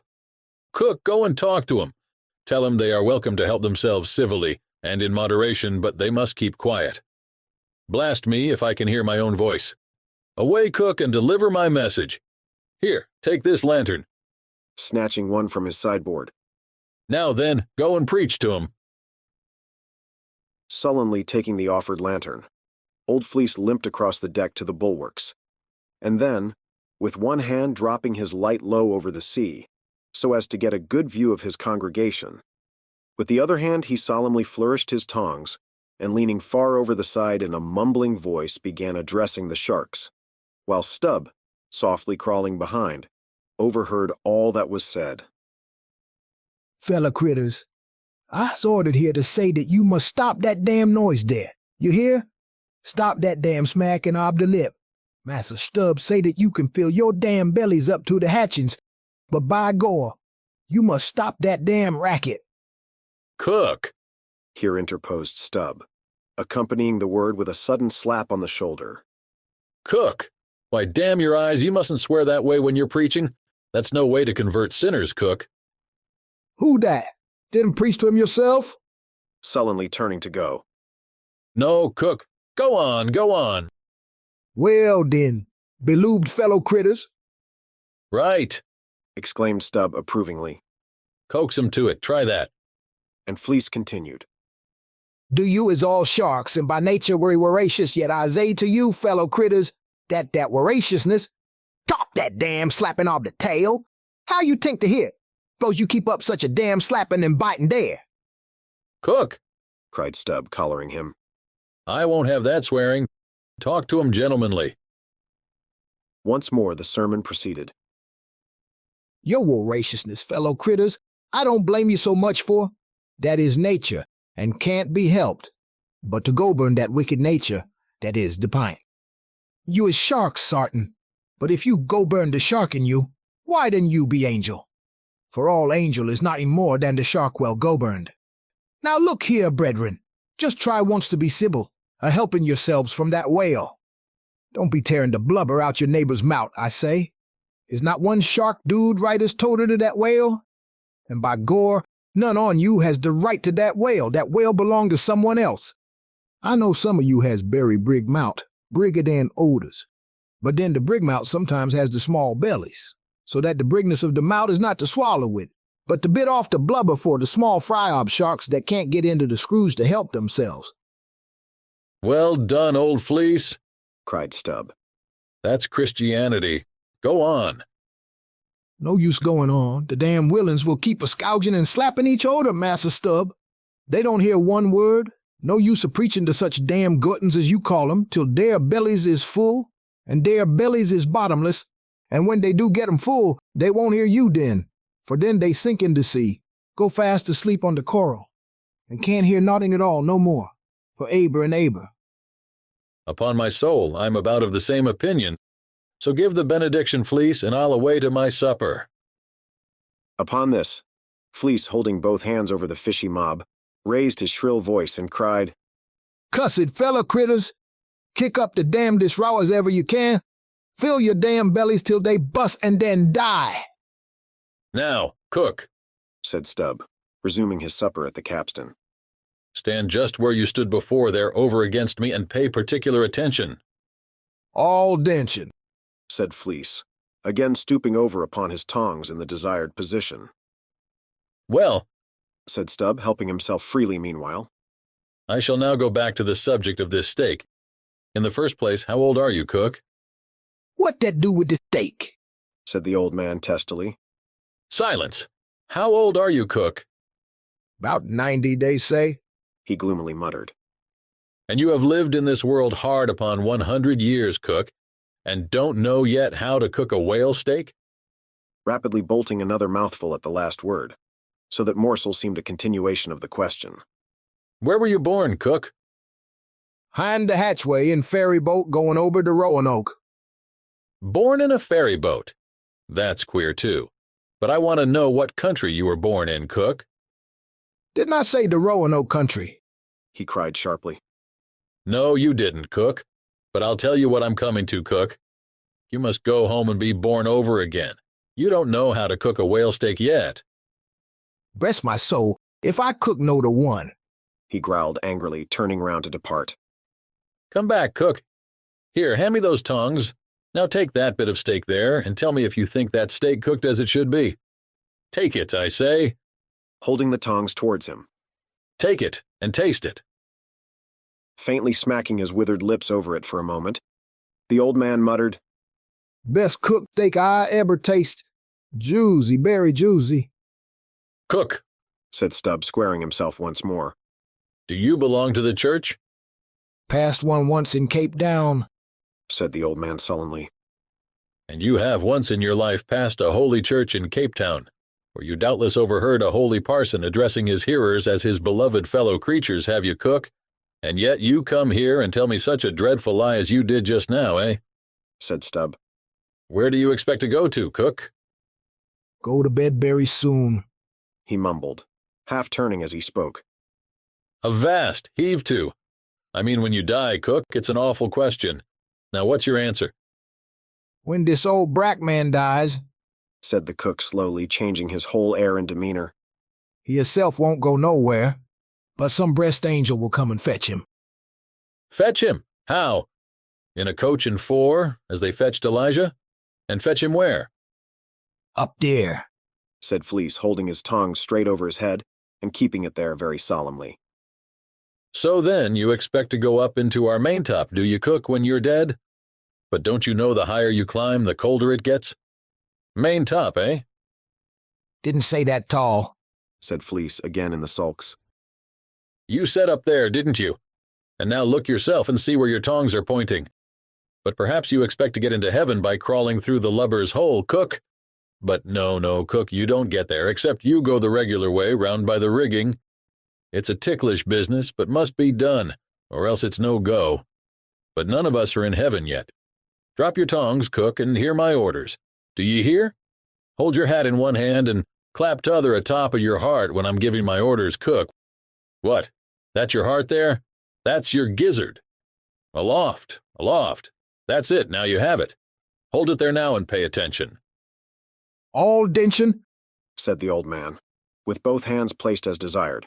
J: Cook, go and talk to 'em. Tell 'em they are welcome to help themselves civilly and in moderation, but they must keep quiet. Blast me if I can hear my own voice. Away, cook, and deliver my message. Here, take this lantern,"
A: snatching one from his sideboard.
J: "Now then, go and preach to 'em."
A: Sullenly taking the offered lantern, Old Fleece limped across the deck to the bulwarks, and then, with one hand dropping his light low over the sea, so as to get a good view of his congregation, with the other hand he solemnly flourished his tongs, and leaning far over the side in a mumbling voice began addressing the sharks, while Stubb, softly crawling behind, overheard all that was said.
U: "Fella critters, I's ordered here to say that you must stop that damn noise there. You hear? Stop that damn smacking ob the lip. Massa Stubb say that you can fill your damn bellies up to the hatchings, but by gore, you must stop that damn racket."
J: "Cook,"
A: here interposed Stubb, accompanying the word with a sudden slap on the shoulder.
J: "Cook, why damn your eyes, you mustn't swear that way when you're preaching. That's no way to convert sinners, cook."
U: "Who dat? Didn't preach to him yourself?"
A: sullenly turning to go.
J: "No, cook. Go on, go on."
U: "Well, then, beloobed fellow critters."
J: "Right,"
A: exclaimed Stubb approvingly.
J: "Coax him to it. Try that."
A: And Fleece continued.
U: "Do you is all sharks, and by nature very voracious, yet I say to you, fellow critters, that voraciousness, stop that damn slapping of the tail. How you think to hear? Suppose you keep up such a damn slapping and biting there."
J: "Cook,"
A: cried Stubb, collaring him.
J: "I won't have that swearing. Talk to him gentlemanly."
A: Once more the sermon proceeded.
U: "Your voraciousness, fellow critters, I don't blame you so much for. That is nature, and can't be helped. But to govern that wicked nature, that is the pint. You is sharks, sartin, but if you govern the shark in you, why then you be angel? For all angel is nothing more than the shark well governed. Now look here, brethren, just try once to be civil, a-helping yourselves from that whale. Don't be tearing the blubber out your neighbor's mouth, I say. Is not one shark dude right as toter to that whale? And by gore, none on you has the right to that whale. That whale belonged to someone else. I know some of you has very brig mouth, brigger than odors. But then the brig mouth sometimes has the small bellies, so that the brigness of the mouth is not to swallow with, but to bit off the blubber for the small fry-ob sharks that can't get into the screws to help themselves.
J: Well done, old fleece,
A: cried Stubb.
J: That's Christianity. Go on.
U: No use going on. The damn villains will keep a-scourging and slapping each other, Massa Stubb. They don't hear one word. No use of preaching to such damn gluttons as you call 'em, till their bellies is full, and their bellies is bottomless, and when they do get 'em full, they won't hear you then, for then they sink in the sea, go fast asleep on the coral, and can't hear nothing at all no more, for aber and aber.
J: Upon my soul, I'm about of the same opinion, so give the benediction, Fleece, and I'll away to my supper.
A: Upon this, Fleece, holding both hands over the fishy mob, raised his shrill voice and cried,
U: Cussed fellow critters, kick up the damnedest row as ever you can, fill your damn bellies till they bust and then die.
J: Now, cook,
A: said Stubb, resuming his supper at the capstan.
J: Stand just where you stood before there over against me and pay particular attention.
U: All dention,
A: said Fleece, again stooping over upon his tongs in the desired position.
J: Well,
A: said Stubb, helping himself freely meanwhile.
J: I shall now go back to the subject of this steak. In the first place, how old are you, cook?
U: What that do with the steak?
A: Said the old man testily.
J: Silence! How old are you, cook?
U: About 90, they say,
A: he gloomily muttered.
J: And you have lived in this world hard upon 100 years, cook, and don't know yet how to cook a whale steak?
A: Rapidly bolting another mouthful at the last word, so that morsel seemed a continuation of the question.
J: Where were you born, cook?
U: Hind the hatchway in ferry boat going over to Roanoke.
J: Born in a ferry boat? That's queer, too. But I want to know what country you were born in, cook.
U: Didn't I say the Roanoke country?
A: He cried sharply.
J: No, you didn't, cook. But I'll tell you what I'm coming to, cook. You must go home and be born over again. You don't know how to cook a whale steak yet.
U: Bless my soul, if I cook no to one,
A: he growled angrily, turning round to depart.
J: Come back, cook. Here, hand me those tongs. Now take that bit of steak there, and tell me if you think that steak cooked as it should be. Take it, I say.
A: Holding the tongs towards him.
J: Take it, and taste it.
A: Faintly smacking his withered lips over it for a moment, the old man muttered,
U: Best cooked steak I ever taste. Juicy, very juicy.
J: Cook,
A: said Stubb, squaring himself once more.
J: Do you belong to the church?
U: Passed one once in Cape Town,
A: said the old man sullenly.
J: And you have once in your life passed a holy church in Cape Town, where you doubtless overheard a holy parson addressing his hearers as his beloved fellow creatures, have you, cook? And yet you come here and tell me such a dreadful lie as you did just now, eh?
A: Said Stubb.
J: Where do you expect to go to, cook?
U: Go to bed very soon,
A: he mumbled, half turning as he spoke.
J: Avast, heave to. I mean, when you die, cook, it's an awful question. Now what's your answer?
U: When this old brack man dies,
A: said the cook slowly, changing his whole air and demeanor.
U: He himself won't go nowhere, but some breast angel will come and fetch him.
J: Fetch him? How? In a coach and four, as they fetched Elijah? And fetch him where?
U: Up there,
A: said Fleece, holding his tongue straight over his head and keeping it there very solemnly.
J: So then you expect to go up into our maintop, do you, cook, when you're dead? But don't you know the higher you climb, the colder it gets? Maintop, eh?
U: Didn't say that tall,
A: said Fleece, again in the sulks.
J: You said up there, didn't you? And now look yourself and see where your tongs are pointing. But perhaps you expect to get into heaven by crawling through the lubber's hole, cook. But no, cook, you don't get there, except you go the regular way, round by the rigging. It's a ticklish business, but must be done, or else it's no go. But none of us are in heaven yet. Drop your tongs, cook, and hear my orders. Do ye hear? Hold your hat in one hand and clap t'other atop of your heart when I'm giving my orders, cook. What? That your heart there? That's your gizzard. Aloft, aloft. That's it, now you have it. Hold it there now and pay attention.
U: All dention,
A: said the old man, with both hands placed as desired,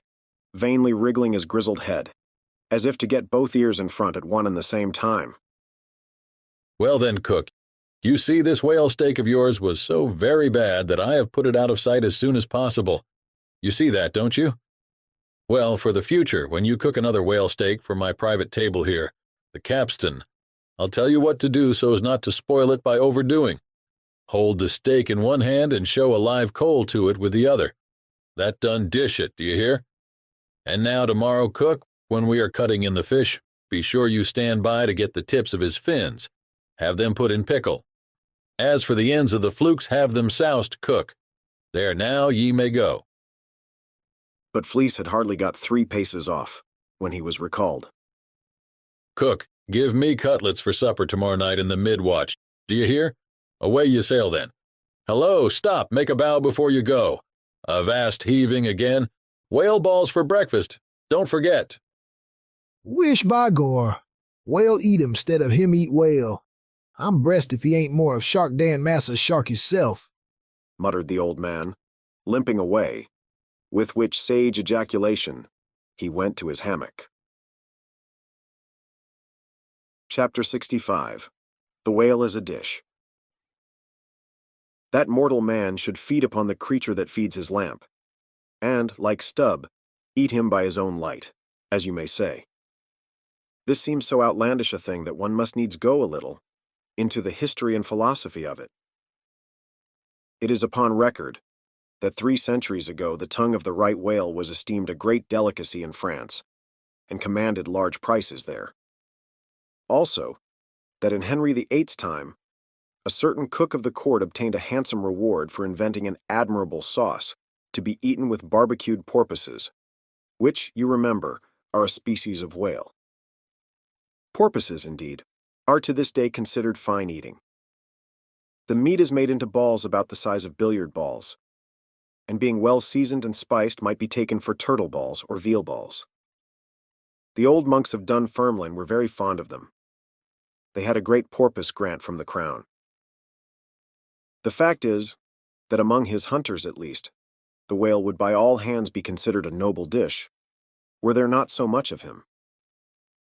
A: vainly wriggling his grizzled head, as if to get both ears in front at one and the same time.
J: Well then, cook, you see this whale steak of yours was so very bad that I have put it out of sight as soon as possible. You see that, don't you? Well, for the future, when you cook another whale steak for my private table here, the capstan, I'll tell you what to do so as not to spoil it by overdoing. Hold the steak in one hand and show a live coal to it with the other. That done, dish it, do you hear? And now tomorrow, cook, when we are cutting in the fish, be sure you stand by to get the tips of his fins. Have them put in pickle. As for the ends of the flukes, have them soused, cook. There now ye may go.
A: But Fleece had hardly got 3 paces off when he was recalled.
J: Cook, give me cutlets for supper tomorrow night in the mid-watch. Do you hear? Away you sail then. Hello, stop, make a bow before you go. Avast heaving again. Whale balls for breakfast. Don't forget.
U: Wish by gore, whale eat him stead of him eat whale. I'm bressed if he ain't more of Shark Dan Massa's shark himself,
A: muttered the old man, limping away, with which sage ejaculation he went to his hammock. Chapter 65. The Whale as a Dish. That mortal man should feed upon the creature that feeds his lamp, and, like Stubb, eat him by his own light, as you may say. This seems so outlandish a thing that one must needs go a little into the history and philosophy of it. It is upon record that 3 centuries ago the tongue of the right whale was esteemed a great delicacy in France, and commanded large prices there. Also, that in Henry VIII's time, a certain cook of the court obtained a handsome reward for inventing an admirable sauce to be eaten with barbecued porpoises, which, you remember, are a species of whale. Porpoises, indeed, are to this day considered fine eating. The meat is made into balls about the size of billiard balls, and being well seasoned and spiced might be taken for turtle balls or veal balls. The old monks of Dunfermline were very fond of them. They had a great porpoise grant from the crown. The fact is that among his hunters, at least, the whale would by all hands be considered a noble dish, were there not so much of him.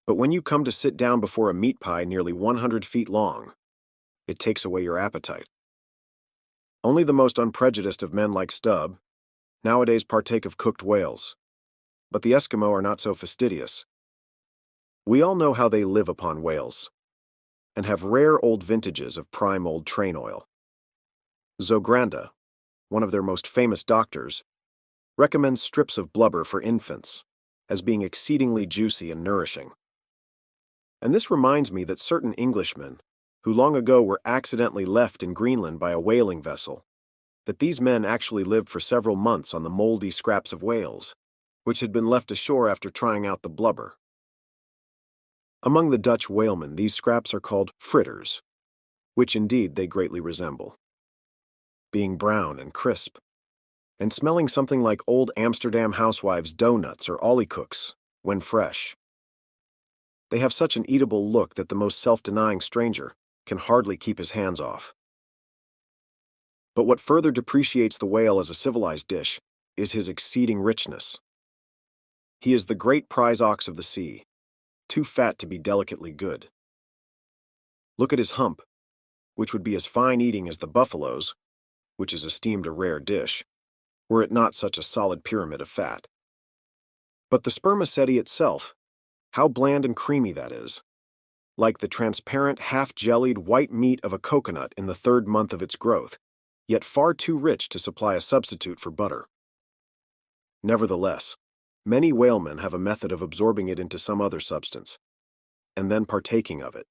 A: But when you come to sit down before a meat pie nearly 100 feet long, it takes away your appetite. Only the most unprejudiced of men like Stubb nowadays partake of cooked whales, but the Eskimo are not so fastidious. We all know how they live upon whales, and have rare old vintages of prime old train oil. Zogranda, one of their most famous doctors, recommends strips of blubber for infants as being exceedingly juicy and nourishing. And this reminds me that certain Englishmen, who long ago were accidentally left in Greenland by a whaling vessel, that these men actually lived for several months on the moldy scraps of whales, which had been left ashore after trying out the blubber. Among the Dutch whalemen, these scraps are called fritters, which indeed they greatly resemble, being brown and crisp, and smelling something like old Amsterdam housewives' doughnuts or olliekoeks when fresh. They have such an eatable look that the most self-denying stranger can hardly keep his hands off. But what further depreciates the whale as a civilized dish is his exceeding richness. He is the great prize ox of the sea, too fat to be delicately good. Look at his hump, which would be as fine eating as the buffalo's, which is esteemed a rare dish, were it not such a solid pyramid of fat. But the spermaceti itself, how bland and creamy that is, like the transparent, half-jellied white meat of a coconut in the 3rd month of its growth, yet far too rich to supply a substitute for butter. Nevertheless, many whalemen have a method of absorbing it into some other substance, and then partaking of it.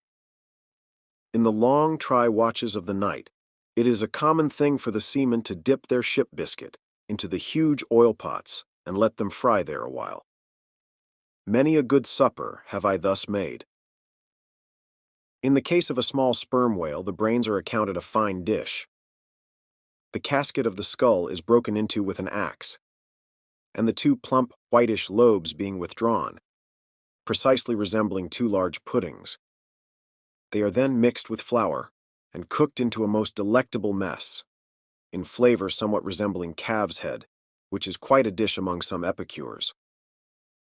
A: In the long, try watches of the night, it is a common thing for the seamen to dip their ship biscuit into the huge oil pots and let them fry there a while. Many a good supper have I thus made. In the case of a small sperm whale, the brains are accounted a fine dish. The casket of the skull is broken into with an axe, and the 2 plump, whitish lobes being withdrawn, precisely resembling 2 large puddings. They are then mixed with flour and cooked into a most delectable mess, in flavor somewhat resembling calf's head, which is quite a dish among some epicures.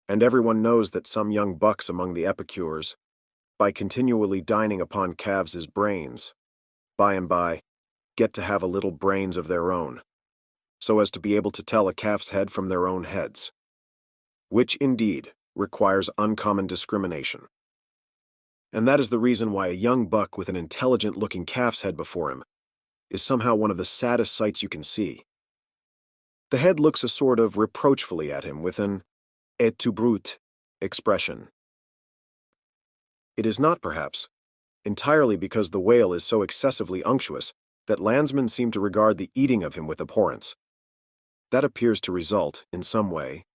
A: And everyone knows that some young bucks among the epicures, by continually dining upon calves' brains, by and by, get to have a little brains of their own, so as to be able to tell a calf's head from their own heads. which indeed requires uncommon discrimination. And that is the reason why a young buck with an intelligent-looking calf's head before him is somehow one of the saddest sights you can see. The head looks a sort of reproachfully at him with an et tu brute expression. It is not, perhaps, entirely because the whale is so excessively unctuous that landsmen seem to regard the eating of him with abhorrence. That appears to result, in some way,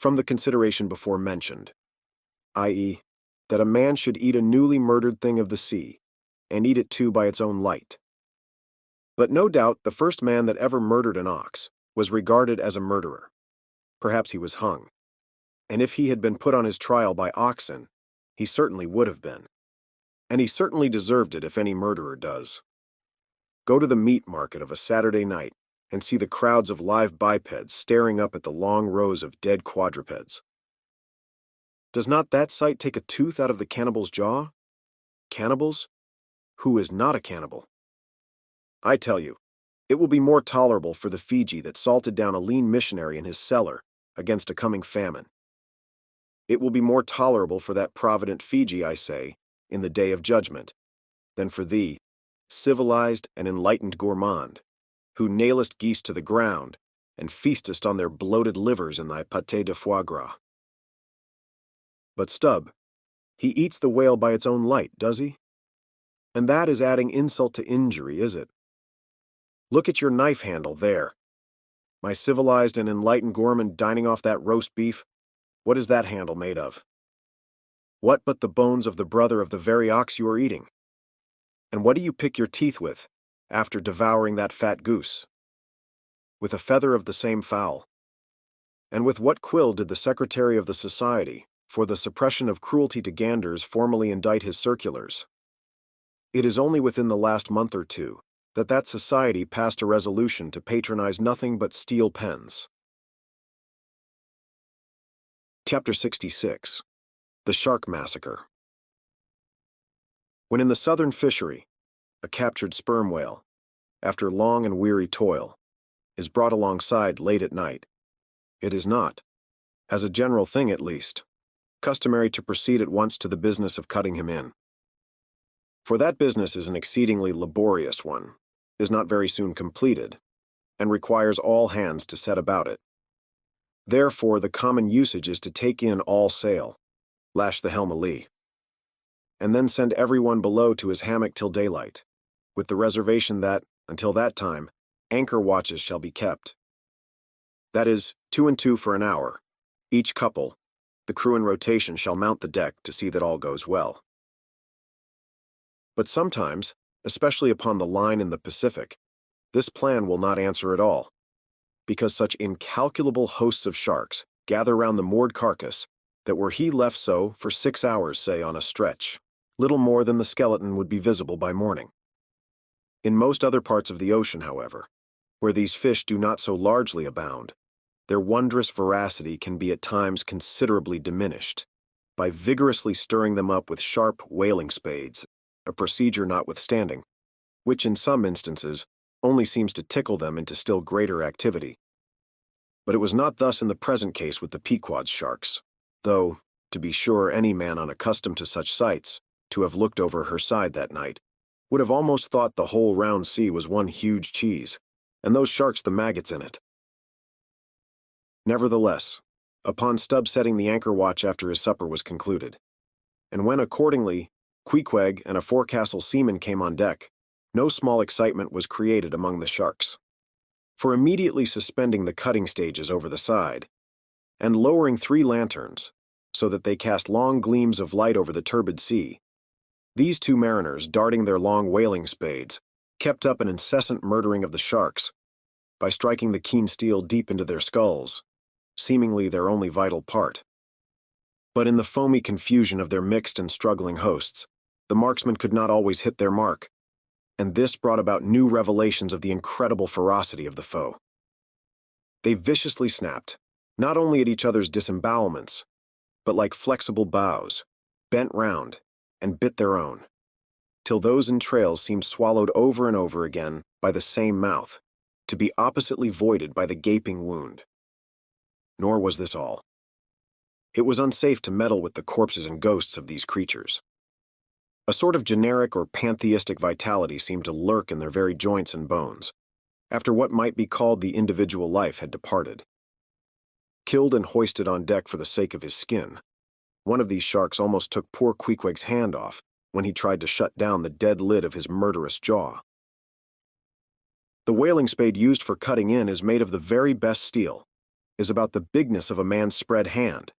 A: from the consideration before mentioned, i.e., that a man should eat a newly murdered thing of the sea, and eat it too by its own light. But no doubt the first man that ever murdered an ox was regarded as a murderer. Perhaps he was hung. And if he had been put on his trial by oxen, he certainly would have been. And he certainly deserved it if any murderer does. Go to the meat market of a Saturday night and see the crowds of live bipeds staring up at the long rows of dead quadrupeds. Does not that sight take a tooth out of the cannibal's jaw? Cannibals? Who is not a cannibal? I tell you, it will be more tolerable for the Fiji that salted down a lean missionary in his cellar against a coming famine. It will be more tolerable for that provident Fiji, I say, in the day of judgment, than for thee, civilized and enlightened gourmand, who nailest geese to the ground and feastest on their bloated livers in thy pâté de foie gras. But Stubb, he eats the whale by its own light, does he? And that is adding insult to injury, is it? Look at your knife handle there. My civilized and enlightened gourmand dining off that roast beef, what is that handle made of? What but the bones of the brother of the very ox you are eating? And what do you pick your teeth with, after devouring that fat goose? With a feather of the same fowl. And with what quill did the Secretary of the Society for the Suppression of Cruelty to Ganders formally indict his circulars? It is only within the last month or two that society passed a resolution to patronize nothing but steel pens. Chapter 66. The Shark Massacre. When in the southern fishery, a captured sperm whale, after long and weary toil, is brought alongside late at night, it is not, as a general thing at least, customary to proceed at once to the business of cutting him in. For that business is an exceedingly laborious one, is not very soon completed, and requires all hands to set about it. Therefore, the common usage is to take in all sail, lash the helm a-lee, and then send everyone below to his hammock till daylight, with the reservation that, until that time, anchor watches shall be kept. That is, 2 and 2 for an hour. Each couple, the crew in rotation, shall mount the deck to see that all goes well. But sometimes, especially upon the line in the Pacific, this plan will not answer at all, because such incalculable hosts of sharks gather round the moored carcass that were he left so for 6 hours, say, on a stretch, little more than the skeleton would be visible by morning. In most other parts of the ocean, however, where these fish do not so largely abound, their wondrous voracity can be at times considerably diminished by vigorously stirring them up with sharp whaling spades, a procedure notwithstanding, which in some instances only seems to tickle them into still greater activity. But it was not thus in the present case with the Pequod's sharks, though, to be sure, any man unaccustomed to such sights, to have looked over her side that night, would have almost thought the whole round sea was one huge cheese, and those sharks the maggots in it. Nevertheless, upon Stubb setting the anchor watch after his supper was concluded, and when accordingly Queequeg and a forecastle seaman came on deck, no small excitement was created among the sharks. For immediately suspending the cutting stages over the side, and lowering 3 lanterns, so that they cast long gleams of light over the turbid sea, these 2 mariners, darting their long whaling spades, kept up an incessant murdering of the sharks, by striking the keen steel deep into their skulls, seemingly their only vital part. But in the foamy confusion of their mixed and struggling hosts, the marksmen could not always hit their mark, and this brought about new revelations of the incredible ferocity of the foe. They viciously snapped, not only at each other's disembowelments, but like flexible boughs, bent round, and bit their own, till those entrails seemed swallowed over and over again by the same mouth, to be oppositely voided by the gaping wound. Nor was this all. It was unsafe to meddle with the corpses and ghosts of these creatures. A sort of generic or pantheistic vitality seemed to lurk in their very joints and bones, after what might be called the individual life had departed. Killed and hoisted on deck for the sake of his skin, one of these sharks almost took poor Queequeg's hand off when he tried to shut down the dead lid of his murderous jaw. The whaling spade used for cutting in is made of the very best steel, is about the bigness of a man's spread hand,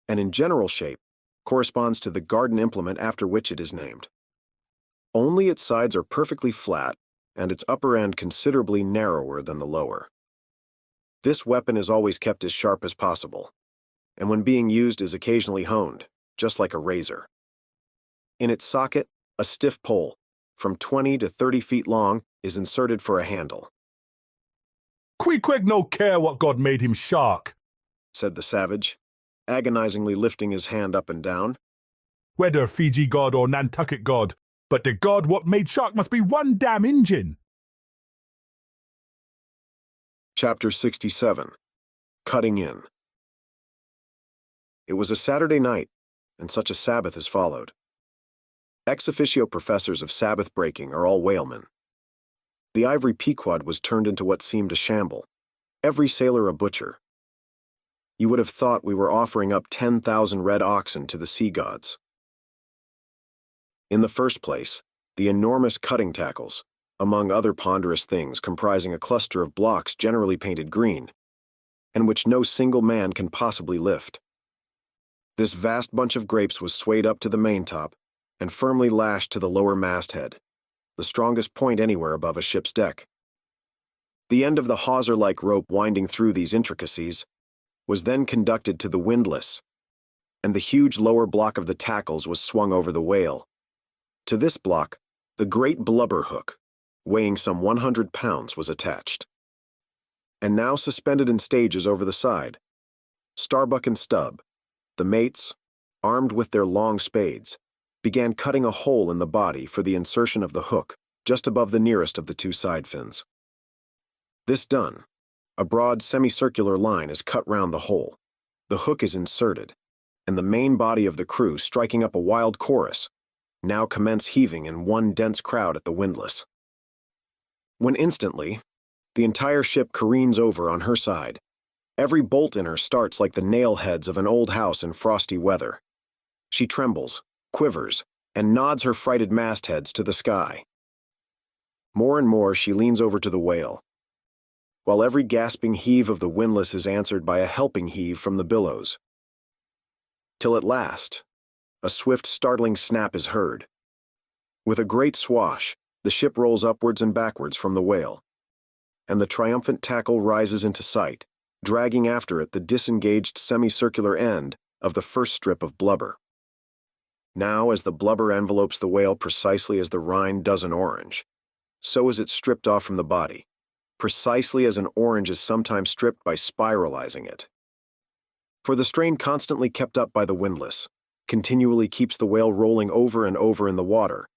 A: and in general shape corresponds to the garden implement after which it is named. Only its sides are perfectly flat and its upper end considerably narrower than the lower. This weapon is always kept as sharp as possible, and when being used is occasionally honed, just like a razor. In its socket, a stiff pole, from 20 to 30 feet long, is inserted for a handle.
C: Queequeg no care what God made him shark,
A: said the savage, agonizingly lifting his hand up and down.
C: Whether Fiji God or Nantucket God, but the God what made shark must be one damn Injin.
A: Chapter 67. Cutting In. It was a Saturday night, and such a Sabbath as followed. Ex officio professors of Sabbath breaking are all whalemen. The ivory Pequod was turned into what seemed a shamble, every sailor a butcher. You would have thought we were offering up 10,000 red oxen to the sea gods. In the first place, the enormous cutting tackles, among other ponderous things comprising a cluster of blocks generally painted green, and which no single man can possibly lift. This vast bunch of grapes was swayed up to the maintop and firmly lashed to the lower masthead, the strongest point anywhere above a ship's deck. The end of the hawser-like rope winding through these intricacies was then conducted to the windlass, and the huge lower block of the tackles was swung over the whale. To this block, the great blubber hook, weighing some 100 pounds, was attached. And now suspended in stages over the side, Starbuck and Stubb, the mates, armed with their long spades, began cutting a hole in the body for the insertion of the hook just above the nearest of the two side fins. This done, a broad semicircular line is cut round the hole, the hook is inserted, and the main body of the crew, striking up a wild chorus, now commence heaving in one dense crowd at the windlass. When instantly, the entire ship careens over on her side, every bolt in her starts like the nail heads of an old house in frosty weather. She trembles, quivers, and nods her frighted mastheads to the sky. More and more she leans over to the whale, while every gasping heave of the windlass is answered by a helping heave from the billows. Till at last, a swift, startling snap is heard. With a great swash, the ship rolls upwards and backwards from the whale, and the triumphant tackle rises into sight, dragging after it the disengaged semicircular end of the first strip of blubber. Now, as the blubber envelopes the whale precisely as the rind does an orange, so is it stripped off from the body, precisely as an orange is sometimes stripped by spiralizing it. For the strain constantly kept up by the windlass continually keeps the whale rolling over and over in the water,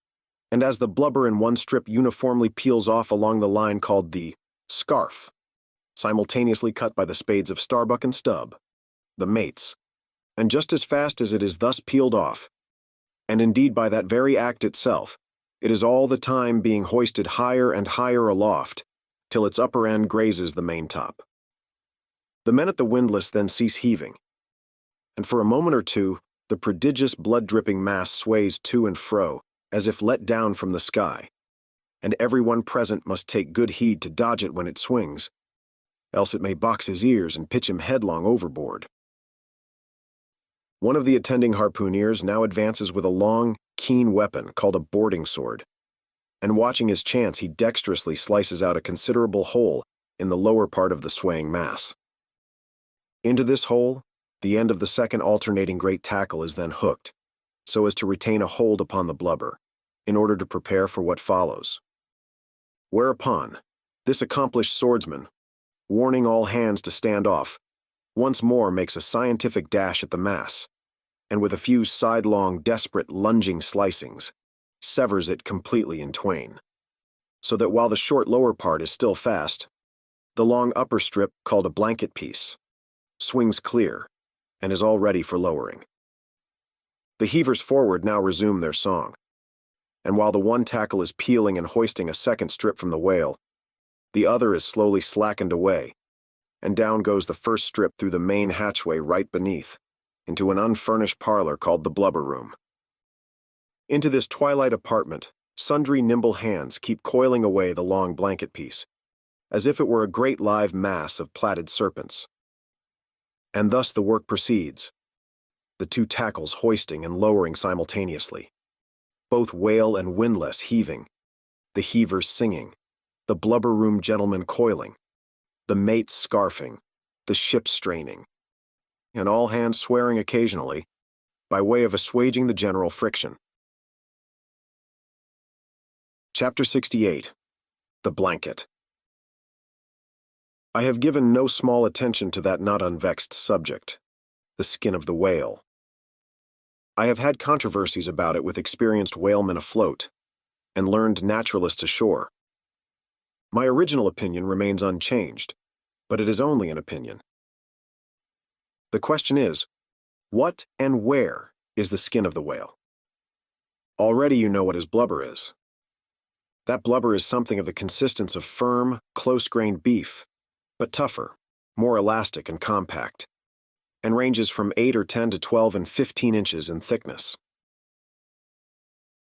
A: and as the blubber in one strip uniformly peels off along the line called the scarf, simultaneously cut by the spades of Starbuck and Stubb, the mates, and just as fast as it is thus peeled off, and indeed by that very act itself, it is all the time being hoisted higher and higher aloft, till its upper end grazes the maintop. The men at the windlass then cease heaving, and for a moment or two the prodigious blood-dripping mass sways to and fro, as if let down from the sky, and everyone present must take good heed to dodge it when it swings, else it may box his ears and pitch him headlong overboard. One of the attending harpooneers now advances with a long, keen weapon called a boarding sword, and watching his chance he dexterously slices out a considerable hole in the lower part of the swaying mass. Into this hole, the end of the second alternating great tackle is then hooked, so as to retain a hold upon the blubber, in order to prepare for what follows. Whereupon, this accomplished swordsman, warning all hands to stand off, once more makes a scientific dash at the mass, and with a few sidelong, desperate, lunging slicings, severs it completely in twain, so that while the short lower part is still fast, the long upper strip, called a blanket piece, swings clear, and is all ready for lowering. The heavers forward now resume their song, and while the one tackle is peeling and hoisting a second strip from the whale, the other is slowly slackened away, and down goes the first strip through the main hatchway right beneath, into an unfurnished parlor called the blubber room. Into this twilight apartment, sundry nimble hands keep coiling away the long blanket piece, as if it were a great live mass of plaited serpents. And thus the work proceeds, the two tackles hoisting and lowering simultaneously, both whale and windlass heaving, the heavers singing, the blubber room gentlemen coiling, the mates scarfing, the ship straining, and all hands swearing occasionally, by way of assuaging the general friction. Chapter 68. The Blanket. I have given no small attention to that not unvexed subject, the skin of the whale. I have had controversies about it with experienced whalemen afloat, and learned naturalists ashore. My original opinion remains unchanged, but it is only an opinion. The question is, what and where is the skin of the whale? Already you know what his blubber is. That blubber is something of the consistence of firm, close-grained beef, but tougher, more elastic and compact, and ranges from 8 or 10 to 12 and 15 inches in thickness.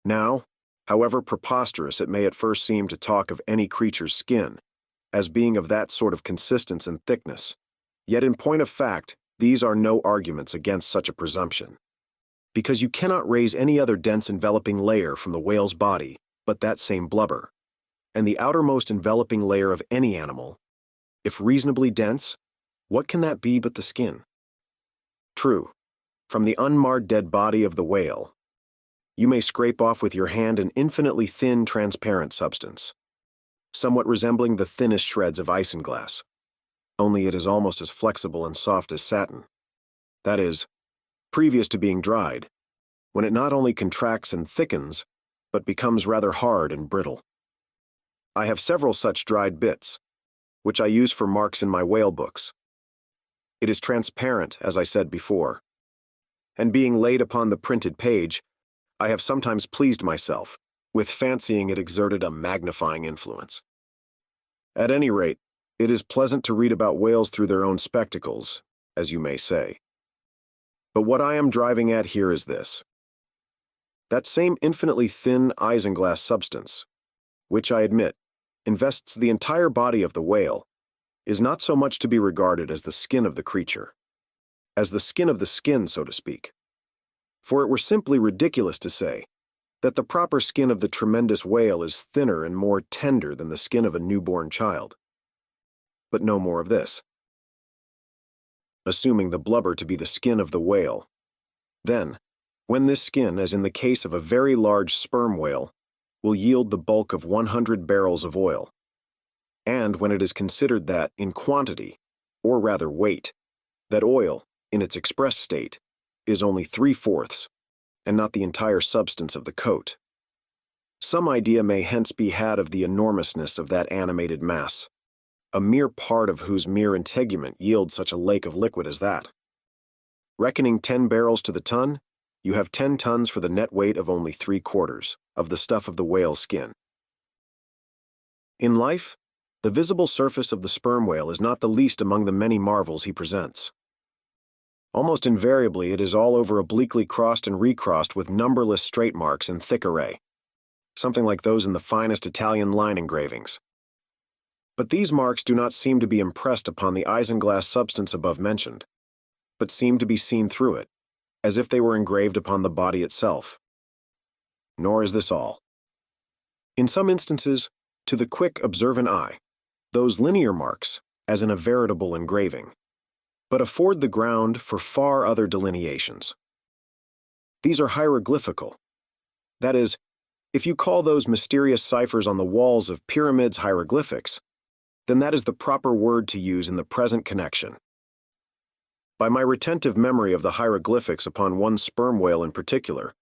A: Now, however preposterous it may at first seem to talk of any creature's skin as being of that sort of consistence and thickness, yet in point of fact, these are no arguments against such a presumption, because you cannot raise any other dense enveloping layer from the whale's body but that same blubber, and the outermost enveloping layer of any animal, if reasonably dense, what can that be but the skin? True, from the unmarred dead body of the whale, you may scrape off with your hand an infinitely thin, transparent substance, somewhat resembling the thinnest shreds of isinglass, only it is almost as flexible and soft as satin. That is, previous to being dried, when it not only contracts and thickens, but becomes rather hard and brittle. I have several such dried bits, which I use for marks in my whale books. It is transparent, as I said before, and being laid upon the printed page, I have sometimes pleased myself with fancying it exerted a magnifying influence. At any rate, it is pleasant to read about whales through their own spectacles, as you may say. But what I am driving at here is this. That same infinitely thin isinglass substance, which I admit invests the entire body of the whale, is not so much to be regarded as the skin of the creature, as the skin of the skin, so to speak. For it were simply ridiculous to say that the proper skin of the tremendous whale is thinner and more tender than the skin of a newborn child. But no more of this. Assuming the blubber to be the skin of the whale, then, when this skin, as in the case of a very large sperm whale, will yield the bulk of 100 barrels of oil, and when it is considered that, in quantity, or rather weight, that oil, in its express state, is only 3/4, and not the entire substance of the coat, some idea may hence be had of the enormousness of that animated mass, a mere part of whose mere integument yields such a lake of liquid as that. Reckoning 10 barrels to the ton, you have 10 tons for the net weight of only 3/4 of the stuff of the whale's skin. In life, the visible surface of the sperm whale is not the least among the many marvels he presents. Almost invariably, it is all over obliquely crossed and recrossed with numberless straight marks in thick array, something like those in the finest Italian line engravings. But these marks do not seem to be impressed upon the isinglass substance above mentioned, but seem to be seen through it, as if they were engraved upon the body itself. Nor is this all. In some instances, to the quick, observant eye, those linear marks, as in a veritable engraving, but afford the ground for far other delineations. These are hieroglyphical. That is, if you call those mysterious ciphers on the walls of pyramids hieroglyphics, then that is the proper word to use in the present connection. By my retentive memory of the hieroglyphics upon one sperm whale in particular,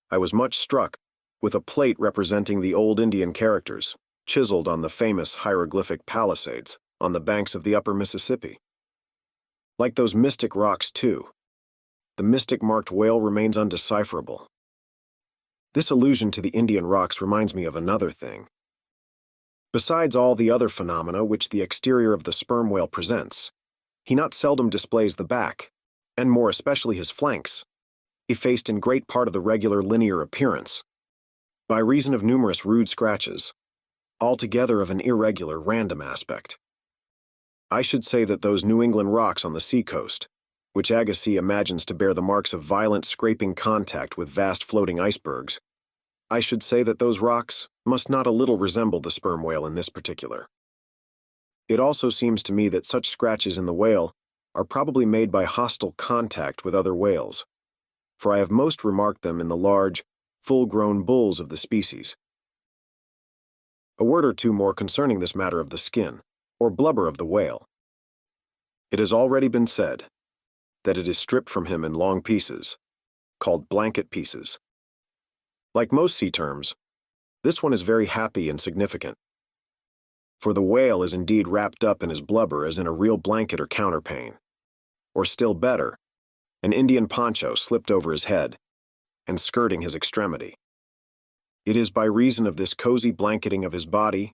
A: I was much struck with a plate representing the old Indian characters, chiseled on the famous hieroglyphic palisades on the banks of the upper Mississippi. Like those mystic rocks, too, the mystic-marked whale remains undecipherable. This allusion to the Indian rocks reminds me of another thing. Besides all the other phenomena which the exterior of the sperm whale presents, he not seldom displays the back, and more especially his flanks, effaced in great part of the regular linear appearance, by reason of numerous rude scratches, altogether of an irregular, random aspect. I should say that those New England rocks on the sea-coast, which Agassiz imagines to bear the marks of violent scraping contact with vast floating icebergs, I should say that those rocks must not a little resemble the sperm whale in this particular. It also seems to me that such scratches in the whale are probably made by hostile contact with other whales, for I have most remarked them in the large, full-grown bulls of the species. A word or two more concerning this matter of the skin, or blubber of the whale. It has already been said that it is stripped from him in long pieces, called blanket pieces. Like most sea terms, this one is very happy and significant, for the whale is indeed wrapped up in his blubber as in a real blanket or counterpane, or still better, an Indian poncho slipped over his head and skirting his extremity. It is by reason of this cozy blanketing of his body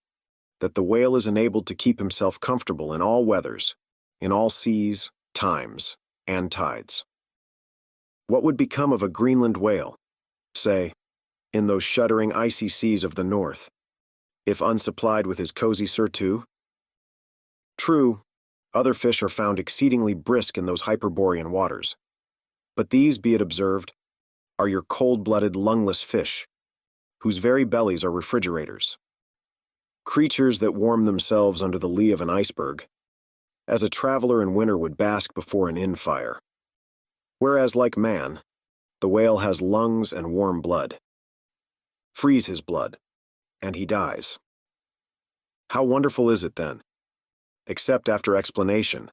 A: that the whale is enabled to keep himself comfortable in all weathers, in all seas, times, and tides. What would become of a Greenland whale, say, in those shuddering icy seas of the north, if unsupplied with his cozy surtout? True, other fish are found exceedingly brisk in those Hyperborean waters, but these, be it observed, are your cold-blooded, lungless fish, whose very bellies are refrigerators. Creatures that warm themselves under the lee of an iceberg, as a traveler in winter would bask before an inn fire. Whereas, like man, the whale has lungs and warm blood. Freeze his blood, and he dies. How wonderful is it, then, except after explanation,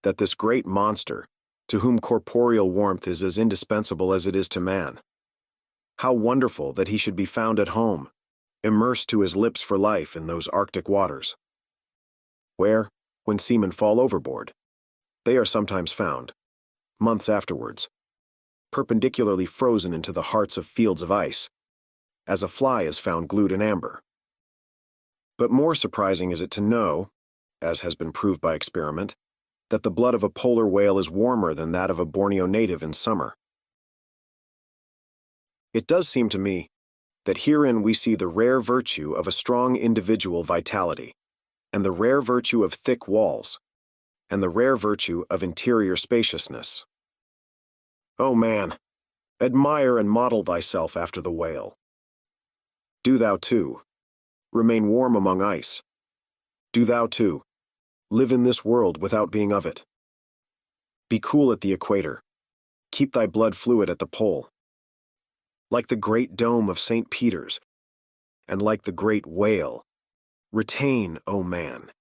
A: that this great monster, to whom corporeal warmth is as indispensable as it is to man, how wonderful that he should be found at home, immersed to his lips for life in those Arctic waters, where, when seamen fall overboard, they are sometimes found, months afterwards, perpendicularly frozen into the hearts of fields of ice, as a fly is found glued in amber. But more surprising is it to know, as has been proved by experiment, that the blood of a polar whale is warmer than that of a Borneo native in summer. It does seem to me that herein we see the rare virtue of a strong individual vitality, and the rare virtue of thick walls, and the rare virtue of interior spaciousness. O man, admire and model thyself after the whale. Do thou too remain warm among ice. Do thou too live in this world without being of it. Be cool at the equator. Keep thy blood fluid at the pole. Like the great dome of St. Peter's, and like the great whale, retain, O man,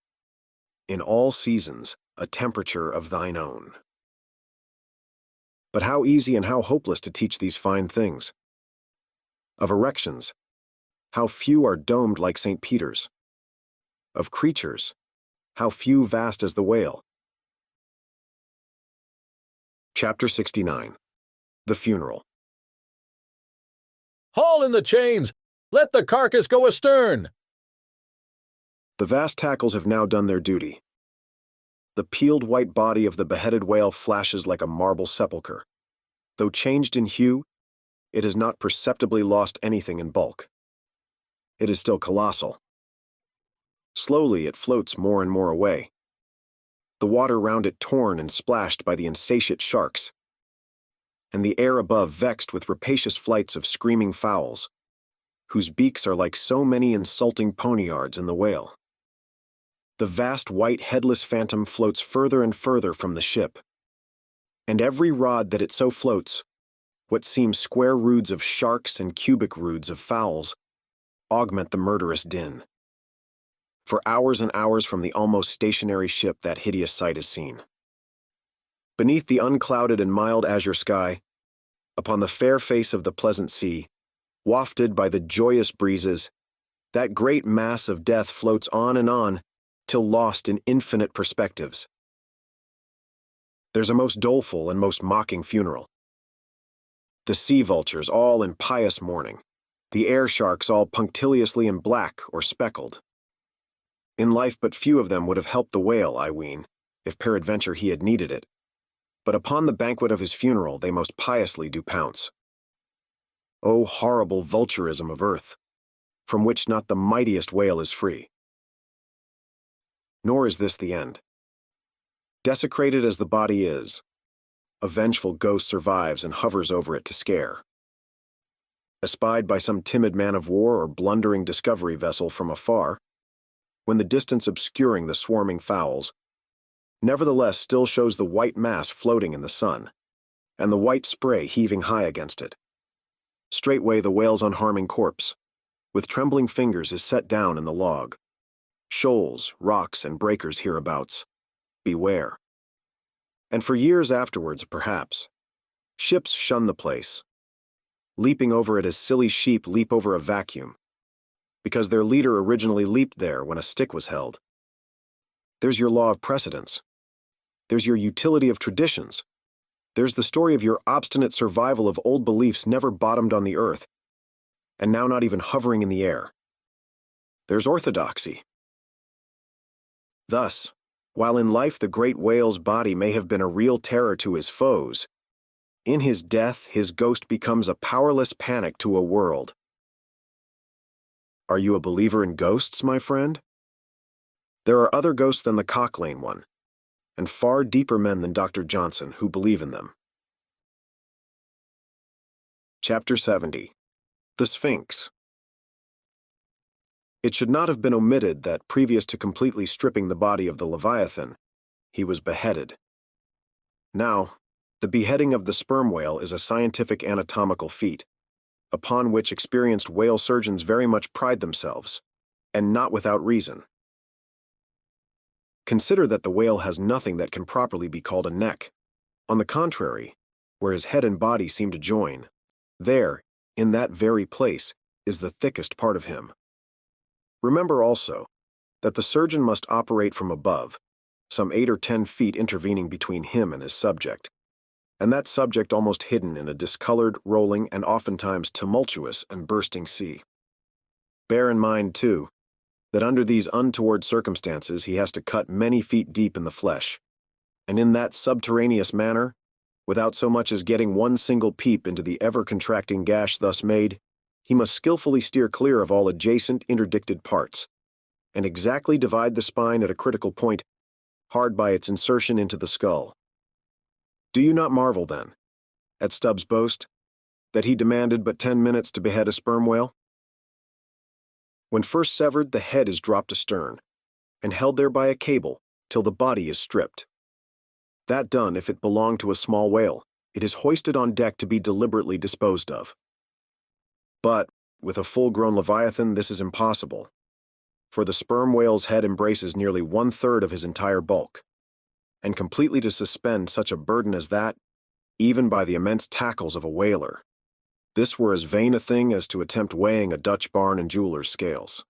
A: in all seasons a temperature of thine own. But how easy and how hopeless to teach these fine things. Of erections, how few are domed like St. Peter's. Of creatures, how few vast as the whale. Chapter 69. The Funeral.
J: Haul in the chains! Let the carcass go astern!
A: The vast tackles have now done their duty. The peeled white body of the beheaded whale flashes like a marble sepulchre. Though changed in hue, it has not perceptibly lost anything in bulk. It is still colossal. Slowly it floats more and more away, the water round it torn and splashed by the insatiate sharks, and the air above vexed with rapacious flights of screaming fowls, whose beaks are like so many insulting poniards in the whale. The vast white headless phantom floats further and further from the ship, and every rod that it so floats, what seem square roods of sharks and cubic roods of fowls, augment the murderous din. For hours and hours from the almost stationary ship that hideous sight is seen. Beneath the unclouded and mild azure sky, upon the fair face of the pleasant sea, wafted by the joyous breezes, that great mass of death floats on till lost in infinite perspectives. There's a most doleful and most mocking funeral. The sea vultures all in pious mourning, the air sharks all punctiliously in black or speckled. In life but few of them would have helped the whale, I ween, if peradventure he had needed it. But upon the banquet of his funeral they most piously do pounce. O horrible vulturism of earth, from which not the mightiest whale is free. Nor is this the end. Desecrated as the body is, a vengeful ghost survives and hovers over it to scare. Espied by some timid man of war or blundering discovery vessel from afar, when the distance obscuring the swarming fowls, nevertheless still shows the white mass floating in the sun, and the white spray heaving high against it. Straightway the whale's unharming corpse, with trembling fingers, is set down in the log. Shoals, rocks, and breakers hereabouts, beware. And for years afterwards, perhaps, ships shun the place, leaping over it as silly sheep leap over a vacuum, because their leader originally leaped there when a stick was held. There's your law of precedence. There's your utility of traditions. There's the story of your obstinate survival of old beliefs never bottomed on the earth, and now not even hovering in the air. There's orthodoxy. Thus, while in life the great whale's body may have been a real terror to his foes, in his death his ghost becomes a powerless panic to a world. Are you a believer in ghosts, my friend? There are other ghosts than the Cock Lane one, and far deeper men than Dr. Johnson who believe in them. Chapter 70. The Sphynx. It should not have been omitted that previous to completely stripping the body of the Leviathan, he was beheaded. Now, the beheading of the sperm whale is a scientific anatomical feat, upon which experienced whale surgeons very much pride themselves, and not without reason. Consider that the whale has nothing that can properly be called a neck. On the contrary, where his head and body seem to join, there, in that very place, is the thickest part of him. Remember also that the surgeon must operate from above, some 8 or 10 feet intervening between him and his subject, and that subject almost hidden in a discolored, rolling, and oftentimes tumultuous and bursting sea. Bear in mind, too, that under these untoward circumstances he has to cut many feet deep in the flesh, and in that subterraneous manner, without so much as getting one single peep into the ever-contracting gash thus made, he must skillfully steer clear of all adjacent interdicted parts, and exactly divide the spine at a critical point, hard by its insertion into the skull. Do you not marvel, then, at Stubb's boast, that he demanded but 10 minutes to behead a sperm whale? When first severed, the head is dropped astern, and held there by a cable till the body is stripped. That done, if it belong to a small whale, it is hoisted on deck to be deliberately disposed of. But, with a full-grown Leviathan, this is impossible, for the sperm whale's head embraces nearly 1/3 of his entire bulk, and completely to suspend such a burden as that, even by the immense tackles of a whaler, this were as vain a thing as to attempt weighing a Dutch barn and jeweler's scales.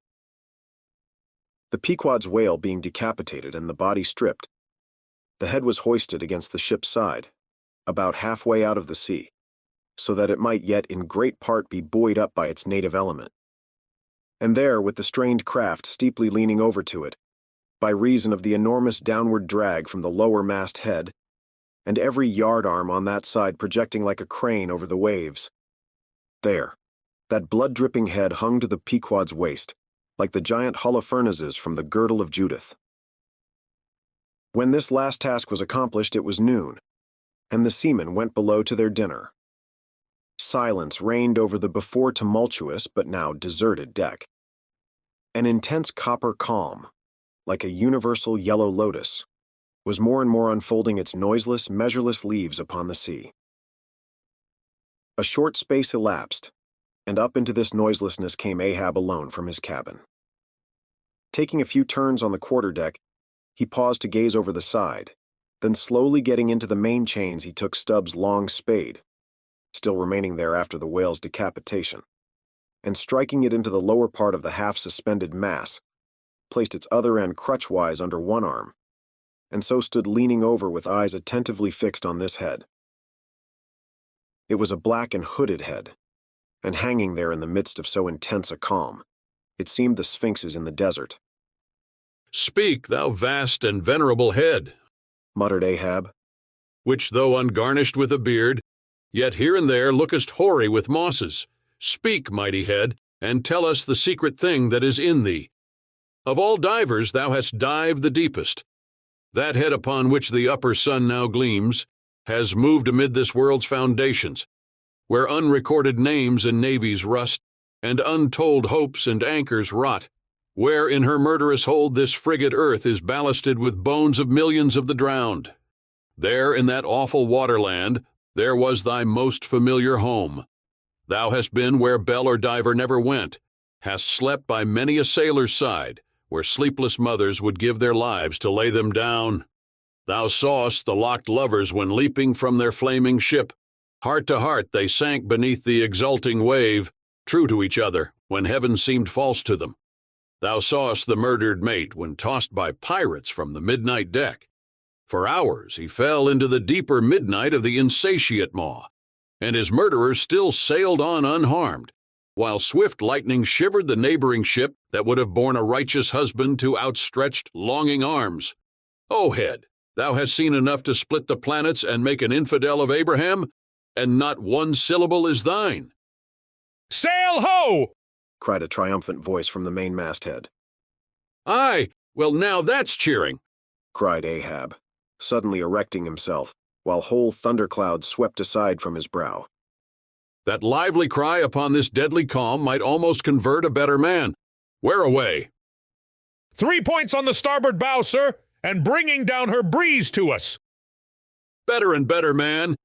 A: The Pequod's whale being decapitated and the body stripped, the head was hoisted against the ship's side, about halfway out of the sea, so that it might yet in great part be buoyed up by its native element. And there, with the strained craft steeply leaning over to it, by reason of the enormous downward drag from the lower mast head, and every yard arm on that side projecting like a crane over the waves, there, that blood-dripping head hung to the Pequod's waist, like the giant Holoferneses from the girdle of Judith. When this last task was accomplished, it was noon, and the seamen went below to their dinner. Silence reigned over the before tumultuous but now deserted deck. An intense copper calm, like a universal yellow lotus, was more and more unfolding its noiseless, measureless leaves upon the sea. A short space elapsed, and up into this noiselessness came Ahab alone from his cabin. Taking a few turns on the quarterdeck, he paused to gaze over the side, then slowly getting into the main chains he took Stubb's long spade, still remaining there after the whale's decapitation, and striking it into the lower part of the half-suspended mass, placed its other end crutchwise under one arm, and so stood leaning over with eyes attentively fixed on this head. It was a black and hooded head, and hanging there in the midst of so intense a calm, it seemed the Sphynxes in the desert.
B: "Speak, thou vast and venerable head,"
A: muttered Ahab,
B: "which though ungarnished with a beard, yet here and there lookest hoary with mosses. Speak, mighty head, and tell us the secret thing that is in thee. Of all divers thou hast dived the deepest. That head upon which the upper sun now gleams has moved amid this world's foundations, where unrecorded names and navies rust, and untold hopes and anchors rot, where in her murderous hold this frigate earth is ballasted with bones of millions of the drowned. There in that awful waterland there was thy most familiar home. Thou hast been where bell or diver never went, hast slept by many a sailor's side, where sleepless mothers would give their lives to lay them down. Thou sawest the locked lovers when leaping from their flaming ship, heart to heart they sank beneath the exulting wave, true to each other when heaven seemed false to them. Thou sawest the murdered mate when tossed by pirates from the midnight deck. For hours he fell into the deeper midnight of the insatiate maw, and his murderers still sailed on unharmed, while swift lightning shivered the neighboring ship that would have borne a righteous husband to outstretched, longing arms. O head, thou hast seen enough to split the planets and make an infidel of Abraham, and not one syllable is thine."
N: "Sail ho!"
A: cried a triumphant voice from the main masthead.
B: "Aye, well now that's cheering,"
A: cried Ahab, suddenly erecting himself, while whole thunderclouds swept aside from his brow.
B: "That lively cry upon this deadly calm might almost convert a better man. Where away?"
N: 3 points on the starboard bow, sir, and bringing down her breeze to us."
B: "Better and better, man.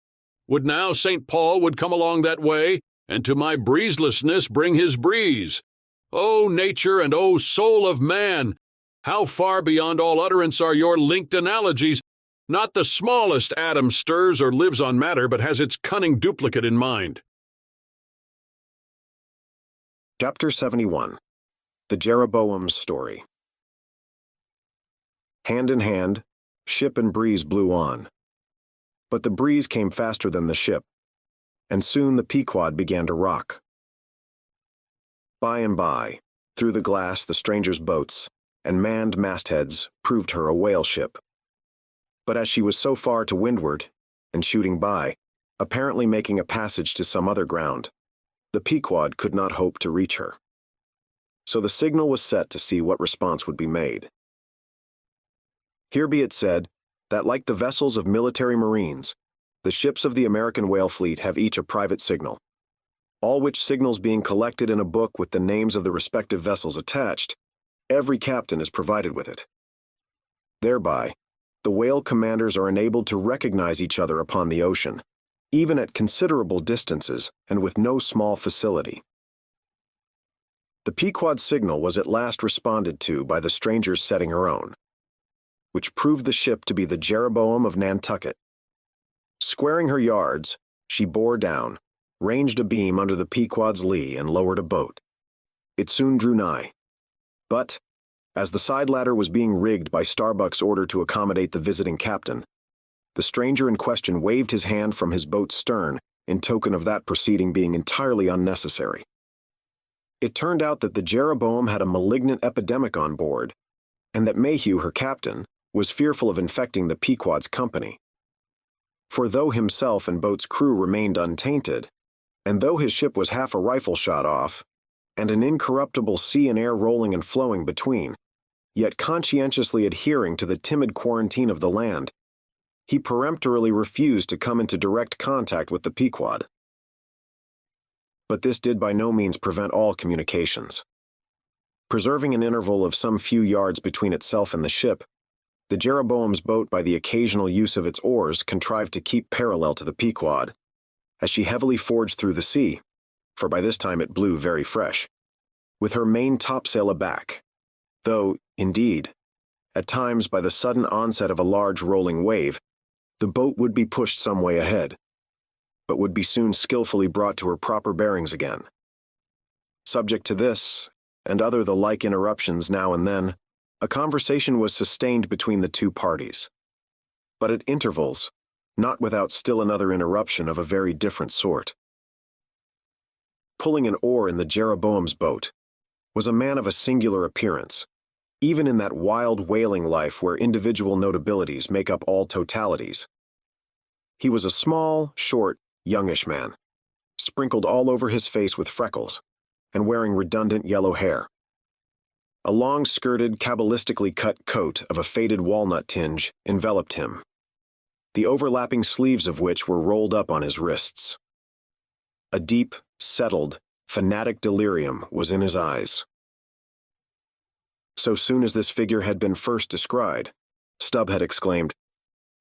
B: Would now St. Paul would come along that way, and to my breezelessness bring his breeze. O nature and O soul of man, how far beyond all utterance are your linked analogies! Not the smallest atom stirs or lives on matter, but has its cunning duplicate in mind."
A: Chapter 71. The Jeroboam's Story. Hand in hand, ship and breeze blew on. But the breeze came faster than the ship, and soon the Pequod began to rock. By and by, through the glass the stranger's boats and manned mastheads proved her a whale ship. But as she was so far to windward, and shooting by, apparently making a passage to some other ground, the Pequod could not hope to reach her. So the signal was set to see what response would be made. Here be it said that, like the vessels of military marines, the ships of the American whale fleet have each a private signal, all which signals being collected in a book with the names of the respective vessels attached, every captain is provided with it. Thereby, the whale commanders are enabled to recognize each other upon the ocean, even at considerable distances and with no small facility. The Pequod's signal was at last responded to by the stranger's setting her own, which proved the ship to be the Jeroboam of Nantucket. Squaring her yards, she bore down, ranged a beam under the Pequod's lee, and lowered a boat. It soon drew nigh. But, as the side ladder was being rigged by Starbuck's order to accommodate the visiting captain, the stranger in question waved his hand from his boat's stern in token of that proceeding being entirely unnecessary. It turned out that the Jeroboam had a malignant epidemic on board, and that Mayhew, her captain, was fearful of infecting the Pequod's company. For though himself and boat's crew remained untainted, and though his ship was half a rifle shot off, and an incorruptible sea and air rolling and flowing between, yet conscientiously adhering to the timid quarantine of the land, he peremptorily refused to come into direct contact with the Pequod. But this did by no means prevent all communications. Preserving an interval of some few yards between itself and the ship, the Jeroboam's boat, by the occasional use of its oars, contrived to keep parallel to the Pequod, as she heavily forged through the sea, for by this time it blew very fresh, with her main topsail aback, though, indeed, at times by the sudden onset of a large rolling wave, the boat would be pushed some way ahead, but would be soon skillfully brought to her proper bearings again. Subject to this, and other the like interruptions now and then, a conversation was sustained between the two parties, but at intervals, not without still another interruption of a very different sort. Pulling an oar in the Jeroboam's boat was a man of a singular appearance, even in that wild whaling life where individual notabilities make up all totalities. He was a small, short, youngish man, sprinkled all over his face with freckles, and wearing redundant yellow hair. A long-skirted, cabalistically cut coat of a faded walnut tinge enveloped him, the overlapping sleeves of which were rolled up on his wrists. A deep, settled, fanatic delirium was in his eyes. So soon as this figure had been first descried, Stubb had exclaimed,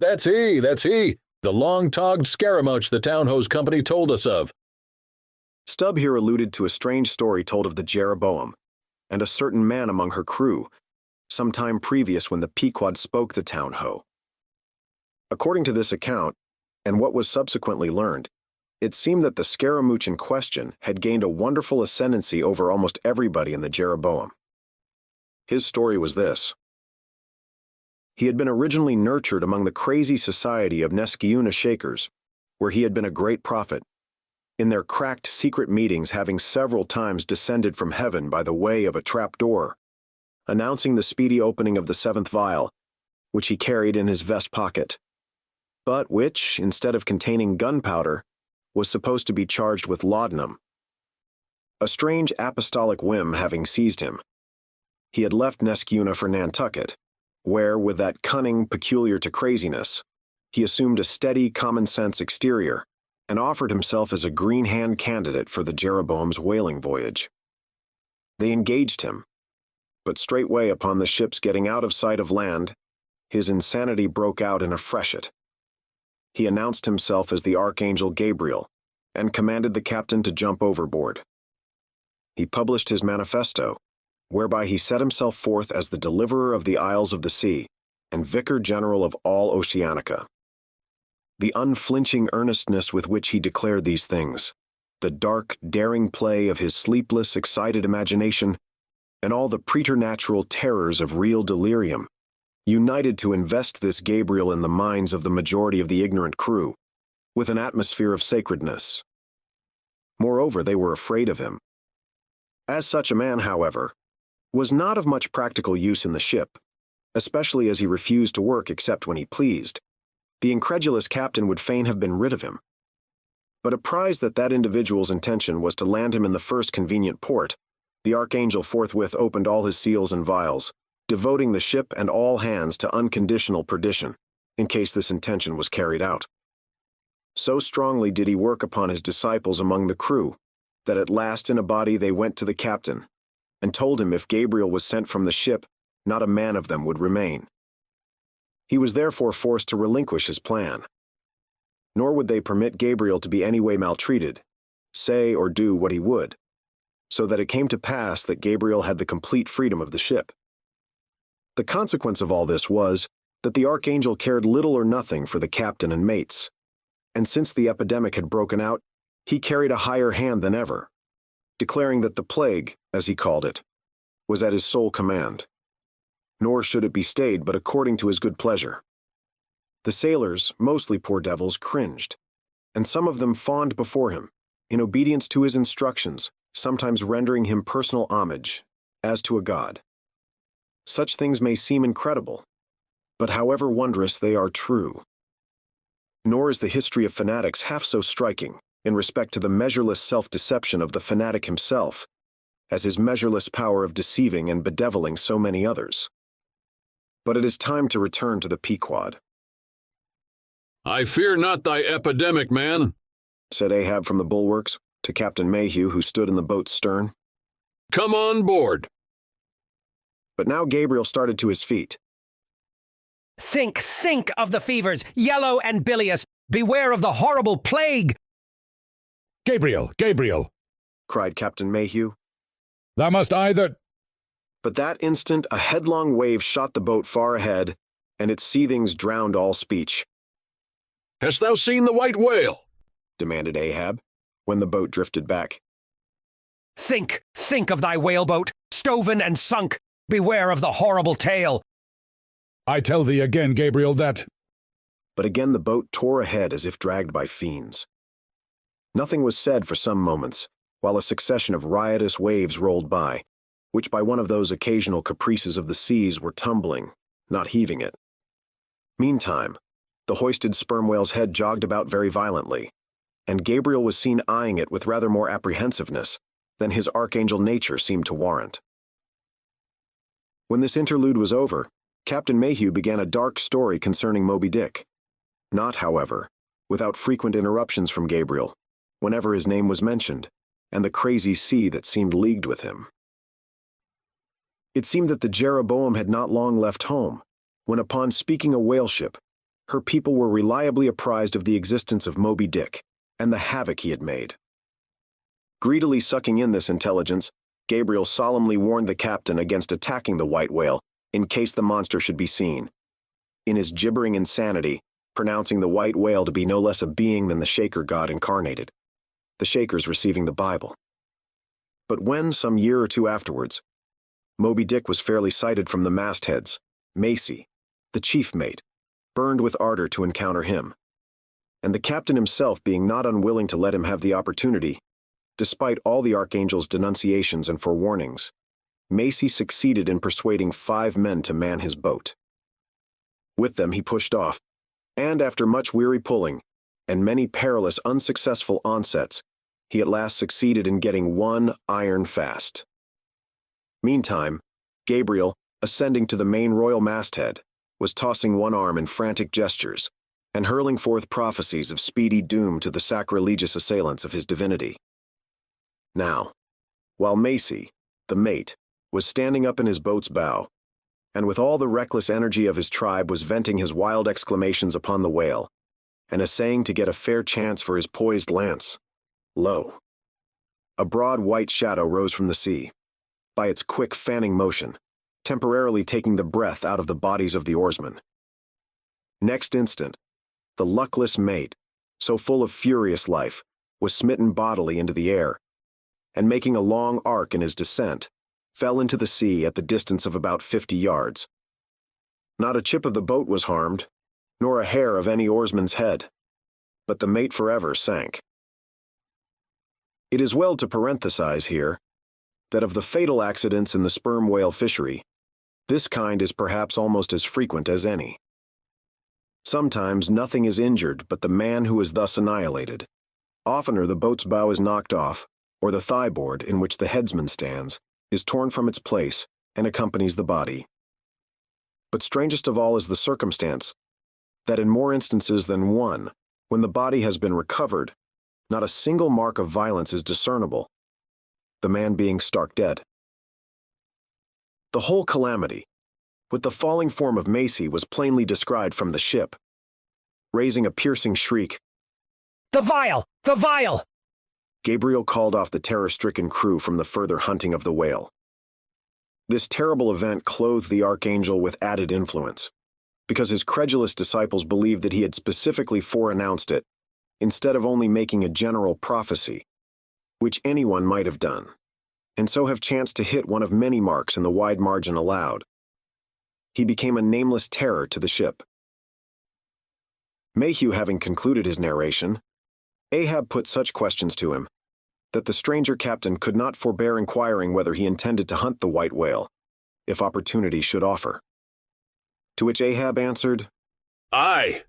J: That's he, the long-togged scaramouch the town hose company told us of.
A: Stubb here alluded to a strange story told of the Jeroboam, and a certain man among her crew, some time previous when the Pequod spoke the town ho. According to this account, and what was subsequently learned, it seemed that the scaramouch in question had gained a wonderful ascendancy over almost everybody in the Jeroboam. His story was this. He had been originally nurtured among the crazy society of Neskiuna Shakers, where he had been a great prophet, in their cracked secret meetings having several times descended from heaven by the way of a trap door, announcing the speedy opening of the 7th vial, which he carried in his vest pocket, but which, instead of containing gunpowder, was supposed to be charged with laudanum. A strange apostolic whim having seized him, he had left Neskiuna for Nantucket, where, with that cunning peculiar to craziness, he assumed a steady, common-sense exterior and offered himself as a green-hand candidate for the Jeroboam's whaling voyage. They engaged him, but straightway upon the ship's getting out of sight of land, his insanity broke out in a freshet. He announced himself as the Archangel Gabriel and commanded the captain to jump overboard. He published his manifesto, whereby he set himself forth as the deliverer of the isles of the sea and vicar general of all Oceanica. The unflinching earnestness with which he declared these things, the dark, daring play of his sleepless, excited imagination, and all the preternatural terrors of real delirium, united to invest this Gabriel in the minds of the majority of the ignorant crew with an atmosphere of sacredness. Moreover, they were afraid of him. As such a man, however, was not of much practical use in the ship, especially as he refused to work except when he pleased. The incredulous captain would fain have been rid of him. But apprised that that individual's intention was to land him in the first convenient port, the Archangel forthwith opened all his seals and vials, devoting the ship and all hands to unconditional perdition, in case this intention was carried out. So strongly did he work upon his disciples among the crew, that at last in a body they went to the captain, and told him if Gabriel was sent from the ship, not a man of them would remain. He was therefore forced to relinquish his plan. Nor would they permit Gabriel to be any way maltreated, say or do what he would, so that it came to pass that Gabriel had the complete freedom of the ship. The consequence of all this was that the Archangel cared little or nothing for the captain and mates, and since the epidemic had broken out, he carried a higher hand than ever, declaring that the plague, as he called it, was at his sole command. Nor should it be stayed but according to his good pleasure. The sailors, mostly poor devils, cringed, and some of them fawned before him, in obedience to his instructions, sometimes rendering him personal homage, as to a god. Such things may seem incredible, but however wondrous they are true. Nor is the history of fanatics half so striking, in respect to the measureless self-deception of the fanatic himself, as his measureless power of deceiving and bedeviling so many others. But it is time to return to the Pequod.
B: I fear not thy epidemic, man,
A: said Ahab from the bulwarks to Captain Mayhew, who stood in the boat's stern.
B: Come on board.
A: But now Gabriel started to his feet.
D: Think of the fevers, yellow and bilious. Beware of the horrible plague.
Q: Gabriel,
A: cried Captain Mayhew.
Q: Thou must either...
A: But that instant a headlong wave shot the boat far ahead, and its seethings drowned all speech.
B: Hast thou seen the white whale?
A: Demanded Ahab, when the boat drifted back.
D: Think of thy whaleboat, stoven and sunk. Beware of the horrible tale.
Q: I tell thee again, Gabriel, that...
A: but again the boat tore ahead as if dragged by fiends. Nothing was said for some moments, while a succession of riotous waves rolled by, which by one of those occasional caprices of the seas were tumbling, not heaving it. Meantime, the hoisted sperm whale's head jogged about very violently, and Gabriel was seen eyeing it with rather more apprehensiveness than his archangel nature seemed to warrant. When this interlude was over, Captain Mayhew began a dark story concerning Moby Dick, not, however, without frequent interruptions from Gabriel, whenever his name was mentioned, and the crazy sea that seemed leagued with him. It seemed that the Jeroboam had not long left home, when upon speaking a whale ship, her people were reliably apprised of the existence of Moby Dick and the havoc he had made. Greedily sucking in this intelligence, Gabriel solemnly warned the captain against attacking the white whale in case the monster should be seen, in his gibbering insanity, pronouncing the white whale to be no less a being than the Shaker god incarnated, the Shakers receiving the Bible. But when, some year or two afterwards, Moby Dick was fairly sighted from the mastheads, Macy, the chief mate, burned with ardor to encounter him, and the captain himself being not unwilling to let him have the opportunity, despite all the archangel's denunciations and forewarnings, Macy succeeded in persuading 5 men to man his boat. With them he pushed off, and after much weary pulling, and many perilous unsuccessful onsets, he at last succeeded in getting one iron fast. Meantime, Gabriel, ascending to the main royal masthead, was tossing one arm in frantic gestures, and hurling forth prophecies of speedy doom to the sacrilegious assailants of his divinity. Now, while Macy, the mate, was standing up in his boat's bow, and with all the reckless energy of his tribe was venting his wild exclamations upon the whale, and essaying to get a fair chance for his poised lance, lo! A broad white shadow rose from the sea, by its quick fanning motion, temporarily taking the breath out of the bodies of the oarsmen. Next instant, the luckless mate, so full of furious life, was smitten bodily into the air, and making a long arc in his descent, fell into the sea at the distance of about 50 yards. Not a chip of the boat was harmed, nor a hair of any oarsman's head, but the mate forever sank. It is well to parenthesize here that of the fatal accidents in the sperm whale fishery, this kind is perhaps almost as frequent as any. Sometimes nothing is injured but the man who is thus annihilated. Oftener the boat's bow is knocked off, or the thigh-board in which the headsman stands is torn from its place and accompanies the body. But strangest of all is the circumstance that in more instances than one, when the body has been recovered, not a single mark of violence is discernible, the man being stark dead. The whole calamity, with the falling form of Macy, was plainly descried from the ship. Raising a piercing shriek,
D: "The vial! The vial!"
A: Gabriel called off the terror-stricken crew from the further hunting of the whale. This terrible event clothed the archangel with added influence, because his credulous disciples believed that he had specifically foreannounced it, instead of only making a general prophecy, which anyone might have done, and so have chanced to hit one of many marks in the wide margin allowed. He became a nameless terror to the ship. Mayhew having concluded his narration, Ahab put such questions to him that the stranger captain could not forbear inquiring whether he intended to hunt the white whale, if opportunity should offer. To which Ahab answered,
B: "Aye."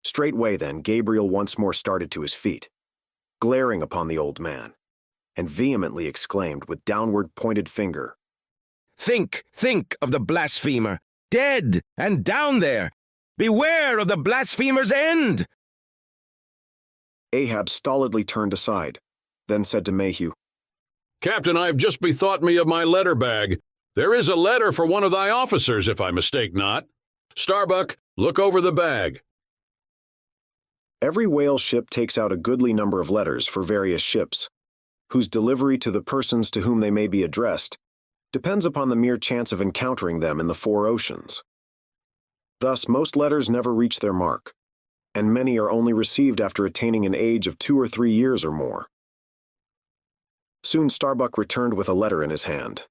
A: Straightway then Gabriel once more started to his feet, glaring upon the old man, and vehemently exclaimed with downward pointed finger,
I: Think of the blasphemer, dead and down there. Beware of the blasphemer's end.
A: Ahab stolidly turned aside, then said to Mayhew,
B: "Captain, I have just bethought me of my letter bag. There is a letter for one of thy officers, if I mistake not. Starbuck, look over the bag."
A: Every whale ship takes out a goodly number of letters for various ships, whose delivery to the persons to whom they may be addressed depends upon the mere chance of encountering them in the 4 oceans. Thus, most letters never reach their mark, and many are only received after attaining an age of 2 or 3 years or more. Soon Starbuck returned with a letter in his hand.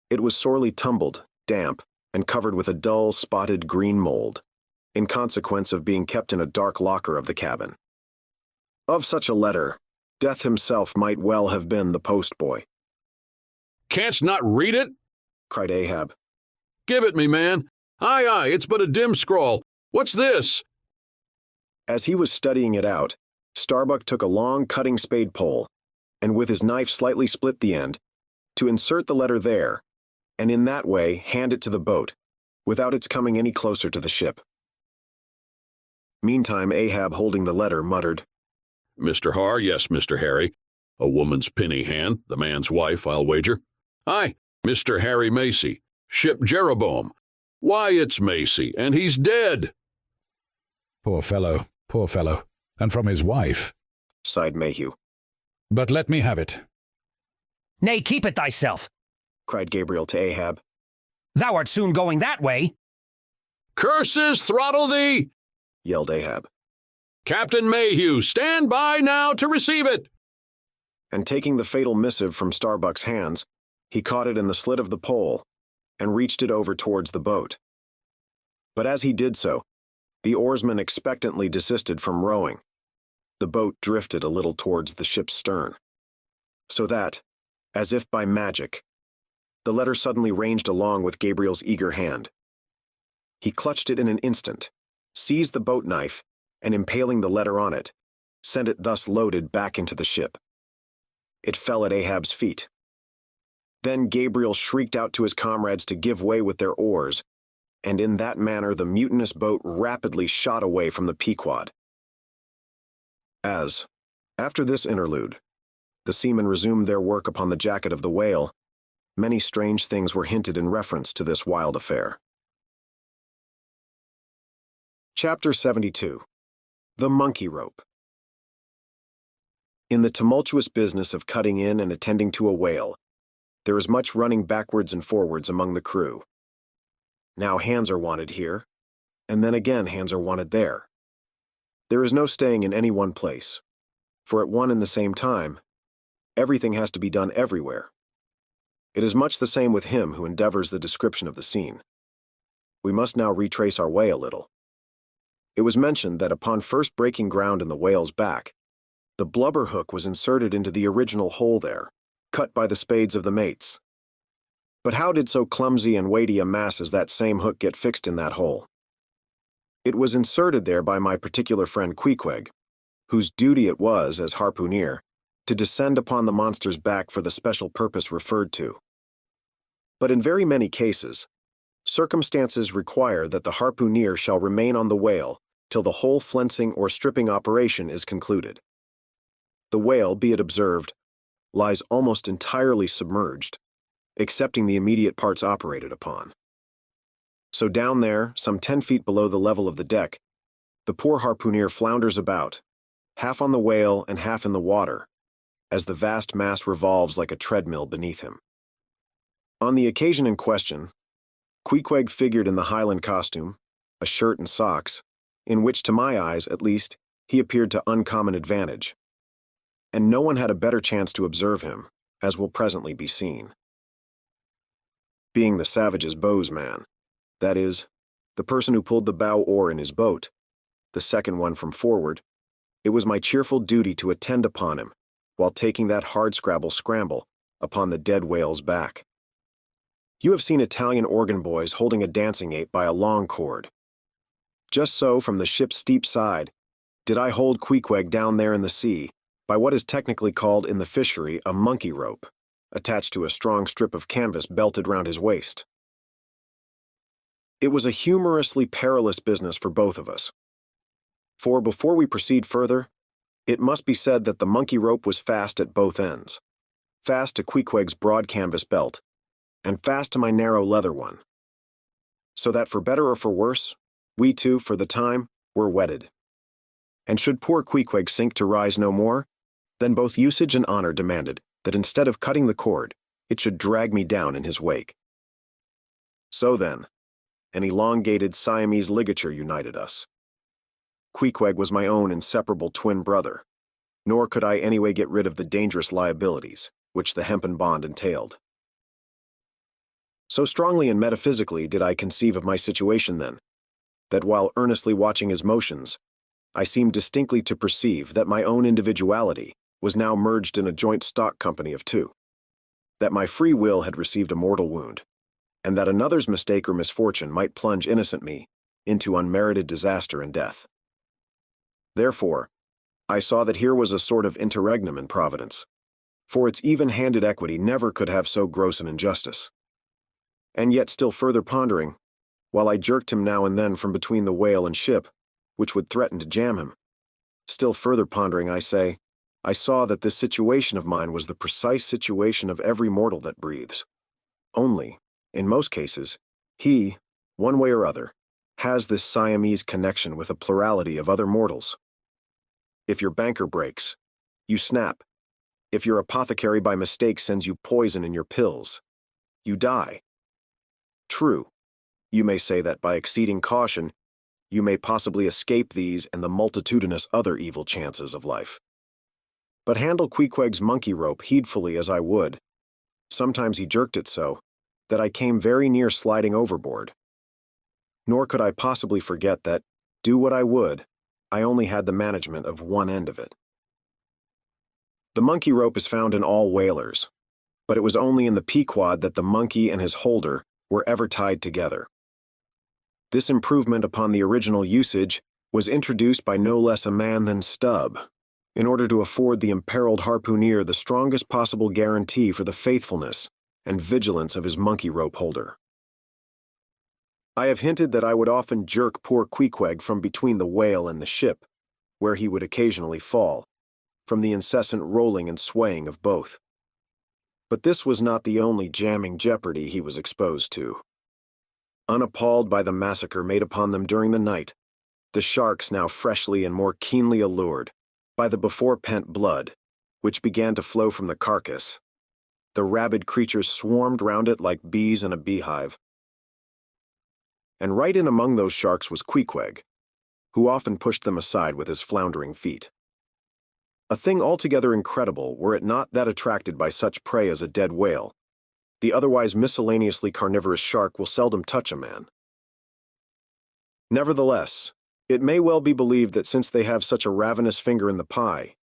A: It was sorely tumbled, damp, and covered with a dull, spotted green mold, in consequence of being kept in a dark locker of the cabin. Of such a letter, Death himself might well have been the postboy.
B: "Canst not read it?"
A: cried Ahab.
B: "Give it me, man. Aye, aye, it's but a dim scrawl. What's this?"
A: As he was studying it out, Starbuck took a long cutting spade pole, and with his knife slightly split the end, to insert the letter there, and in that way hand it to the boat, without its coming any closer to the ship. Meantime, Ahab, holding the letter, muttered,
B: "Mr. Har, yes, Mr. Harry. A woman's pinny hand, the man's wife, I'll wager. Aye, Mr. Harry Macy, ship Jeroboam. Why, it's Macy, and he's dead."
F: Poor fellow, and from his wife,"
A: sighed Mayhew.
F: "But let me have it."
D: "Nay, keep it thyself,"
A: cried Gabriel to Ahab.
D: "Thou art soon going that way."
B: "Curses throttle thee!"
A: yelled Ahab.
B: "Captain Mayhew, stand by now to receive it."
A: And taking the fatal missive from Starbuck's hands, he caught it in the slit of the pole and reached it over towards the boat. But as he did so, the oarsman expectantly desisted from rowing. The boat drifted a little towards the ship's stern, so that, as if by magic, the letter suddenly ranged along with Gabriel's eager hand. He clutched it in an instant, seized the boat knife, and impaling the letter on it, sent it thus loaded back into the ship. It fell at Ahab's feet. Then Gabriel shrieked out to his comrades to give way with their oars, and in that manner the mutinous boat rapidly shot away from the Pequod. As, after this interlude, the seamen resumed their work upon the jacket of the whale, many strange things were hinted in reference to this wild affair. Chapter 72. The Monkey Rope. In the tumultuous business of cutting in and attending to a whale, there is much running backwards and forwards among the crew. Now hands are wanted here, and then again hands are wanted there. There is no staying in any one place, for at one and the same time, everything has to be done everywhere. It is much the same with him who endeavors the description of the scene. We must now retrace our way a little. It was mentioned that upon first breaking ground in the whale's back, the blubber hook was inserted into the original hole there, cut by the spades of the mates. But how did so clumsy and weighty a mass as that same hook get fixed in that hole? It was inserted there by my particular friend Queequeg, whose duty it was, as harpooneer, to descend upon the monster's back for the special purpose referred to. But in very many cases, circumstances require that the harpooneer shall remain on the whale till the whole flensing or stripping operation is concluded. The whale, be it observed, lies almost entirely submerged, excepting the immediate parts operated upon. So down there, some 10 feet below the level of the deck, the poor harpooneer flounders about, half on the whale and half in the water, as the vast mass revolves like a treadmill beneath him. On the occasion in question, Queequeg figured in the Highland costume, a shirt and socks, in which, to my eyes at least, he appeared to uncommon advantage, and no one had a better chance to observe him, as will presently be seen. Being the savage's bowsman, that is, the person who pulled the bow oar in his boat, the second one from forward, it was my cheerful duty to attend upon him while taking that hardscrabble scramble upon the dead whale's back. You have seen Italian organ boys holding a dancing ape by a long cord. Just so, from the ship's steep side, did I hold Queequeg down there in the sea by what is technically called in the fishery a monkey rope, attached to a strong strip of canvas belted round his waist. It was a humorously perilous business for both of us. For before we proceed further, it must be said that the monkey rope was fast at both ends, fast to Queequeg's broad canvas belt, and fast to my narrow leather one, so that for better or for worse, we two, for the time, were wedded. And should poor Queequeg sink to rise no more, then both usage and honor demanded that instead of cutting the cord, it should drag me down in his wake. So then, an elongated Siamese ligature united us. Queequeg was my own inseparable twin brother, nor could I anyway get rid of the dangerous liabilities which the hempen bond entailed. So strongly and metaphysically did I conceive of my situation then, that while earnestly watching his motions, I seemed distinctly to perceive that my own individuality was now merged in a joint stock company of two, that my free will had received a mortal wound, and that another's mistake or misfortune might plunge innocent me into unmerited disaster and death. Therefore, I saw that here was a sort of interregnum in Providence, for its even-handed equity never could have so gross an injustice. And yet still further pondering, while I jerked him now and then from between the whale and ship, which would threaten to jam him, still further pondering, I say, I saw that this situation of mine was the precise situation of every mortal that breathes. Only, in most cases, he, one way or other, has this Siamese connection with a plurality of other mortals. If your banker breaks, you snap. If your apothecary by mistake sends you poison in your pills, you die. True, you may say that by exceeding caution, you may possibly escape these and the multitudinous other evil chances of life. But handle Queequeg's monkey rope heedfully as I would, sometimes he jerked it so that I came very near sliding overboard. Nor could I possibly forget that, do what I would, I only had the management of one end of it. The monkey rope is found in all whalers, but it was only in the Pequod that the monkey and his holder were ever tied together. This improvement upon the original usage was introduced by no less a man than Stubb, in order to afford the imperiled harpooner the strongest possible guarantee for the faithfulness and vigilance of his monkey rope holder. I have hinted that I would often jerk poor Queequeg from between the whale and the ship, where he would occasionally fall, from the incessant rolling and swaying of both. But this was not the only jamming jeopardy he was exposed to. Unappalled by the massacre made upon them during the night, the sharks now freshly and more keenly allured by the before-pent blood, which began to flow from the carcass, the rabid creatures swarmed round it like bees in a beehive. And right in among those sharks was Queequeg, who often pushed them aside with his floundering feet. A thing altogether incredible were it not that attracted by such prey as a dead whale, the otherwise miscellaneously carnivorous shark will seldom touch a man. Nevertheless, it may well be believed that since they have such a ravenous finger in the pie,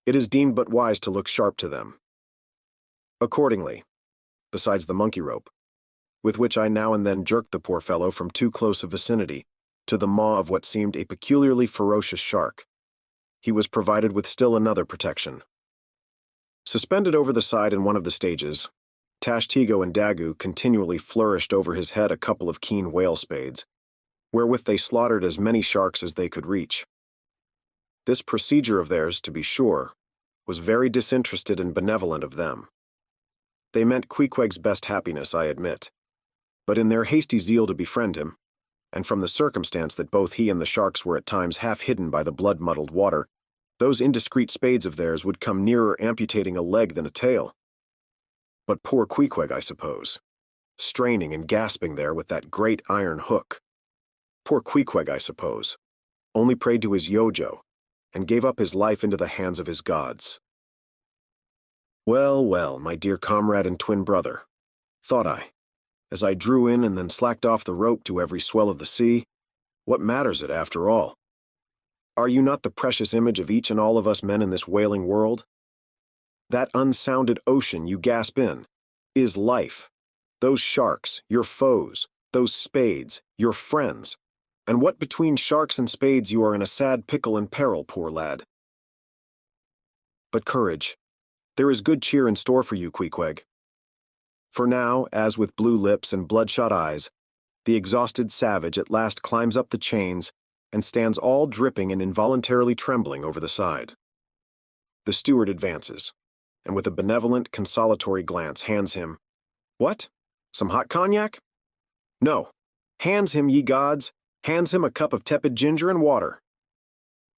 A: it is deemed but wise to look sharp to them. Accordingly, besides the monkey rope, with which I now and then jerked the poor fellow from too close a vicinity to the maw of what seemed a peculiarly ferocious shark, he was provided with still another protection. Suspended over the side in one of the stages, Tashtego and Dagu continually flourished over his head a couple of keen whale spades, wherewith they slaughtered as many sharks as they could reach. This procedure of theirs, to be sure, was very disinterested and benevolent of them. They meant Queequeg's best happiness, I admit, but in their hasty zeal to befriend him, and from the circumstance that both he and the sharks were at times half hidden by the blood-muddled water, those indiscreet spades of theirs would come nearer amputating a leg than a tail. But poor Queequeg, I suppose, straining and gasping there with that great iron hook. Poor Queequeg, I suppose, only prayed to his Yojo, and gave up his life into the hands of his gods. Well, well, my dear comrade and twin brother, thought I, as I drew in and then slacked off the rope to every swell of the sea, what matters it after all? Are you not the precious image of each and all of us men in this wailing world? That unsounded ocean you gasp in is life. Those sharks, your foes, those spades, your friends. And what between sharks and spades you are in a sad pickle and peril, poor lad. But courage. There is good cheer in store for you, Queequeg. For now, as with blue lips and bloodshot eyes, the exhausted savage at last climbs up the chains and stands all dripping and involuntarily trembling over the side. The steward advances, and with a benevolent, consolatory glance hands him, what? Some hot cognac? No. Hands him, ye gods, hands him a cup of tepid ginger and water.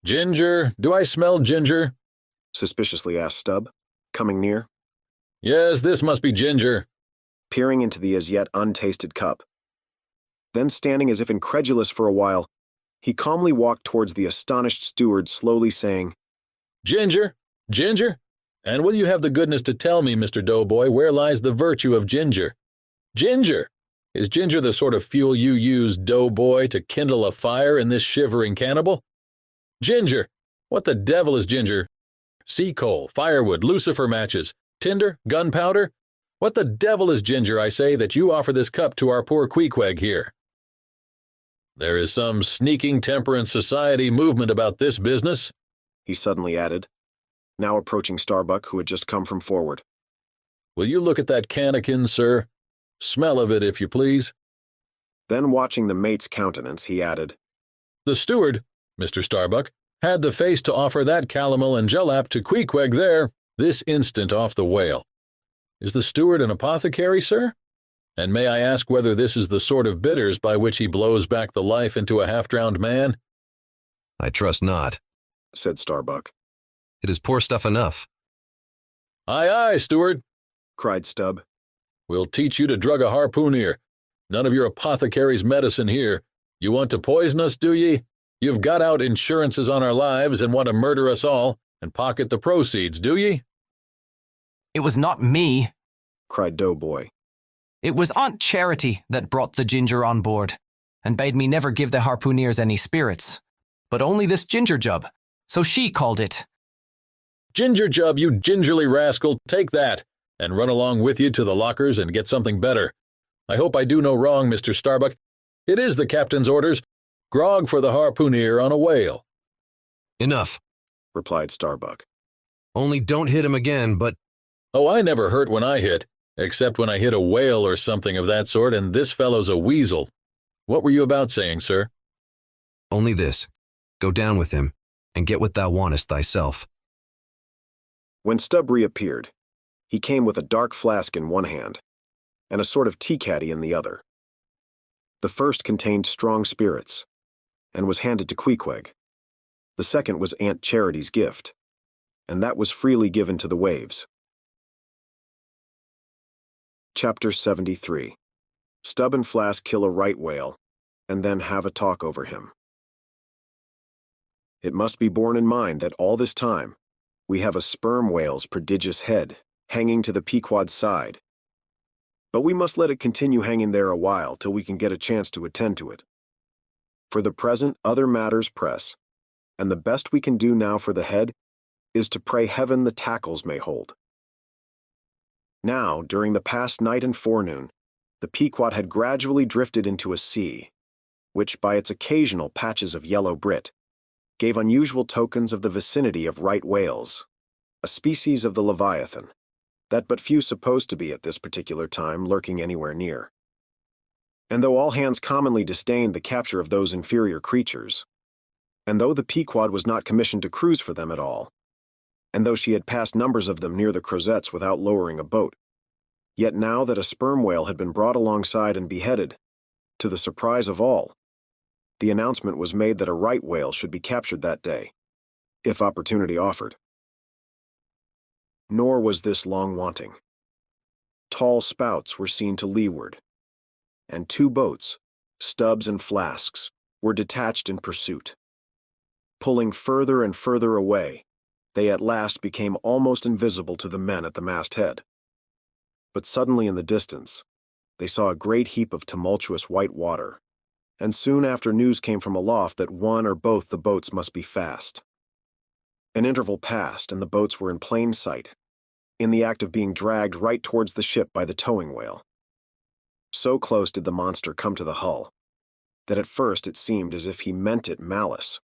J: Ginger? Do I smell ginger?
A: Suspiciously asked Stubb, coming near.
J: Yes, this must be ginger.
A: Peering into the as yet untasted cup. Then standing as if incredulous for a while, he calmly walked towards the astonished steward, slowly saying,
J: Ginger? Ginger? And will you have the goodness to tell me, Mr. Doughboy, where lies the virtue of ginger? Ginger! Is ginger the sort of fuel you use, doughboy, to kindle a fire in this shivering cannibal? Ginger! What the devil is ginger? Sea coal, firewood, lucifer matches, tinder, gunpowder? What the devil is ginger, I say, that you offer this cup to our poor Queequeg here? There is some sneaking temperance society movement about this business,
A: he suddenly added, now approaching Starbuck, who had just come from forward.
J: Will you look at that cannikin, sir? Smell of it, if you please.
A: Then, watching the mate's countenance, he added,
J: The steward, Mr. Starbuck, had the face to offer that calomel and jelap to Queequeg there, this instant off the whale. Is the steward an apothecary, sir? And may I ask whether this is the sort of bitters by which he blows back the life into a half-drowned man?
G: I trust not,
A: said Starbuck.
G: It is poor stuff enough.
J: Aye, aye, steward,
A: cried Stubb.
J: We'll teach you to drug a harpooner. None of your apothecary's medicine here. You want to poison us, do ye? You've got out insurances on our lives and want to murder us all and pocket the proceeds, do ye?
K: It was not me,
A: cried Doughboy.
K: It was Aunt Charity that brought the ginger on board, and bade me never give the harpooneers any spirits, but only this ginger jub, so she called it.
J: Ginger jub, you gingerly rascal, take that, and run along with you to the lockers and get something better. I hope I do no wrong, Mr. Starbuck. It is the captain's orders. Grog for the harpooner on a whale.
G: Enough,
A: replied Starbuck.
G: Only don't hit him again, but...
J: Oh, I never hurt when I hit, except when I hit a whale or something of that sort, and this fellow's a weasel. What were you about saying, sir?
G: Only this. Go down with him, and get what thou wantest thyself.
A: When Stubb reappeared, he came with a dark flask in one hand, and a sort of tea-caddy in the other. The first contained strong spirits, and was handed to Queequeg. The second was Aunt Charity's gift, and that was freely given to the waves. Chapter 73. Stubb and Flask kill a right whale, and then have a talk over him. It must be borne in mind that all this time, we have a sperm whale's prodigious head hanging to the Pequod's side. But we must let it continue hanging there a while till we can get a chance to attend to it. For the present, other matters press, and the best we can do now for the head is to pray heaven the tackles may hold. Now, during the past night and forenoon, the Pequod had gradually drifted into a sea, which, by its occasional patches of yellow Brit, gave unusual tokens of the vicinity of right whales, a species of the Leviathan, that but few supposed to be at this particular time lurking anywhere near. And though all hands commonly disdained the capture of those inferior creatures, and though the Pequod was not commissioned to cruise for them at all, and though she had passed numbers of them near the Crozettes without lowering a boat, yet now that a sperm whale had been brought alongside and beheaded, to the surprise of all, the announcement was made that a right whale should be captured that day, if opportunity offered. Nor was this long wanting. Tall spouts were seen to leeward, and two boats, Stubbs and Flasks, were detached in pursuit. Pulling further and further away, they at last became almost invisible to the men at the masthead. But suddenly in the distance, they saw a great heap of tumultuous white water, and soon after news came from aloft that one or both the boats must be fast. An interval passed, and the boats were in plain sight, in the act of being dragged right towards the ship by the towing whale. So close did the monster come to the hull, that at first it seemed as if he meant it malice,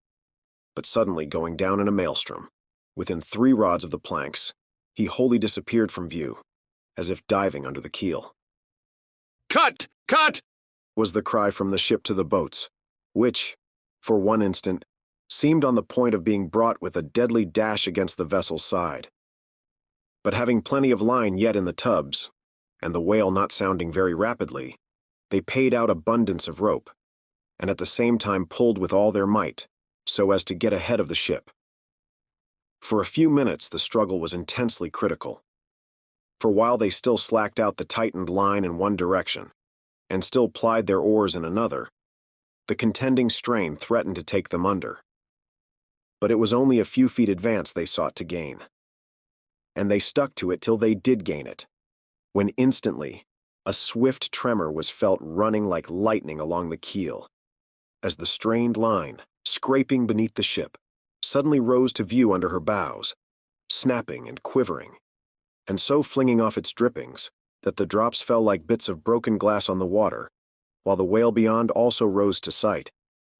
A: but suddenly going down in a maelstrom, within 3 rods of the planks, he wholly disappeared from view, as if diving under the keel.
N: "Cut! Cut!"
A: was the cry from the ship to the boats, which, for one instant, seemed on the point of being brought with a deadly dash against the vessel's side. But having plenty of line yet in the tubs, and the whale not sounding very rapidly, they paid out abundance of rope, and at the same time pulled with all their might, so as to get ahead of the ship. For a few minutes the struggle was intensely critical. For while they still slacked out the tightened line in one direction, and still plied their oars in another, the contending strain threatened to take them under. But it was only a few feet advance they sought to gain. And they stuck to it till they did gain it, when instantly, A swift tremor was felt running like lightning along the keel, as the strained line, scraping beneath the ship, suddenly rose to view under her bows, snapping and quivering, and so flinging off its drippings that the drops fell like bits of broken glass on the water, while the whale beyond also rose to sight,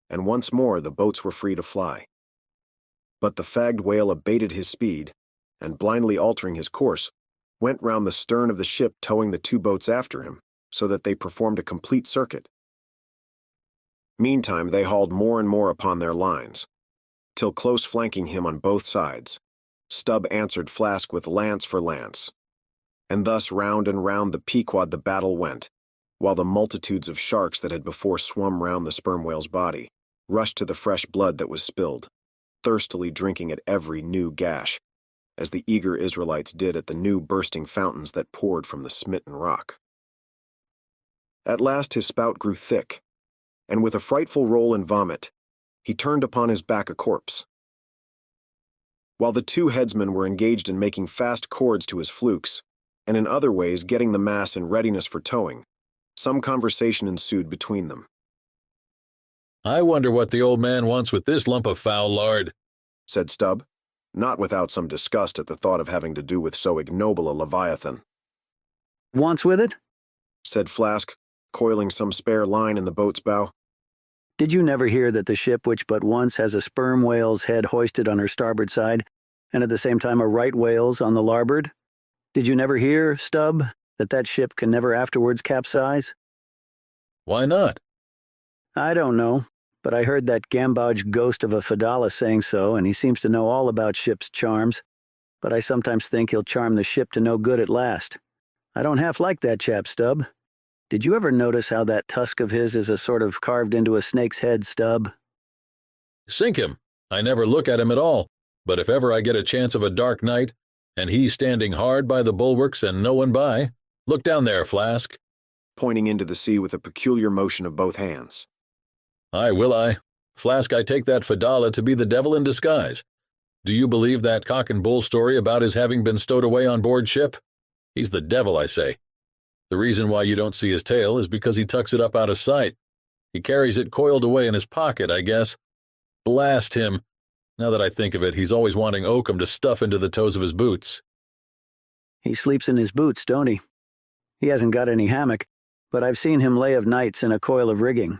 A: and once more the boats were free to fly. But the fagged whale abated his speed, and blindly altering his course, went round the stern of the ship towing the two boats after him, so that they performed a complete circuit. Meantime they hauled more and more upon their lines, till close flanking him on both sides, Stubb answered Flask with lance for lance. And thus round and round the Pequod the battle went, while the multitudes of sharks that had before swum round the sperm whale's body rushed to the fresh blood that was spilled, thirstily drinking at every new gash, as the eager Israelites did at the new bursting fountains that poured from the smitten rock. At last his spout grew thick, and with a frightful roll and vomit, he turned upon his back a corpse. While the two headsmen were engaged in making fast cords to his flukes, and in other ways getting the mass in readiness for towing, some conversation ensued between them.
J: "I wonder what the old man wants with this lump of foul lard,"
A: said Stubb, not without some disgust at the thought of having to do with so ignoble a leviathan.
H: "Wants with it?"
A: said Flask, coiling some spare line in the boat's bow.
H: "Did you never hear that the ship which but once has a sperm whale's head hoisted on her starboard side, and at the same time a right whale's on the larboard? Did you never hear, Stubb, that that ship can never afterwards capsize?"
J: "Why not?"
H: "I don't know, but I heard that gambouge ghost of a Fedallah saying so, and he seems to know all about ship's charms, but I sometimes think he'll charm the ship to no good at last. I don't half like that chap, Stubb. Did you ever notice how that tusk of his is a sort of carved into a snake's head, Stubb?"
J: "Sink him. I never look at him at all, but if ever I get a chance of a dark night, and he standing hard by the bulwarks and no one by, look down there, Flask,"
A: pointing into the sea with a peculiar motion of both hands.
J: "Aye, will I. Flask, I take that Fedallah to be the devil in disguise. Do you believe that cock and bull story about his having been stowed away on board ship? He's the devil, I say. The reason why you don't see his tail is because he tucks it up out of sight. He carries it coiled away in his pocket, I guess. Blast him. Now that I think of it, he's always wanting oakum to stuff into the toes of his boots."
H: "He sleeps in his boots, don't he? He hasn't got any hammock, but I've seen him lay of nights in a coil of rigging."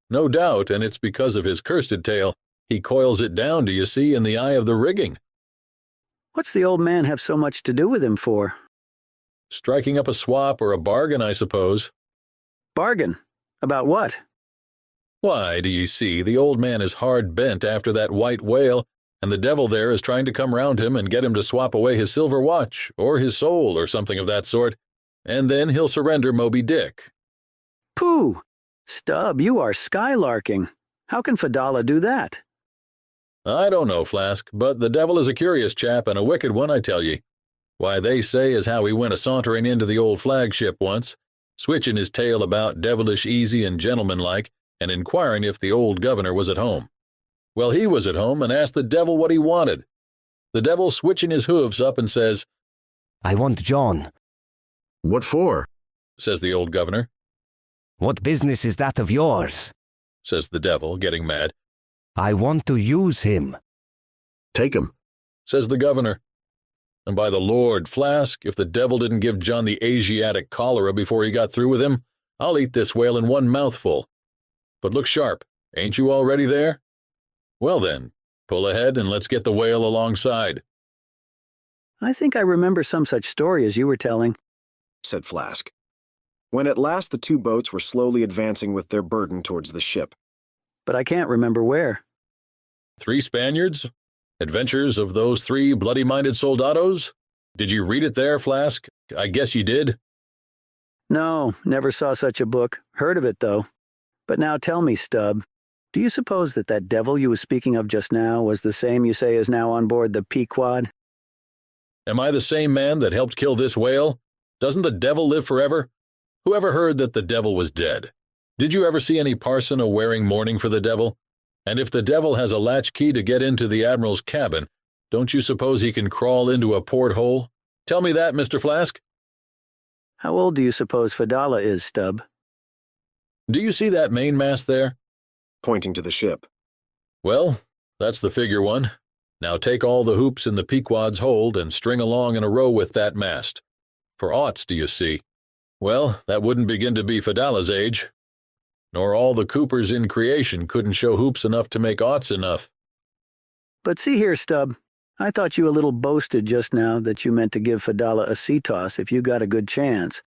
J: "No doubt, and it's because of his cursed tail. He coils it down, do you see, in the eye of the rigging."
H: "What's the old man have so much to do with him for?"
J: "Striking up a swap or a bargain, I suppose."
H: "Bargain? About what?"
J: "Why, do you see, the old man is hard bent after that white whale, and the devil there is trying to come round him and get him to swap away his silver watch, or his soul, or something of that sort, and then he'll surrender Moby Dick."
H: "Pooh! Stubb, you are skylarking. How can Fedallah do that?"
J: "I don't know, Flask, but the devil is a curious chap and a wicked one, I tell ye. Why, they say as how he went a-sauntering into the old flagship once, switching his tail about devilish easy and gentlemanlike, and inquiring if the old governor was at home. Well, he was at home and asked the devil what he wanted. The devil switching his hooves up and says,
D: "I want John."
B: "What for?"
J: says the old governor.
D: "What business is that of yours?"
J: says the devil, getting mad.
D: "I want to use him."
B: "Take him,"
J: says the governor. And by the Lord, Flask, if the devil didn't give John the Asiatic cholera before he got through with him, I'll eat this whale in one mouthful. But look sharp, ain't you already there? Well then, pull ahead and let's get the whale alongside."
H: "I think I remember some such story as you were telling,"
A: said Flask, when at last the two boats were slowly advancing with their burden towards the ship.
H: "But I can't remember where."
J: "3 Spaniards? Adventures of those 3 bloody-minded soldados? Did you read it there, Flask? I guess you did."
H: "No, never saw such a book. Heard of it, though. But now tell me, Stubb, do you suppose that that devil you was speaking of just now was the same you say is now on board the Pequod?"
J: "Am I the same man that helped kill this whale? Doesn't the devil live forever? Who ever heard that the devil was dead? Did you ever see any parson a-wearing mourning for the devil? And if the devil has a latchkey to get into the admiral's cabin, don't you suppose he can crawl into a porthole? Tell me that, Mr. Flask."
H: How old do you suppose Fedallah is, Stubb?
J: Do you see that mainmast there?
A: Pointing to the ship.
J: Well, that's the figure one. Now take all the hoops in the Pequod's hold and string along in a row with that mast. For aughts, do you see? Well, that wouldn't begin to be Fedallah's age. Nor all the Coopers in creation couldn't show hoops enough to make aughts enough.
H: But see here, Stubb. I thought you a little boasted just now that you meant to give Fedallah a sea toss if you got a good chance.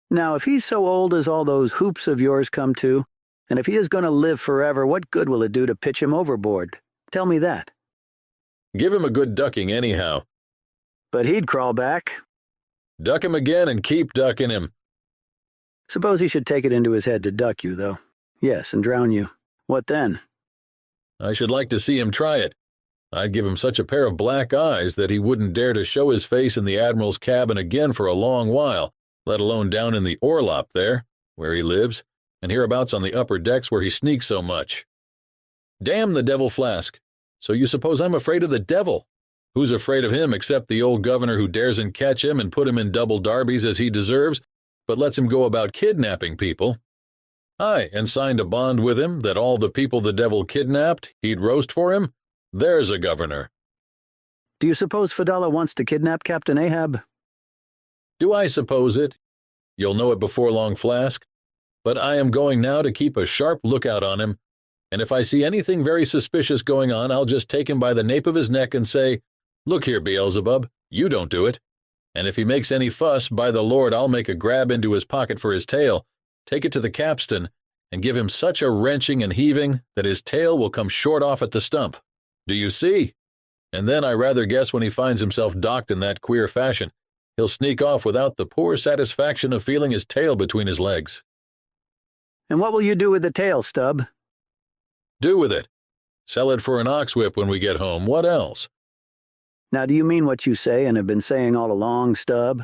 H: Now, if he's so old as all those hoops of yours come to, and if he is going to live forever, what good will it do to pitch him overboard? Tell me that.
J: Give him a good ducking anyhow.
H: But he'd crawl back.
J: Duck him again and keep ducking him.
H: Suppose he should take it into his head to duck you, though. Yes, and drown you. What then?
J: I should like to see him try it. I'd give him such a pair of black eyes that he wouldn't dare to show his face in the Admiral's cabin again for a long while, let alone down in the orlop there, where he lives, and hereabouts on the upper decks where he sneaks so much. Damn the devil Flask. So you suppose I'm afraid of the devil? Who's afraid of him except the old governor who daresn't catch him and put him in double darbies as he deserves, but lets him go about kidnapping people? Aye, and signed a bond with him that all the people the devil kidnapped, he'd roast for him? There's a governor.
H: Do you suppose Fedallah wants to kidnap Captain Ahab?
J: Do I suppose it? You'll know it before long, Flask. But I am going now to keep a sharp lookout on him, and if I see anything very suspicious going on, I'll just take him by the nape of his neck and say, "Look here, Beelzebub, you don't do it." And if he makes any fuss, by the Lord, I'll make a grab into his pocket for his tail, take it to the capstan, and give him such a wrenching and heaving that his tail will come short off at the stump. Do you see? And then I rather guess when he finds himself docked in that queer fashion, he'll sneak off without the poor satisfaction of feeling his tail between his legs.
H: And what will you do with the tail, Stubb?
J: Do with it? Sell it for an ox whip when we get home. What else?
H: Now, do you mean what you say and have been saying all along, Stubb?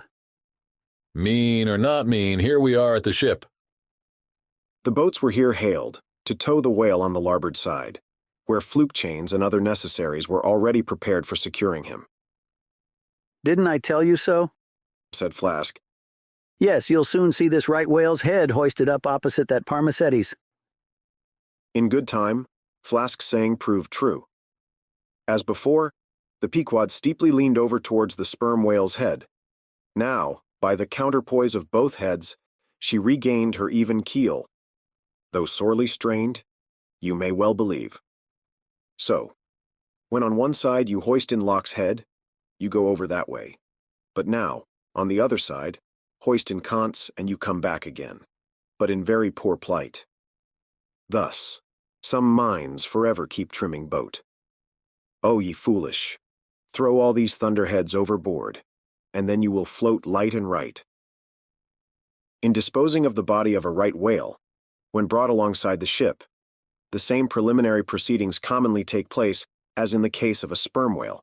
J: Mean or not mean, here we are at the ship.
A: The boats were here hailed to tow the whale on the larboard side, where fluke chains and other necessaries were already prepared for securing him.
H: Didn't I tell you so?
A: Said Flask.
H: Yes, you'll soon see this right whale's head hoisted up opposite that Parmacetes.
A: In good time, Flask's saying proved true. As before, the Pequod steeply leaned over towards the sperm whale's head. Now, by the counterpoise of both heads, she regained her even keel. Though sorely strained, you may well believe. So, when on one side you hoist in Locke's head, you go over that way. But now, on the other side, hoist in Kant's and you come back again, but in very poor plight. Thus, some minds forever keep trimming boat. O ye foolish, throw all these thunderheads overboard, and then you will float light and right. In disposing of the body of a right whale, when brought alongside the ship, the same preliminary proceedings commonly take place as in the case of a sperm whale.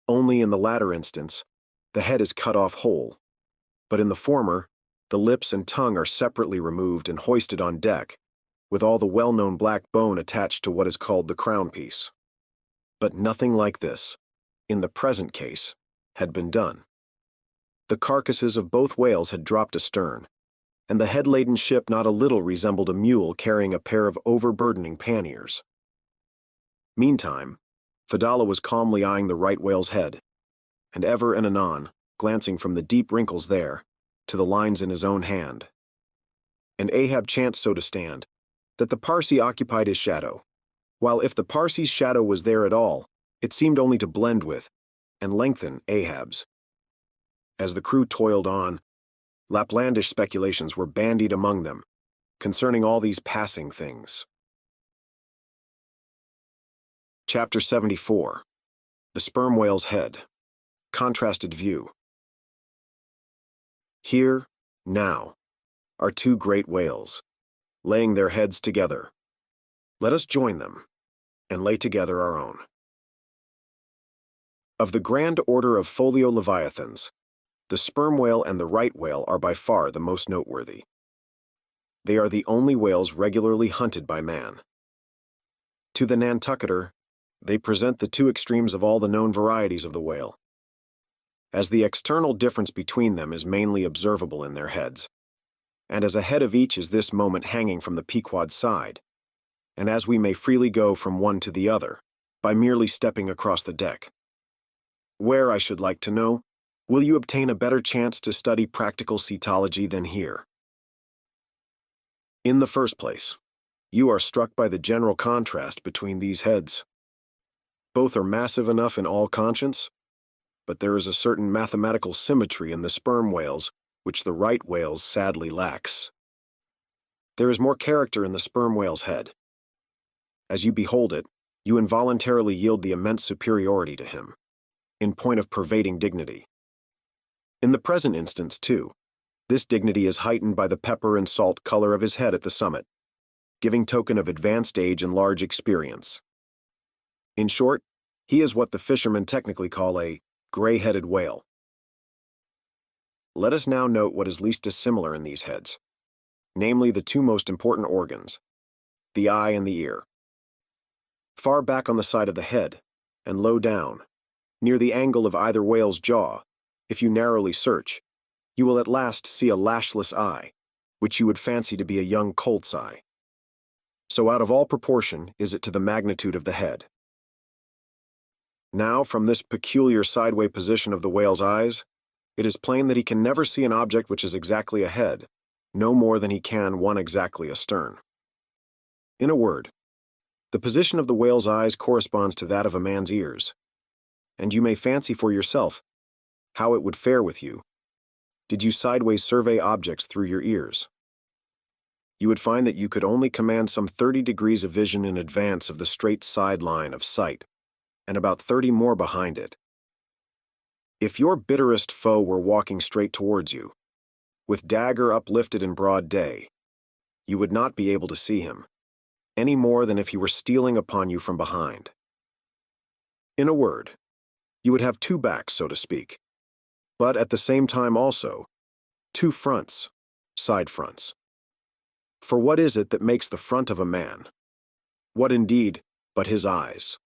A: Only in the latter instance, the head is cut off whole, but in the former, the lips and tongue are separately removed and hoisted on deck, with all the well-known black bone attached to what is called the crown piece. But nothing like this, in the present case, had been done. The carcasses of both whales had dropped astern, and the head-laden ship not a little resembled a mule carrying a pair of overburdening panniers. Meantime, Fedallah was calmly eyeing the right whale's head, and ever and anon glancing from the deep wrinkles there to the lines in his own hand. And Ahab chanced so to stand, that the Parsee occupied his shadow, while if the Parsee's shadow was there at all, it seemed only to blend with and lengthen Ahab's. As the crew toiled on, Laplandish speculations were bandied among them concerning all these passing things. Chapter 74. The Sperm Whale's Head. Contrasted View. Here, now, are two great whales, laying their heads together. Let us join them, and lay together our own. Of the grand order of folio leviathans, the sperm whale and the right whale are by far the most noteworthy. They are the only whales regularly hunted by man. To the Nantucketer, they present the two extremes of all the known varieties of the whale. as the external difference between them is mainly observable in their heads, and as ahead of each is this moment hanging from the Pequod's side, and as we may freely go from one to the other, by merely stepping across the deck. Where, I should like to know, will you obtain a better chance to study practical cetology than here? In the first place, you are struck by the general contrast between these heads. Both are massive enough in all conscience, but there is a certain mathematical symmetry in the sperm whales which the right whale's sadly lacks. There is more character in the sperm whale's head. As you behold it, you involuntarily yield the immense superiority to him, in point of pervading dignity. In the present instance, too, this dignity is heightened by the pepper and salt color of his head at the summit, giving token of advanced age and large experience. In short, he is what the fishermen technically call a gray-headed whale. Let us now note what is least dissimilar in these heads, namely the two most important organs, the eye and the ear. Far back on the side of the head, and low down, near the angle of either whale's jaw, if you narrowly search, you will at last see a lashless eye, which you would fancy to be a young colt's eye. So out of all proportion is it to the magnitude of the head. Now, from this peculiar sideway position of the whale's eyes, it is plain that he can never see an object which is exactly ahead, no more than he can one exactly astern. In a word, the position of the whale's eyes corresponds to that of a man's ears, and you may fancy for yourself how it would fare with you did you sideways survey objects through your ears. You would find that you could only command some 30 degrees of vision in advance of the straight sideline of sight, and about 30 more behind it. If your bitterest foe were walking straight towards you, with dagger uplifted in broad day, you would not be able to see him, any more than if he were stealing upon you from behind. In a word, you would have two backs, so to speak, but at the same time also, two fronts, side fronts. For what is it that makes the front of a man? What indeed but his eyes?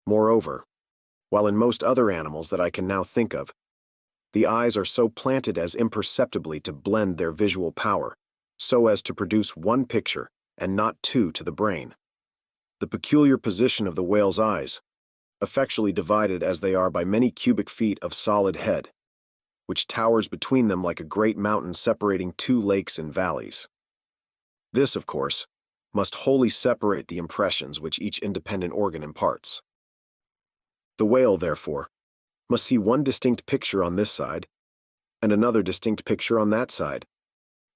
A: Moreover, while in most other animals that I can now think of, the eyes are so planted as imperceptibly to blend their visual power, so as to produce one picture and not two to the brain. The peculiar position of the whale's eyes, effectually divided as they are by many cubic feet of solid head, which towers between them like a great mountain separating two lakes and valleys. This, of course, must wholly separate the impressions which each independent organ imparts. The whale, therefore, must see one distinct picture on this side, and another distinct picture on that side,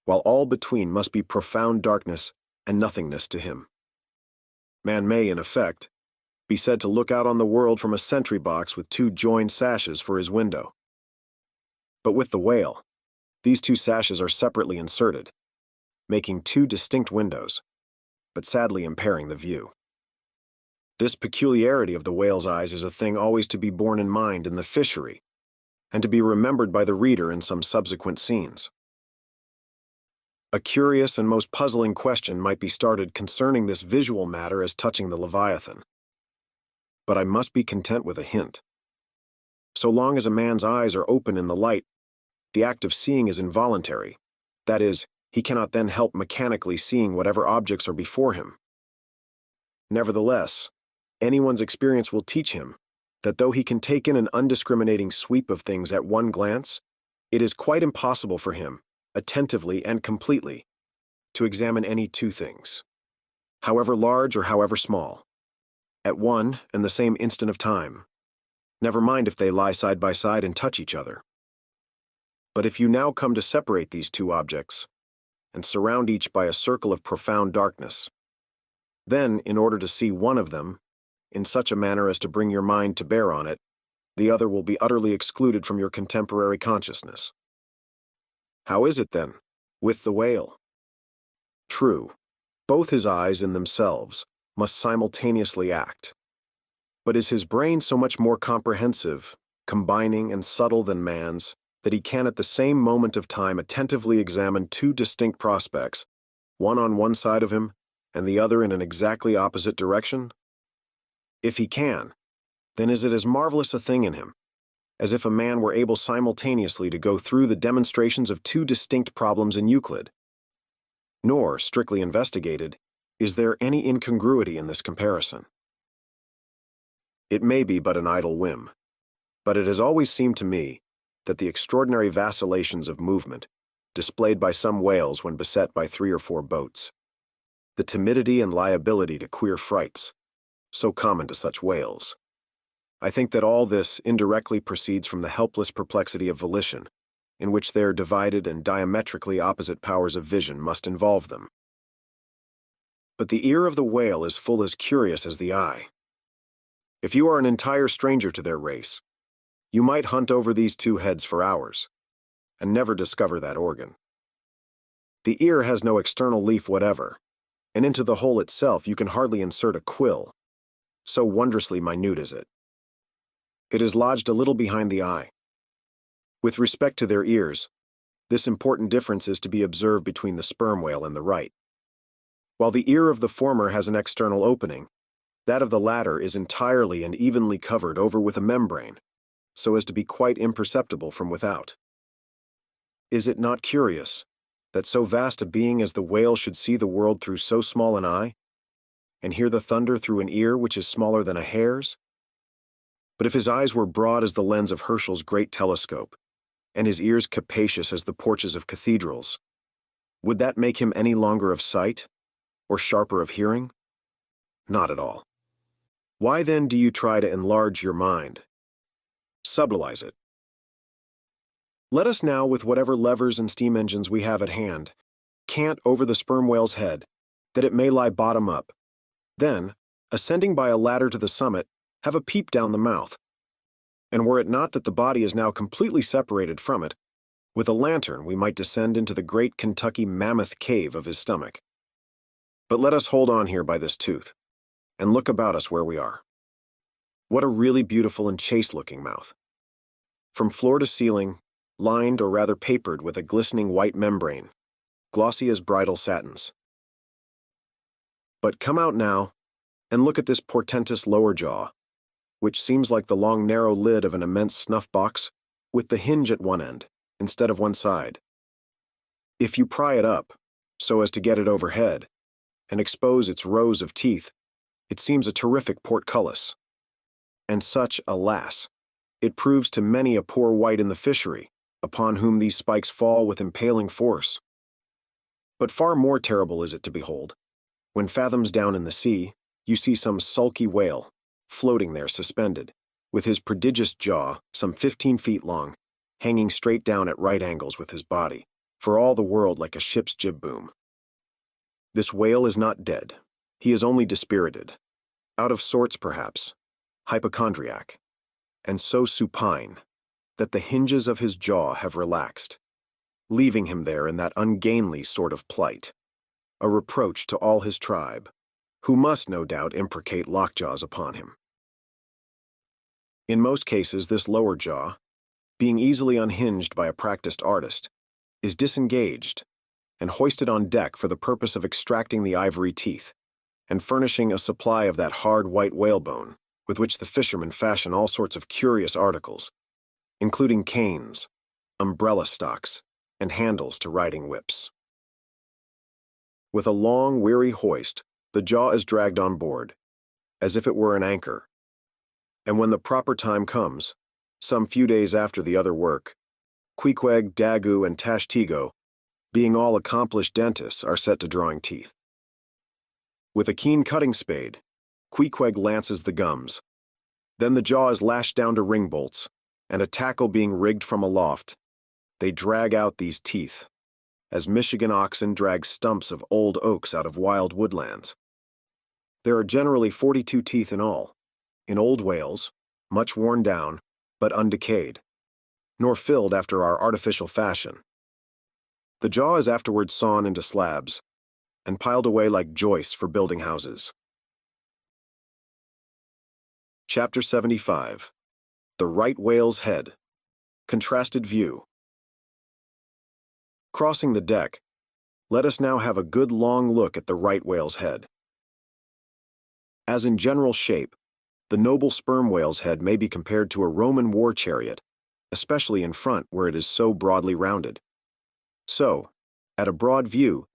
A: while all between must be profound darkness and nothingness to him. Man may, in effect, be said to look out on the world from a sentry box with two joined sashes for his window. But with the whale, these two sashes are separately inserted, making two distinct windows, but sadly impairing the view. This peculiarity of the whale's eyes is a thing always to be borne in mind in the fishery, and to be remembered by the reader in some subsequent scenes. A curious and most puzzling question might be started concerning this visual matter as touching the Leviathan. But I must be content with a hint. So long as a man's eyes are open in the light, the act of seeing is involuntary. That is, he cannot then help mechanically seeing whatever objects are before him. Nevertheless, anyone's experience will teach him that though he can take in an undiscriminating sweep of things at one glance, it is quite impossible for him, attentively and completely, to examine any two things, however large or however small, at one and the same instant of time, never mind if they lie side by side and touch each other. But if you now come to separate these two objects, and surround each by a circle of profound darkness, then, in order to see one of them, in such a manner as to bring your mind to bear on it, the other will be utterly excluded from your contemporary consciousness. How is it, then, with the whale? True, both his eyes in themselves must simultaneously act. But is his brain so much more comprehensive, combining and subtle than man's, that he can at the same moment of time attentively examine two distinct prospects, one on one side of him and the other in an exactly opposite direction? If he can, then is it as marvelous a thing in him, as if a man were able simultaneously to go through the demonstrations of two distinct problems in Euclid. Nor, strictly investigated, is there any incongruity in this comparison. It may be but an idle whim, but it has always seemed to me that the extraordinary vacillations of movement displayed by some whales when beset by 3 or 4 boats, the timidity and liability to queer frights, so common to such whales, I think that all this indirectly proceeds from the helpless perplexity of volition, in which their divided and diametrically opposite powers of vision must involve them. But the ear of the whale is full as curious as the eye. If you are an entire stranger to their race, you might hunt over these two heads for hours, and never discover that organ. The ear has no external leaf whatever, and into the hole itself you can hardly insert a quill, so wondrously minute is it. It is lodged a little behind the eye. With respect to their ears, this important difference is to be observed between the sperm whale and the right. While the ear of the former has an external opening, that of the latter is entirely and evenly covered over with a membrane, so as to be quite imperceptible from without. Is it not curious that so vast a being as the whale should see the world through so small an eye, and hear the thunder through an ear which is smaller than a hare's? But if his eyes were broad as the lens of Herschel's great telescope, and his ears capacious as the porches of cathedrals, would that make him any longer of sight, or sharper of hearing? Not at all. Why then do you try to enlarge your mind? Subtilize it. Let us now, with whatever levers and steam engines we have at hand, cant over the sperm whale's head, that it may lie bottom up. Then, ascending by a ladder to the summit, have a peep down the mouth. And were it not that the body is now completely separated from it, with a lantern we might descend into the great Kentucky mammoth cave of his stomach. But let us hold on here by this tooth, and look about us where we are. What a really beautiful and chaste-looking mouth. From floor to ceiling, lined or rather papered with a glistening white membrane, glossy as bridal satins. But come out now, and look at this portentous lower jaw, which seems like the long narrow lid of an immense snuff-box, with the hinge at one end, instead of one side. If you pry it up, so as to get it overhead, and expose its rows of teeth, it seems a terrific portcullis. And such, alas, it proves to many a poor wight in the fishery, upon whom these spikes fall with impaling force. But far more terrible is it to behold, when fathoms down in the sea, you see some sulky whale, floating there suspended, with his prodigious jaw, some 15 feet long, hanging straight down at right angles with his body, for all the world like a ship's jib boom. This whale is not dead. He is only dispirited, out of sorts perhaps, hypochondriac, and so supine that the hinges of his jaw have relaxed, leaving him there in that ungainly sort of plight, a reproach to all his tribe, who must no doubt imprecate lockjaws upon him. In most cases, this lower jaw, being easily unhinged by a practiced artist, is disengaged and hoisted on deck for the purpose of extracting the ivory teeth and furnishing a supply of that hard white whalebone with which the fishermen fashion all sorts of curious articles, including canes, umbrella stocks, and handles to riding whips. With a long, weary hoist, the jaw is dragged on board, as if it were an anchor, and when the proper time comes, some few days after the other work, Queequeg, Daggoo, and Tashtego, being all accomplished dentists, are set to drawing teeth. With a keen cutting spade, Queequeg lances the gums. Then the jaw is lashed down to ring bolts, and a tackle being rigged from aloft, they drag out these teeth, as Michigan oxen drag stumps of old oaks out of wild woodlands. There are generally 42 teeth in all, in old whales, much worn down, but undecayed, nor filled after our artificial fashion. The jaw is afterwards sawn into slabs, and piled away like joists for building houses. Chapter 75. The Right Whale's Head. Contrasted View. Crossing the deck, let us now have a good long look at the right whale's head. As in general shape, the noble sperm whale's head may be compared to a Roman war chariot especially in front where it is so broadly rounded. So, at a broad view,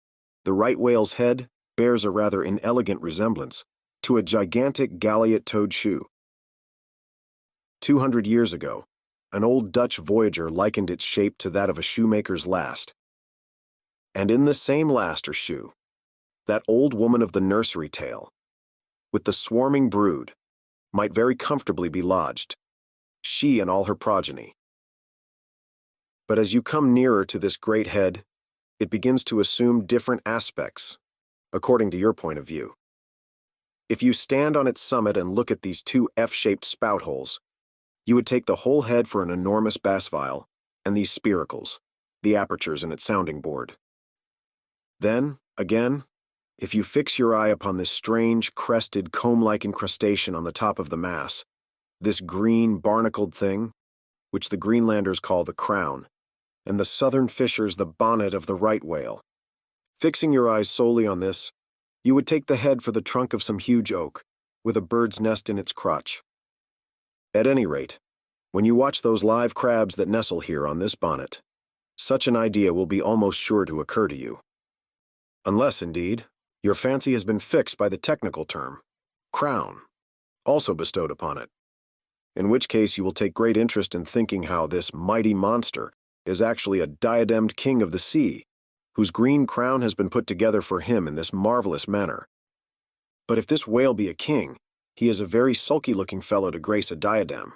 A: the right whale's head bears a rather inelegant resemblance to a gigantic galliot-toed shoe. 200 years ago, an old Dutch voyager likened its shape to that of a shoemaker's last. And in this same last or shoe, that old woman of the nursery tale, with the swarming brood, might very comfortably be lodged, she and all her progeny. But as you come nearer to this great head, it begins to assume different aspects, according to your point of view. If you stand on its summit and look at these two F-shaped spout holes, you would take the whole head for an enormous bass viol, and these spiracles, the apertures in its sounding board. Then, again, if you fix your eye upon this strange, crested, comb-like incrustation on the top of the mass, this green, barnacled thing, which the Greenlanders call the crown, and the southern fishers the bonnet of the right whale, fixing your eyes solely on this, you would take the head for the trunk of some huge oak, with a bird's nest in its crotch. At any rate, when you watch those live crabs that nestle here on this bonnet, such an idea will be almost sure to occur to you. Unless, indeed, your fancy has been fixed by the technical term, crown, also bestowed upon it, in which case you will take great interest in thinking how this mighty monster is actually a diademed king of the sea, whose green crown has been put together for him in this marvelous manner. But if this whale be a king, he is a very sulky-looking fellow to grace a diadem.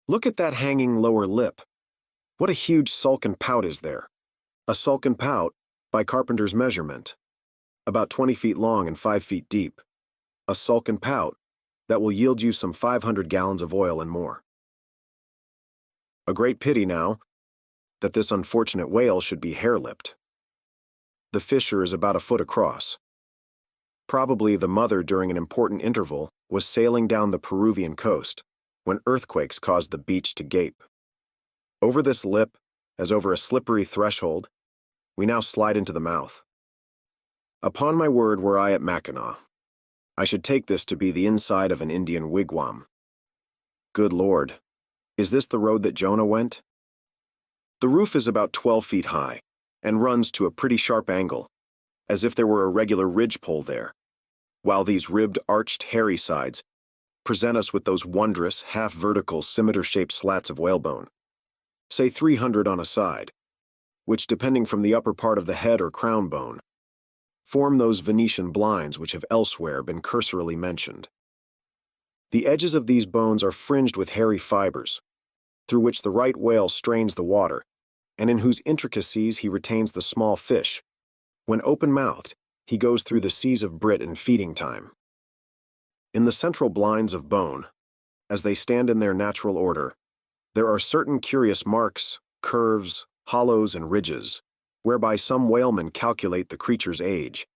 A: Look at that hanging lower lip. What a huge sulcan pout is there. A sulcan pout, by carpenter's measurement, about 20 feet long and 5 feet deep. A sulcan pout that will yield you some 500 gallons of oil and more. A great pity, now, that this unfortunate whale should be hair-lipped. The fissure is about a foot across. Probably the mother, during an important interval, was sailing down the Peruvian coast, when earthquakes caused the beach to gape. Over this lip, as over a slippery threshold, we now slide into the mouth. Upon my word, were I at Mackinac, I should take this to be the inside of an Indian wigwam. Good Lord, is this the road that Jonah went? The roof is about 12 feet high, and runs to a pretty sharp angle, as if there were a regular ridgepole there, while these ribbed, arched, hairy sides present us with those wondrous, half-vertical, scimitar-shaped slats of whalebone, say 300 on a side, which, depending from the upper part of the head or crown bone, form those Venetian blinds which have elsewhere been cursorily mentioned. The edges of these bones are fringed with hairy fibers, through which the right whale strains the water, and in whose intricacies he retains the small fish. When open-mouthed, he goes through the seas of Brit in feeding time. In the central blinds of bone, as they stand in their natural order, there are certain curious marks, curves, hollows, and ridges, whereby some whalemen calculate the creature's age,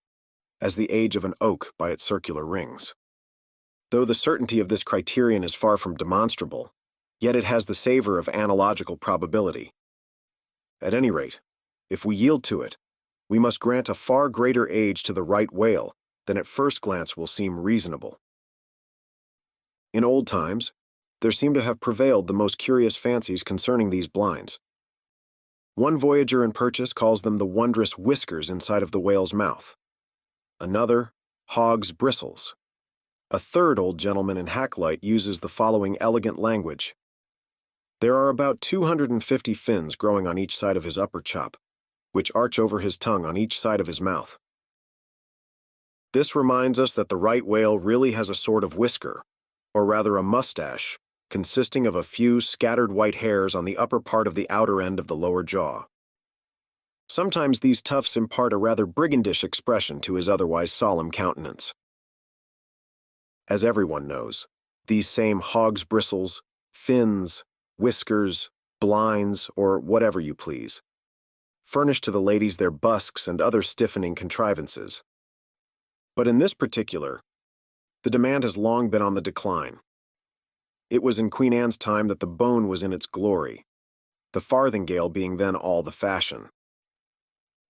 A: as the age of an oak by its circular rings. Though the certainty of this criterion is far from demonstrable, yet it has the savor of analogical probability. At any rate, if we yield to it, we must grant a far greater age to the right whale than at first glance will seem reasonable. In old times, there seem to have prevailed the most curious fancies concerning these blinds. One voyager in Purchas calls them the wondrous whiskers inside of the whale's mouth. Another, hog's bristles. A third old gentleman in Hacklight uses the following elegant language. There are about 250 fins growing on each side of his upper chop, which arch over his tongue on each side of his mouth. This reminds us that the right whale really has a sort of whisker, or rather a mustache, consisting of a few scattered white hairs on the upper part of the outer end of the lower jaw. Sometimes these tufts impart a rather brigandish expression to his otherwise solemn countenance. As everyone knows, these same hog's bristles, fins, whiskers, blinds, or whatever you please, furnish to the ladies their busks and other stiffening contrivances. But in this particular, the demand has long been on the decline. It was in Queen Anne's time that the bone was in its glory, the farthingale being then all the fashion.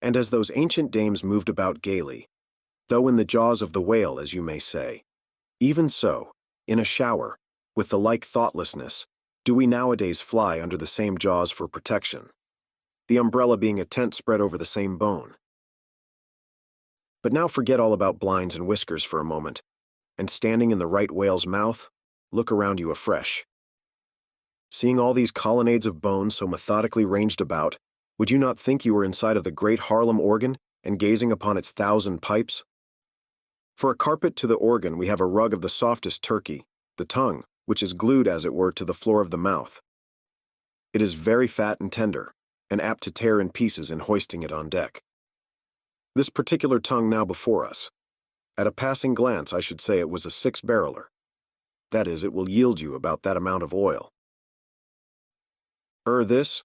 A: And as those ancient dames moved about gaily, though in the jaws of the whale, as you may say, even so, in a shower, with the like thoughtlessness, Do we nowadays fly under the same jaws for protection, the umbrella being a tent spread over the same bone? But now forget all about blinds and whiskers for a moment, and standing in the right whale's mouth, look around you afresh. Seeing all these colonnades of bones so methodically ranged about, would you not think you were inside of the great Harlem organ and gazing upon its 1,000 pipes? For a carpet to the organ we have a rug of the softest turkey, the tongue, which is glued as it were to the floor of the mouth. It is very fat and tender, and apt to tear in pieces in hoisting it on deck. This particular tongue now before us, at a passing glance I should say it was a 6-barreler. That is, it will yield you about that amount of oil. This,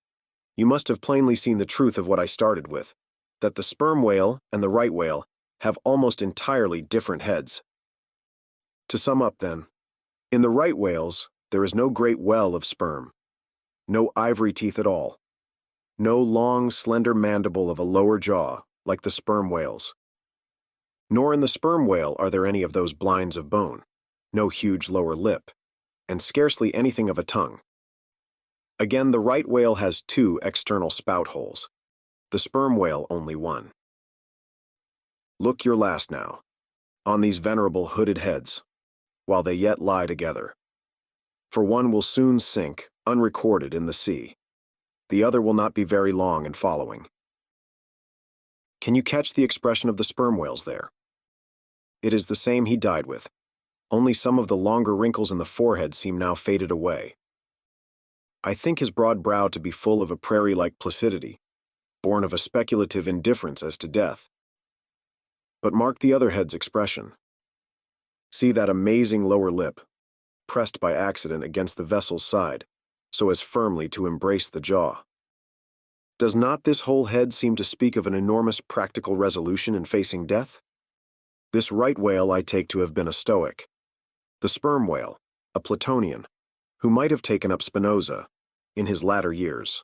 A: you must have plainly seen the truth of what I started with, that the sperm whale and the right whale have almost entirely different heads. To sum up then, in the right whales there is no great well of sperm, no ivory teeth at all, no long, slender mandible of a lower jaw like the sperm whales. Nor in the sperm whale are there any of those blinds of bone, no huge lower lip, and scarcely anything of a tongue. Again, the right whale has 2 external spout holes, the sperm whale only 1. Look your last now, on these venerable hooded heads, while they yet lie together. For one will soon sink, unrecorded, in the sea. The other will not be very long in following. Can you catch the expression of the sperm whales there? It is the same he died with, only some of the longer wrinkles in the forehead seem now faded away. I think his broad brow to be full of a prairie-like placidity, born of a speculative indifference as to death. But mark the other head's expression. See that amazing lower lip, pressed by accident against the vessel's side, so as firmly to embrace the jaw. Does not this whole head seem to speak of an enormous practical resolution in facing death? This right whale I take to have been a Stoic. The sperm whale, a Platonian, who might have taken up Spinoza in his latter years.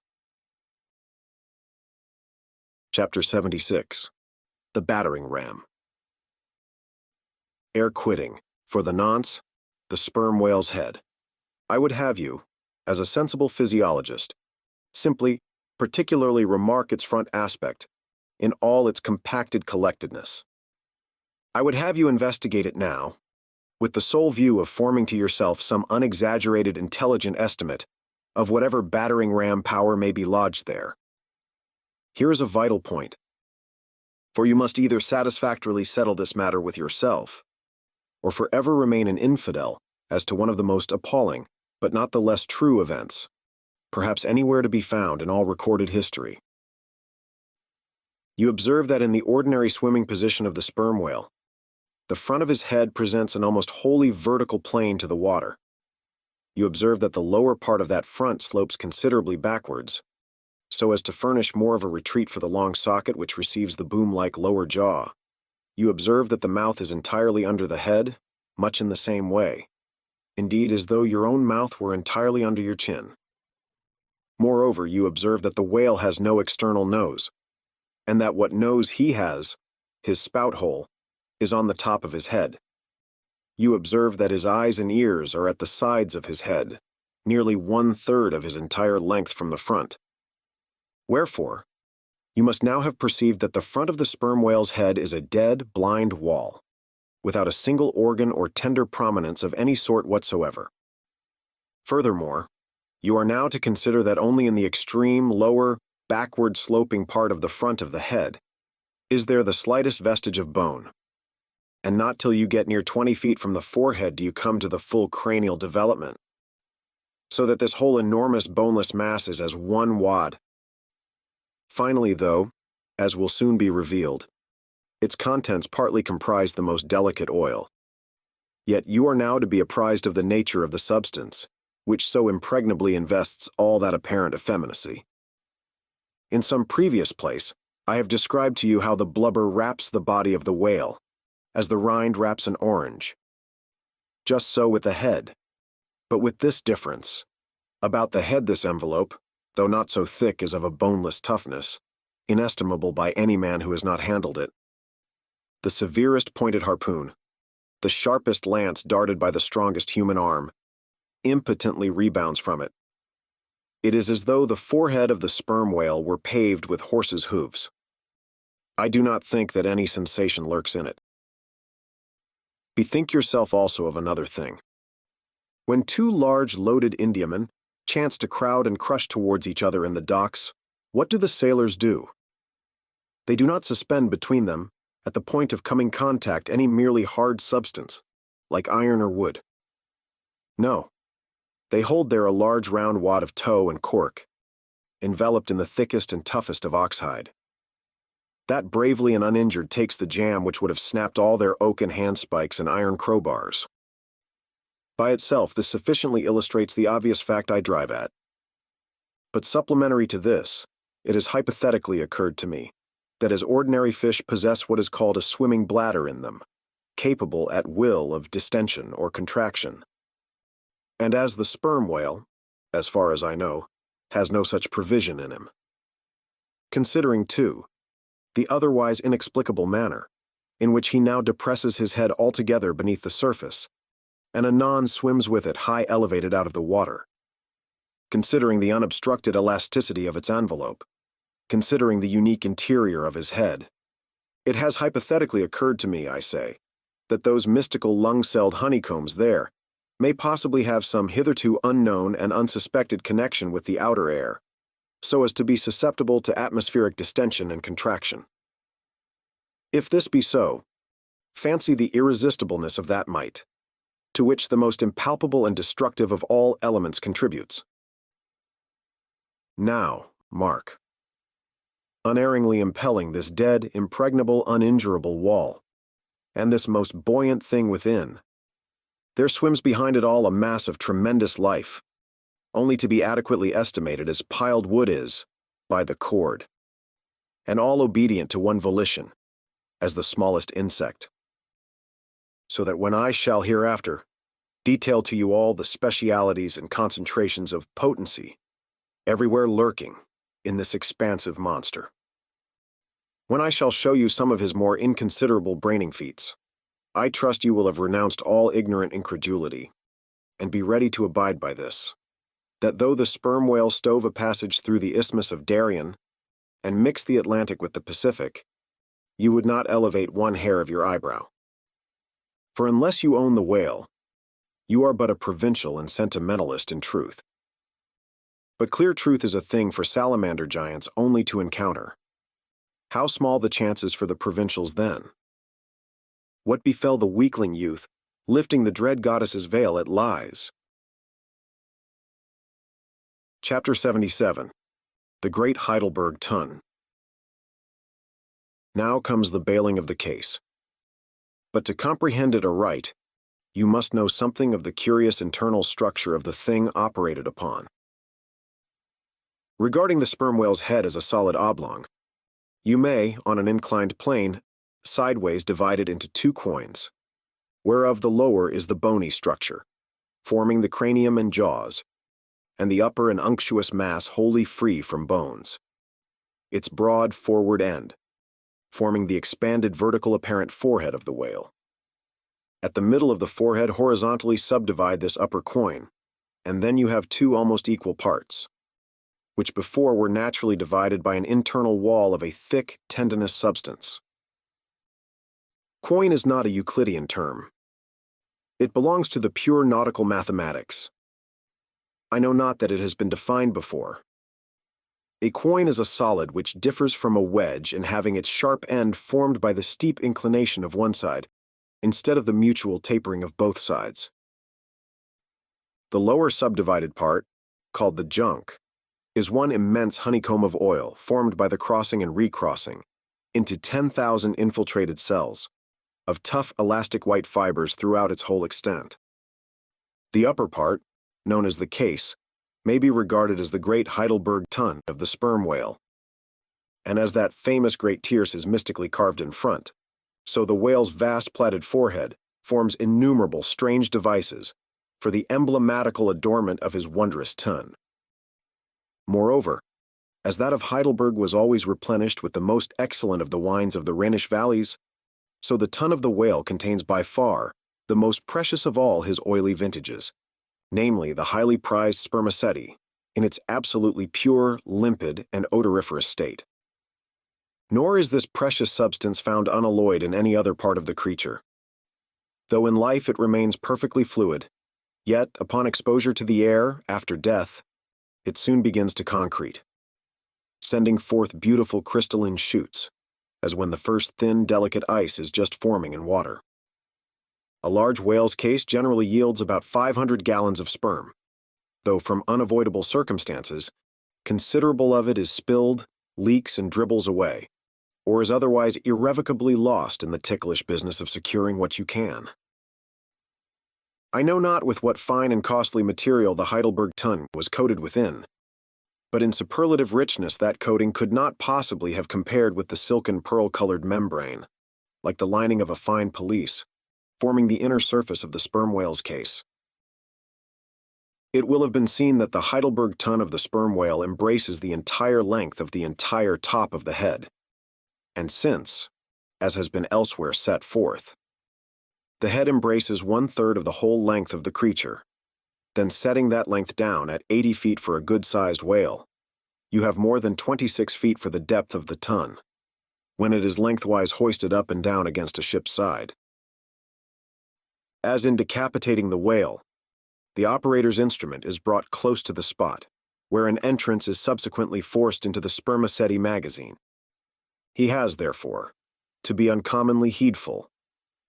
A: Chapter 76. The Battering-Ram. Ere quitting, for the nonce, the sperm whale's head, I would have you, as a sensible physiologist, simply, particularly remark its front aspect in all its compacted collectedness. I would have you investigate it now, with the sole view of forming to yourself some unexaggerated intelligent estimate of whatever battering-ram power may be lodged there. Here is a vital point, for you must either satisfactorily settle this matter with yourself, or forever remain an infidel as to one of the most appalling, but not the less true events, perhaps anywhere to be found in all recorded history. You observe that in the ordinary swimming position of the sperm whale, the front of his head presents an almost wholly vertical plane to the water. You observe that the lower part of that front slopes considerably backwards, so as to furnish more of a retreat for the long socket which receives the boom-like lower jaw. You observe that the mouth is entirely under the head, much in the same way, indeed as though your own mouth were entirely under your chin. Moreover, you observe that the whale has no external nose, and that what nose he has, his spout hole, is on the top of his head. You observe that his eyes and ears are at the sides of his head, nearly 1/3 of his entire length from the front. Wherefore, you must now have perceived that the front of the sperm whale's head is a dead, blind wall, without a single organ or tender prominence of any sort whatsoever. Furthermore, you are now to consider that only in the extreme, lower, backward-sloping part of the front of the head is there the slightest vestige of bone, and not till you get near 20 feet from the forehead do you come to the full cranial development, so that this whole enormous boneless mass is as one wad. Finally, though, as will soon be revealed, its contents partly comprise the most delicate oil. Yet you are now to be apprised of the nature of the substance, which so impregnably invests all that apparent effeminacy. In some previous place, I have described to you how the blubber wraps the body of the whale, as the rind wraps an orange. Just so with the head, but with this difference. About the head this envelope, though not so thick as of a boneless toughness, inestimable by any man who has not handled it. The severest pointed harpoon, the sharpest lance darted by the strongest human arm, impotently rebounds from it, It is as though the forehead of the sperm whale were paved with horses' hooves. I do not think that any sensation lurks in it. Bethink yourself also of another thing. When two large loaded Indiamen chance to crowd and crush towards each other in the docks, what do the sailors do? They do not suspend between them, at the point of coming contact, any merely hard substance, like iron or wood. No, they hold there a large round wad of tow and cork, enveloped in the thickest and toughest of oxhide. That bravely and uninjured takes the jam which would have snapped all their oaken handspikes and iron crowbars. By itself, this sufficiently illustrates the obvious fact I drive at. But supplementary to this, it has hypothetically occurred to me that as ordinary fish possess what is called a swimming bladder in them, capable at will of distension or contraction, and as the sperm whale, as far as I know, has no such provision in him. Considering, too, the otherwise inexplicable manner in which he now depresses his head altogether beneath the surface, and anon swims with it high elevated out of the water. Considering the unobstructed elasticity of its envelope, considering the unique interior of his head, it has hypothetically occurred to me, I say, that those mystical lung-celled honeycombs there may possibly have some hitherto unknown and unsuspected connection with the outer air, so as to be susceptible to atmospheric distension and contraction. If this be so, fancy the irresistibleness of that might, to which the most impalpable and destructive of all elements contributes. Now, mark. Unerringly impelling this dead, impregnable, uninjurable wall, and this most buoyant thing within, there swims behind it all a mass of tremendous life, only to be adequately estimated as piled wood is by the cord, and all obedient to one volition, as the smallest insect. So that when I shall hereafter detail to you all the specialities and concentrations of potency everywhere lurking in this expansive monster, when I shall show you some of his more inconsiderable braining feats, I trust you will have renounced all ignorant incredulity, and be ready to abide by this, that though the sperm whale stove a passage through the Isthmus of Darien, and mixed the Atlantic with the Pacific, you would not elevate one hair of your eyebrow. For unless you own the whale, you are but a provincial and sentimentalist in truth. But clear truth is a thing for salamander giants only to encounter. How small the chances for the provincials then? What befell the weakling youth, lifting the dread goddess's veil it lies? Chapter 77. The Great Heidelburgh Tun. Now comes the bailing of the case. But to comprehend it aright, you must know something of the curious internal structure of the thing operated upon. Regarding the sperm whale's head as a solid oblong, you may, on an inclined plane, sideways divide it into two coins, whereof the lower is the bony structure, forming the cranium and jaws, and the upper an unctuous mass wholly free from bones, its broad forward end, forming the expanded vertical apparent forehead of the whale. At the middle of the forehead horizontally subdivide this upper coin, and then you have two almost equal parts, which before were naturally divided by an internal wall of a thick, tendinous substance. Coin is not a Euclidean term. It belongs to the pure nautical mathematics. I know not that it has been defined before. A coin is a solid which differs from a wedge in having its sharp end formed by the steep inclination of one side, instead of the mutual tapering of both sides. The lower subdivided part, called the junk, is one immense honeycomb of oil formed by the crossing and recrossing into 10,000 infiltrated cells of tough elastic white fibers throughout its whole extent. The upper part, known as the case, may be regarded as the great Heidelburgh tun of the sperm whale. And as that famous great tierce is mystically carved in front, so the whale's vast plaited forehead forms innumerable strange devices for the emblematical adornment of his wondrous tun. Moreover, as that of Heidelburgh was always replenished with the most excellent of the wines of the Rhenish valleys, so the tun of the whale contains by far the most precious of all his oily vintages, namely the highly prized spermaceti, in its absolutely pure, limpid, and odoriferous state. Nor is this precious substance found unalloyed in any other part of the creature. Though in life it remains perfectly fluid, yet upon exposure to the air after death, it soon begins to concrete, sending forth beautiful crystalline shoots, as when the first thin, delicate ice is just forming in water. A large whale's case generally yields about 500 gallons of sperm, though from unavoidable circumstances, considerable of it is spilled, leaks, and dribbles away, or is otherwise irrevocably lost in the ticklish business of securing what you can. I know not with what fine and costly material the Heidelburgh tun was coated within, but in superlative richness that coating could not possibly have compared with the silken pearl-colored membrane, like the lining of a fine pelisse, forming the inner surface of the sperm whale's case. It will have been seen that the Heidelburgh tun of the sperm whale embraces the entire length of the entire top of the head, and since, as has been elsewhere set forth, the head embraces 1/3 of the whole length of the creature, then setting that length down at 80 feet for a good-sized whale, you have more than 26 feet for the depth of the tun, when it is lengthwise hoisted up and down against a ship's side. As in decapitating the whale, the operator's instrument is brought close to the spot, where an entrance is subsequently forced into the spermaceti magazine. He has, therefore, to be uncommonly heedful,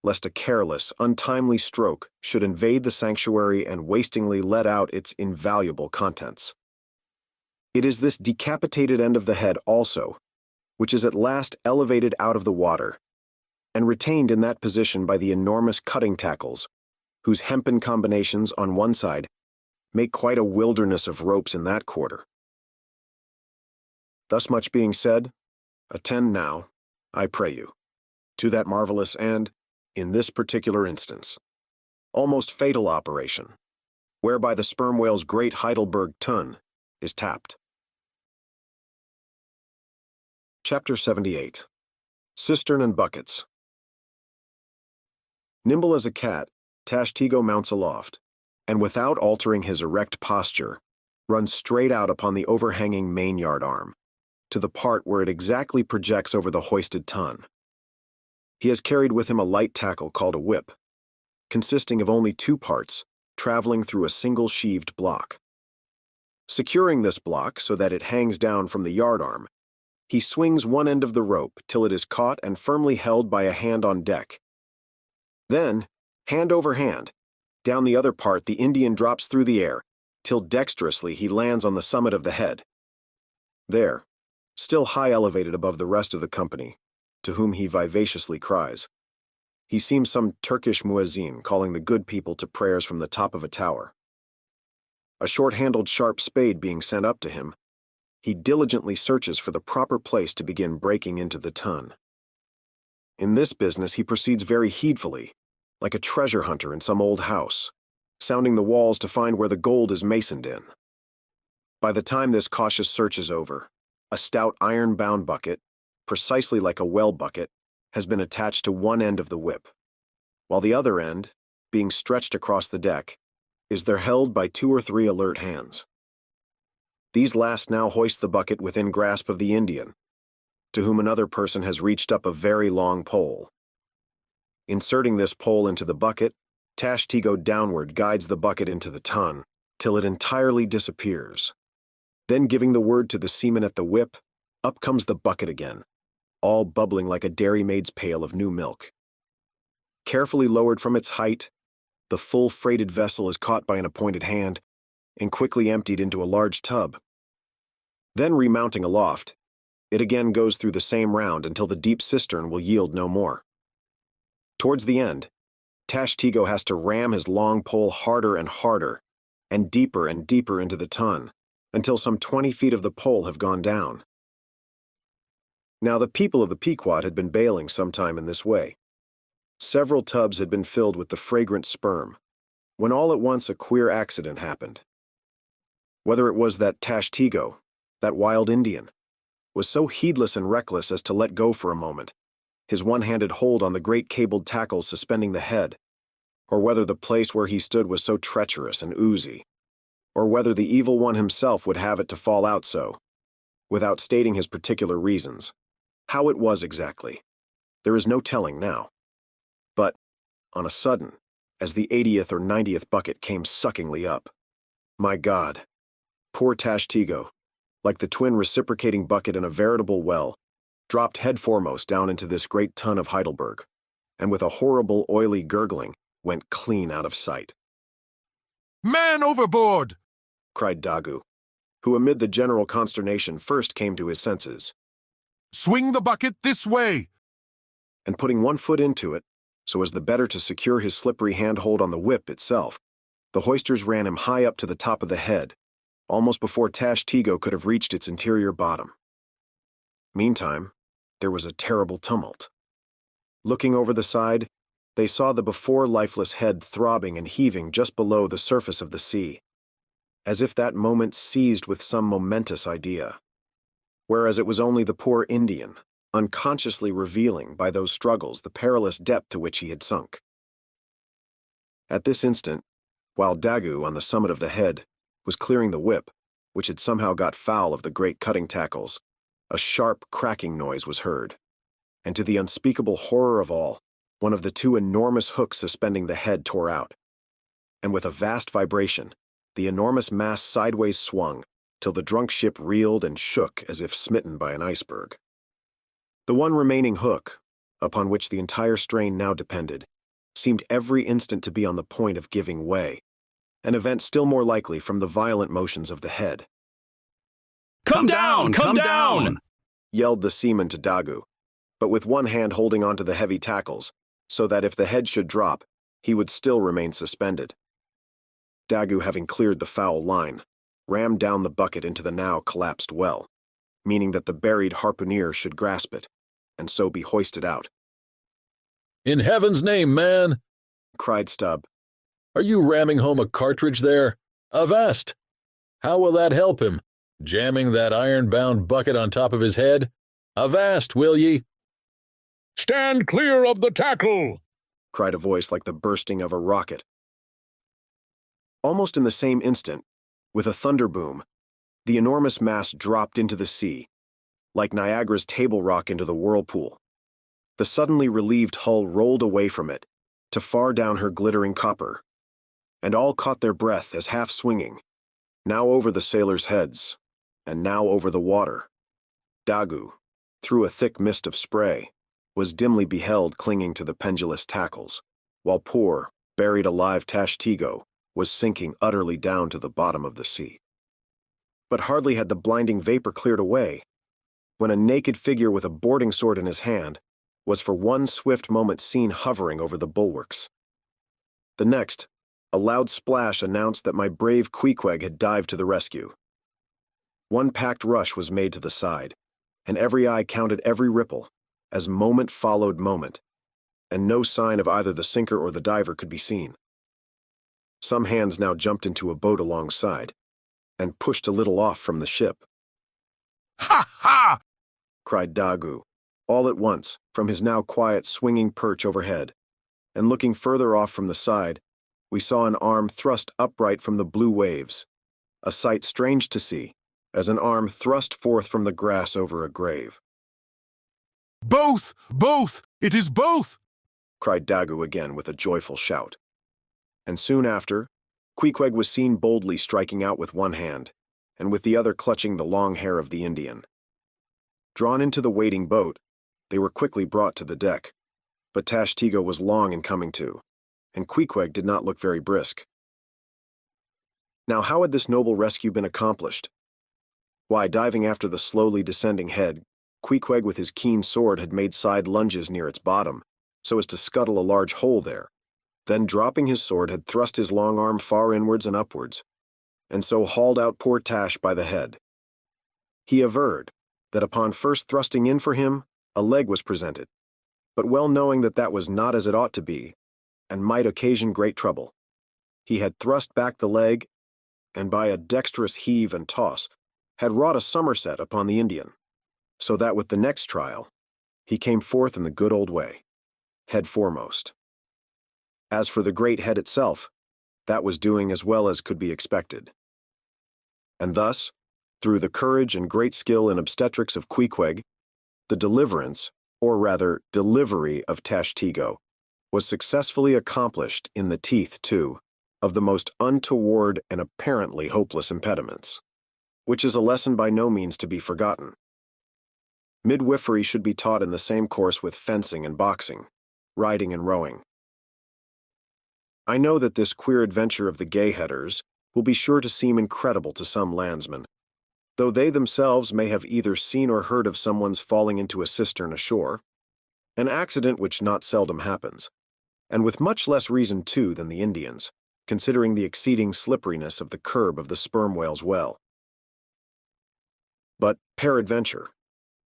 A: lest a careless, untimely stroke should invade the sanctuary and wastingly let out its invaluable contents. It is this decapitated end of the head also, which is at last elevated out of the water, and retained in that position by the enormous cutting tackles, whose hempen combinations on one side make quite a wilderness of ropes in that quarter. Thus much being said, attend now, I pray you, to that marvelous and, in this particular instance, almost fatal operation, whereby the sperm whale's great Heidelburgh tun is tapped. Chapter 78. Cistern and Buckets. Nimble as a cat, Tashtego mounts aloft, and without altering his erect posture, runs straight out upon the overhanging mainyard arm, to the part where it exactly projects over the hoisted tun. He has carried with him a light tackle called a whip, consisting of only 2 parts, traveling through a single sheaved block. Securing this block so that it hangs down from the yard arm, he swings one end of the rope till it is caught and firmly held by a hand on deck. Then, hand over hand, down the other part the Indian drops through the air, till dexterously he lands on the summit of the head. There, still high elevated above the rest of the company, to whom he vivaciously cries. He seems some Turkish muezzin calling the good people to prayers from the top of a tower. A short-handled sharp spade being sent up to him, he diligently searches for the proper place to begin breaking into the tun. In this business he proceeds very heedfully, like a treasure hunter in some old house, sounding the walls to find where the gold is masoned in. By the time this cautious search is over, a stout iron-bound bucket, precisely like a well bucket, has been attached to one end of the whip, while the other end, being stretched across the deck, is there held by 2 or 3 alert hands. These last now hoist the bucket within grasp of the Indian, to whom another person has reached up a very long pole. Inserting this pole into the bucket, Tashtego downward guides the bucket into the tun, till it entirely disappears. Then giving the word to the seaman at the whip, up comes the bucket again, all bubbling like a dairymaid's pail of new milk. Carefully lowered from its height, the full freighted vessel is caught by an appointed hand and quickly emptied into a large tub. Then remounting aloft, it again goes through the same round until the deep cistern will yield no more. Towards the end, Tashtego has to ram his long pole harder and harder, and deeper into the tun, until some 20 feet of the pole have gone down. Now the people of the Pequot had been bailing some time in this way. Several tubs had been filled with the fragrant sperm, when all at once a queer accident happened. Whether it was that Tashtego, that wild Indian, was so heedless and reckless as to let go for a moment, his one-handed hold on the great cabled tackles suspending the head, or whether the place where he stood was so treacherous and oozy, or whether the evil one himself would have it to fall out so, without stating his particular reasons. How it was exactly, there is no telling now. But, on a sudden, as the 80th or 90th bucket came suckingly up, my God, poor Tashtego, like the twin reciprocating bucket in a veritable well, dropped head foremost down into this great ton of Heidelburgh, and with a horrible oily gurgling, went clean out of sight.
E: "Man overboard!"
A: cried Dagu, who amid the general consternation first came to his senses.
E: "Swing the bucket this way!"
A: And putting one foot into it, so as the better to secure his slippery handhold on the whip itself, the hoisters ran him high up to the top of the head, almost before Tashtego could have reached its interior bottom. Meantime, there was a terrible tumult. Looking over the side, they saw the before lifeless head throbbing and heaving just below the surface of the sea, as if that moment seized with some momentous idea, whereas it was only the poor Indian, unconsciously revealing by those struggles the perilous depth to which he had sunk. At this instant, while Dagu, on the summit of the head, was clearing the whip, which had somehow got foul of the great cutting tackles, a sharp cracking noise was heard, and to the unspeakable horror of all, one of the two enormous hooks suspending the head tore out, and with a vast vibration, the enormous mass sideways swung, till the drunk ship reeled and shook as if smitten by an iceberg. The one remaining hook, upon which the entire strain now depended, seemed every instant to be on the point of giving way, an event still more likely from the violent motions of the head.
P: "Come down! Come down!"
A: yelled the seaman to Dagu, but with one hand holding onto the heavy tackles, so that if the head should drop, he would still remain suspended. Dagu, having cleared the foul line, rammed down the bucket into the now collapsed well, meaning that the buried harpooner should grasp it, and so be hoisted out.
J: "In heaven's name, man!"
A: cried Stubb.
J: "Are you ramming home a cartridge there? Avast! How will that help him? Jamming that iron-bound bucket on top of his head? Avast, will ye?"
N: "Stand clear of the tackle!"
A: cried a voice like the bursting of a rocket. Almost in the same instant, with a thunder boom, the enormous mass dropped into the sea, like Niagara's table rock into the whirlpool. The suddenly relieved hull rolled away from it, to far down her glittering copper, and all caught their breath as half swinging, now over the sailors' heads, and now over the water. Dagu, through a thick mist of spray, was dimly beheld clinging to the pendulous tackles, while poor, buried alive Tashtego was sinking utterly down to the bottom of the sea. But hardly had the blinding vapor cleared away, when a naked figure with a boarding sword in his hand was for one swift moment seen hovering over the bulwarks. The next, a loud splash announced that my brave Queequeg had dived to the rescue. One packed rush was made to the side, and every eye counted every ripple, as moment followed moment, and no sign of either the sinker or the diver could be seen. Some hands now jumped into a boat alongside, and pushed a little off from the ship.
E: "Ha ha!"
A: cried Dagu, all at once, from his now quiet swinging perch overhead, and looking further off from the side, we saw an arm thrust upright from the blue waves, a sight strange to see, as an arm thrust forth from the grass over a grave.
E: "Both! Both! It is both!"
A: cried Dagu again with a joyful shout. And soon after, Queequeg was seen boldly striking out with one hand, and with the other clutching the long hair of the Indian. Drawn into the waiting boat, they were quickly brought to the deck, but Tashtego was long in coming to, and Queequeg did not look very brisk. Now how had this noble rescue been accomplished? Why, diving after the slowly descending head, Queequeg with his keen sword had made side lunges near its bottom, so as to scuttle a large hole there. Then, dropping his sword, had thrust his long arm far inwards and upwards, and so hauled out poor Tash by the head. He averred that upon first thrusting in for him, a leg was presented, but well knowing that that was not as it ought to be, and might occasion great trouble, he had thrust back the leg, and by a dexterous heave and toss, had wrought a somerset upon the Indian, so that with the next trial, he came forth in the good old way, head foremost. As for the great head itself, that was doing as well as could be expected, and thus, through the courage and great skill in obstetrics of Queequeg, the deliverance, or rather delivery of Tashtego, was successfully accomplished in the teeth, too, of the most untoward and apparently hopeless impediments, which is a lesson by no means to be forgotten. Midwifery should be taught in the same course with fencing and boxing, riding and rowing. I know that this queer adventure of the gay-headers will be sure to seem incredible to some landsmen, though they themselves may have either seen or heard of someone's falling into a cistern ashore, an accident which not seldom happens, and with much less reason too than the Indians, considering the exceeding slipperiness of the curb of the sperm whale's well. But, peradventure,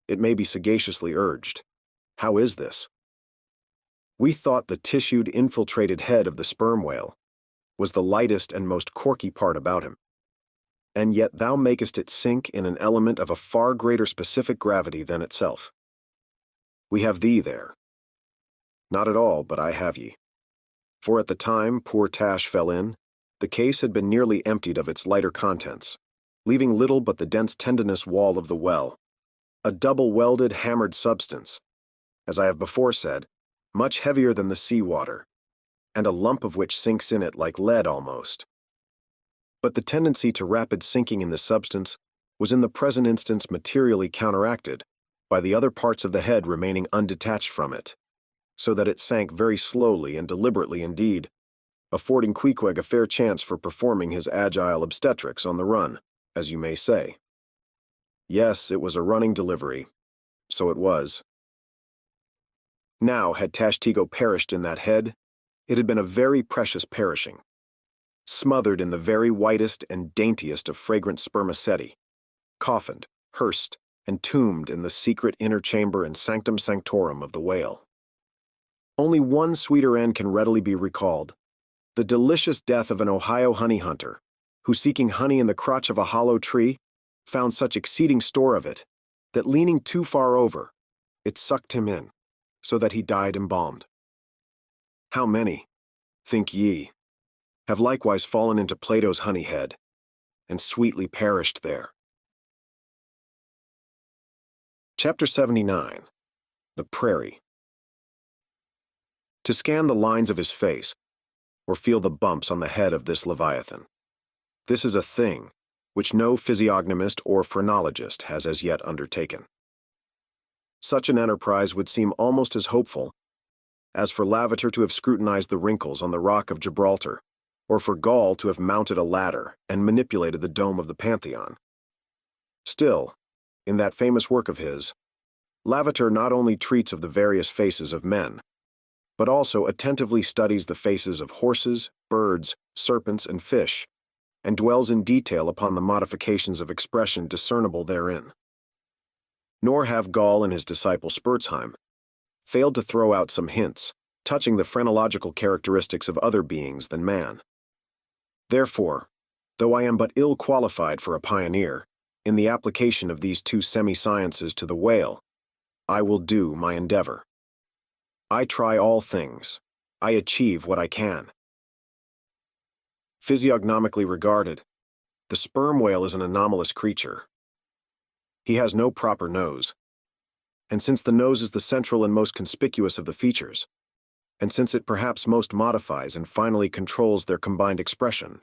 A: it may be sagaciously urged, how is this? We thought the tissued, infiltrated head of the sperm whale was the lightest and most corky part about him, and yet thou makest it sink in an element of a far greater specific gravity than itself. We have thee there. Not at all, but I have ye. For at the time poor Tash fell in, the case had been nearly emptied of its lighter contents, leaving little but the dense tendinous wall of the well, a double-welded, hammered substance, as I have before said, much heavier than the sea water, and a lump of which sinks in it like lead almost. But the tendency to rapid sinking in the substance was in the present instance materially counteracted by the other parts of the head remaining undetached from it, so that it sank very slowly and deliberately indeed, affording Queequeg a fair chance for performing his agile obstetrics on the run, as you may say. Yes, it was a running delivery. So it was. Now, had Tashtego perished in that head, it had been a very precious perishing, smothered in the very whitest and daintiest of fragrant spermaceti, coffined, hearsed, and tombed in the secret inner chamber and sanctum sanctorum of the whale. Only one sweeter end can readily be recalled, the delicious death of an Ohio honey hunter, who, seeking honey in the crotch of a hollow tree, found such exceeding store of it, that leaning too far over, it sucked him in, so that he died embalmed. How many, think ye, have likewise fallen into Plato's honey head, and sweetly perished there? Chapter 79. The Prairie. To scan the lines of his face, or feel the bumps on the head of this Leviathan, this is a thing which no physiognomist or phrenologist has as yet undertaken. Such an enterprise would seem almost as hopeful as for Lavater to have scrutinized the wrinkles on the rock of Gibraltar, or for Gall to have mounted a ladder and manipulated the dome of the Pantheon. Still, in that famous work of his, Lavater not only treats of the various faces of men, but also attentively studies the faces of horses, birds, serpents, and fish, and dwells in detail upon the modifications of expression discernible therein. Nor have Gall and his disciple Spurzheim failed to throw out some hints touching the phrenological characteristics of other beings than man. Therefore, though I am but ill qualified for a pioneer in the application of these two semi-sciences to the whale, I will do my endeavor. I try all things. I achieve what I can. Physiognomically regarded, the sperm whale is an anomalous creature. He has no proper nose, and since the nose is the central and most conspicuous of the features, and since it perhaps most modifies and finally controls their combined expression,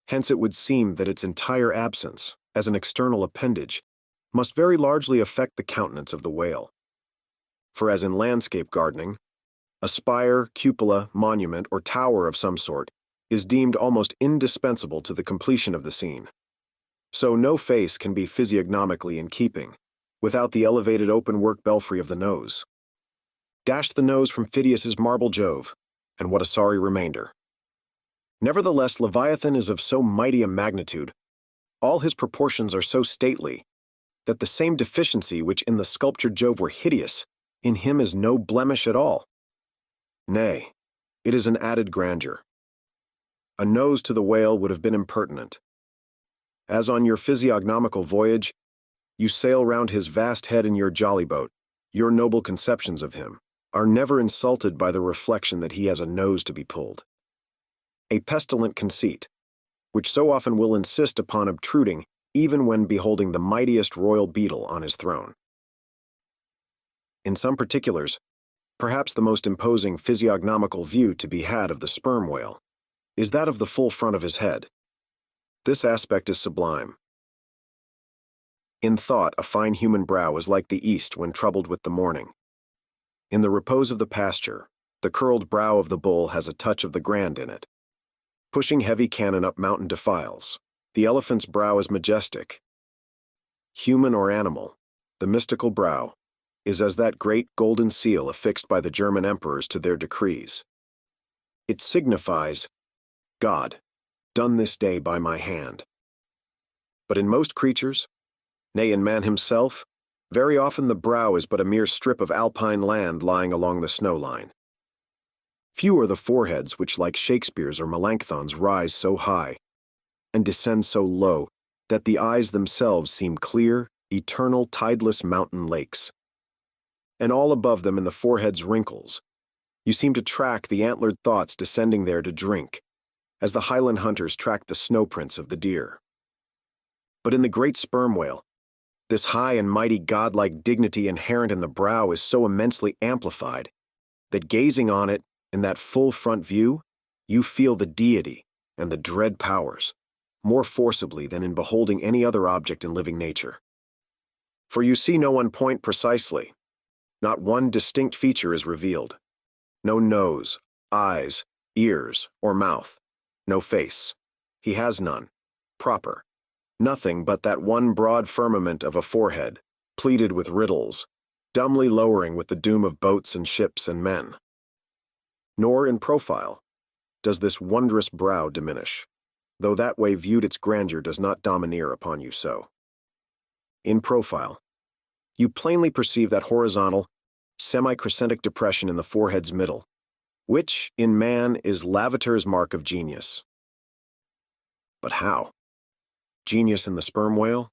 A: hence it would seem that its entire absence, as an external appendage, must very largely affect the countenance of the whale. For as in landscape gardening, a spire, cupola, monument, or tower of some sort is deemed almost indispensable to the completion of the scene, so no face can be physiognomically in keeping without the elevated open-work belfry of the nose. Dash the nose from Phidias's marble Jove, and what a sorry remainder. Nevertheless, Leviathan is of so mighty a magnitude, all his proportions are so stately, that the same deficiency which in the sculptured Jove were hideous, in him is no blemish at all. Nay, it is an added grandeur. A nose to the whale would have been impertinent. As on your physiognomical voyage, you sail round his vast head in your jolly boat, your noble conceptions of him are never insulted by the reflection that he has a nose to be pulled. A pestilent conceit, which so often will insist upon obtruding even when beholding the mightiest royal beetle on his throne. In some particulars, perhaps the most imposing physiognomical view to be had of the sperm whale is that of the full front of his head. This aspect is sublime. In thought, a fine human brow is like the east when troubled with the morning. In the repose of the pasture, the curled brow of the bull has a touch of the grand in it. Pushing heavy cannon up mountain defiles, the elephant's brow is majestic. Human or animal, the mystical brow is as that great golden seal affixed by the German emperors to their decrees. It signifies, God, done this day by my hand. But in most creatures, nay, in man himself, very often the brow is but a mere strip of alpine land lying along the snow line. Few are the foreheads which, like Shakespeare's or Melanchthon's, rise so high and descend so low that the eyes themselves seem clear, eternal, tideless mountain lakes. And all above them in the forehead's wrinkles, you seem to track the antlered thoughts descending there to drink, as the Highland hunters track the snow prints of the deer. But in the great sperm whale, this high and mighty godlike dignity inherent in the brow is so immensely amplified that gazing on it in that full front view, you feel the deity and the dread powers more forcibly than in beholding any other object in living nature. For you see no one point precisely. Not one distinct feature is revealed. No nose, eyes, ears, or mouth. No face. He has none. Proper. Nothing but that one broad firmament of a forehead, pleated with riddles, dumbly lowering with the doom of boats and ships and men. Nor in profile does this wondrous brow diminish, though that way viewed its grandeur does not domineer upon you so. In profile, you plainly perceive that horizontal, semi-crescentic depression in the forehead's middle, which, in man, is Lavater's mark of genius. But how? Genius in the sperm whale?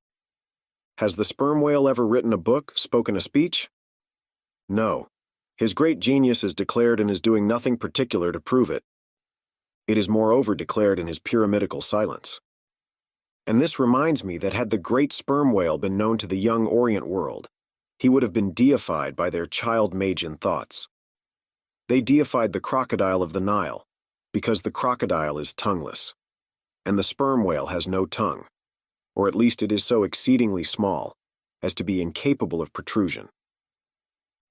A: Has the sperm whale ever written a book, spoken a speech? No. His great genius is declared in his doing nothing particular to prove it. It is moreover declared in his pyramidical silence. And this reminds me that had the great sperm whale been known to the young Orient world, he would have been deified by their child-Magian thoughts. They deified the crocodile of the Nile, because the crocodile is tongueless, and the sperm whale has no tongue, or at least it is so exceedingly small as to be incapable of protrusion.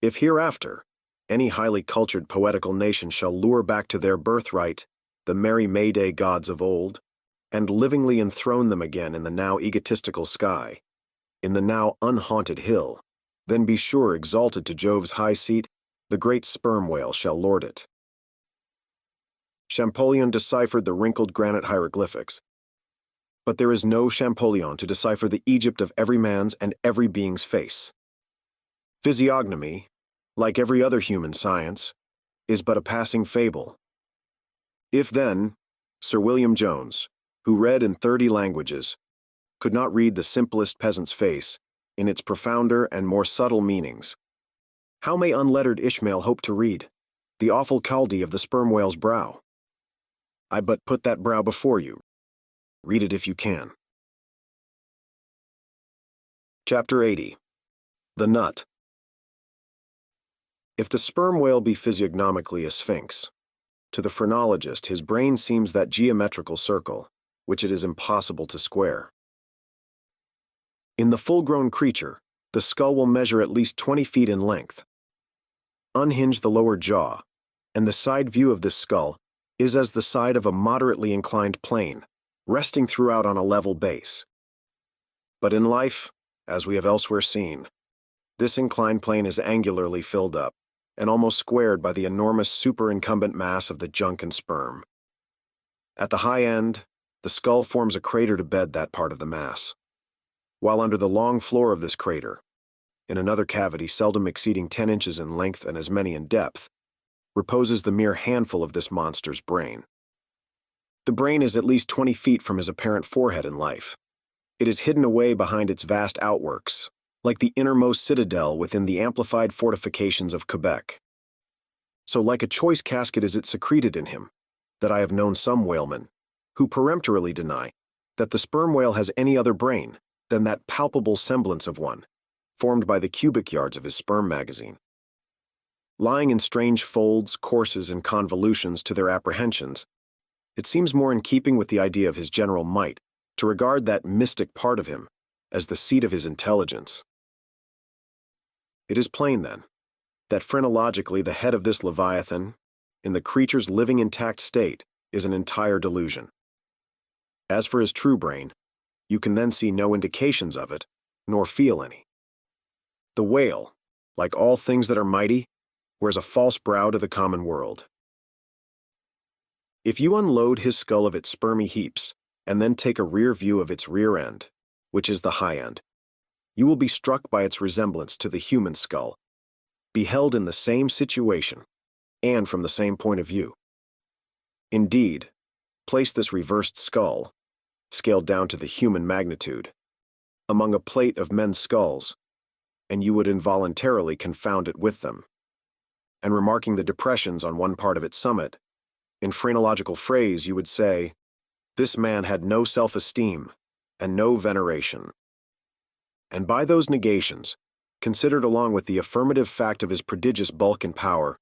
A: If hereafter any highly cultured poetical nation shall lure back to their birthright the merry May Day gods of old, and livingly enthrone them again in the now egotistical sky, in the now unhaunted hill, then be sure exalted to Jove's high seat, the great sperm whale shall lord it. Champollion deciphered the wrinkled granite hieroglyphics, but there is no Champollion to decipher the Egypt of every man's and every being's face. Physiognomy, like every other human science, is but a passing fable. If then, Sir William Jones, who read in 30 languages, could not read the simplest peasant's face in its profounder and more subtle meanings, how may unlettered Ishmael hope to read the awful Chaldee of the sperm whale's brow? I but put that brow before you. Read it if you can. Chapter 80. The Nut. If the sperm whale be physiognomically a sphinx, to the phrenologist his brain seems that geometrical circle, which it is impossible to square. In the full-grown creature, the skull will measure at least 20 feet in length. Unhinge the lower jaw, and the side view of this skull is as the side of a moderately inclined plane, resting throughout on a level base. But in life, as we have elsewhere seen, this inclined plane is angularly filled up, and almost squared by the enormous superincumbent mass of the junk and sperm. At the high end, the skull forms a crater to bed that part of the mass, while under the long floor of this crater, in another cavity seldom exceeding 10 inches in length and as many in depth, reposes the mere handful of this monster's brain. The brain is at least 20 feet from his apparent forehead in life. It is hidden away behind its vast outworks, like the innermost citadel within the amplified fortifications of Quebec. So like a choice casket is it secreted in him, that I have known some whalemen, who peremptorily deny that the sperm whale has any other brain than that palpable semblance of one, formed by the cubic yards of his sperm magazine. Lying in strange folds, courses, and convolutions to their apprehensions, it seems more in keeping with the idea of his general might to regard that mystic part of him as the seat of his intelligence. It is plain, then, that phrenologically the head of this Leviathan, in the creature's living intact state, is an entire delusion. As for his true brain, you can then see no indications of it, nor feel any. The whale, like all things that are mighty, wears a false brow to the common world. If you unload his skull of its spermy heaps, and then take a rear view of its rear end, which is the high end, you will be struck by its resemblance to the human skull, beheld in the same situation, and from the same point of view. Indeed, place this reversed skull, scaled down to the human magnitude, among a plate of men's skulls, and you would involuntarily confound it with them. And remarking the depressions on one part of its summit, in phrenological phrase you would say, "This man had no self-esteem and no veneration." And by those negations, considered along with the affirmative fact of his prodigious bulk and power,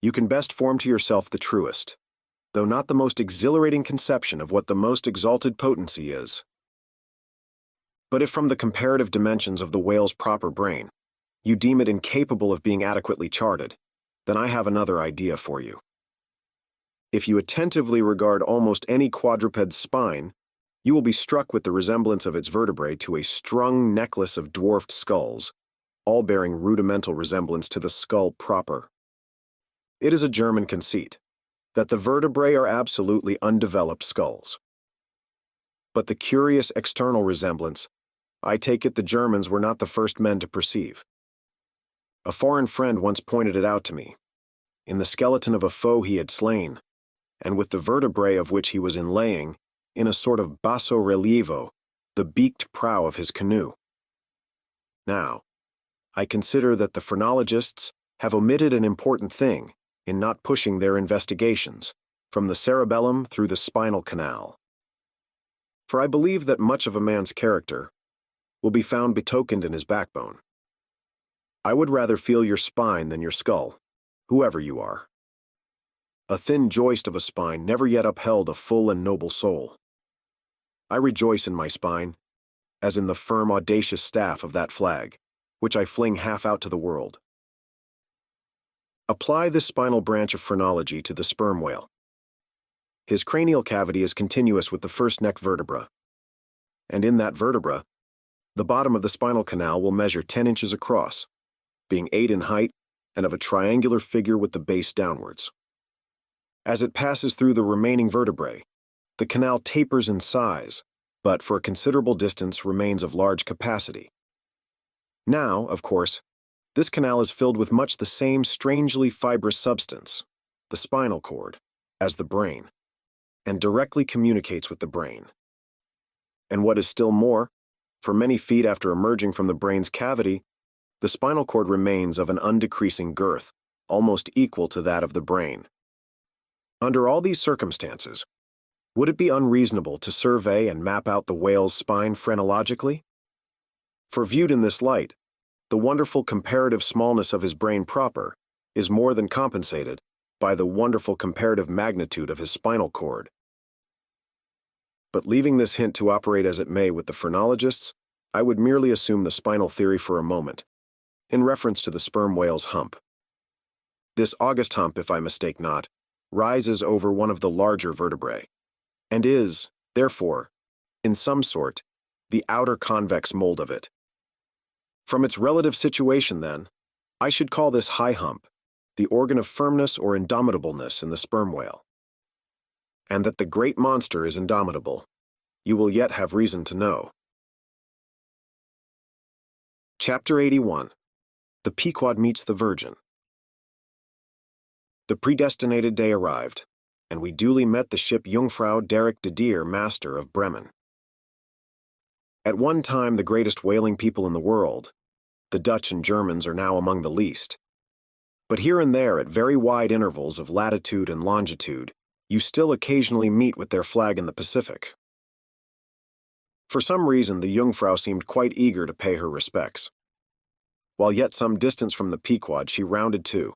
A: you can best form to yourself the truest, though not the most exhilarating conception of what the most exalted potency is. But if from the comparative dimensions of the whale's proper brain, you deem it incapable of being adequately charted, then I have another idea for you. If you attentively regard almost any quadruped's spine, you will be struck with the resemblance of its vertebrae to a strung necklace of dwarfed skulls, all bearing rudimental resemblance to the skull proper. It is a German conceit that the vertebrae are absolutely undeveloped skulls. But the curious external resemblance, I take it the Germans were not the first men to perceive. A foreign friend once pointed it out to me, in the skeleton of a foe he had slain, and with the vertebrae of which he was inlaying, in a sort of basso relievo, the beaked prow of his canoe. Now, I consider that the phrenologists have omitted an important thing in not pushing their investigations from the cerebellum through the spinal canal. For I believe that much of a man's character will be found betokened in his backbone. I would rather feel your spine than your skull, whoever you are. A thin joist of a spine never yet upheld a full and noble soul. I rejoice in my spine, as in the firm, audacious staff of that flag, which I fling half out to the world. Apply this spinal branch of phrenology to the sperm whale. His cranial cavity is continuous with the first neck vertebra, and in that vertebra, the bottom of the spinal canal will measure 10 inches across, being 8 in height and of a triangular figure with the base downwards. As it passes through the remaining vertebrae, the canal tapers in size, but for a considerable distance remains of large capacity. Now, of course, this canal is filled with much the same strangely fibrous substance, the spinal cord, as the brain, and directly communicates with the brain. And what is still more, for many feet after emerging from the brain's cavity, the spinal cord remains of an undecreasing girth, almost equal to that of the brain. Under all these circumstances, would it be unreasonable to survey and map out the whale's spine phrenologically? For viewed in this light, the wonderful comparative smallness of his brain proper is more than compensated by the wonderful comparative magnitude of his spinal cord. But leaving this hint to operate as it may with the phrenologists, I would merely assume the spinal theory for a moment, in reference to the sperm whale's hump. This august hump, if I mistake not, rises over one of the larger vertebrae, and is, therefore, in some sort, the outer convex mold of it. From its relative situation, then, I should call this high hump the organ of firmness or indomitableness in the sperm whale. And that the great monster is indomitable, you will yet have reason to know. Chapter 81. The Pequod Meets the Virgin. The predestinated day arrived, and we duly met the ship Jungfrau Derrick de Deer, master of Bremen. At one time the greatest whaling people in the world, the Dutch and Germans are now among the least. But here and there, at very wide intervals of latitude and longitude, you still occasionally meet with their flag in the Pacific. For some reason, the Jungfrau seemed quite eager to pay her respects. While yet some distance from the Pequod, she rounded to,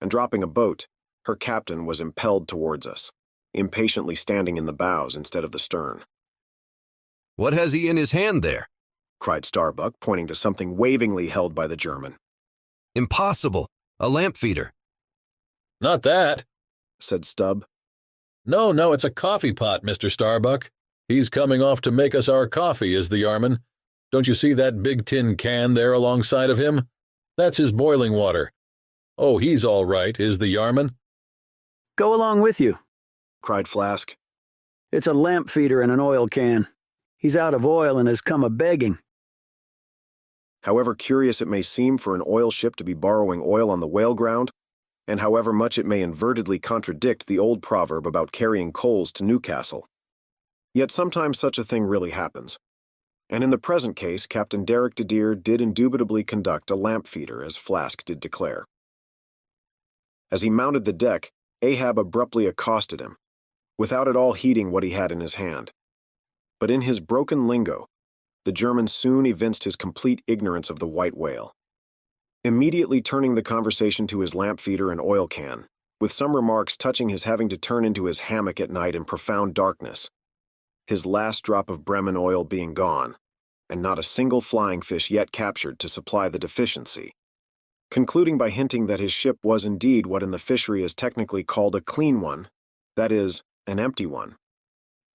A: and dropping a boat, her captain was impelled towards us, impatiently standing in the bows instead of the stern.
G: "What has he in his hand there?"
A: cried Starbuck, pointing to something wavingly held by the German.
G: "Impossible! A lamp feeder."
J: "Not that,"
A: said Stubb.
J: No, it's a coffee pot, Mr. Starbuck. He's coming off to make us our coffee, is the yarman. Don't you see that big tin can there alongside of him? That's his boiling water. Oh, he's all right, is the yarman."
H: Go along with you,
A: cried Flask.
H: "It's a lamp feeder in an oil can. He's out of oil and has come a-begging."
A: However curious it may seem for an oil ship to be borrowing oil on the whale ground, and however much it may invertedly contradict the old proverb about carrying coals to Newcastle, yet sometimes such a thing really happens. And in the present case, Captain Derek de Deer did indubitably conduct a lamp feeder, as Flask did declare. As he mounted the deck, Ahab abruptly accosted him, without at all heeding what he had in his hand. But in his broken lingo, the German soon evinced his complete ignorance of the white whale. Immediately turning the conversation to his lamp feeder and oil can, with some remarks touching his having to turn into his hammock at night in profound darkness, his last drop of Bremen oil being gone, and not a single flying fish yet captured to supply the deficiency, concluding by hinting that his ship was indeed what in the fishery is technically called a clean one, that is, an empty one,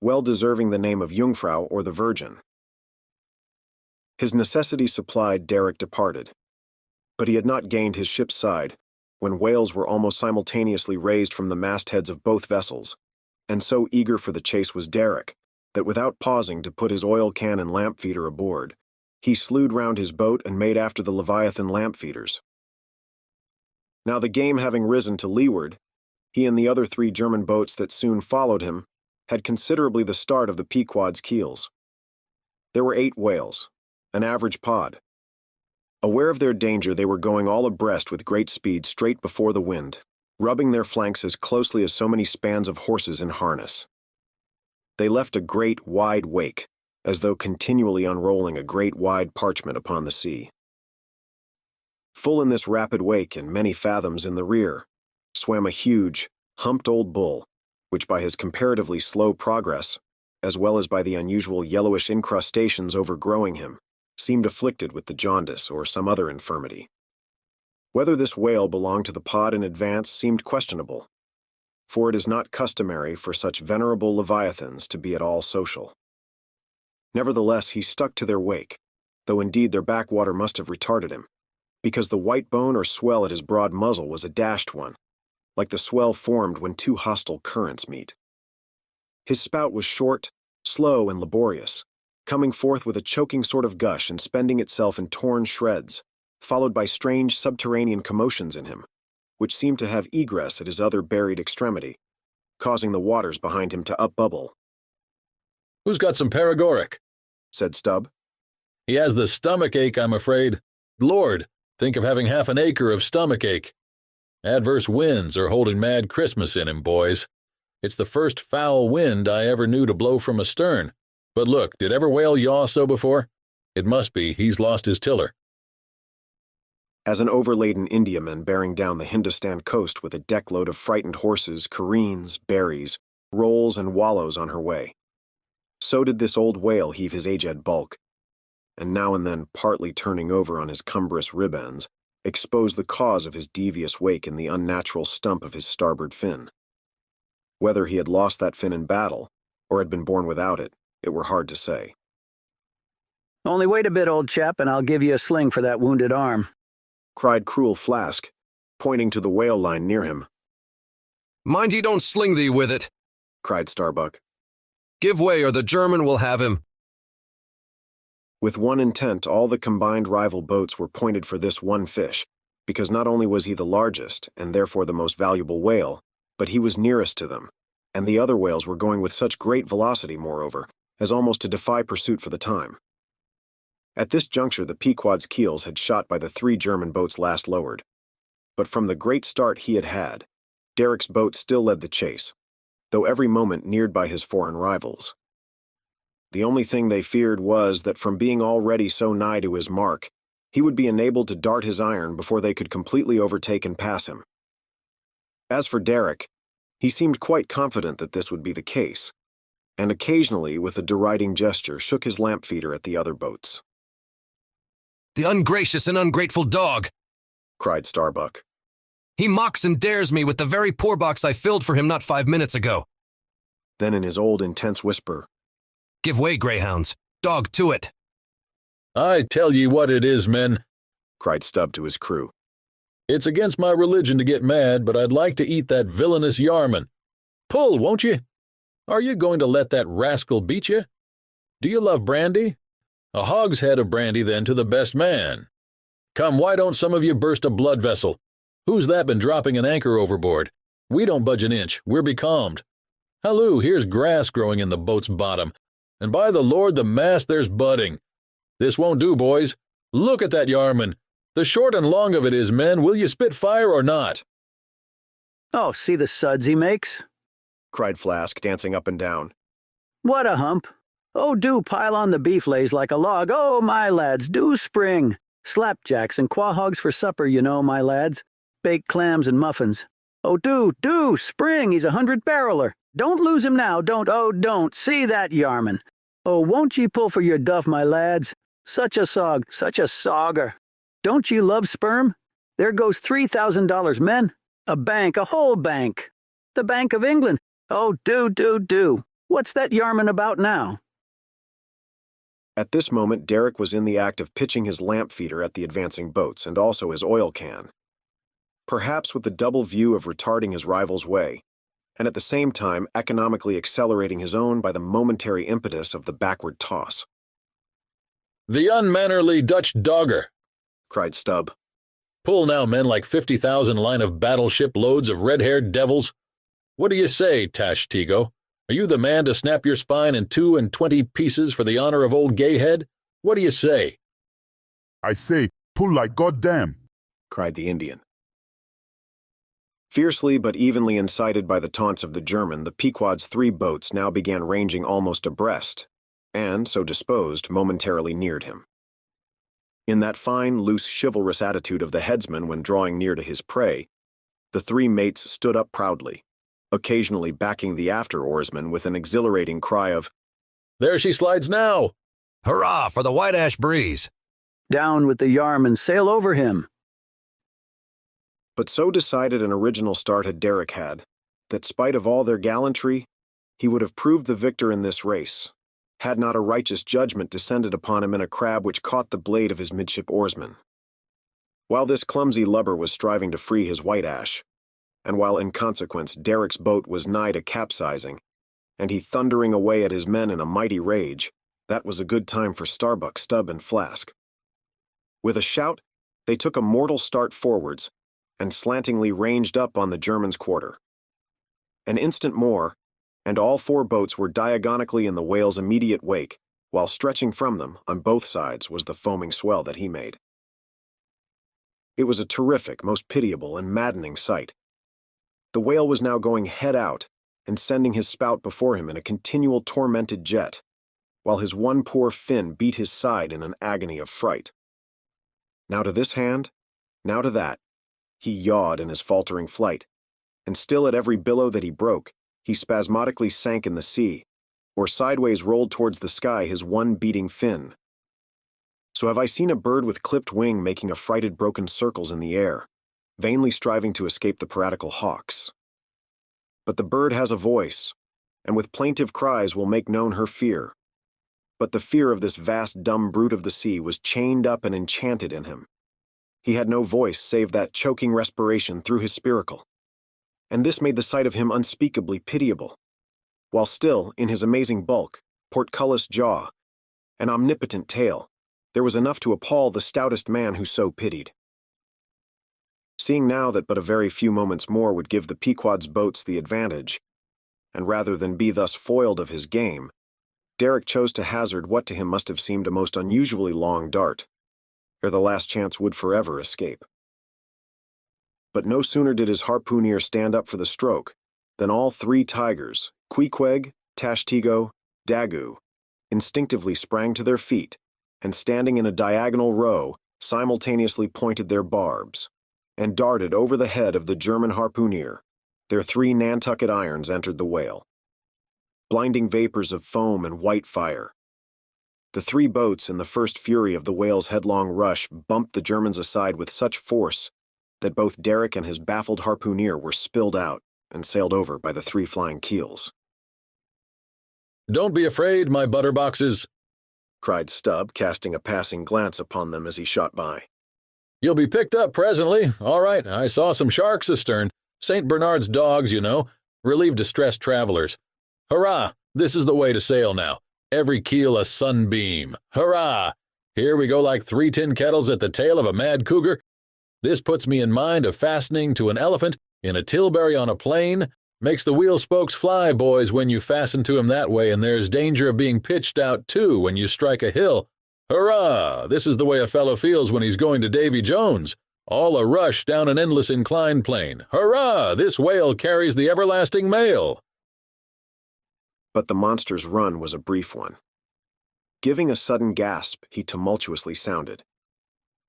A: well deserving the name of Jungfrau or the Virgin. His necessity supplied, Derek departed, but he had not gained his ship's side when whales were almost simultaneously raised from the mastheads of both vessels, and so eager for the chase was Derek that without pausing to put his oil can and lamp feeder aboard, he slewed round his boat and made after the Leviathan lamp feeders. Now the game having risen to leeward, he and the other 3 German boats that soon followed him had considerably the start of the Pequod's keels. There were 8 whales, an average pod. Aware of their danger, they were going all abreast with great speed straight before the wind, rubbing their flanks as closely as so many spans of horses in harness. They left a great, wide wake, as though continually unrolling a great, wide parchment upon the sea. Full in this rapid wake and many fathoms in the rear, swam a huge, humped old bull, which by his comparatively slow progress, as well as by the unusual yellowish incrustations overgrowing him, seemed afflicted with the jaundice or some other infirmity. Whether this whale belonged to the pod in advance seemed questionable, for it is not customary for such venerable leviathans to be at all social. Nevertheless, he stuck to their wake, though indeed their backwater must have retarded him, because the white bone or swell at his broad muzzle was a dashed one, like the swell formed when 2 hostile currents meet. His spout was short, slow, and laborious, coming forth with a choking sort of gush and spending itself in torn shreds, followed by strange subterranean commotions in him, which seemed to have egress at his other buried extremity, causing the waters behind him to upbubble.
J: "Who's got some paregoric?"
A: said Stubb.
J: "He has the stomach ache, I'm afraid. Lord, think of having half an acre of stomach ache. Adverse winds are holding mad Christmas in him, boys. It's the first foul wind I ever knew to blow from astern. But look, did ever whale yaw so before? It must be he's lost his tiller."
A: As an overladen Indiaman bearing down the Hindustan coast with a deckload of frightened horses, careens, berries, rolls, and wallows on her way, so did this old whale heave his aged bulk, and now and then partly turning over on his cumbrous rib ends, expose the cause of his devious wake in the unnatural stump of his starboard fin. Whether he had lost that fin in battle, or had been born without it, it were hard to say.
H: "Only wait a bit, old chap, and I'll give you a sling for that wounded arm,"
A: cried cruel Flask, pointing to the whale line near him.
G: "Mind he don't sling thee with it,"
A: cried Starbuck.
G: "Give way, or the German will have him."
A: With one intent, all the combined rival boats were pointed for this one fish, because not only was he the largest, and therefore the most valuable whale, but he was nearest to them, and the other whales were going with such great velocity, moreover, as almost to defy pursuit for the time. At this juncture, the Pequod's keels had shot by the 3 German boats last lowered, but from the great start he had had, Derek's boat still led the chase, though every moment neared by his foreign rivals. The only thing they feared was that from being already so nigh to his mark, he would be enabled to dart his iron before they could completely overtake and pass him. As for Derek, he seemed quite confident that this would be the case, and occasionally, with a deriding gesture, shook his lamp feeder at the other boats.
G: "The ungracious and ungrateful dog!"
A: cried Starbuck.
G: "He mocks and dares me with the very poor box I filled for him not 5 minutes ago."
A: Then in his old intense whisper,
G: "Give way, greyhounds. Dog to it."
J: "I tell ye what it is, men,"
A: cried Stubb to his crew.
J: "It's against my religion to get mad, but I'd like to eat that villainous yarman. Pull, won't ye? Are you going to let that rascal beat you? Do you love brandy? A hogshead of brandy, then, to the best man. Come, why don't some of you burst a blood vessel? Who's that been dropping an anchor overboard? We don't budge an inch. We're becalmed. Halloo, here's grass growing in the boat's bottom. And by the Lord, the mast there's budding. This won't do, boys. Look at that yarman. The short and long of it is, men, will you spit fire or not?"
H: "Oh, see the suds he makes,"
A: cried Flask, dancing up and down.
H: "What a hump. Oh, do pile on the beef lays like a log. Oh, my lads, do spring. Slapjacks and quahogs for supper, you know, my lads. Baked clams and muffins. Oh, do, spring, he's 100-barreler. Don't lose him now, don't. See that yarman. Oh, won't ye pull for your duff, my lads? Such a sogger. Don't ye love sperm? There goes $3,000, men. A whole bank. The Bank of England. Oh, do. What's that yarman about now?"
A: At this moment, Derek was in the act of pitching his lamp feeder at the advancing boats, and also his oil can. Perhaps with the double view of retarding his rival's way, and at the same time economically accelerating his own by the momentary impetus of the backward toss.
J: "The unmannerly Dutch dogger!"
A: cried Stubb.
J: "Pull now, men, like 50,000 line of battleship loads of red-haired devils. What do you say, Tash Tigo? Are you the man to snap your spine in 22 pieces for the honor of old Gayhead? What do you say?"
C: "I say, pull like goddamn,"
A: cried the Indian. Fiercely but evenly incited by the taunts of the German, the Pequod's 3 boats now began ranging almost abreast, and, so disposed, momentarily neared him. In that fine, loose, chivalrous attitude of the headsman when drawing near to his prey, the 3 mates stood up proudly, occasionally backing the after-oarsman with an exhilarating cry of,
J: "There she slides now!
G: Hurrah for the white ash breeze!
H: Down with the yarman, sail over him!"
A: But so decided an original start had Derek had, that spite of all their gallantry, he would have proved the victor in this race, had not a righteous judgment descended upon him in a crab which caught the blade of his midship oarsman. While this clumsy lubber was striving to free his white ash, and while in consequence Derek's boat was nigh to capsizing, and he thundering away at his men in a mighty rage, that was a good time for Starbuck, Stubb, and Flask. With a shout, they took a mortal start forwards, and slantingly ranged up on the German's quarter. An instant more, and all 4 boats were diagonically in the whale's immediate wake, while stretching from them, on both sides, was the foaming swell that he made. It was a terrific, most pitiable, and maddening sight. The whale was now going head out, and sending his spout before him in a continual tormented jet, while his one poor fin beat his side in an agony of fright. Now to this hand, now to that, he yawed in his faltering flight, and still at every billow that he broke, he spasmodically sank in the sea, or sideways rolled towards the sky his one beating fin. So have I seen a bird with clipped wing making affrighted broken circles in the air, vainly striving to escape the piratical hawks. But the bird has a voice, and with plaintive cries will make known her fear. But the fear of this vast dumb brute of the sea was chained up and enchanted in him. He had no voice save that choking respiration through his spiracle, and this made the sight of him unspeakably pitiable, while still, in his amazing bulk, portcullis jaw, and omnipotent tail, there was enough to appall the stoutest man who so pitied. Seeing now that but a very few moments more would give the Pequod's boats the advantage, and rather than be thus foiled of his game, Derek chose to hazard what to him must have seemed a most unusually long dart, ere the last chance would forever escape. But no sooner did his harpooner stand up for the stroke than all 3 tigers, Queequeg, Tashtego, Daggoo, instinctively sprang to their feet, and standing in a diagonal row, simultaneously pointed their barbs, and darted over the head of the German harpooner. Their 3 Nantucket irons entered the whale. Blinding vapors of foam and white fire. The 3 boats, in the first fury of the whale's headlong rush, bumped the Germans aside with such force that both Derrick and his baffled harpooner were spilled out and sailed over by the 3 flying keels.
J: "Don't be afraid, my butterboxes,"
A: cried Stubb, casting a passing glance upon them as he shot by.
J: "You'll be picked up presently. All right, I saw some sharks astern. St. Bernard's dogs, you know, relieve distressed travelers. Hurrah! This is the way to sail now. Every keel a sunbeam. Hurrah! Here we go like 3 tin kettles at the tail of a mad cougar. This puts me in mind of fastening to an elephant in a tilbury on a plain. Makes the wheel spokes fly, boys, when you fasten to him that way, and there's danger of being pitched out, too, when you strike a hill. Hurrah! This is the way a fellow feels when he's going to Davy Jones. All a rush down an endless inclined plane. Hurrah! This whale carries the everlasting mail."
A: But the monster's run was a brief one. Giving a sudden gasp, he tumultuously sounded.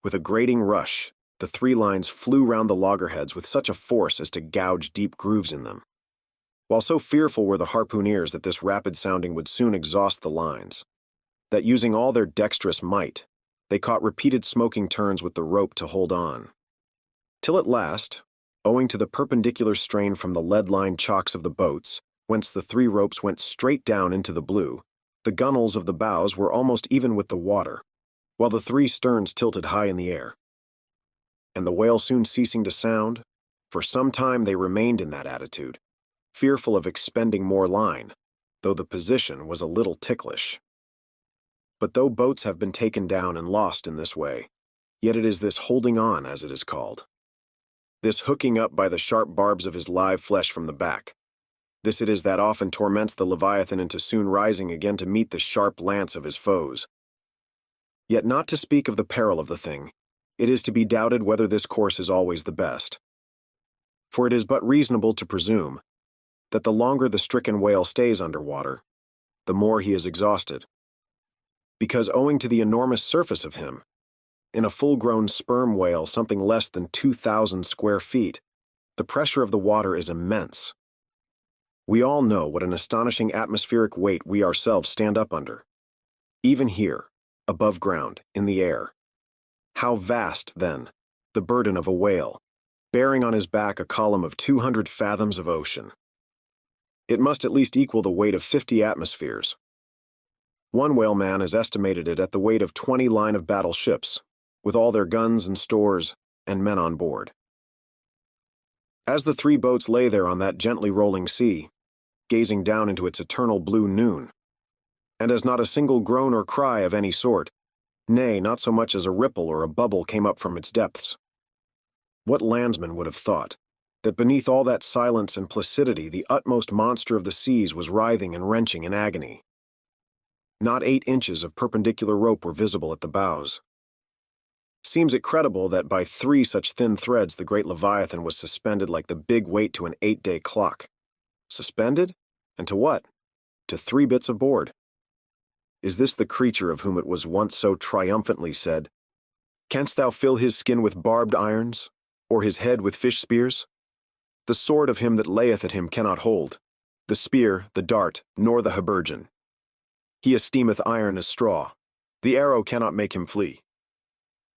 A: With a grating rush, the 3 lines flew round the loggerheads with such a force as to gouge deep grooves in them. While so fearful were the harpooneers that this rapid sounding would soon exhaust the lines, that using all their dexterous might, they caught repeated smoking turns with the rope to hold on. Till at last, owing to the perpendicular strain from the lead-lined chocks of the boats, whence the 3 ropes went straight down into the blue, the gunwales of the bows were almost even with the water, while the 3 sterns tilted high in the air. And the whale soon ceasing to sound, for some time they remained in that attitude, fearful of expending more line, though the position was a little ticklish. But though boats have been taken down and lost in this way, yet it is this holding on, as it is called. This hooking up by the sharp barbs of his live flesh from the back. This it is that often torments the Leviathan into soon rising again to meet the sharp lance of his foes. Yet not to speak of the peril of the thing, it is to be doubted whether this course is always the best. For it is but reasonable to presume that the longer the stricken whale stays under water, the more he is exhausted. Because owing to the enormous surface of him, in a full-grown sperm whale something less than 2,000 square feet, the pressure of the water is immense. We all know what an astonishing atmospheric weight we ourselves stand up under. Even here, above ground, in the air. How vast, then, the burden of a whale, bearing on his back a column of 200 fathoms of ocean. It must at least equal the weight of 50 atmospheres. One whaleman has estimated it at the weight of 20 line-of-battle ships, with all their guns and stores and men on board. As the 3 boats lay there on that gently rolling sea, gazing down into its eternal blue noon, and as not a single groan or cry of any sort, nay, not so much as a ripple or a bubble came up from its depths, what landsman would have thought that beneath all that silence and placidity the utmost monster of the seas was writhing and wrenching in agony? Not 8 inches of perpendicular rope were visible at the bows. Seems it credible that by 3 such thin threads the great Leviathan was suspended like the big weight to an 8-day clock. Suspended? And to what? To 3 bits of board. Is this the creature of whom it was once so triumphantly said, "Canst thou fill his skin with barbed irons, or his head with fish spears? The sword of him that layeth at him cannot hold, the spear, the dart, nor the habergeon. He esteemeth iron as straw, the arrow cannot make him flee.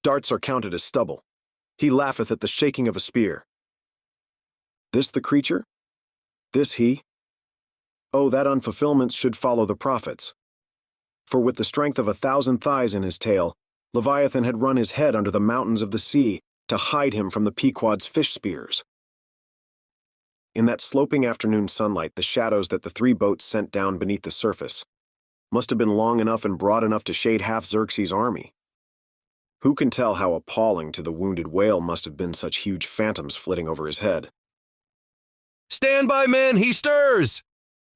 A: Darts are counted as stubble, he laugheth at the shaking of a spear." This the creature? This he? Oh, that unfulfillments should follow the prophets. For with the strength of 1,000 thighs in his tail, Leviathan had run his head under the mountains of the sea to hide him from the Pequod's fish spears. In that sloping afternoon sunlight, the shadows that the 3 boats sent down beneath the surface must have been long enough and broad enough to shade half Xerxes' army. Who can tell how appalling to the wounded whale must have been such huge phantoms flitting over his head?
G: "Stand by, men, he stirs!"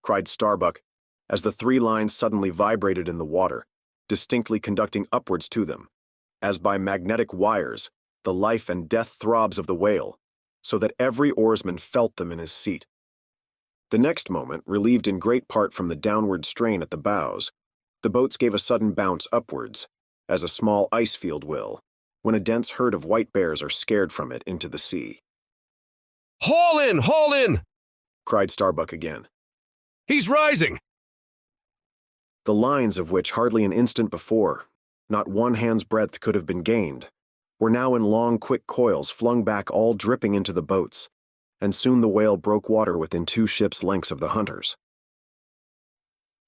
A: cried Starbuck, as the 3 lines suddenly vibrated in the water, distinctly conducting upwards to them, as by magnetic wires, the life and death throbs of the whale, so that every oarsman felt them in his seat. The next moment, relieved in great part from the downward strain at the bows, The boats gave a sudden bounce upwards, as a small ice field will, when a dense herd of white bears are scared from it into the sea.
G: Haul in! Haul in!
A: Cried Starbuck again.
G: He's rising!
A: The lines of which hardly an instant before, not one hand's breadth could have been gained, were now in long, quick coils flung back all dripping into the boats, and soon the whale broke water within 2 ships' lengths of the hunters.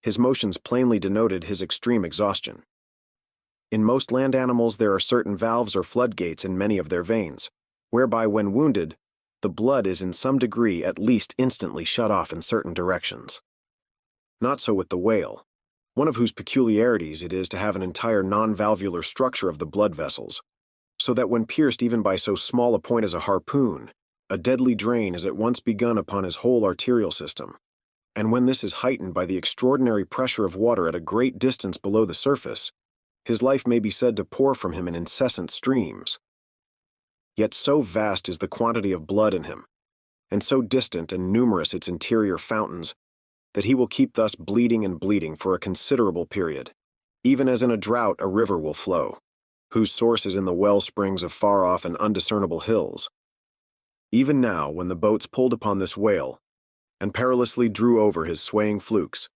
A: His motions plainly denoted his extreme exhaustion. In most land animals there are certain valves or floodgates in many of their veins, whereby when wounded, the blood is in some degree at least instantly shut off in certain directions. Not so with the whale, one of whose peculiarities it is to have an entire non-valvular structure of the blood vessels, so that when pierced even by so small a point as a harpoon, a deadly drain is at once begun upon his whole arterial system, and when this is heightened by the extraordinary pressure of water at a great distance below the surface, his life may be said to pour from him in incessant streams. Yet so vast is the quantity of blood in him, and so distant and numerous its interior fountains, that he will keep thus bleeding and bleeding for a considerable period, even as in a drought a river will flow, whose source is in the well springs of far-off and undiscernible hills. Even now, when the boats pulled upon this whale, and perilously drew over his swaying flukes,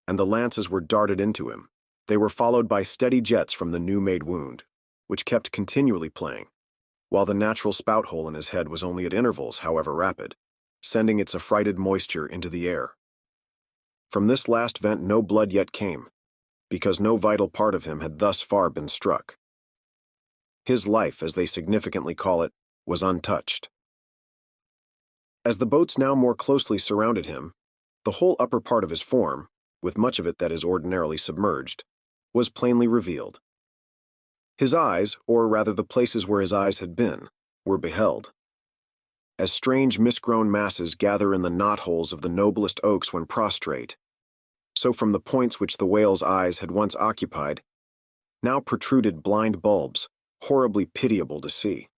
A: and the lances were darted into him, they were followed by steady jets from the new-made wound, which kept continually playing, while the natural spout hole in his head was only at intervals, however rapid, sending its affrighted moisture into the air. From this last vent no blood yet came, because no vital part of him had thus far been struck. His life, as they significantly call it, was untouched. As the boats now more closely surrounded him, the whole upper part of his form, with much of it that is ordinarily submerged, was plainly revealed. His eyes, or rather the places where his eyes had been, were beheld. As strange misgrown masses gather in the knot-holes of the noblest oaks when prostrate, so from the points which the whale's eyes had once occupied, now protruded blind bulbs, horribly pitiable to see.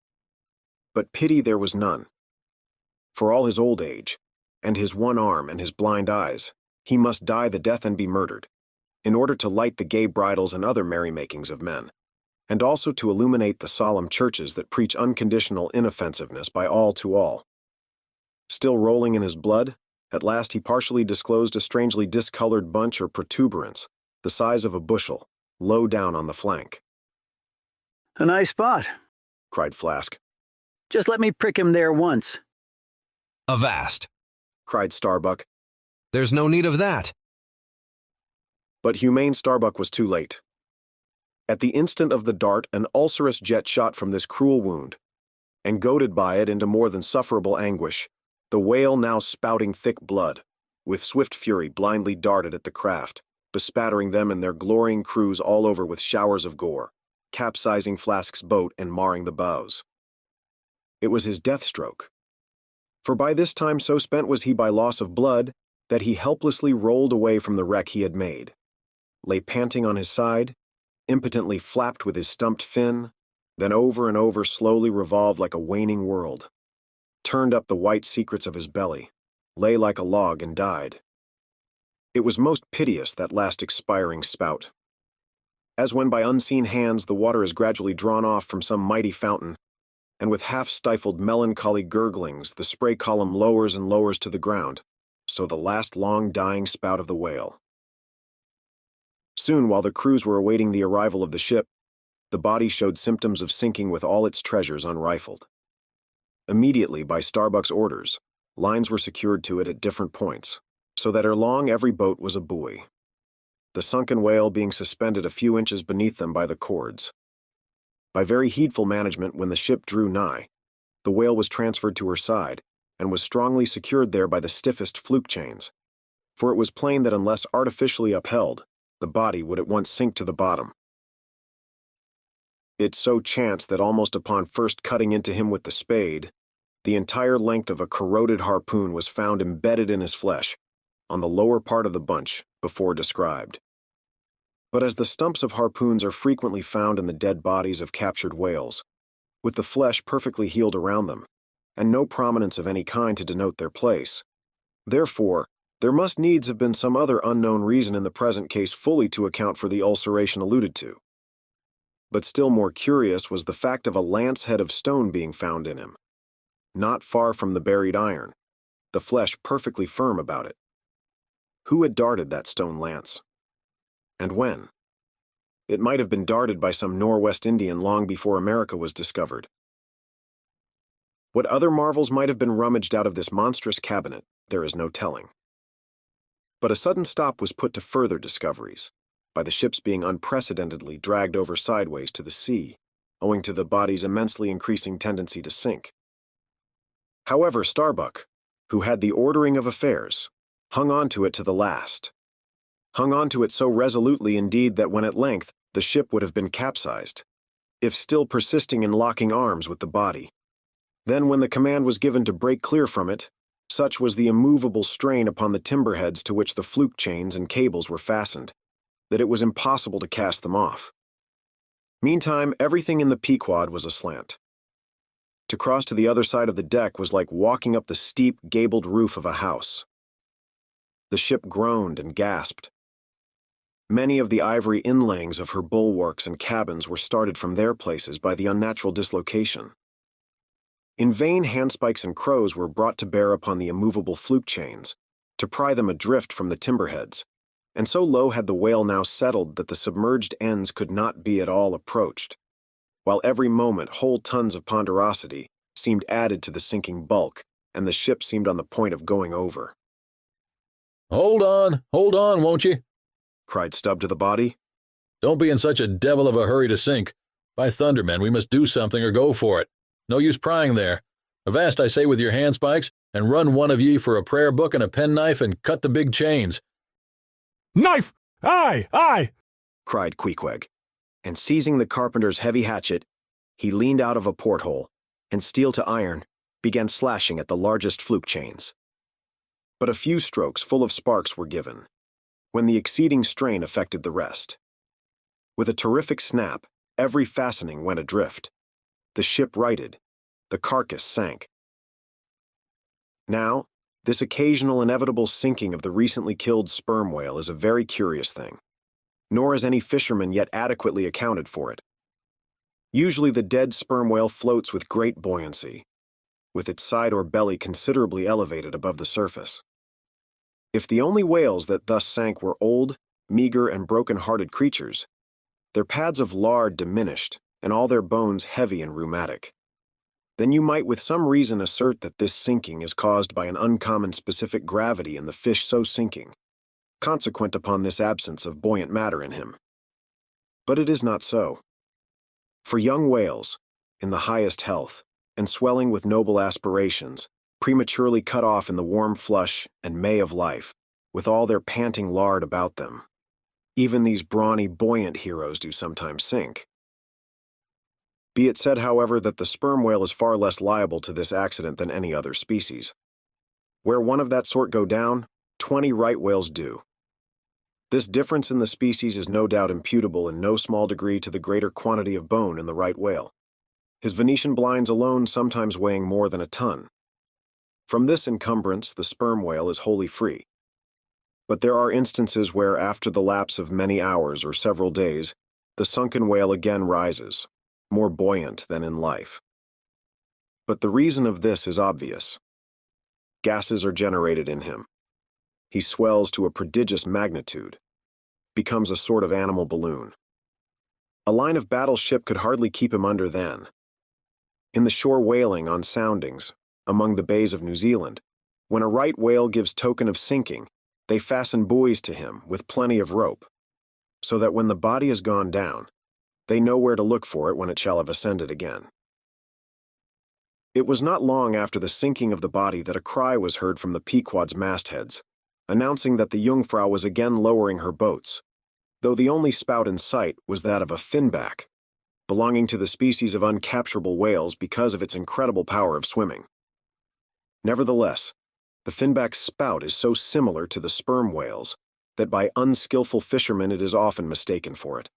A: But pity there was none. For all his old age, and his one arm and his blind eyes, he must die the death and be murdered, in order to light the gay bridals and other merrymakings of men, and also to illuminate the solemn churches that preach unconditional inoffensiveness by all to all. Still rolling in his blood, at last he partially disclosed a strangely discolored bunch or protuberance, the size of a bushel, low down on the flank.
H: A nice spot,
A: cried Flask.
H: Just let me prick him there once.
G: Avast,
A: cried Starbuck.
G: There's no need of that.
A: But humane Starbuck was too late. At the instant of the dart, an ulcerous jet shot from this cruel wound, and goaded by it into more than sufferable anguish, the whale, now spouting thick blood, with swift fury blindly darted at the craft, bespattering them and their glorying crews all over with showers of gore, capsizing Flask's boat and marring the bows. It was his death stroke. For by this time so spent was he by loss of blood that he helplessly rolled away from the wreck he had made, lay panting on his side, impotently flapped with his stumped fin, then over and over slowly revolved like a waning world, turned up the white secrets of his belly, lay like a log and died. It was most piteous, that last expiring spout. As when by unseen hands the water is gradually drawn off from some mighty fountain, and with half-stifled melancholy gurglings the spray column lowers and lowers to the ground, so the last long dying spout of the whale. Soon, while the crews were awaiting the arrival of the ship, the body showed symptoms of sinking with all its treasures unrifled. Immediately, by Starbuck's orders, lines were secured to it at different points, so that ere long every boat was a buoy, the sunken whale being suspended a few inches beneath them by the cords. By very heedful management, when the ship drew nigh, the whale was transferred to her side, and was strongly secured there by the stiffest fluke chains, for it was plain that unless artificially upheld, the body would at once sink to the bottom. It so chanced that almost upon first cutting into him with the spade, the entire length of a corroded harpoon was found embedded in his flesh, on the lower part of the bunch before described. But as the stumps of harpoons are frequently found in the dead bodies of captured whales, with the flesh perfectly healed around them, and no prominence of any kind to denote their place, therefore, There must needs have been some other unknown reason in the present case fully to account for the ulceration alluded to. But still more curious was the fact of a lance head of stone being found in him, not far from the buried iron, the flesh perfectly firm about it. Who had darted that stone lance? And when? It might have been darted by some Norwest Indian long before America was discovered. What other marvels might have been rummaged out of this monstrous cabinet, there is no telling. But a sudden stop was put to further discoveries, by the ships being unprecedentedly dragged over sideways to the sea, owing to the body's immensely increasing tendency to sink. However, Starbuck, who had the ordering of affairs, hung on to it to the last. Hung on to it so resolutely indeed that when at length the ship would have been capsized, if still persisting in locking arms with the body. Then when the command was given to break clear from it, such was the immovable strain upon the timber heads to which the fluke chains and cables were fastened, that it was impossible to cast them off. Meantime, everything in the Pequod was aslant. To cross to the other side of the deck was like walking up the steep, gabled roof of a house. The ship groaned and gasped. Many of the ivory inlayings of her bulwarks and cabins were started from their places by the unnatural dislocation. In vain handspikes and crows were brought to bear upon the immovable fluke chains, to pry them adrift from the timberheads, and so low had the whale now settled that the submerged ends could not be at all approached, while every moment whole tons of ponderosity seemed added to the sinking bulk, and the ship seemed on the point of going over.
J: Hold on, won't you?
A: Cried Stubb to the body.
J: Don't be in such a devil of a hurry to sink. By thunder, men, we must do something or go for it. No use prying there. Avast, I say, with your handspikes, and run one of ye for a prayer book and a penknife and cut the big chains.
C: Knife! Aye, aye!
A: Cried Queequeg, and seizing the carpenter's heavy hatchet, he leaned out of a porthole, and steel to iron, began slashing at the largest fluke chains. But a few strokes full of sparks were given, when the exceeding strain affected the rest. With a terrific snap, every fastening went adrift. The ship righted, the carcass sank. Now, this occasional inevitable sinking of the recently killed sperm whale is a very curious thing, nor has any fisherman yet adequately accounted for it. Usually the dead sperm whale floats with great buoyancy, with its side or belly considerably elevated above the surface. If the only whales that thus sank were old, meager, and broken-hearted creatures, their pads of lard diminished, and all their bones heavy and rheumatic, then you might with some reason assert that this sinking is caused by an uncommon specific gravity in the fish so sinking, consequent upon this absence of buoyant matter in him. But it is not so. For young whales, in the highest health, and swelling with noble aspirations, prematurely cut off in the warm flush and May of life, with all their panting lard about them, even these brawny, buoyant heroes do sometimes sink. Be it said, however, that the sperm whale is far less liable to this accident than any other species. Where one of that sort go down, 20 right whales do. This difference in the species is no doubt imputable in no small degree to the greater quantity of bone in the right whale, his Venetian blinds alone sometimes weighing more than a ton. From this encumbrance, the sperm whale is wholly free. But there are instances where, after the lapse of many hours or several days, the sunken whale again rises, more buoyant than in life. But the reason of this is obvious. Gases are generated in him. He swells to a prodigious magnitude, becomes a sort of animal balloon. A line of battle ship could hardly keep him under then. In the shore whaling on soundings, among the bays of New Zealand, when a right whale gives token of sinking, they fasten buoys to him with plenty of rope, so that when the body has gone down, they know where to look for it when it shall have ascended again. It was not long after the sinking of the body that a cry was heard from the Pequod's mastheads, announcing that the Jungfrau was again lowering her boats, though the only spout in sight was that of a finback, belonging to the species of uncapturable whales because of its incredible power of swimming. Nevertheless, the finback's spout is so similar to the sperm whale's that by unskillful fishermen it is often mistaken for it.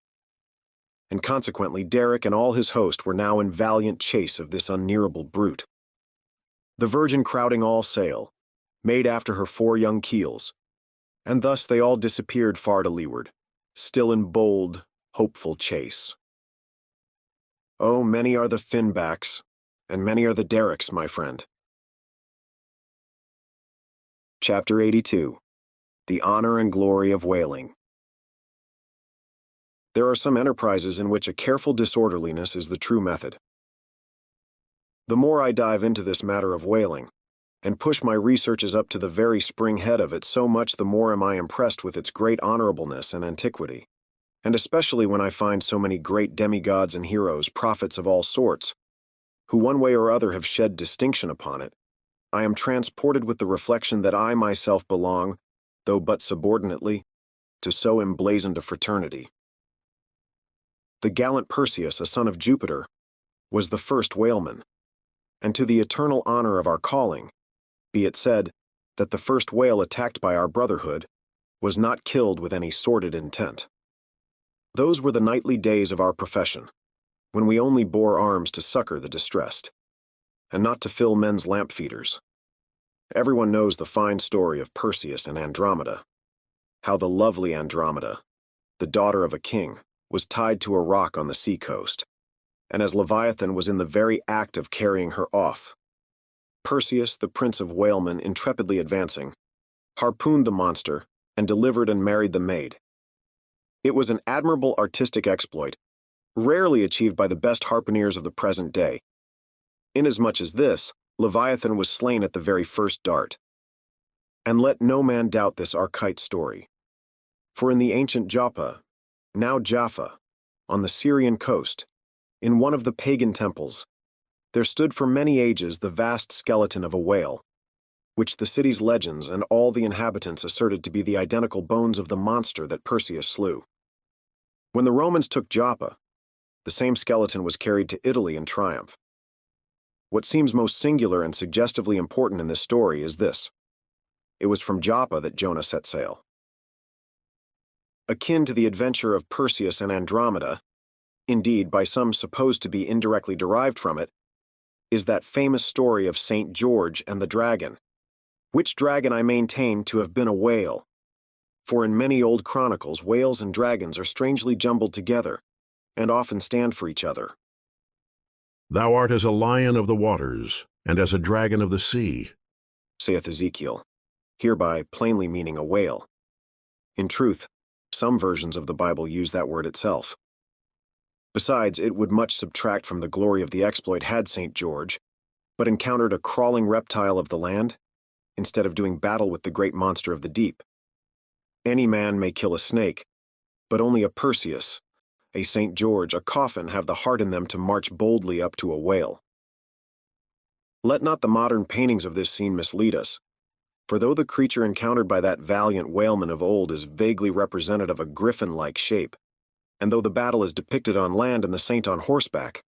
A: And consequently Derrick and all his host were now in valiant chase of this unnearable brute. The Virgin crowding all sail, made after her 4 young keels, And thus they all disappeared far to leeward, still in bold, hopeful chase. Oh, many are the finbacks, and many are the derricks, my friend. Chapter 82. The Honor and Glory of Whaling. There are some enterprises in which a careful disorderliness is the true method. The more I dive into this matter of whaling, and push my researches up to the very spring head of it, so much the more am I impressed with its great honorableness and antiquity, and especially when I find so many great demigods and heroes, prophets of all sorts, who one way or other have shed distinction upon it, I am transported with the reflection that I myself belong, though but subordinately, to so emblazoned a fraternity. The gallant Perseus, a son of Jupiter, was the first whaleman, and to the eternal honor of our calling, be it said that the first whale attacked by our brotherhood was not killed with any sordid intent. Those were the nightly days of our profession, when we only bore arms to succor the distressed, and not to fill men's lamp feeders. Everyone knows the fine story of Perseus and Andromeda, how the lovely Andromeda, the daughter of a king, was tied to a rock on the sea-coast, and as Leviathan was in the very act of carrying her off, Perseus, the prince of whalemen, intrepidly advancing, harpooned the monster and delivered and married the maid. It was an admirable artistic exploit, rarely achieved by the best harpooneers of the present day, inasmuch as this, Leviathan was slain at the very first dart. And let no man doubt this archite story, for in the ancient Joppa, now Jaffa, on the Syrian coast, in one of the pagan temples, there stood for many ages the vast skeleton of a whale, which the city's legends and all the inhabitants asserted to be the identical bones of the monster that Perseus slew. When the Romans took Joppa, the same skeleton was carried to Italy in triumph. What seems most singular and suggestively important in this story is this: it was from Joppa that Jonah set sail. Akin to the adventure of Perseus and Andromeda, indeed by some supposed to be indirectly derived from it, is that famous story of St. George and the dragon, which dragon I maintain to have been a whale, for in many old chronicles whales and dragons are strangely jumbled together, and often stand for each other.
B: Thou art as a lion of the waters, and as a dragon of the sea,
A: saith Ezekiel, hereby plainly meaning a whale. In truth, some versions of the Bible use that word itself. Besides, it would much subtract from the glory of the exploit had St. George but encountered a crawling reptile of the land, instead of doing battle with the great monster of the deep. Any man may kill a snake, but only a Perseus, a St. George, a coffin have the heart in them to march boldly up to a whale. Let not the modern paintings of this scene mislead us, for though the creature encountered by that valiant whaleman of old is vaguely representative of a griffin-like shape, and though the battle is depicted on land and the saint on horseback,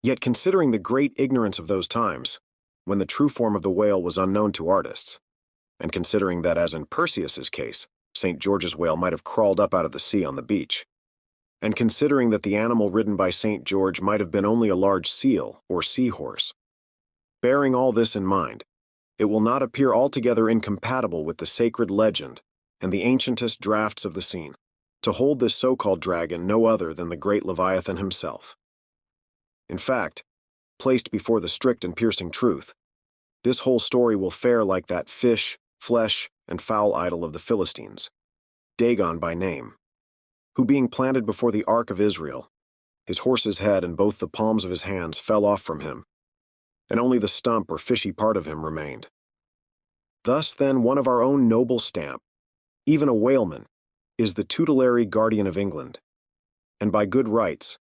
A: yet considering the great ignorance of those times, when the true form of the whale was unknown to artists, and considering that, as in Perseus's case, St. George's whale might have crawled up out of the sea on the beach, and considering that the animal ridden by St. George might have been only a large seal or seahorse, bearing all this in mind, it will not appear altogether incompatible with the sacred legend and the ancientest drafts of the scene to hold this so-called dragon no other than the great Leviathan himself. In fact, placed before the strict and piercing truth, this whole story will fare like that fish, flesh, and fowl idol of the Philistines, Dagon by name, who being planted before the ark of Israel, his horse's head and both the palms of his hands fell off from him, and only the stump or fishy part of him remained. Thus, then, one of our own noble stamp, even a whaleman, is the tutelary guardian of England, and by good rights,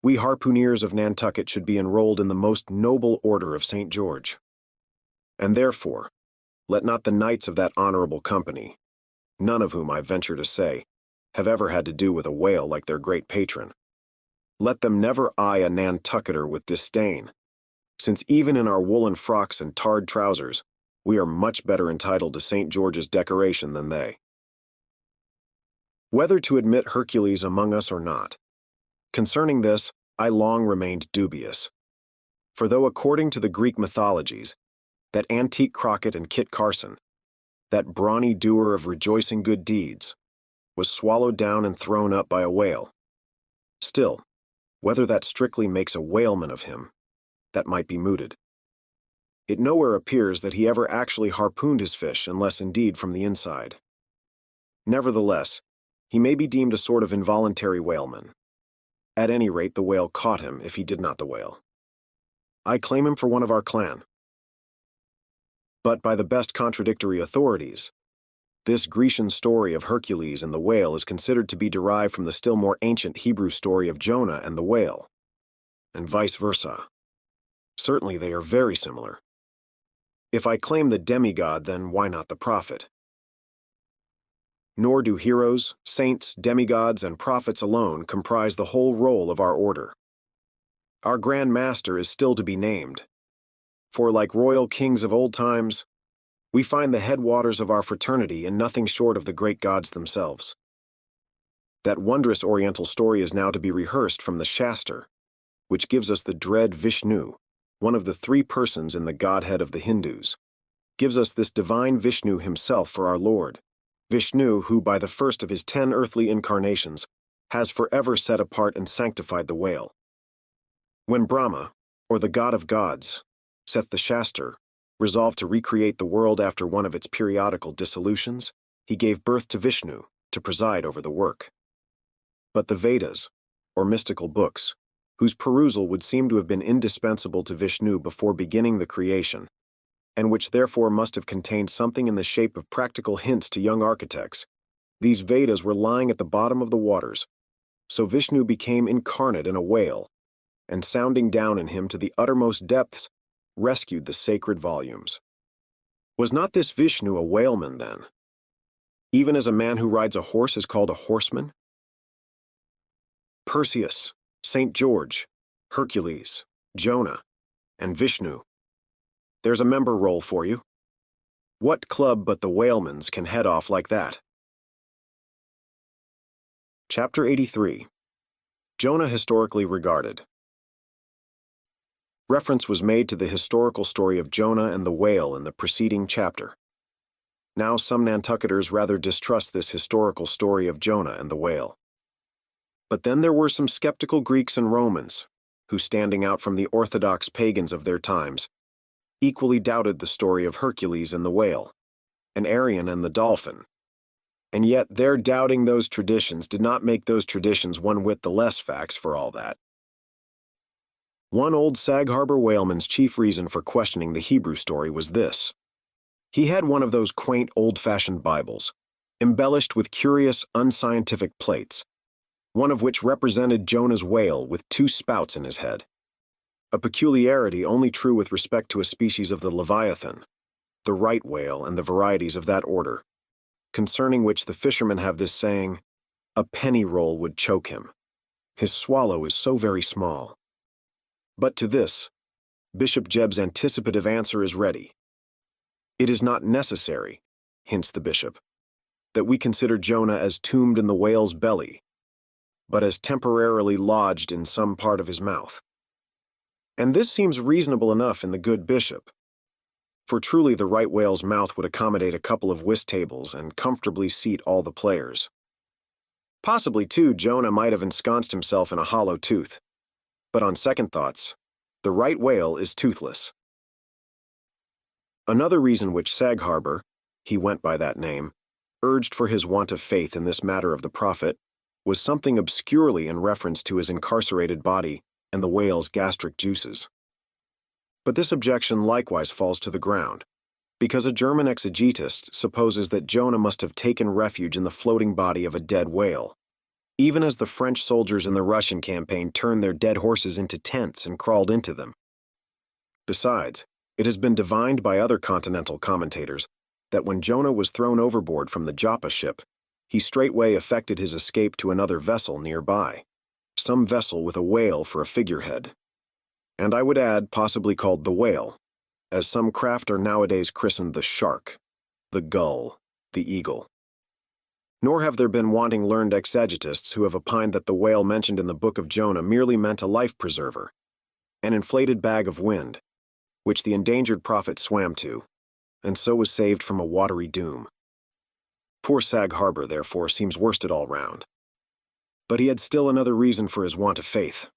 A: we harpooneers of Nantucket should be enrolled in the most noble order of St. George. And therefore, let not the knights of that honorable company, none of whom, I venture to say, have ever had to do with a whale like their great patron, let them never eye a Nantucketer with disdain, since even in our woolen frocks and tarred trousers, we are much better entitled to St. George's decoration than they. Whether to admit Hercules among us or not, concerning this, I long remained dubious. For though according to the Greek mythologies, that antique Crockett and Kit Carson, that brawny doer of rejoicing good deeds, was swallowed down and thrown up by a whale. Still, whether that strictly makes a whaleman of him, that might be mooted. It nowhere appears that he ever actually harpooned his fish, unless indeed from the inside. Nevertheless, he may be deemed a sort of involuntary whaleman. At any rate, the whale caught him, if he did not the whale. I claim him for one of our clan. But by the best contradictory authorities, this Grecian story of Hercules and the whale is considered to be derived from the still more ancient Hebrew story of Jonah and the whale, and vice versa. Certainly they are very similar. If I claim the demigod, then why not the prophet? Nor do heroes, saints, demigods, and prophets alone comprise the whole roll of our order. Our Grand Master is still to be named, for like royal kings of old times, we find the headwaters of our fraternity in nothing short of the great gods themselves. That wondrous Oriental story is now to be rehearsed from the Shastar, which gives us the dread Vishnu, one of the three persons in the Godhead of the Hindus, gives us this divine Vishnu himself for our Lord, Vishnu who by the first of his 10 earthly incarnations has forever set apart and sanctified the whale. When Brahma, or the god of gods, Seth the Shastar, resolved to recreate the world after one of its periodical dissolutions, he gave birth to Vishnu to preside over the work. But the Vedas, or mystical books, whose perusal would seem to have been indispensable to Vishnu before beginning the creation, and which therefore must have contained something in the shape of practical hints to young architects, these Vedas were lying at the bottom of the waters, so Vishnu became incarnate in a whale, and sounding down in him to the uttermost depths, rescued the sacred volumes. Was not this Vishnu a whaleman, then? Even as a man who rides a horse is called a horseman? Perseus, St. George, Hercules, Jonah, and Vishnu. There's a member roll for you. What club but the whaleman's can head off like that? Chapter 83. Jonah historically regarded. Reference was made to the historical story of Jonah and the whale in the preceding chapter. Now some Nantucketers rather distrust this historical story of Jonah and the whale. But then there were some skeptical Greeks and Romans, who, standing out from the orthodox pagans of their times, equally doubted the story of Hercules and the whale, and Arion and the dolphin. And yet their doubting those traditions did not make those traditions one whit the less facts for all that. One old Sag Harbor whaleman's chief reason for questioning the Hebrew story was this. He had one of those quaint old-fashioned Bibles, embellished with curious, unscientific plates, one of which represented Jonah's whale with 2 spouts in his head, a peculiarity only true with respect to a species of the Leviathan, the right whale and the varieties of that order, concerning which the fishermen have this saying, "A penny roll would choke him. His swallow is so very small." But to this, Bishop Jebb's anticipative answer is ready. It is not necessary, hints the bishop, that we consider Jonah as tombed in the whale's belly, but as temporarily lodged in some part of his mouth. And this seems reasonable enough in the good bishop, for truly the right whale's mouth would accommodate a couple of whist tables and comfortably seat all the players. Possibly, too, Jonah might have ensconced himself in a hollow tooth. But on second thoughts, the right whale is toothless. Another reason which Sag Harbor, he went by that name, urged for his want of faith in this matter of the prophet was something obscurely in reference to his incarcerated body and the whale's gastric juices. But this objection likewise falls to the ground, because a German exegetist supposes that Jonah must have taken refuge in the floating body of a dead whale, even as the French soldiers in the Russian campaign turned their dead horses into tents and crawled into them. Besides, it has been divined by other continental commentators that when Jonah was thrown overboard from the Joppa ship, he straightway effected his escape to another vessel nearby, some vessel with a whale for a figurehead. And I would add, possibly called the whale, as some craft are nowadays christened the shark, the gull, the eagle. Nor have there been wanting learned exegetists who have opined that the whale mentioned in the book of Jonah merely meant a life preserver, an inflated bag of wind, which the endangered prophet swam to, and so was saved from a watery doom. Poor Sag Harbor, therefore, seems worsted all round. But he had still another reason for his want of faith.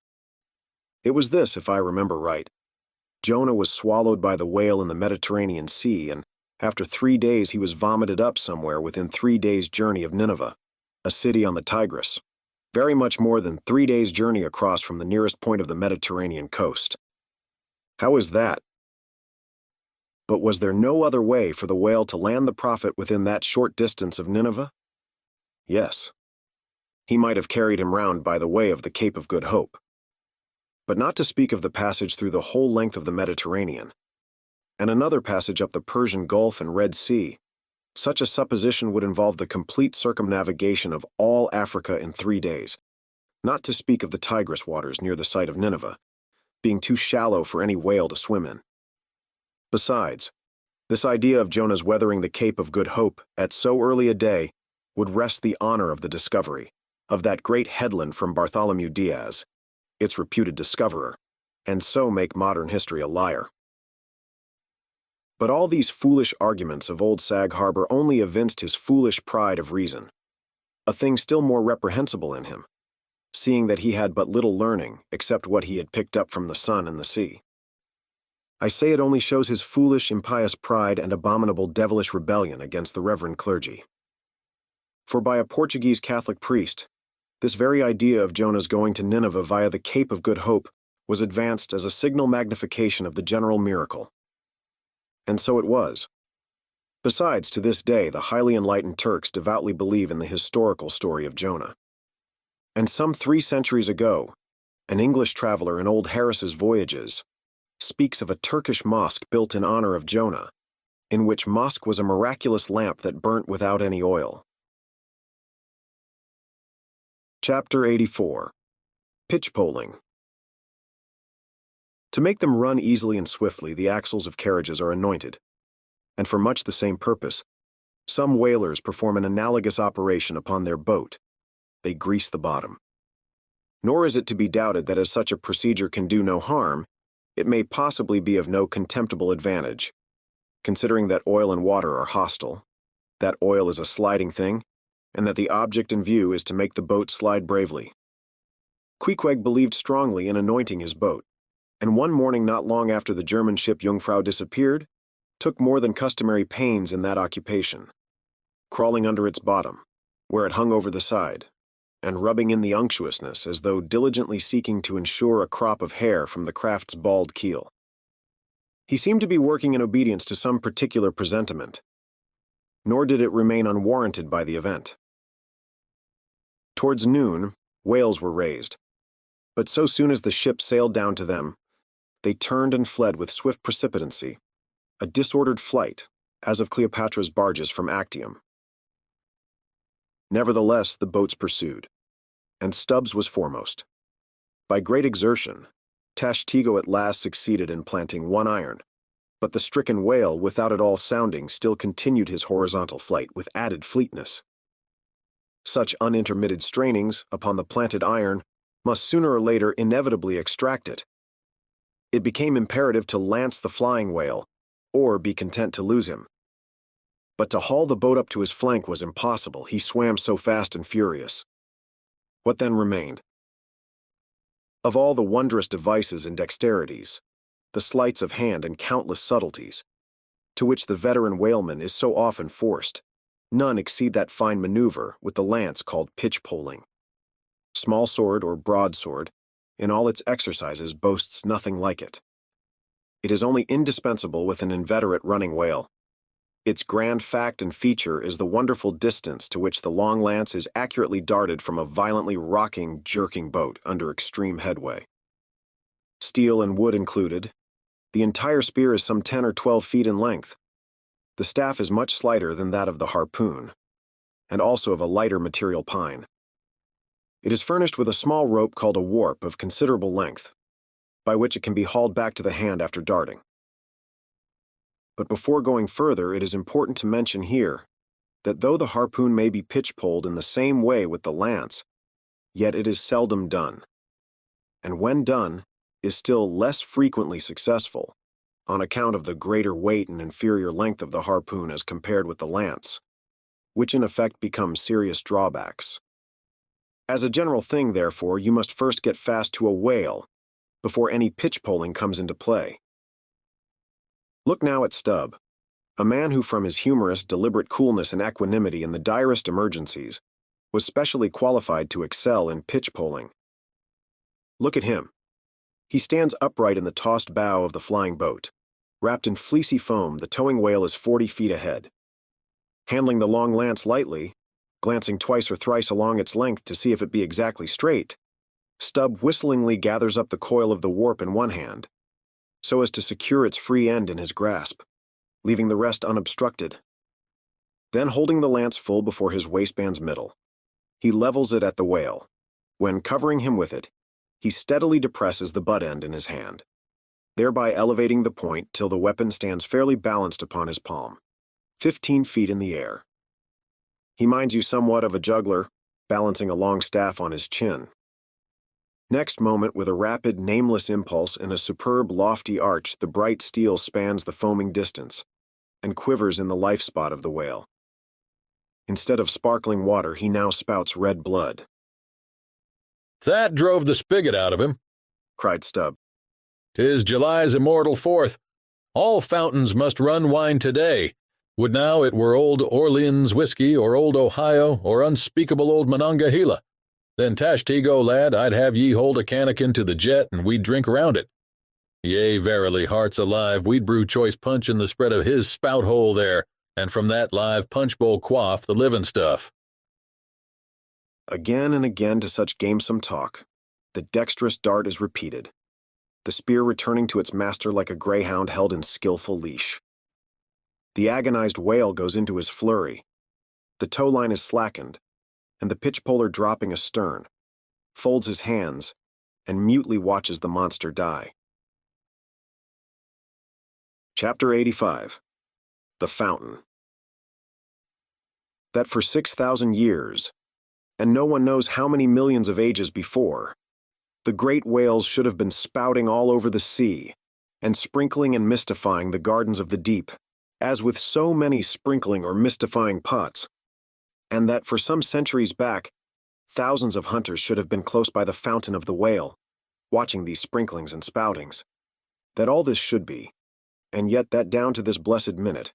A: It was this, if I remember right. Jonah was swallowed by the whale in the Mediterranean Sea, and after 3 days he was vomited up somewhere within 3 days' journey of Nineveh, a city on the Tigris, very much more than 3 days' journey across from the nearest point of the Mediterranean coast. How is that? But was there no other way for the whale to land the prophet within that short distance of Nineveh? Yes. He might have carried him round by the way of the Cape of Good Hope. But not to speak of the passage through the whole length of the Mediterranean, and another passage up the Persian Gulf and Red Sea, such a supposition would involve the complete circumnavigation of all Africa in 3 days, not to speak of the Tigris waters near the site of Nineveh, being too shallow for any whale to swim in. Besides, this idea of Jonah's weathering the Cape of Good Hope at so early a day would wrest the honor of the discovery of that great headland from Bartholomew Diaz, its reputed discoverer, and so make modern history a liar. But all these foolish arguments of old Sag Harbor only evinced his foolish pride of reason, a thing still more reprehensible in him, seeing that he had but little learning except what he had picked up from the sun and the sea. I say it only shows his foolish, impious pride and abominable devilish rebellion against the reverend clergy. For by a Portuguese Catholic priest, this very idea of Jonah's going to Nineveh via the Cape of Good Hope was advanced as a signal magnification of the general miracle. And so it was. Besides, to this day, the highly enlightened Turks devoutly believe in the historical story of Jonah. And some 3 centuries ago, an English traveler in old Harris's Voyages speaks of a Turkish mosque built in honor of Jonah, in which mosque was a miraculous lamp that burnt without any oil. Chapter 84. Pitch-poling. To make them run easily and swiftly, the axles of carriages are anointed, and for much the same purpose, some whalers perform an analogous operation upon their boat. They grease the bottom. Nor is it to be doubted that as such a procedure can do no harm, it may possibly be of no contemptible advantage, considering that oil and water are hostile, that oil is a sliding thing, and that the object in view is to make the boat slide bravely. Queequeg believed strongly in anointing his boat, and one morning not long after the German ship Jungfrau disappeared, took more than customary pains in that occupation, crawling under its bottom, where it hung over the side, and rubbing in the unctuousness as though diligently seeking to ensure a crop of hair from the craft's bald keel. He seemed to be working in obedience to some particular presentiment, nor did it remain unwarranted by the event. Towards noon, whales were raised, but so soon as the ship sailed down to them, they turned and fled with swift precipitancy, a disordered flight, as of Cleopatra's barges from Actium. Nevertheless, the boats pursued, and Stubbs was foremost. By great exertion, Tashtego at last succeeded in planting one iron, but the stricken whale, without at all sounding, still continued his horizontal flight with added fleetness. Such unintermitted strainings upon the planted iron must sooner or later inevitably extract it. It became imperative to lance the flying whale, or be content to lose him. But to haul the boat up to his flank was impossible, he swam so fast and furious. What then remained? Of all the wondrous devices and dexterities, the sleights of hand and countless subtleties, to which the veteran whaleman is so often forced, none exceed that fine maneuver with the lance called pitch-poling. Small sword or broadsword, in all its exercises, boasts nothing like it. It is only indispensable with an inveterate running whale. Its grand fact and feature is the wonderful distance to which the long lance is accurately darted from a violently rocking, jerking boat under extreme headway. Steel and wood included, the entire spear is some 10 or 12 feet in length. The staff is much slighter than that of the harpoon, and also of a lighter material pine. It is furnished with a small rope called a warp of considerable length, by which it can be hauled back to the hand after darting. But before going further, it is important to mention here that though the harpoon may be pitch-poled in the same way with the lance, yet it is seldom done, and when done, is still less frequently successful, on account of the greater weight and inferior length of the harpoon as compared with the lance, which in effect become serious drawbacks. As a general thing, therefore, you must first get fast to a whale before any pitch-poling comes into play. Look now at Stubb, a man who from his humorous, deliberate coolness and equanimity in the direst emergencies was specially qualified to excel in pitch-poling. Look at him. He stands upright in the tossed bow of the flying boat. Wrapped in fleecy foam, the towing whale is 40 feet ahead. Handling the long lance lightly, glancing twice or thrice along its length to see if it be exactly straight, Stubb whistlingly gathers up the coil of the warp in one hand, so as to secure its free end in his grasp, leaving the rest unobstructed. Then, holding the lance full before his waistband's middle, he levels it at the whale. When covering him with it, he steadily depresses the butt end in his hand, thereby elevating the point till the weapon stands fairly balanced upon his palm, 15 feet in the air. He minds you somewhat of a juggler, balancing a long staff on his chin. Next moment, with a rapid, nameless impulse and a superb, lofty arch, the bright steel spans the foaming distance and quivers in the life spot of the whale. Instead of sparkling water, he now spouts red blood.
J: That drove the spigot out of him,
A: cried Stubb.
J: 'Tis July's immortal 4th. All fountains must run wine today. Would now it were old Orleans whiskey, or old Ohio, or unspeakable old Monongahela. Then Tashtego, lad, I'd have ye hold a cannikin to the jet, and we'd drink round it. Yea, verily, hearts alive, we'd brew choice punch in the spread of his spout hole there, and from that live punch bowl quaff the living stuff.
A: Again and again to such gamesome talk, the dexterous dart is repeated, the spear returning to its master like a greyhound held in skillful leash. The agonized whale goes into his flurry. The tow line is slackened, and the pitch-poler dropping astern, folds his hands, and mutely watches the monster die. Chapter 85. The Fountain. That for 6,000 years, and no one knows how many millions of ages before, the great whales should have been spouting all over the sea, and sprinkling and mystifying the gardens of the deep, as with so many sprinkling or mystifying pots, and that for some centuries back, thousands of hunters should have been close by the fountain of the whale, watching these sprinklings and spoutings. That all this should be, and yet that down to this blessed minute,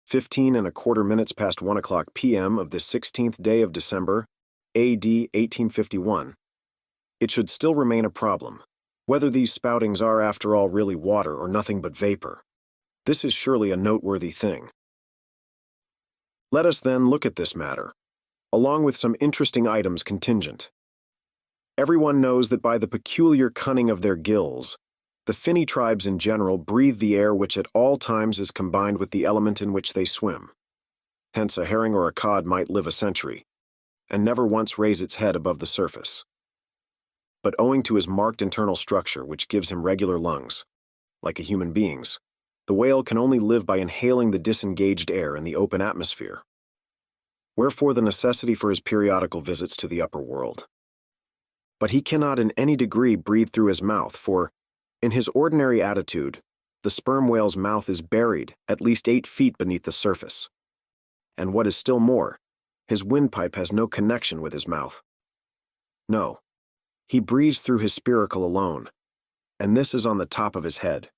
A: 15 1/4 minutes past 1 o'clock p.m. of this 16th day of December, A.D. 1851, it should still remain a problem, whether these spoutings are after all really water or nothing but vapor. This is surely a noteworthy thing. Let us then look at this matter, along with some interesting items contingent. Everyone knows that by the peculiar cunning of their gills, the finny tribes in general breathe the air which at all times is combined with the element in which they swim. Hence a herring or a cod might live a century, and never once raise its head above the surface. But owing to his marked internal structure, which gives him regular lungs, like a human being's, the whale can only live by inhaling the disengaged air in the open atmosphere. Wherefore the necessity for his periodical visits to the upper world. But he cannot in any degree breathe through his mouth, for, in his ordinary attitude, the sperm whale's mouth is buried at least 8 feet beneath the surface. And what is still more, his windpipe has no connection with his mouth. No, he breathes through his spiracle alone, and this is on the top of his head.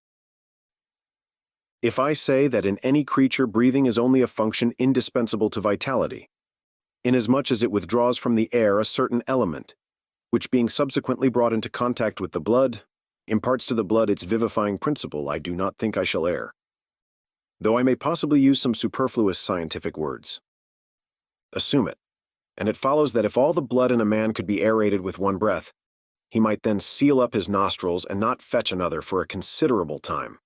A: If I say that in any creature breathing is only a function indispensable to vitality, inasmuch as it withdraws from the air a certain element, which being subsequently brought into contact with the blood, imparts to the blood its vivifying principle, I do not think I shall err, though I may possibly use some superfluous scientific words. Assume it, and it follows that if all the blood in a man could be aerated with one breath, he might then seal up his nostrils and not fetch another for a considerable time.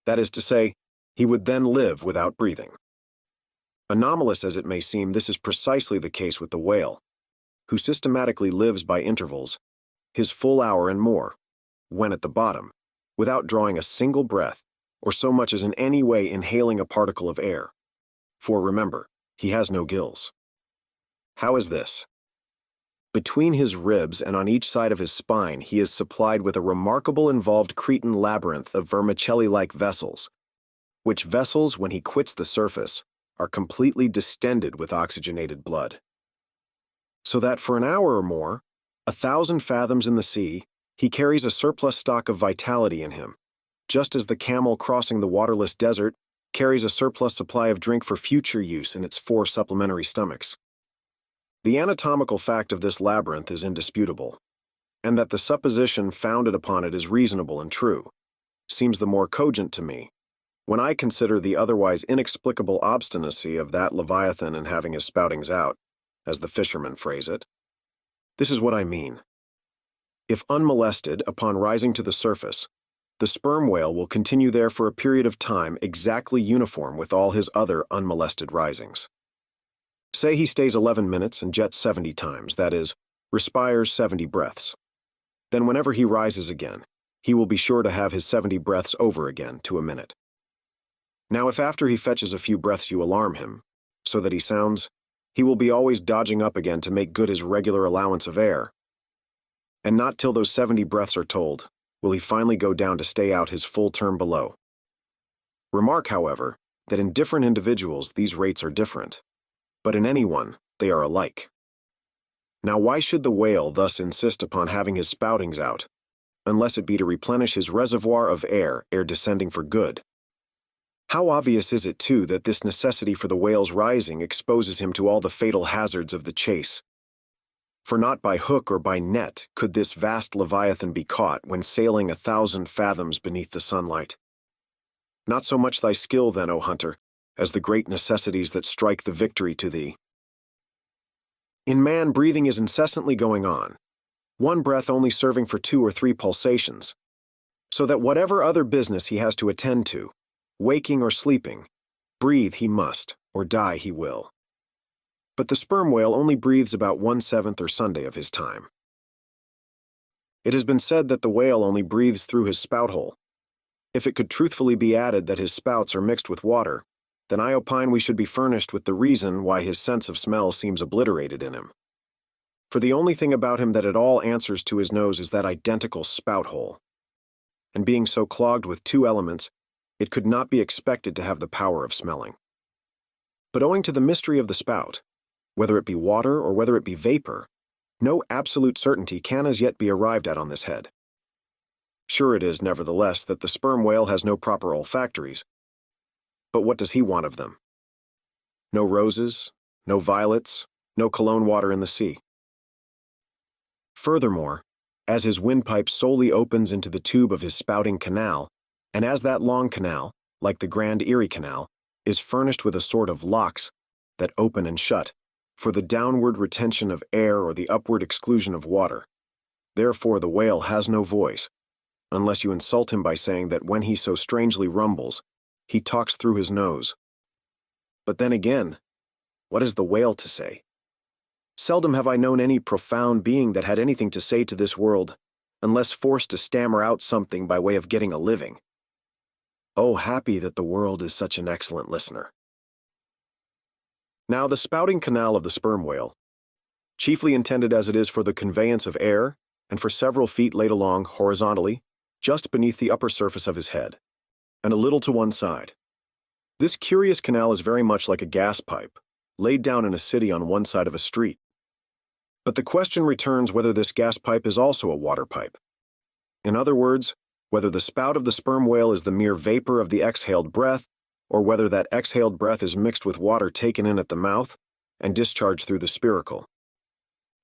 A: That is to say, he would then live without breathing. Anomalous as it may seem, this is precisely the case with the whale, who systematically lives by intervals, his full hour and more, when at the bottom, without drawing a single breath, or so much as in any way inhaling a particle of air. For remember, he has no gills. How is this? Between his ribs and on each side of his spine, he is supplied with a remarkable involved Cretan labyrinth of vermicelli-like vessels, which vessels, when he quits the surface, are completely distended with oxygenated blood. So that for an hour or more, 1,000 fathoms in the sea, he carries a surplus stock of vitality in him, just as the camel crossing the waterless desert carries a surplus supply of drink for future use in its 4 supplementary stomachs. The anatomical fact of this labyrinth is indisputable, and that the supposition founded upon it is reasonable and true, seems the more cogent to me, when I consider the otherwise inexplicable obstinacy of that Leviathan in having his spoutings out, as the fishermen phrase it. This is what I mean. If unmolested upon rising to the surface, the sperm whale will continue there for a period of time exactly uniform with all his other unmolested risings. Say he stays 11 minutes and jets 70 times, that is, respires 70 breaths. Then whenever he rises again, he will be sure to have his 70 breaths over again to a minute. Now if after he fetches a few breaths you alarm him, so that he sounds, he will be always dodging up again to make good his regular allowance of air. And not till those 70 breaths are told will he finally go down to stay out his full term below. Remark, however, that in different individuals these rates are different, but in any one they are alike. Now why should the whale thus insist upon having his spoutings out, unless it be to replenish his reservoir of air ere descending for good? How obvious is it, too, that this necessity for the whale's rising exposes him to all the fatal hazards of the chase? For not by hook or by net could this vast Leviathan be caught when sailing 1,000 fathoms beneath the sunlight. Not so much thy skill, then, O hunter, as the great necessities that strike the victory to thee. In man, breathing is incessantly going on, one breath only serving for 2 or 3 pulsations, so that whatever other business he has to attend to, waking or sleeping, breathe he must, or die he will. But the sperm whale only breathes about 1/7 or Sunday of his time. It has been said that the whale only breathes through his spout hole. If it could truthfully be added that his spouts are mixed with water, then I opine we should be furnished with the reason why his sense of smell seems obliterated in him. For the only thing about him that at all answers to his nose is that identical spout hole. And being so clogged with 2 elements, it could not be expected to have the power of smelling. But owing to the mystery of the spout, whether it be water or whether it be vapor, no absolute certainty can as yet be arrived at on this head. Sure it is, nevertheless, that the sperm whale has no proper olfactories. But what does he want of them? No roses, no violets, no cologne water in the sea. Furthermore, as his windpipe solely opens into the tube of his spouting canal, and as that long canal, like the Grand Erie Canal, is furnished with a sort of locks that open and shut, for the downward retention of air or the upward exclusion of water. Therefore the whale has no voice, unless you insult him by saying that when he so strangely rumbles, he talks through his nose. But then again, what is the whale to say? Seldom have I known any profound being that had anything to say to this world, unless forced to stammer out something by way of getting a living. Oh, happy that the world is such an excellent listener. Now, the spouting canal of the sperm whale, chiefly intended as it is for the conveyance of air and for several feet laid along horizontally, just beneath the upper surface of his head, and a little to one side. This curious canal is very much like a gas pipe, laid down in a city on one side of a street. But the question returns whether this gas pipe is also a water pipe. In other words, whether the spout of the sperm whale is the mere vapor of the exhaled breath, or whether that exhaled breath is mixed with water taken in at the mouth and discharged through the spiracle.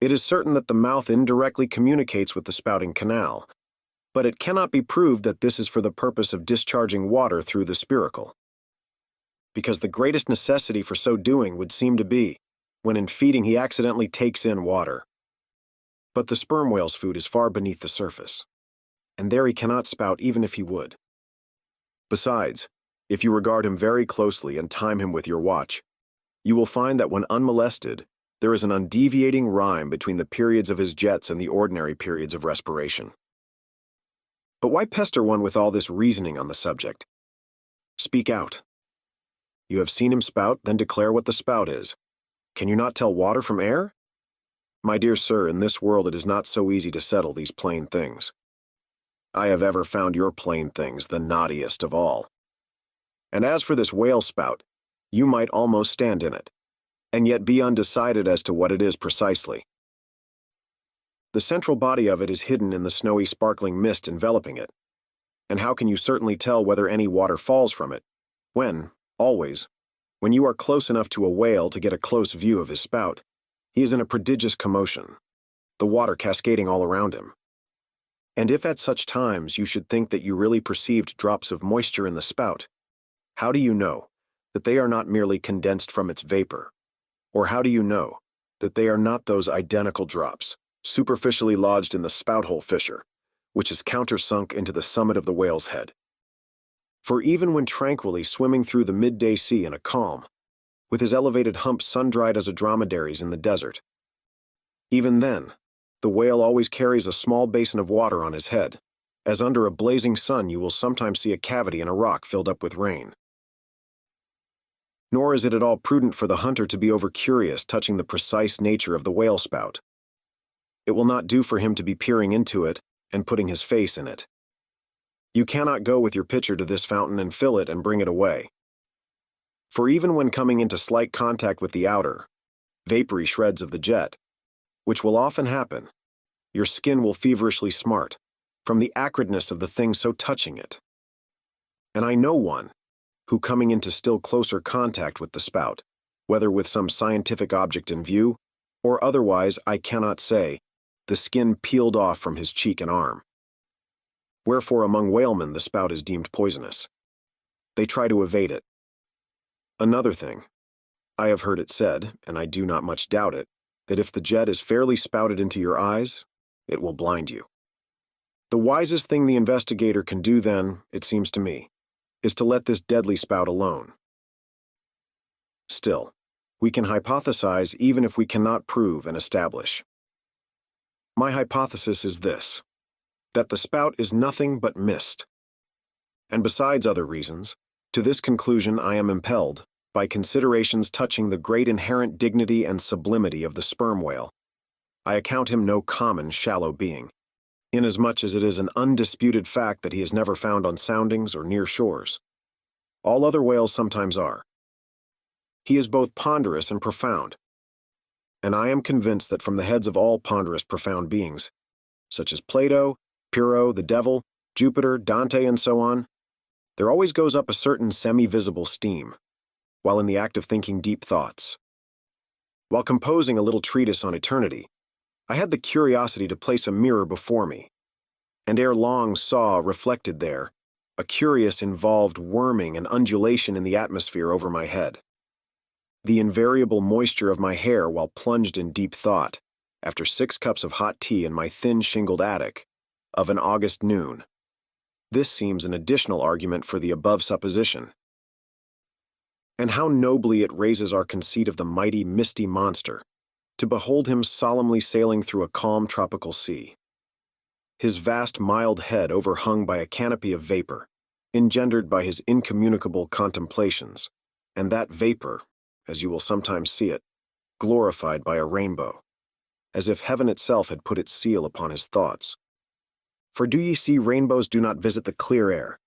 A: It is certain that the mouth indirectly communicates with the spouting canal, but it cannot be proved that this is for the purpose of discharging water through the spiracle, because the greatest necessity for so doing would seem to be when in feeding he accidentally takes in water. But the sperm whale's food is far beneath the surface, and there he cannot spout even if he would. Besides, if you regard him very closely and time him with your watch, you will find that when unmolested, there is an undeviating rhyme between the periods of his jets and the ordinary periods of respiration. But why pester one with all this reasoning on the subject? Speak out. You have seen him spout, then declare what the spout is. Can you not tell water from air? My dear sir, in this world it is not so easy to settle these plain things. I have ever found your plain things the knottiest of all. And as for this whale spout, you might almost stand in it, and yet be undecided as to what it is precisely. The central body of it is hidden in the snowy sparkling mist enveloping it, and how can you certainly tell whether any water falls from it, when, always, when you are close enough to a whale to get a close view of his spout, he is in a prodigious commotion, the water cascading all around him. And if at such times you should think that you really perceived drops of moisture in the spout, how do you know that they are not merely condensed from its vapor? Or how do you know that they are not those identical drops, superficially lodged in the spout-hole fissure, which is countersunk into the summit of the whale's head? For even when tranquilly swimming through the midday sea in a calm, with his elevated hump sun-dried as a dromedary's in the desert, even then, the whale always carries a small basin of water on his head, as under a blazing sun you will sometimes see a cavity in a rock filled up with rain. Nor is it at all prudent for the hunter to be over-curious touching the precise nature of the whale spout. It will not do for him to be peering into it and putting his face in it. You cannot go with your pitcher to this fountain and fill it and bring it away. For even when coming into slight contact with the outer, vapory shreds of the jet, which will often happen, your skin will feverishly smart from the acridness of the thing so touching it. And I know one who, coming into still closer contact with the spout, whether with some scientific object in view, or otherwise I cannot say, the skin peeled off from his cheek and arm. Wherefore among whalemen the spout is deemed poisonous. They try to evade it. Another thing, I have heard it said, and I do not much doubt it, that if the jet is fairly spouted into your eyes, it will blind you. The wisest thing the investigator can do then, it seems to me, is to let this deadly spout alone. Still, we can hypothesize even if we cannot prove and establish. My hypothesis is this, that the spout is nothing but mist. And besides other reasons, to this conclusion I am impelled by considerations touching the great inherent dignity and sublimity of the sperm whale. I account him no common, shallow being, inasmuch as it is an undisputed fact that he is never found on soundings or near shores. All other whales sometimes are. He is both ponderous and profound, and I am convinced that from the heads of all ponderous, profound beings, such as Plato, Pyrrho, the devil, Jupiter, Dante, and so on, there always goes up a certain semi-visible steam, while in the act of thinking deep thoughts. While composing a little treatise on eternity, I had the curiosity to place a mirror before me, and ere long saw, reflected there, a curious involved worming and undulation in the atmosphere over my head. The invariable moisture of my hair while plunged in deep thought, after 6 cups of hot tea in my thin shingled attic, of an August noon. This seems an additional argument for the above supposition. And how nobly it raises our conceit of the mighty, misty monster, to behold him solemnly sailing through a calm tropical sea. His vast, mild head overhung by a canopy of vapor, engendered by his incommunicable contemplations, and that vapor, as you will sometimes see it, glorified by a rainbow, as if heaven itself had put its seal upon his thoughts. For do ye see rainbows do not visit the clear air,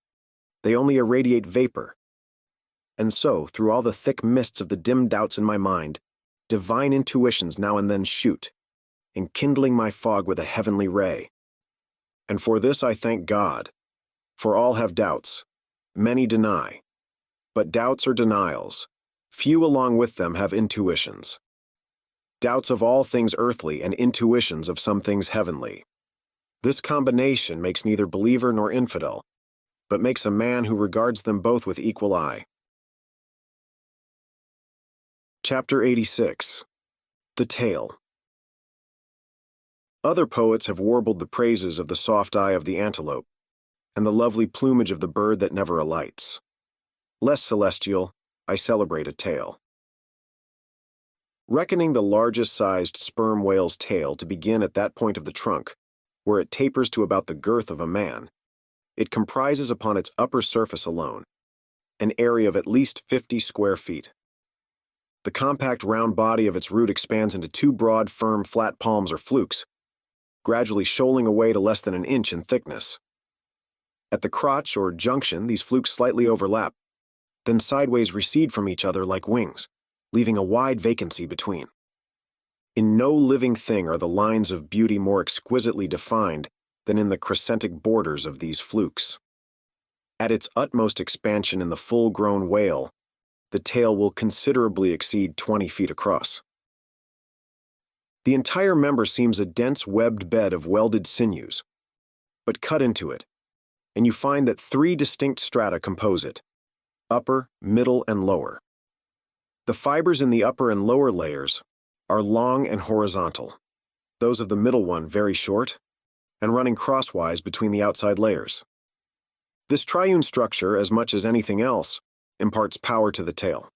A: they only irradiate vapor. And so, through all the thick mists of the dim doubts in my mind, divine intuitions now and then shoot, enkindling my fog with a heavenly ray. And for this I thank God, for all have doubts, many deny, but doubts or denials, few along with them have intuitions. Doubts of all things earthly and intuitions of some things heavenly. This combination makes neither believer nor infidel, but makes a man who regards them both with equal eye. Chapter 86. The Tale. Other poets have warbled the praises of the soft eye of the antelope, and the lovely plumage of the bird that never alights. Less celestial, I celebrate a tale. Reckoning the largest-sized sperm whale's tail to begin at that point of the trunk, where it tapers to about the girth of a man, it comprises upon its upper surface alone an area of at least 50 square feet. The compact round body of its root expands into two broad, firm, flat palms or flukes, gradually shoaling away to less than an inch in thickness. At the crotch or junction, these flukes slightly overlap, then sideways recede from each other like wings, leaving a wide vacancy between. In no living thing are the lines of beauty more exquisitely defined than in the crescentic borders of these flukes. At its utmost expansion in the full-grown whale, the tail will considerably exceed 20 feet across. The entire member seems a dense webbed bed of welded sinews, but cut into it, and you find that three distinct strata compose it: upper, middle, and lower. The fibers in the upper and lower layers are long and horizontal, those of the middle one very short, and running crosswise between the outside layers. This triune structure, as much as anything else, imparts power to the tail.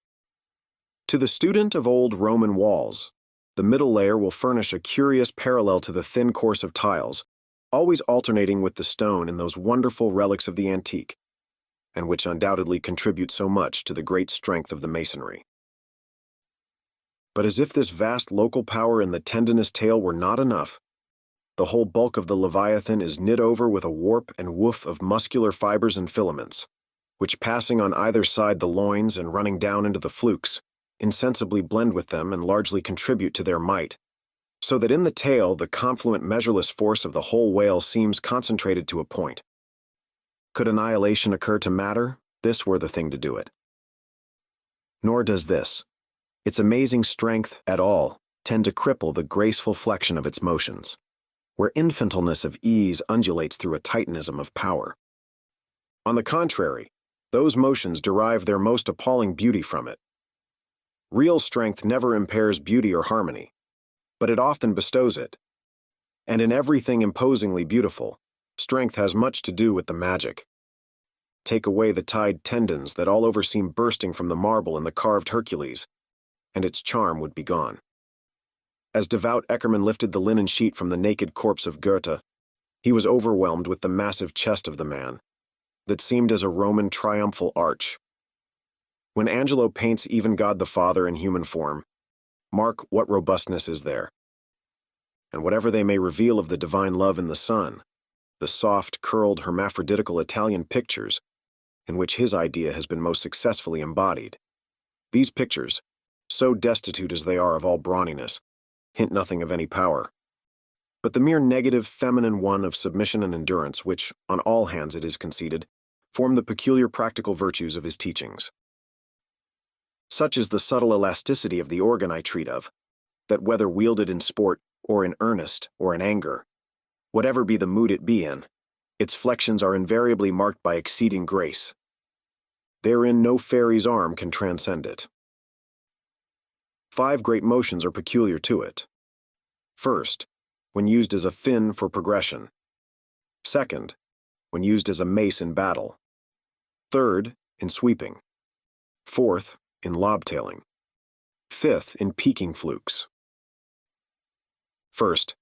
A: To the student of old Roman walls, the middle layer will furnish a curious parallel to the thin course of tiles, always alternating with the stone in those wonderful relics of the antique, and which undoubtedly contribute so much to the great strength of the masonry. But as if this vast local power in the tendinous tail were not enough, the whole bulk of the Leviathan is knit over with a warp and woof of muscular fibers and filaments, which, passing on either side the loins and running down into the flukes, insensibly blend with them and largely contribute to their might, so that in the tail the confluent measureless force of the whole whale seems concentrated to a point. Could annihilation occur to matter, this were the thing to do it. Nor does this, its amazing strength at all, tend to cripple the graceful flexion of its motions, where infantileness of ease undulates through a titanism of power. On the contrary, those motions derive their most appalling beauty from it. Real strength never impairs beauty or harmony, but it often bestows it. And in everything imposingly beautiful, strength has much to do with the magic. Take away the tied tendons that all over seem bursting from the marble in the carved Hercules, and its charm would be gone. As devout Eckermann lifted the linen sheet from the naked corpse of Goethe, he was overwhelmed with the massive chest of the man, that seemed as a Roman triumphal arch. When Angelo paints even God the Father in human form, mark what robustness is there. And whatever they may reveal of the divine love in the Son, the soft, curled, hermaphroditical Italian pictures, in which his idea has been most successfully embodied, these pictures, so destitute as they are of all brawniness, hint nothing of any power, but the mere negative feminine one of submission and endurance which, on all hands it is conceded, form the peculiar practical virtues of his teachings. Such is the subtle elasticity of the organ I treat of, that whether wielded in sport, or in earnest, or in anger, whatever be the mood it be in, its flexions are invariably marked by exceeding grace. Therein no fairy's arm can transcend it. 5 great motions are peculiar to it. First, when used as a fin for progression. Second, when used as a mace in battle. Third, in sweeping. Fourth, in lobtailing. Fifth, in peaking flukes. First,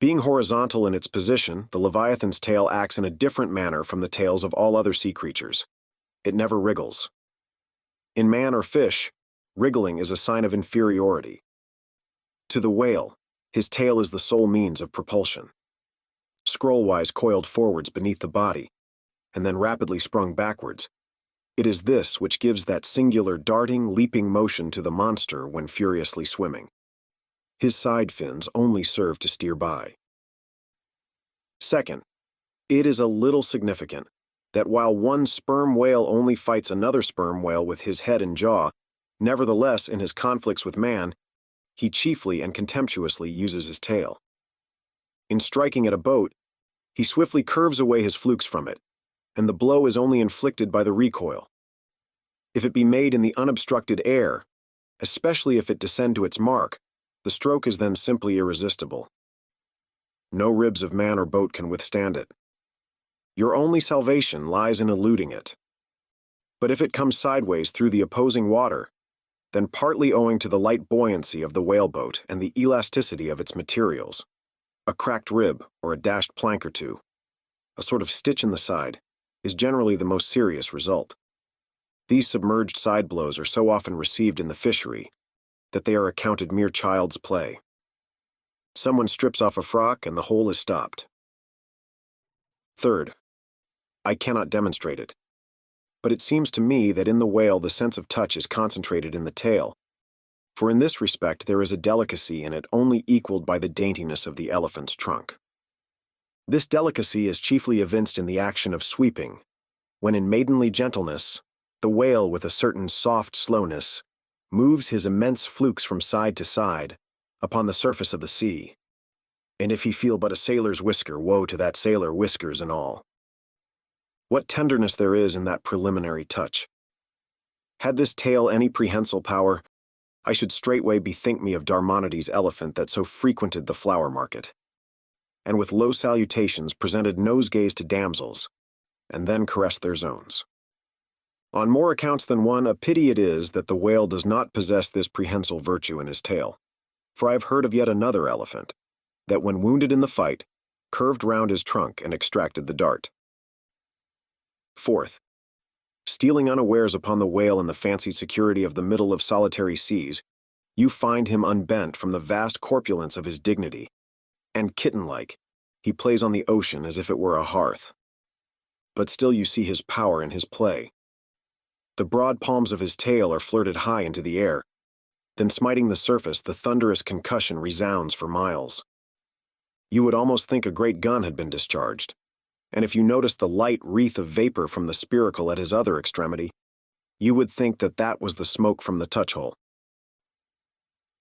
A: being horizontal in its position, the Leviathan's tail acts in a different manner from the tails of all other sea creatures. It never wriggles. In man or fish, wriggling is a sign of inferiority. To the whale, his tail is the sole means of propulsion. Scrollwise coiled forwards beneath the body, and then rapidly sprung backwards, it is this which gives that singular darting, leaping motion to the monster when furiously swimming. His side fins only serve to steer by. Second, it is a little significant that while one sperm whale only fights another sperm whale with his head and jaw, nevertheless, in his conflicts with man, he chiefly and contemptuously uses his tail. In striking at a boat, he swiftly curves away his flukes from it, and the blow is only inflicted by the recoil. If it be made in the unobstructed air, especially if it descend to its mark, the stroke is then simply irresistible. No ribs of man or boat can withstand it. Your only salvation lies in eluding it. But if it comes sideways through the opposing water, then partly owing to the light buoyancy of the whaleboat and the elasticity of its materials, a cracked rib or a dashed plank or two, a sort of stitch in the side, is generally the most serious result. These submerged side blows are so often received in the fishery that they are accounted mere child's play. Someone strips off a frock and the whole is stopped. Third, I cannot demonstrate it, but it seems to me that in the whale the sense of touch is concentrated in the tail, for in this respect there is a delicacy in it only equaled by the daintiness of the elephant's trunk. This delicacy is chiefly evinced in the action of sweeping, when in maidenly gentleness, the whale with a certain soft slowness moves his immense flukes from side to side upon the surface of the sea. And if he feel but a sailor's whisker, woe to that sailor, whiskers and all. What tenderness there is in that preliminary touch. Had this tale any prehensile power, I should straightway bethink me of Darmonides' elephant that so frequented the flower market, and with low salutations presented nosegays to damsels, and then caressed their zones. On more accounts than one, a pity it is that the whale does not possess this prehensile virtue in his tail, for I have heard of yet another elephant, that when wounded in the fight, curved round his trunk and extracted the dart. Fourth, stealing unawares upon the whale in the fancied security of the middle of solitary seas, you find him unbent from the vast corpulence of his dignity, and kitten-like, he plays on the ocean as if it were a hearth. But still you see his power in his play. The broad palms of his tail are flirted high into the air, then smiting the surface, the thunderous concussion resounds for miles. You would almost think a great gun had been discharged, and if you noticed the light wreath of vapor from the spiracle at his other extremity, you would think that that was the smoke from the touch-hole.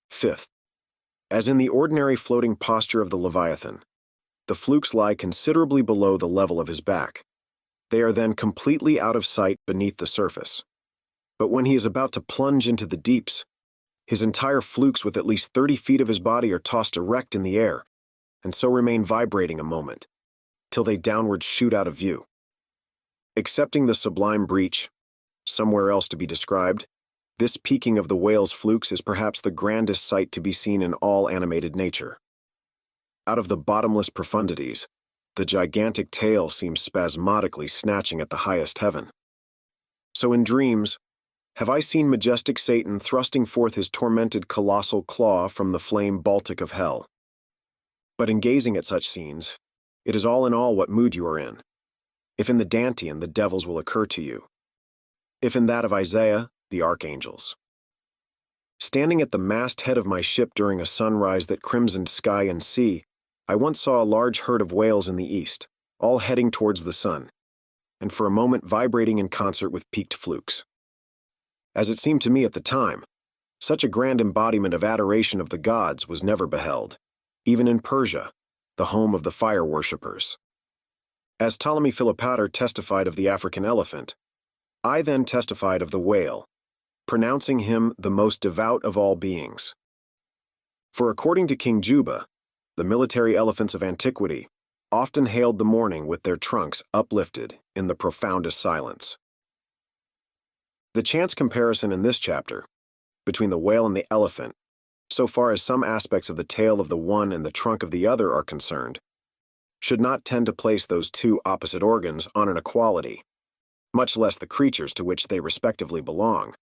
A: Fifth, as in the ordinary floating posture of the Leviathan, the flukes lie considerably below the level of his back. They are then completely out of sight beneath the surface. But when he is about to plunge into the deeps, his entire flukes with at least 30 feet of his body are tossed erect in the air, and so remain vibrating a moment, till they downward shoot out of view. Excepting the sublime breach, somewhere else to be described, this peaking of the whale's flukes is perhaps the grandest sight to be seen in all animated nature. Out of the bottomless profundities, the gigantic tail seems spasmodically snatching at the highest heaven. So in dreams, have I seen majestic Satan thrusting forth his tormented colossal claw from the flame Baltic of hell. But in gazing at such scenes, it is all in all what mood you are in. If in the Dantean, the devils will occur to you. If in that of Isaiah, the archangels. Standing at the masthead of my ship during a sunrise that crimsoned sky and sea, I once saw a large herd of whales in the east, all heading towards the sun, and for a moment vibrating in concert with peaked flukes. As it seemed to me at the time, such a grand embodiment of adoration of the gods was never beheld, even in Persia, the home of the fire worshippers. As Ptolemy Philopater testified of the African elephant, I then testified of the whale, pronouncing him the most devout of all beings. For according to King Juba, the military elephants of antiquity often hailed the morning with their trunks uplifted in the profoundest silence. The chance comparison in this chapter, between the whale and the elephant, so far as some aspects of the tail of the one and the trunk of the other are concerned, should not tend to place those two opposite organs on an equality, much less the creatures to which they respectively belong.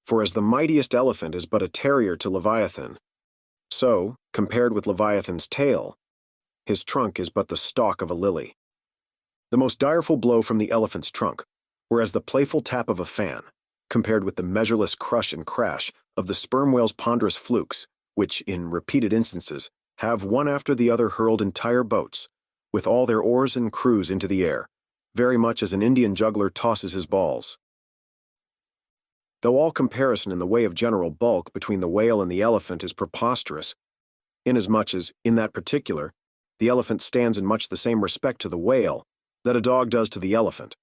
A: For as the mightiest elephant is but a terrier to Leviathan, so, compared with Leviathan's tail, his trunk is but the stalk of a lily. The most direful blow from the elephant's trunk, whereas the playful tap of a fan, compared with the measureless crush and crash of the sperm whale's ponderous flukes, which, in repeated instances, have one after the other hurled entire boats, with all their oars and crews into the air, very much as an Indian juggler tosses his balls. Though all comparison in the way of general bulk between the whale and the elephant is preposterous, inasmuch as, in that particular, the elephant stands in much the same respect to the whale that a dog does to the elephant.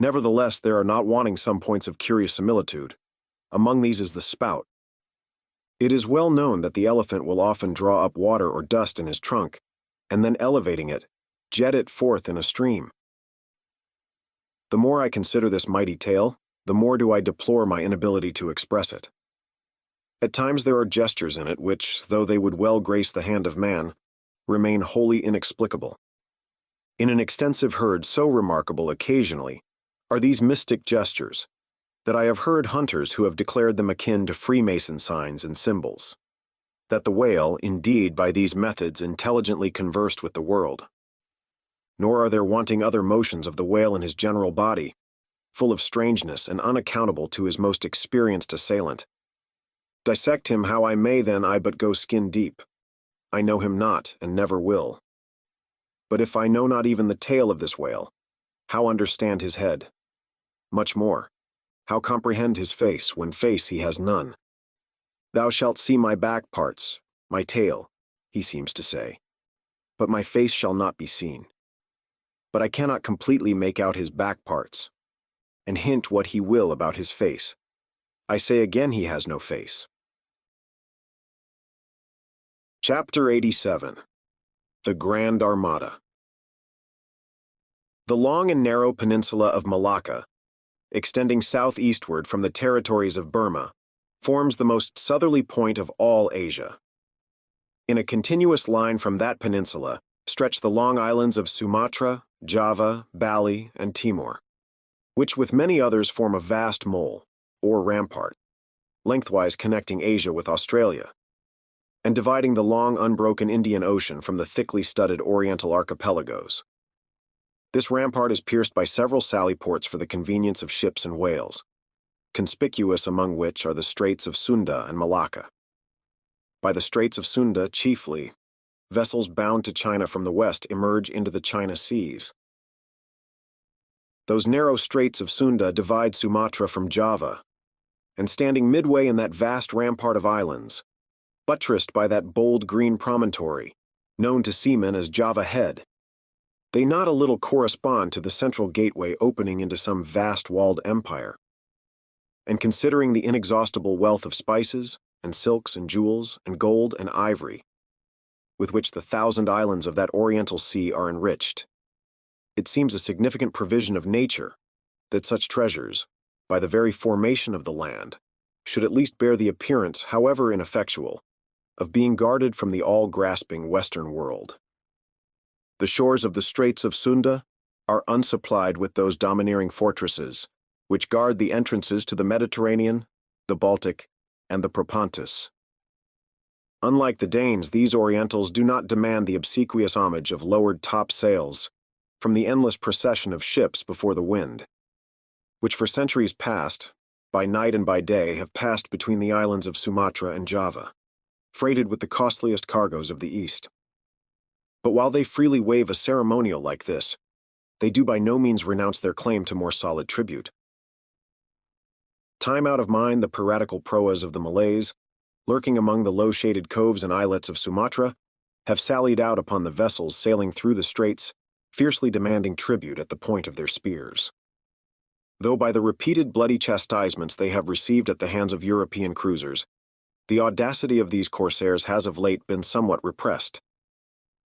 A: Nevertheless, there are not wanting some points of curious similitude. Among these is the spout. It is well known that the elephant will often draw up water or dust in his trunk, and then elevating it, jet it forth in a stream. The more I consider this mighty tale, the more do I deplore my inability to express it. At times there are gestures in it which, though they would well grace the hand of man, remain wholly inexplicable. In an extensive herd so remarkable occasionally are these mystic gestures, that I have heard hunters who have declared them akin to Freemason signs and symbols, that the whale, indeed, by these methods intelligently conversed with the world. Nor are there wanting other motions of the whale in his general body, full of strangeness and unaccountable to his most experienced assailant. Dissect him how I may, then I but go skin deep. I know him not, and never will. But if I know not even the tail of this whale, how understand his head? Much more, how comprehend his face, when face he has none? Thou shalt see my back parts, my tail, he seems to say, but my face shall not be seen. But I cannot completely make out his back parts, and hint what he will about his face. I say again he has no face. Chapter 87. The Grand Armada. The long and narrow peninsula of Malacca, extending southeastward from the territories of Burma, forms the most southerly point of all Asia. In a continuous line from that peninsula stretch the long islands of Sumatra, Java, Bali, and Timor, which with many others form a vast mole, or rampart, lengthwise connecting Asia with Australia, and dividing the long unbroken Indian Ocean from the thickly studded Oriental archipelagos. This rampart is pierced by several sally ports for the convenience of ships and whales, conspicuous among which are the Straits of Sunda and Malacca. By the Straits of Sunda, chiefly, vessels bound to China from the west emerge into the China Seas. Those narrow Straits of Sunda divide Sumatra from Java, and standing midway in that vast rampart of islands, buttressed by that bold green promontory, known to seamen as Java Head, they not a little correspond to the central gateway opening into some vast walled empire. And considering the inexhaustible wealth of spices, and silks, and jewels, and gold, and ivory, with which the 1,000 islands of that Oriental Sea are enriched, it seems a significant provision of nature that such treasures, by the very formation of the land, should at least bear the appearance, however ineffectual, of being guarded from the all-grasping Western world. The shores of the Straits of Sunda are unsupplied with those domineering fortresses which guard the entrances to the Mediterranean, the Baltic, and the Propontis. Unlike the Danes, these Orientals do not demand the obsequious homage of lowered top sails from the endless procession of ships before the wind, which for centuries past, by night and by day, have passed between the islands of Sumatra and Java, freighted with the costliest cargoes of the East. But while they freely waive a ceremonial like this, they do by no means renounce their claim to more solid tribute. Time out of mind, the piratical proas of the Malays, lurking among the low-shaded coves and islets of Sumatra, have sallied out upon the vessels sailing through the straits, fiercely demanding tribute at the point of their spears. Though by the repeated bloody chastisements they have received at the hands of European cruisers, the audacity of these corsairs has of late been somewhat repressed.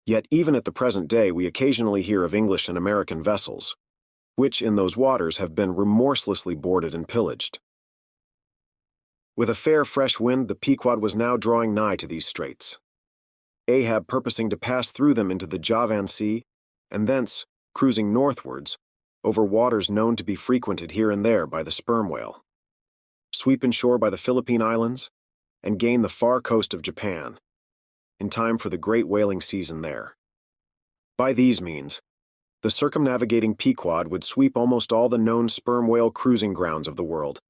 A: Yet even at the present day we occasionally hear of English and American vessels, which in those waters have been remorselessly boarded and pillaged. With a fair fresh wind, the Pequod was now drawing nigh to these straits, Ahab purposing to pass through them into the Javan Sea, and thence, cruising northwards, over waters known to be frequented here and there by the sperm whale, sweep inshore by the Philippine Islands, and gain the far coast of Japan, in time for the great whaling season there. By these means, the circumnavigating Pequod would sweep almost all the known sperm whale cruising grounds of the world,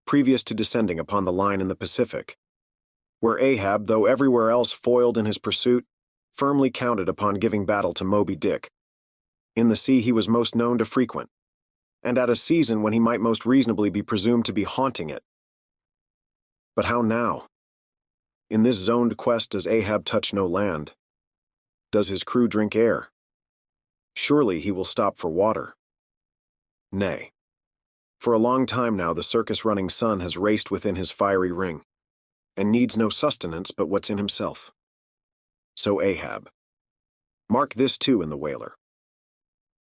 A: previous to descending upon the line in the Pacific, where Ahab, though everywhere else foiled in his pursuit, firmly counted upon giving battle to Moby Dick. In the sea he was most known to frequent, and at a season when he might most reasonably be presumed to be haunting it. But how now? In this zoned quest does Ahab touch no land? Does his crew drink air? Surely he will stop for water. Nay. For a long time now the circus-running sun has raced within his fiery ring, and needs no sustenance but what's in himself. So Ahab. Mark this too in the whaler.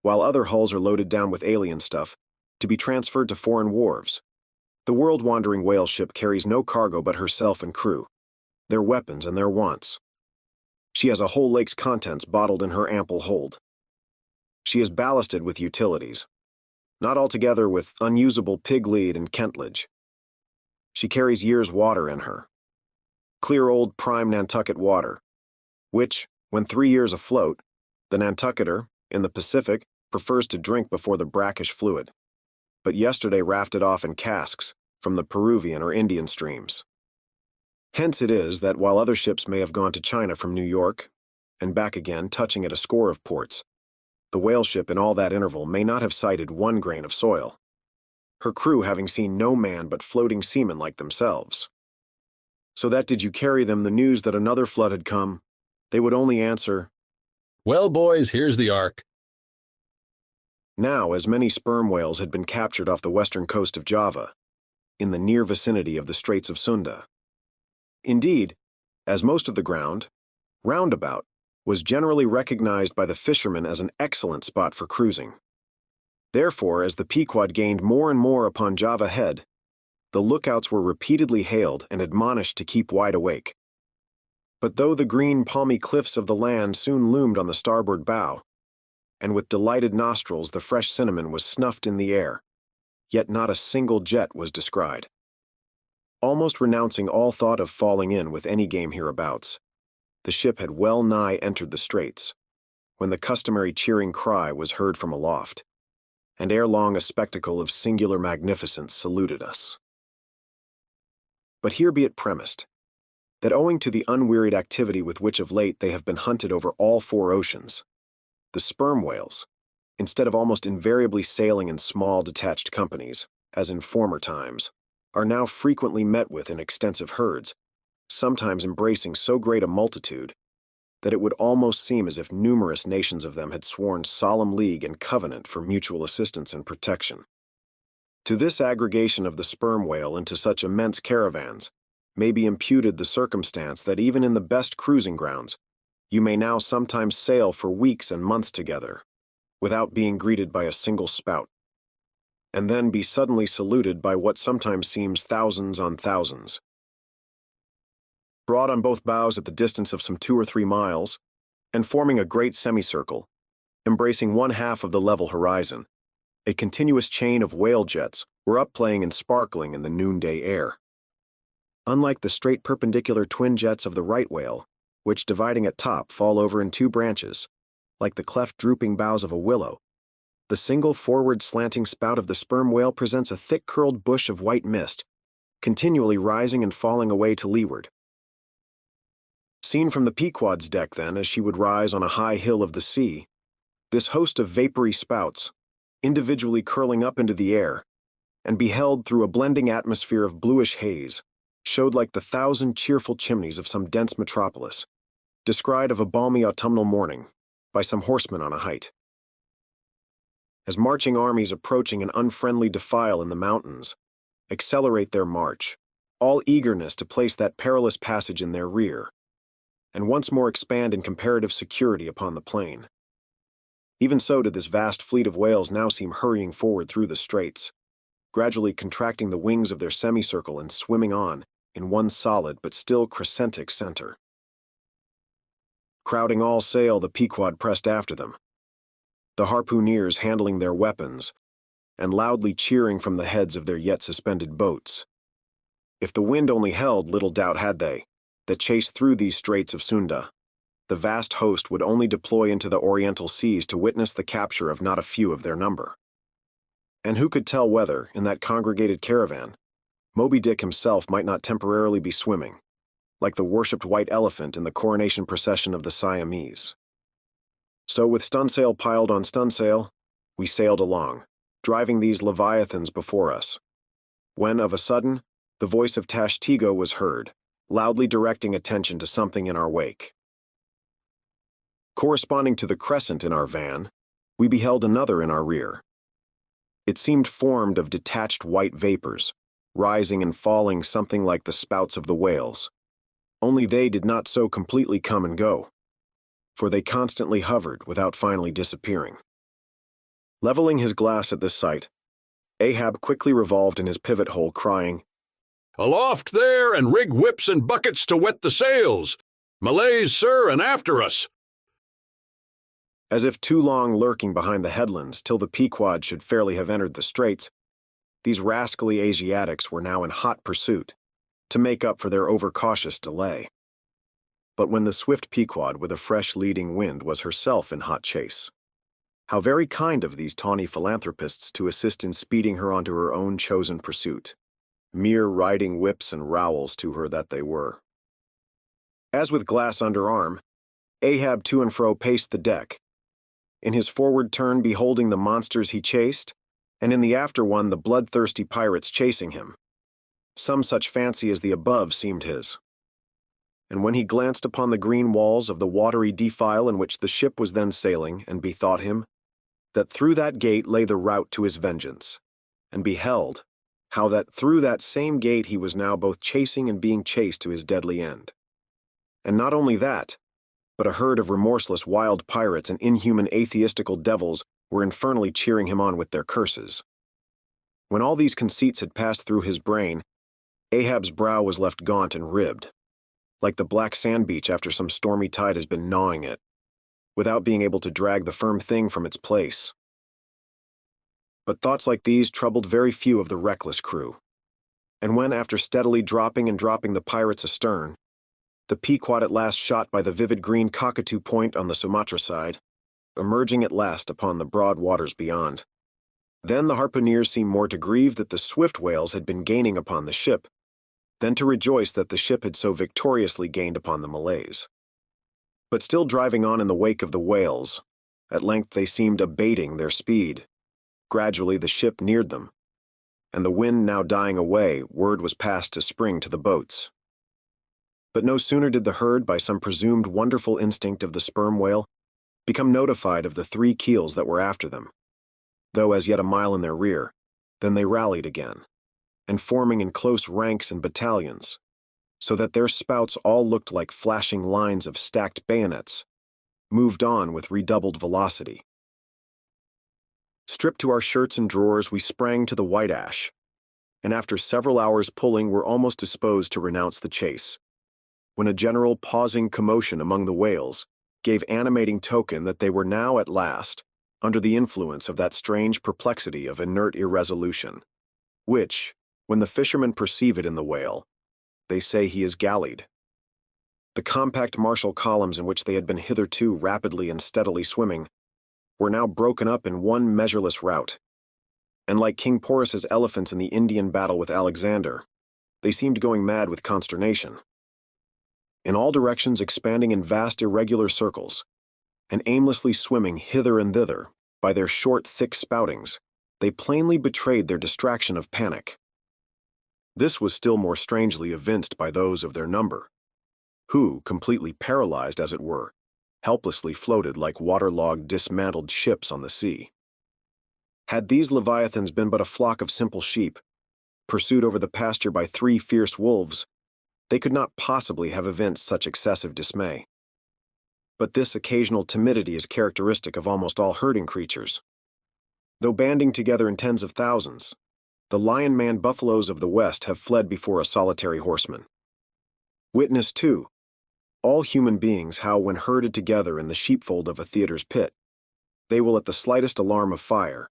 A: While other hulls are loaded down with alien stuff, to be transferred to foreign wharves, the world-wandering whale ship carries no cargo but herself and crew, their weapons and their wants. She has a whole lake's contents bottled in her ample hold. She is ballasted with utilities, not altogether with unusable pig-lead and kentlage. She carries years' water in her. Clear old prime Nantucket water, which, when 3 years afloat, the Nantucketer, in the Pacific, prefers to drink before the brackish fluid, but yesterday rafted off in casks from the Peruvian or Indian streams. Hence it is that while other ships may have gone to China from New York, and back again touching at a score of ports, the whale ship in all that interval may not have sighted 1 grain of soil, her crew having seen no man but floating seamen like themselves. So that did you carry them the news that another flood had come, they would only answer,
J: "Well, boys, here's the Ark."
A: Now, as many sperm whales had been captured off the western coast of Java, in the near vicinity of the Straits of Sunda. Indeed, as most of the ground, roundabout, was generally recognized by the fishermen as an excellent spot for cruising. Therefore, as the Pequod gained more and more upon Java Head, the lookouts were repeatedly hailed and admonished to keep wide awake. But though the green palmy cliffs of the land soon loomed on the starboard bow, and with delighted nostrils the fresh cinnamon was snuffed in the air, yet not a single jet was descried. Almost renouncing all thought of falling in with any game hereabouts, the ship had well nigh entered the straits, when the customary cheering cry was heard from aloft, and ere long a spectacle of singular magnificence saluted us. But here be it premised, that owing to the unwearied activity with which of late they have been hunted over all 4 oceans, the sperm whales, instead of almost invariably sailing in small detached companies, as in former times, are now frequently met with in extensive herds, sometimes embracing so great a multitude that it would almost seem as if numerous nations of them had sworn solemn league and covenant for mutual assistance and protection. To this aggregation of the sperm whale into such immense caravans may be imputed the circumstance that even in the best cruising grounds, you may now sometimes sail for weeks and months together, without being greeted by a single spout, and then be suddenly saluted by what sometimes seems thousands on thousands. Broad on both bows at the distance of some 2 or 3 miles, and forming a great semicircle, embracing 1/2 of the level horizon, a continuous chain of whale jets were up-playing and sparkling in the noonday air. Unlike the straight perpendicular twin jets of the right whale, which dividing at top fall over in 2 branches, like the cleft drooping boughs of a willow, the single forward slanting spout of the sperm whale presents a thick-curled bush of white mist, continually rising and falling away to leeward. Seen from the Pequod's deck, then, as she would rise on a high hill of the sea, this host of vapory spouts, individually curling up into the air, and beheld through a blending atmosphere of bluish haze, showed like the 1,000 cheerful chimneys of some dense metropolis, descried of a balmy autumnal morning by some horseman on a height. As marching armies approaching an unfriendly defile in the mountains, accelerate their march, all eagerness to place that perilous passage in their rear, and once more expand in comparative security upon the plain. Even so did this vast fleet of whales now seem hurrying forward through the straits, gradually contracting the wings of their semicircle and swimming on in one solid but still crescentic center. Crowding all sail, the Pequod pressed after them, the harpooneers handling their weapons and loudly cheering from the heads of their yet suspended boats. If the wind only held, little doubt had they, that chased through these straits of Sunda, the vast host would only deploy into the oriental seas to witness the capture of not a few of their number. And who could tell whether, in that congregated caravan, Moby Dick himself might not temporarily be swimming, like the worshipped white elephant in the coronation procession of the Siamese. So with stunsail piled on stunsail, we sailed along, driving these leviathans before us, when of a sudden the voice of Tashtego was heard, loudly directing attention to something in our wake. Corresponding to the crescent in our van, we beheld another in our rear. It seemed formed of detached white vapors, rising and falling something like the spouts of the whales, only they did not so completely come and go, for they constantly hovered without finally disappearing. Leveling his glass at this sight, Ahab quickly revolved in his pivot hole, crying,
R: "Aloft there, and rig whips and buckets to wet the sails! Malays, sir, and after us!"
A: As if too long lurking behind the headlands till the Pequod should fairly have entered the straits, these rascally Asiatics were now in hot pursuit, to make up for their overcautious delay. But when the swift Pequod with a fresh leading wind was herself in hot chase, how very kind of these tawny philanthropists to assist in speeding her onto her own chosen pursuit. Mere riding whips and rowels to her that they were. As with glass under arm, Ahab to and fro paced the deck, in his forward turn beholding the monsters he chased, and in the after one the bloodthirsty pirates chasing him. Some such fancy as the above seemed his. And when he glanced upon the green walls of the watery defile in which the ship was then sailing, and bethought him that through that gate lay the route to his vengeance, and beheld how that through that same gate he was now both chasing and being chased to his deadly end. And not only that, but a herd of remorseless wild pirates and inhuman atheistical devils were infernally cheering him on with their curses. When all these conceits had passed through his brain, Ahab's brow was left gaunt and ribbed, like the black sand beach after some stormy tide has been gnawing it, without being able to drag the firm thing from its place. But thoughts like these troubled very few of the reckless crew, and when, after steadily dropping the pirates astern, the Pequod at last shot by the vivid green cockatoo point on the Sumatra side, emerging at last upon the broad waters beyond, then the harpooneers seemed more to grieve that the swift whales had been gaining upon the ship, than to rejoice that the ship had so victoriously gained upon the Malays. But still driving on in the wake of the whales, at length they seemed abating their speed. Gradually the ship neared them, and the wind now dying away, word was passed to spring to the boats. But no sooner did the herd, by some presumed wonderful instinct of the sperm whale, become notified of the 3 keels that were after them, though as yet a mile in their rear, than they rallied again, and forming in close ranks and battalions, so that their spouts all looked like flashing lines of stacked bayonets, moved on with redoubled velocity. Stripped to our shirts and drawers, we sprang to the white ash, and after several hours pulling were almost disposed to renounce the chase, when a general pausing commotion among the whales gave animating token that they were now at last under the influence of that strange perplexity of inert irresolution, which, when the fishermen perceive it in the whale, they say he is gallied. The compact martial columns in which they had been hitherto rapidly and steadily swimming were now broken up in one measureless rout, and like King Porus's elephants in the Indian battle with Alexander, they seemed going mad with consternation. In all directions expanding in vast irregular circles, and aimlessly swimming hither and thither by their short, thick spoutings, they plainly betrayed their distraction of panic. This was still more strangely evinced by those of their number, who, completely paralyzed as it were, helplessly floated like waterlogged, dismantled ships on the sea. Had these leviathans been but a flock of simple sheep, pursued over the pasture by 3 fierce wolves, they could not possibly have evinced such excessive dismay. But this occasional timidity is characteristic of almost all herding creatures. Though banding together in tens of thousands, the lion-man buffaloes of the West have fled before a solitary horseman. Witness, too, all human beings how, when herded together in the sheepfold of a theater's pit, they will at the slightest alarm of fire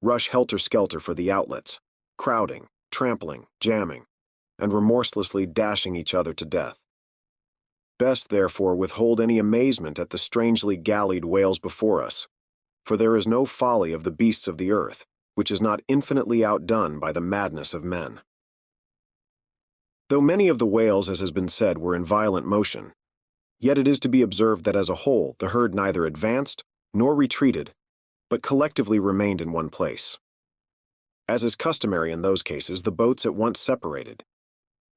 A: rush helter-skelter for the outlets, crowding, trampling, jamming, and remorselessly dashing each other to death. Best, therefore, withhold any amazement at the strangely gallied whales before us, for there is no folly of the beasts of the earth which is not infinitely outdone by the madness of men. Though many of the whales, as has been said, were in violent motion, yet it is to be observed that as a whole the herd neither advanced nor retreated, but collectively remained in one place. As is customary in those cases, the boats at once separated,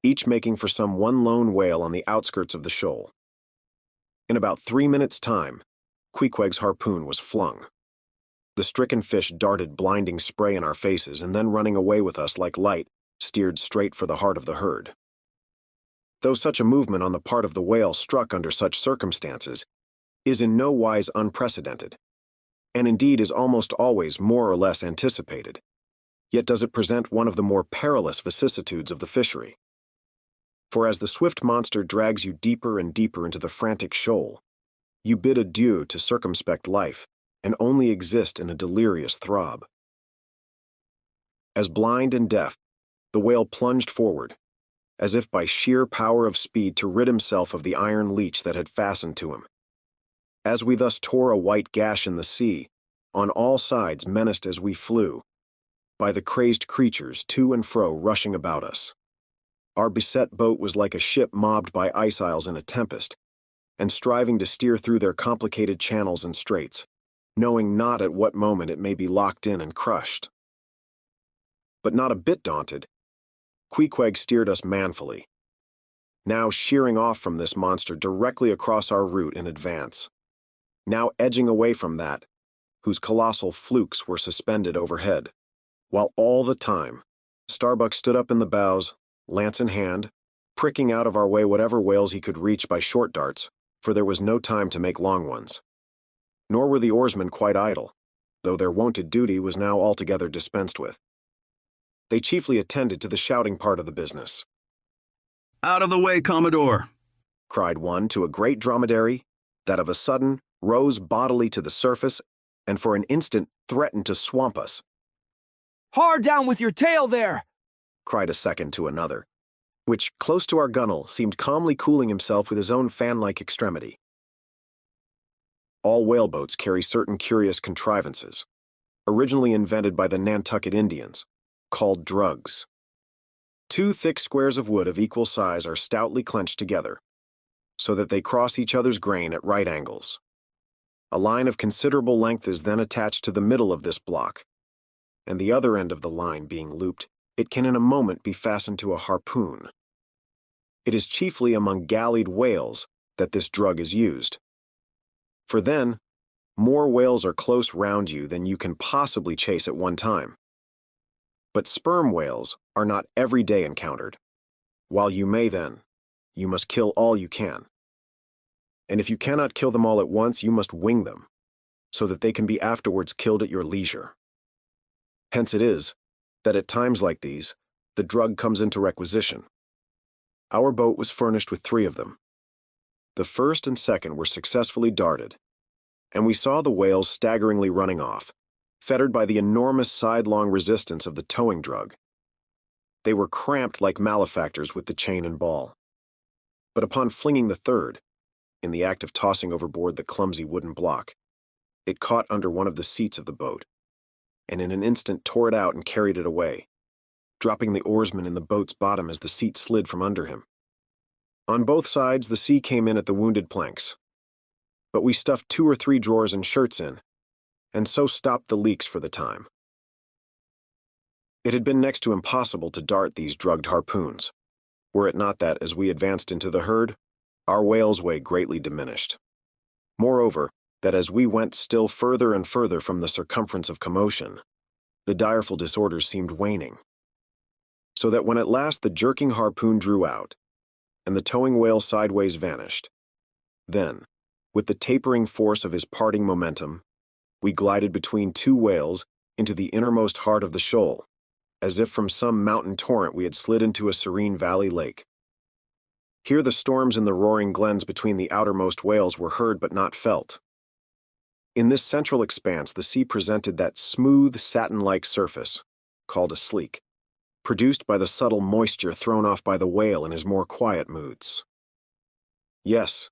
A: each making for some one lone whale on the outskirts of the shoal. In about 3 minutes' time, Queequeg's harpoon was flung. The stricken fish darted blinding spray in our faces, and then running away with us like light, steered straight for the heart of the herd. Though such a movement on the part of the whale struck under such circumstances is in no wise unprecedented, and indeed is almost always more or less anticipated, yet does it present one of the more perilous vicissitudes of the fishery. For as the swift monster drags you deeper and deeper into the frantic shoal, You bid adieu to circumspect life and only exist in a delirious throb. As blind and deaf, the whale plunged forward, as if by sheer power of speed to rid himself of the iron leech that had fastened to him. As we thus tore a white gash in the sea, on all sides menaced as we flew, by the crazed creatures to and fro rushing about us. Our beset boat was like a ship mobbed by ice isles in a tempest, and striving to steer through their complicated channels and straits, knowing not at what moment it may be locked in and crushed. But not a bit daunted, Queequeg steered us manfully, now sheering off from this monster directly across our route in advance, now edging away from that, whose colossal flukes were suspended overhead, while all the time, Starbuck stood up in the bows, lance in hand, pricking out of our way whatever whales he could reach by short darts, for there was no time to make long ones. Nor were the oarsmen quite idle, though their wonted duty was now altogether dispensed with. They chiefly attended to the shouting part of the business.
P: "Out of the way, Commodore!"
A: cried one to a great dromedary that of a sudden rose bodily to the surface and for an instant threatened to swamp us.
S: "Hard down with your tail there!"
A: cried a second to another, which, close to our gunwale, seemed calmly cooling himself with his own fan-like extremity. All whaleboats carry certain curious contrivances, originally invented by the Nantucket Indians, called drugs. Two thick squares of wood of equal size are stoutly clenched together, so that they cross each other's grain at right angles. A line of considerable length is then attached to the middle of this block, and the other end of the line being looped, it can in a moment be fastened to a harpoon. It is chiefly among gallied whales that this drug is used. For then, more whales are close round you than you can possibly chase at one time. But sperm whales are not every day encountered. While you may then, you must kill all you can. And if you cannot kill them all at once, you must wing them, so that they can be afterwards killed at your leisure. Hence it is that at times like these, the drug comes into requisition. Our boat was furnished with 3 of them. The first and second were successfully darted, and we saw the whales staggeringly running off, fettered by the enormous sidelong resistance of the towing drug. They were cramped like malefactors with the chain and ball. But upon flinging the third, in the act of tossing overboard the clumsy wooden block, it caught under one of the seats of the boat, and in an instant tore it out and carried it away, dropping the oarsman in the boat's bottom as the seat slid from under him. On both sides the sea came in at the wounded planks, but we stuffed 2 or 3 drawers and shirts in, and so stopped the leaks for the time. It had been next to impossible to dart these drugged harpoons, were it not that, as we advanced into the herd, our whale's way greatly diminished. Moreover, that as we went still further and further from the circumference of commotion, the direful disorders seemed waning. So that when at last the jerking harpoon drew out, and the towing whale sideways vanished, then, with the tapering force of his parting momentum, we glided between 2 whales into the innermost heart of the shoal, as if from some mountain torrent we had slid into a serene valley lake. Here the storms in the roaring glens between the outermost whales were heard but not felt. In this central expanse the sea presented that smooth, satin-like surface, called a sleek, produced by the subtle moisture thrown off by the whale in his more quiet moods. Yes,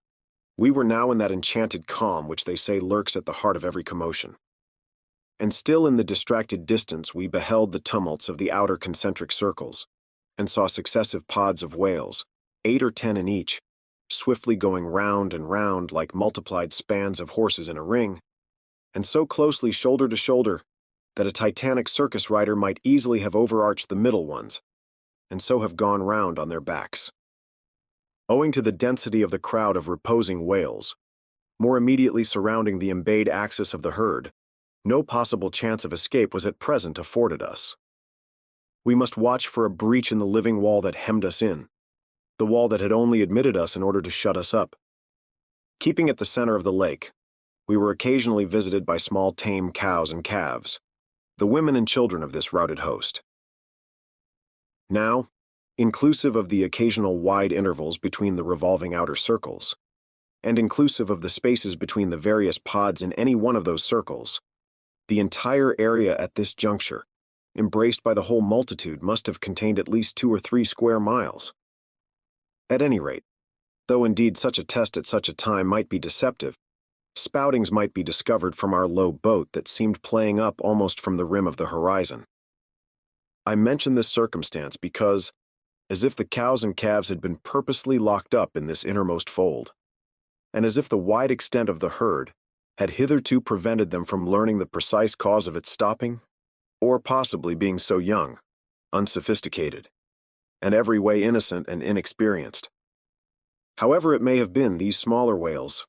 A: we were now in that enchanted calm which they say lurks at the heart of every commotion. And still in the distracted distance we beheld the tumults of the outer concentric circles, and saw successive pods of whales, 8 or 10 in each, swiftly going round and round like multiplied spans of horses in a ring, and so closely shoulder to shoulder that a titanic circus rider might easily have overarched the middle ones, and so have gone round on their backs. Owing to the density of the crowd of reposing whales, more immediately surrounding the embayed axis of the herd, no possible chance of escape was at present afforded us. We must watch for a breach in the living wall that hemmed us in, the wall that had only admitted us in order to shut us up. Keeping at the center of the lake, we were occasionally visited by small tame cows and calves, the women and children of this routed host. Now, inclusive of the occasional wide intervals between the revolving outer circles, and inclusive of the spaces between the various pods in any one of those circles, the entire area at this juncture, embraced by the whole multitude, must have contained at least 2 or 3 square miles. At any rate, though indeed such a test at such a time might be deceptive, spoutings might be discovered from our low boat that seemed playing up almost from the rim of the horizon. I mention this circumstance because, as if the cows and calves had been purposely locked up in this innermost fold, and as if the wide extent of the herd had hitherto prevented them from learning the precise cause of its stopping, or possibly being so young, unsophisticated, and every way innocent and inexperienced. However it may have been, these smaller whales,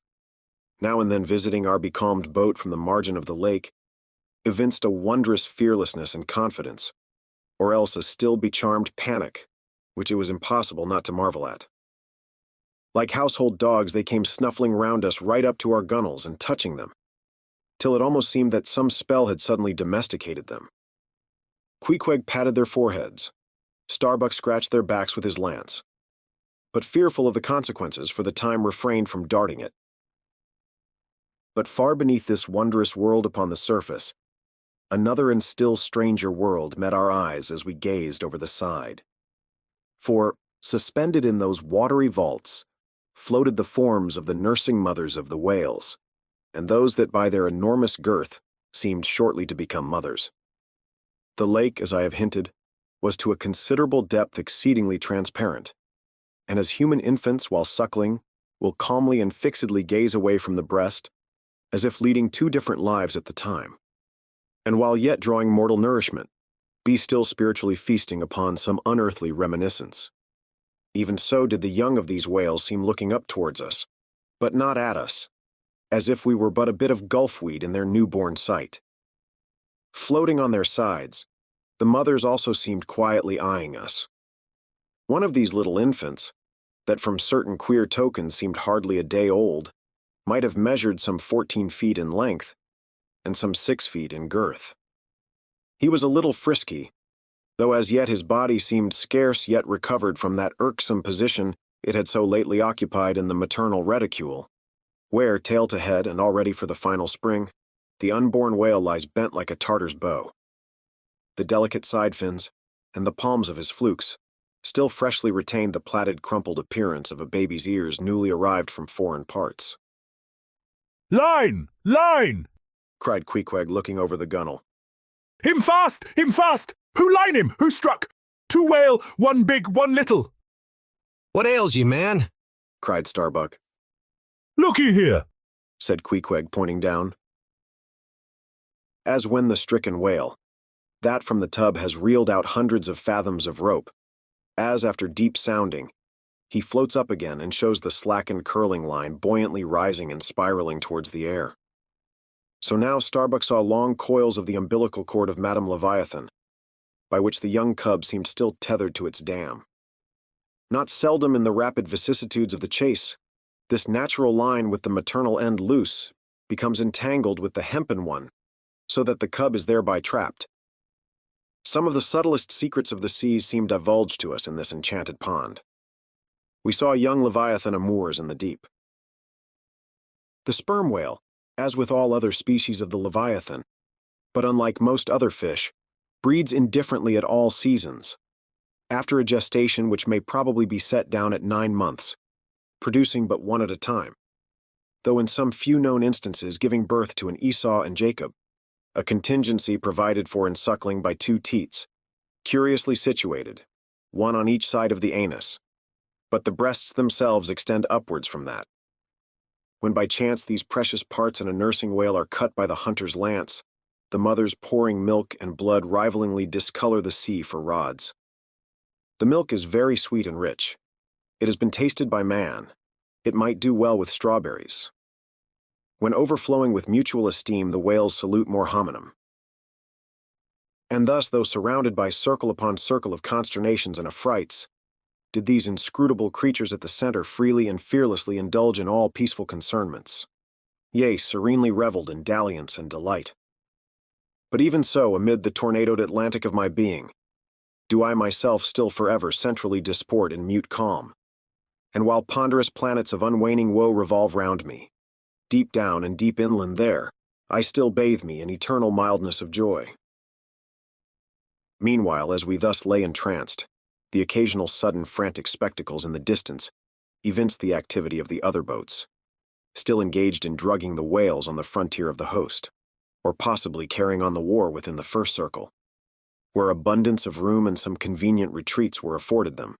A: now and then visiting our becalmed boat from the margin of the lake, evinced a wondrous fearlessness and confidence, or else a still becharmed panic, which it was impossible not to marvel at. Like household dogs, they came snuffling round us right up to our gunwales and touching them, till it almost seemed that some spell had suddenly domesticated them. Queequeg patted their foreheads. Starbuck scratched their backs with his lance, but fearful of the consequences, for the time refrained from darting it. But far beneath this wondrous world upon the surface, another and still stranger world met our eyes as we gazed over the side. For, suspended in those watery vaults, floated the forms of the nursing mothers of the whales, and those that by their enormous girth seemed shortly to become mothers. The lake, as I have hinted, was to a considerable depth exceedingly transparent, and as human infants while suckling will calmly and fixedly gaze away from the breast, as if leading 2 different lives at the time, and while yet drawing mortal nourishment, be still spiritually feasting upon some unearthly reminiscence. Even so did the young of these whales seem looking up towards us, but not at us, as if we were but a bit of gulfweed in their newborn sight. Floating on their sides, the mothers also seemed quietly eyeing us. One of these little infants, that from certain queer tokens seemed hardly a day old, might have measured some 14 feet in length, and some 6 feet in girth. He was a little frisky, though as yet his body seemed scarce yet recovered from that irksome position it had so lately occupied in the maternal reticule, where, tail to head and all ready for the final spring, the unborn whale lies bent like a Tartar's bow. The delicate side fins, and the palms of his flukes, still freshly retained the plaited crumpled appearance of a baby's ears newly arrived from foreign parts.
C: "Line! Line!"
A: cried Queequeg, looking over the gunwale.
C: "Him fast! Him fast! Who line him? Who struck? 2 whale, 1 big, 1 little."
G: "What ails you, man?"
A: cried Starbuck.
C: "Looky here,"
A: said Queequeg, pointing down. As when the stricken whale, that from the tub has reeled out hundreds of fathoms of rope, as after deep sounding, he floats up again and shows the slackened curling line buoyantly rising and spiraling towards the air. So now Starbuck saw long coils of the umbilical cord of Madame Leviathan, by which the young cub seemed still tethered to its dam. Not seldom in the rapid vicissitudes of the chase, this natural line with the maternal end loose becomes entangled with the hempen one, so that the cub is thereby trapped. Some of the subtlest secrets of the seas seemed divulged to us in this enchanted pond. We saw young Leviathan amours in the deep. The sperm whale, as with all other species of the Leviathan, but unlike most other fish, breeds indifferently at all seasons, after a gestation which may probably be set down at 9 months, producing but one at a time, though in some few known instances giving birth to an Esau and Jacob, a contingency provided for in suckling by 2 teats, curiously situated, one on each side of the anus, but the breasts themselves extend upwards from that. When by chance these precious parts in a nursing whale are cut by the hunter's lance, the mothers pouring milk and blood rivalingly discolor the sea for rods. The milk is very sweet and rich. It has been tasted by man. It might do well with strawberries. When overflowing with mutual esteem, the whales salute more hominum. And thus, though surrounded by circle upon circle of consternations and affrights, did these inscrutable creatures at the center freely and fearlessly indulge in all peaceful concernments, yea, serenely reveled in dalliance and delight. But even so, amid the tornadoed Atlantic of my being, do I myself still forever centrally disport in mute calm, And while ponderous planets of unwaning woe revolve round me, deep down and deep inland there, I still bathe me in eternal mildness of joy. Meanwhile, as we thus lay entranced, the occasional sudden frantic spectacles in the distance evinced the activity of the other boats, still engaged in drugging the whales on the frontier of the host, or possibly carrying on the war within the first circle, where abundance of room and some convenient retreats were afforded them.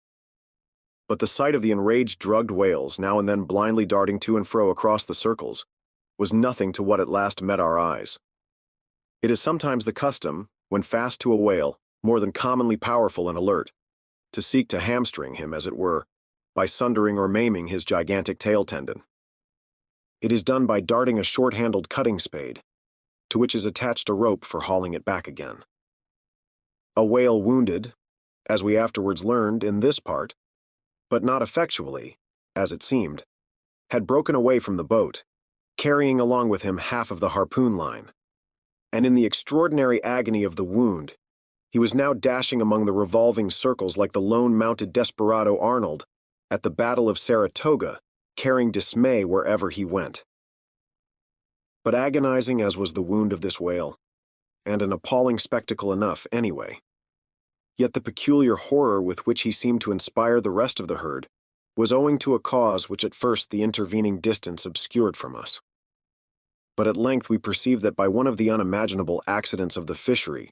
A: But the sight of the enraged, drugged whales, now and then blindly darting to and fro across the circles, was nothing to what at last met our eyes. It is sometimes the custom, when fast to a whale, more than commonly powerful and alert, to seek to hamstring him, as it were, by sundering or maiming his gigantic tail tendon. It is done by darting a short-handled cutting spade, to which is attached a rope for hauling it back again. A whale wounded, as we afterwards learned in this part, but not effectually, as it seemed, had broken away from the boat, carrying along with him half of the harpoon line, and in the extraordinary agony of the wound, he was now dashing among the revolving circles like the lone mounted desperado Arnold at the Battle of Saratoga, carrying dismay wherever he went. But agonizing as was the wound of this whale, and an appalling spectacle enough anyway, yet the peculiar horror with which he seemed to inspire the rest of the herd was owing to a cause which at first the intervening distance obscured from us. But at length we perceived that by one of the unimaginable accidents of the fishery,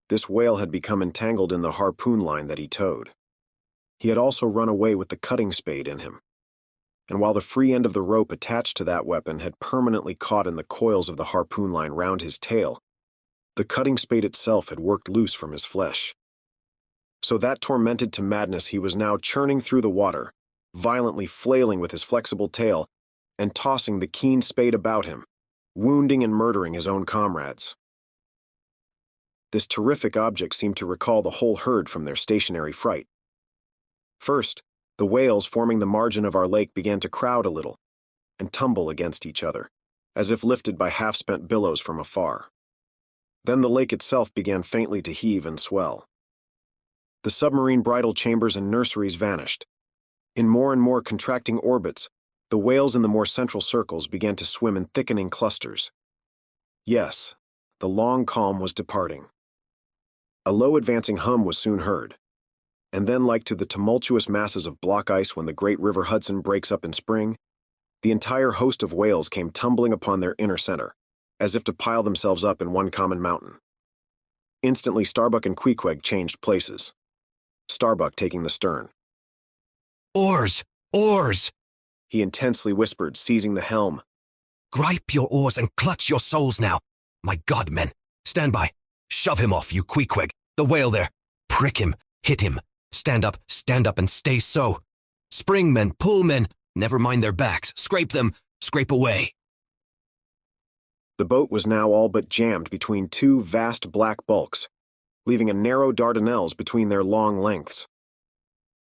A: this whale had become entangled in the harpoon line that he towed. He had also run away with the cutting spade in him, and while the free end of the rope attached to that weapon had permanently caught in the coils of the harpoon line round his tail, the cutting spade itself had worked loose from his flesh. So that tormented to madness he was now churning through the water, violently flailing with his flexible tail, and tossing the keen spade about him, wounding and murdering his own comrades. This terrific object seemed to recall the whole herd from their stationary fright. First, the whales forming the margin of our lake began to crowd a little, and tumble against each other, as if lifted by half-spent billows from afar. Then the lake itself began faintly to heave and swell. The submarine bridal chambers and nurseries vanished. In more and more contracting orbits, the whales in the more central circles began to swim in thickening clusters. Yes, the long calm was departing. A low advancing hum was soon heard, and then, like to the tumultuous masses of block ice when the great river Hudson breaks up in spring, the entire host of whales came tumbling upon their inner center, as if to pile themselves up in one common mountain. Instantly Starbuck and Queequeg changed places, Starbuck taking the stern.
T: "Oars! Oars!"
A: he intensely whispered, seizing the helm.
T: "Gripe your oars and clutch your souls now. My God, men, stand by. Shove him off, you Queequeg. The whale there. Prick him, hit him. Stand up, and stay so. Spring, men, pull, men. Never mind their backs. Scrape them, scrape away."
A: The boat was now all but jammed between two vast black bulks, leaving a narrow Dardanelles between their long lengths.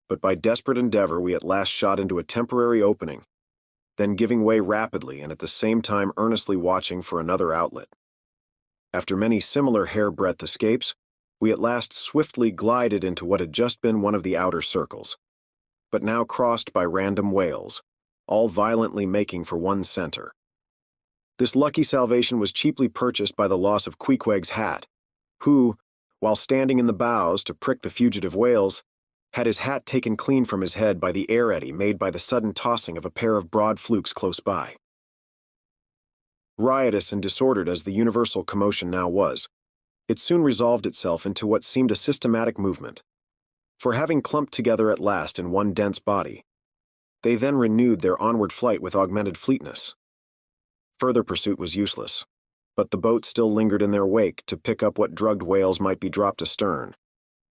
A: But by desperate endeavor we at last shot into a temporary opening, then giving way rapidly and at the same time earnestly watching for another outlet. After many similar hair-breadth escapes, we at last swiftly glided into what had just been one of the outer circles, but now crossed by random whales, all violently making for one center. This lucky salvation was cheaply purchased by the loss of Queequeg's hat, who, while standing in the bows to prick the fugitive whales, had his hat taken clean from his head by the air eddy made by the sudden tossing of a pair of broad flukes close by. Riotous and disordered as the universal commotion now was, it soon resolved itself into what seemed a systematic movement. For having clumped together at last in one dense body, they then renewed their onward flight with augmented fleetness. Further pursuit was useless, but the boat still lingered in their wake to pick up what drugged whales might be dropped astern,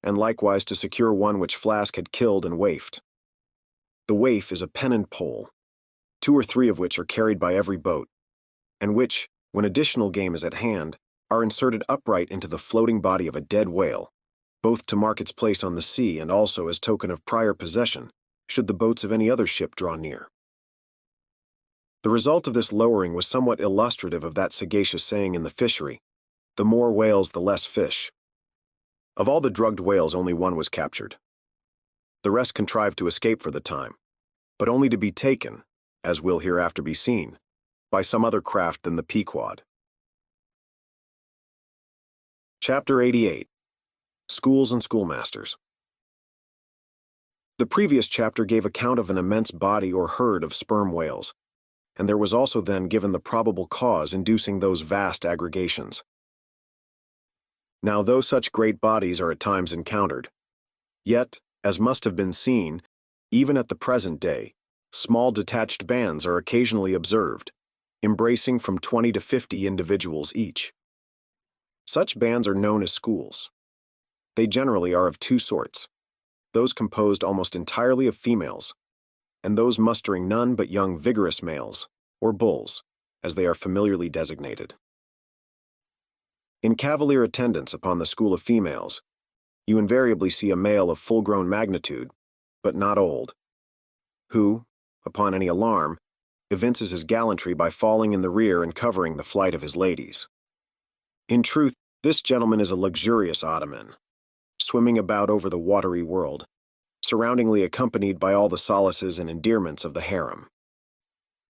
A: and likewise to secure one which Flask had killed and waifed. The waif is a pennant pole, 2 or 3 of which are carried by every boat, and which, when additional game is at hand, are inserted upright into the floating body of a dead whale, both to mark its place on the sea and also as token of prior possession, should the boats of any other ship draw near. The result of this lowering was somewhat illustrative of that sagacious saying in the fishery, "The more whales, the less fish." Of all the drugged whales, only one was captured. The rest contrived to escape for the time, but only to be taken, as will hereafter be seen, by some other craft than the Pequod. Chapter 88. Schools and Schoolmasters. The previous chapter gave account of an immense body or herd of sperm whales, and there was also then given the probable cause inducing those vast aggregations. Now, though such great bodies are at times encountered, yet, as must have been seen, even at the present day, small detached bands are occasionally observed, embracing from 20 to 50 individuals each. Such bands are known as schools. They generally are of two sorts, those composed almost entirely of females, and those mustering none but young vigorous males, or bulls, as they are familiarly designated. In cavalier attendance upon the school of females, you invariably see a male of full-grown magnitude, but not old, who, upon any alarm, evinces his gallantry by falling in the rear and covering the flight of his ladies. In truth, this gentleman is a luxurious ottoman, swimming about over the watery world, surroundingly accompanied by all the solaces and endearments of the harem.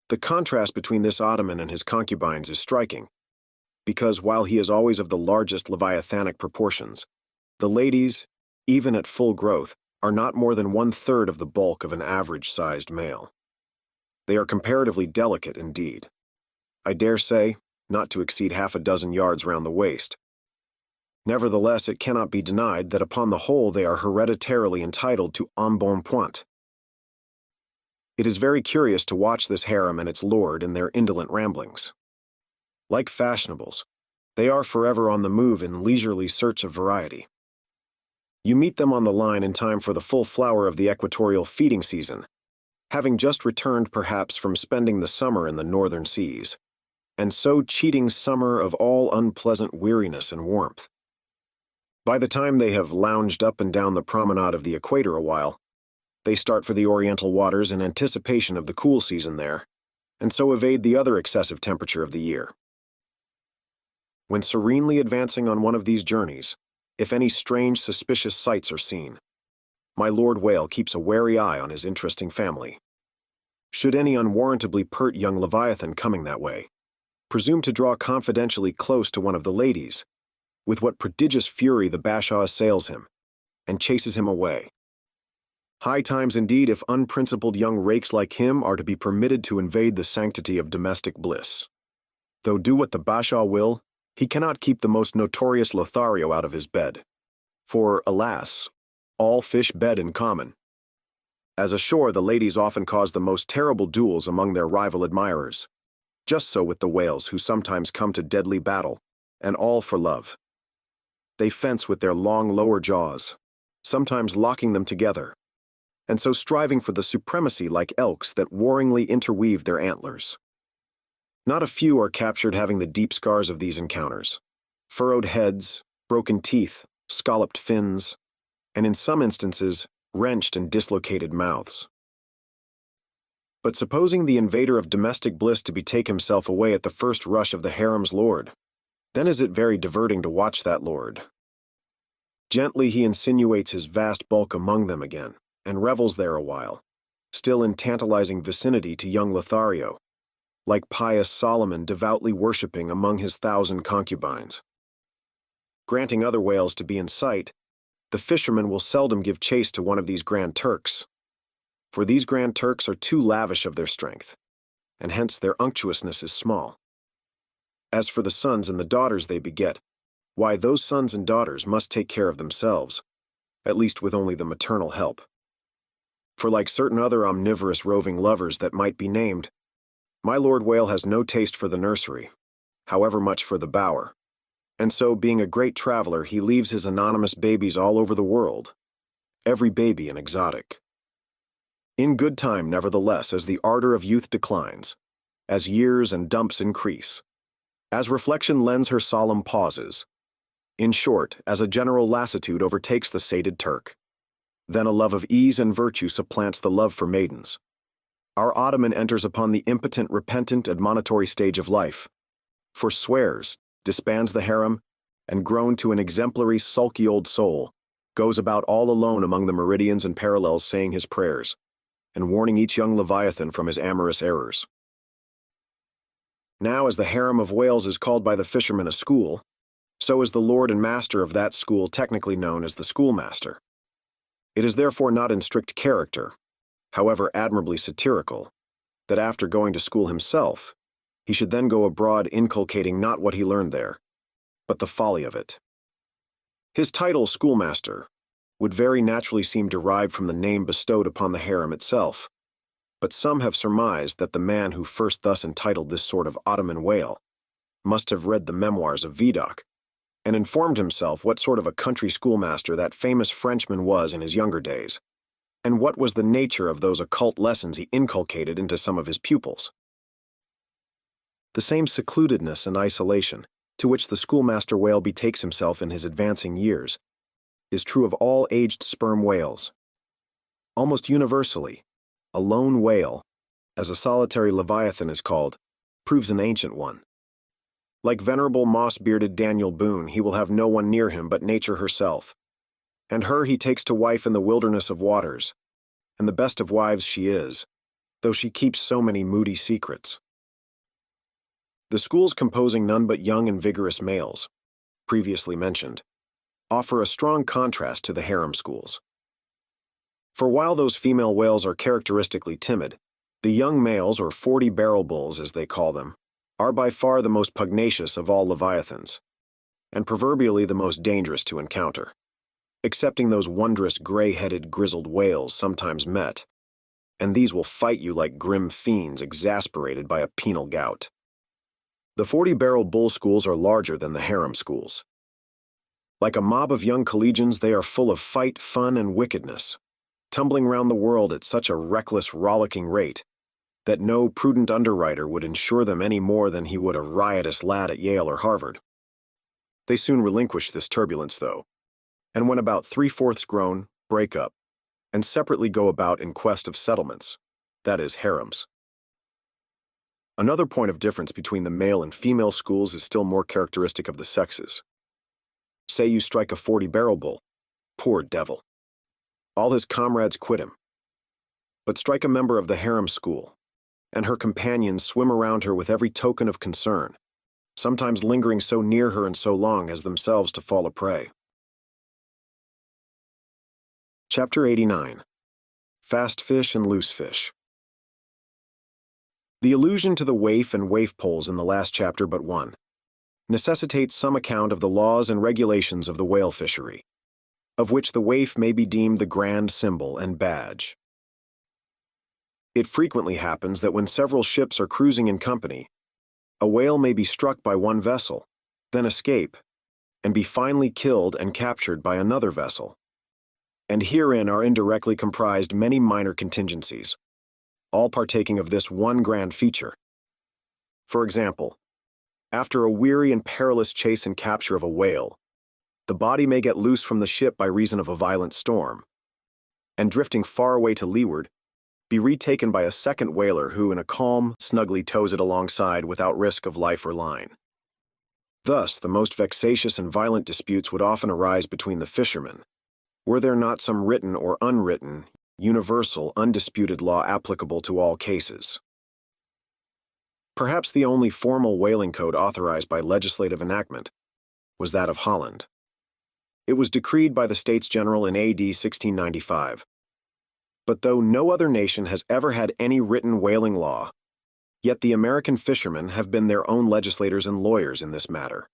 A: The contrast between this ottoman and his concubines is striking, because while he is always of the largest leviathanic proportions, the ladies, even at full growth, are not more than 1/3 of the bulk of an average-sized male. They are comparatively delicate indeed. I dare say, not to exceed half a dozen yards round the waist. Nevertheless, it cannot be denied that upon the whole they are hereditarily entitled to embonpoint. It is very curious to watch this harem and its lord in their indolent ramblings. Like fashionables, they are forever on the move in leisurely search of variety. You meet them on the line in time for the full flower of the equatorial feeding season, having just returned perhaps from spending the summer in the northern seas, and so cheating summer of all unpleasant weariness and warmth. By the time they have lounged up and down the promenade of the equator a while, they start for the oriental waters in anticipation of the cool season there, and so evade the other excessive temperature of the year. When serenely advancing on one of these journeys, if any strange, suspicious sights are seen, my Lord Whale keeps a wary eye on his interesting family. Should any unwarrantably pert young Leviathan coming that way presume to draw confidentially close to one of the ladies, with what prodigious fury the Bashaw assails him, and chases him away. High times indeed if unprincipled young rakes like him are to be permitted to invade the sanctity of domestic bliss. Though do what the Bashaw will, he cannot keep the most notorious Lothario out of his bed. For, alas, all fish bed in common. As ashore, the ladies often cause the most terrible duels among their rival admirers. Just so with the whales, who sometimes come to deadly battle, and all for love. They fence with their long lower jaws, sometimes locking them together, and so striving for the supremacy like elks that warringly interweave their antlers. Not a few are captured having the deep scars of these encounters, furrowed heads, broken teeth, scalloped fins, and in some instances, wrenched and dislocated mouths. But supposing the invader of domestic bliss to betake himself away at the first rush of the harem's lord, then is it very diverting to watch that lord. Gently he insinuates his vast bulk among them again, and revels there a while, still in tantalizing vicinity to young Lothario, like pious Solomon devoutly worshipping among his 1,000 concubines. Granting other whales to be in sight, the fisherman will seldom give chase to one of these Grand Turks, for these Grand Turks are too lavish of their strength, and hence their unctuousness is small. As for the sons and the daughters they beget, why, those sons and daughters must take care of themselves, at least with only the maternal help. For like certain other omnivorous roving lovers that might be named, my Lord Whale has no taste for the nursery, however much for the bower, and so, being a great traveler, he leaves his anonymous babies all over the world, every baby an exotic. In good time, nevertheless, as the ardor of youth declines, as years and dumps increase, as reflection lends her solemn pauses, in short, as a general lassitude overtakes the sated Turk, then a love of ease and virtue supplants the love for maidens. Our Ottoman enters upon the impotent, repentant, admonitory stage of life, forswears, disbands the harem, and grown to an exemplary, sulky old soul, goes about all alone among the meridians and parallels saying his prayers, and warning each young Leviathan from his amorous errors. Now, as the harem of whales is called by the fishermen a school, so is the lord and master of that school technically known as the schoolmaster. It is therefore not in strict character, however admirably satirical, that after going to school himself, he should then go abroad inculcating not what he learned there, but the folly of it. His title, schoolmaster, would very naturally seem derived from the name bestowed upon the harem itself, but some have surmised that the man who first thus entitled this sort of Ottoman whale must have read the memoirs of Vidocq, and informed himself what sort of a country schoolmaster that famous Frenchman was in his younger days, and what was the nature of those occult lessons he inculcated into some of his pupils. The same secludedness and isolation to which the schoolmaster whale betakes himself in his advancing years is true of all aged sperm whales. Almost universally, a lone whale, as a solitary leviathan is called, proves an ancient one. Like venerable moss-bearded Daniel Boone, he will have no one near him but nature herself, and her he takes to wife in the wilderness of waters, and the best of wives she is, though she keeps so many moody secrets. The schools composing none but young and vigorous males, previously mentioned, offer a strong contrast to the harem schools. For while those female whales are characteristically timid, the young males, or 40-barrel bulls as they call them, are by far the most pugnacious of all leviathans, and proverbially the most dangerous to encounter, excepting those wondrous gray-headed grizzled whales sometimes met, and these will fight you like grim fiends exasperated by a penal gout. The 40-barrel bull schools are larger than the harem schools. Like a mob of young collegians, they are full of fight, fun, and wickedness, tumbling round the world at such a reckless, rollicking rate that no prudent underwriter would insure them any more than he would a riotous lad at Yale or Harvard. They soon relinquish this turbulence, though, and when about 3/4 grown, break up, and separately go about in quest of settlements, that is, harems. Another point of difference between the male and female schools is still more characteristic of the sexes. Say you strike a 40-barrel bull, poor devil. All his comrades quit him. But strike a member of the harem school, and her companions swim around her with every token of concern, sometimes lingering so near her and so long as themselves to fall a prey. Chapter 89. Fast Fish and Loose Fish. The allusion to the waif and waif poles in the last chapter but one necessitates some account of the laws and regulations of the whale fishery, of which the waif may be deemed the grand symbol and badge. It frequently happens that when several ships are cruising in company, a whale may be struck by one vessel, then escape, and be finally killed and captured by another vessel. And herein are indirectly comprised many minor contingencies, all partaking of this one grand feature. For example, after a weary and perilous chase and capture of a whale, the body may get loose from the ship by reason of a violent storm, and drifting far away to leeward, be retaken by a second whaler who in a calm snugly tows it alongside without risk of life or line. Thus, the most vexatious and violent disputes would often arise between the fishermen, were there not some written or unwritten, universal, undisputed law applicable to all cases. Perhaps the only formal whaling code authorized by legislative enactment was that of Holland. It was decreed by the States General in A.D. 1695. But though no other nation has ever had any written whaling law, yet the American fishermen have been their own legislators and lawyers in this matter.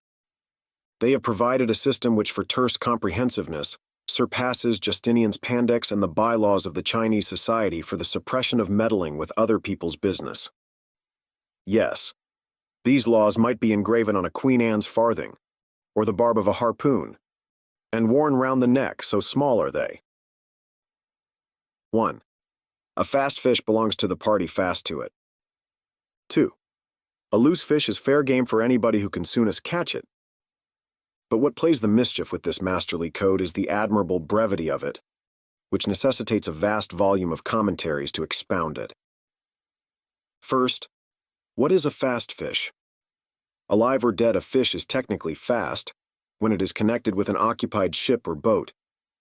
A: They have provided a system which for terse comprehensiveness surpasses Justinian's Pandex and the bylaws of the Chinese Society for the suppression of meddling with other people's business. Yes, these laws might be engraven on a Queen Anne's farthing, or the barb of a harpoon, and worn round the neck, so small are they. 1. A fast fish belongs to the party fast to it. 2. A loose fish is fair game for anybody who can soonest catch it. But what plays the mischief with this masterly code is the admirable brevity of it, which necessitates a vast volume of commentaries to expound it. First, what is a fast fish? Alive or dead, a fish is technically fast when it is connected with an occupied ship or boat,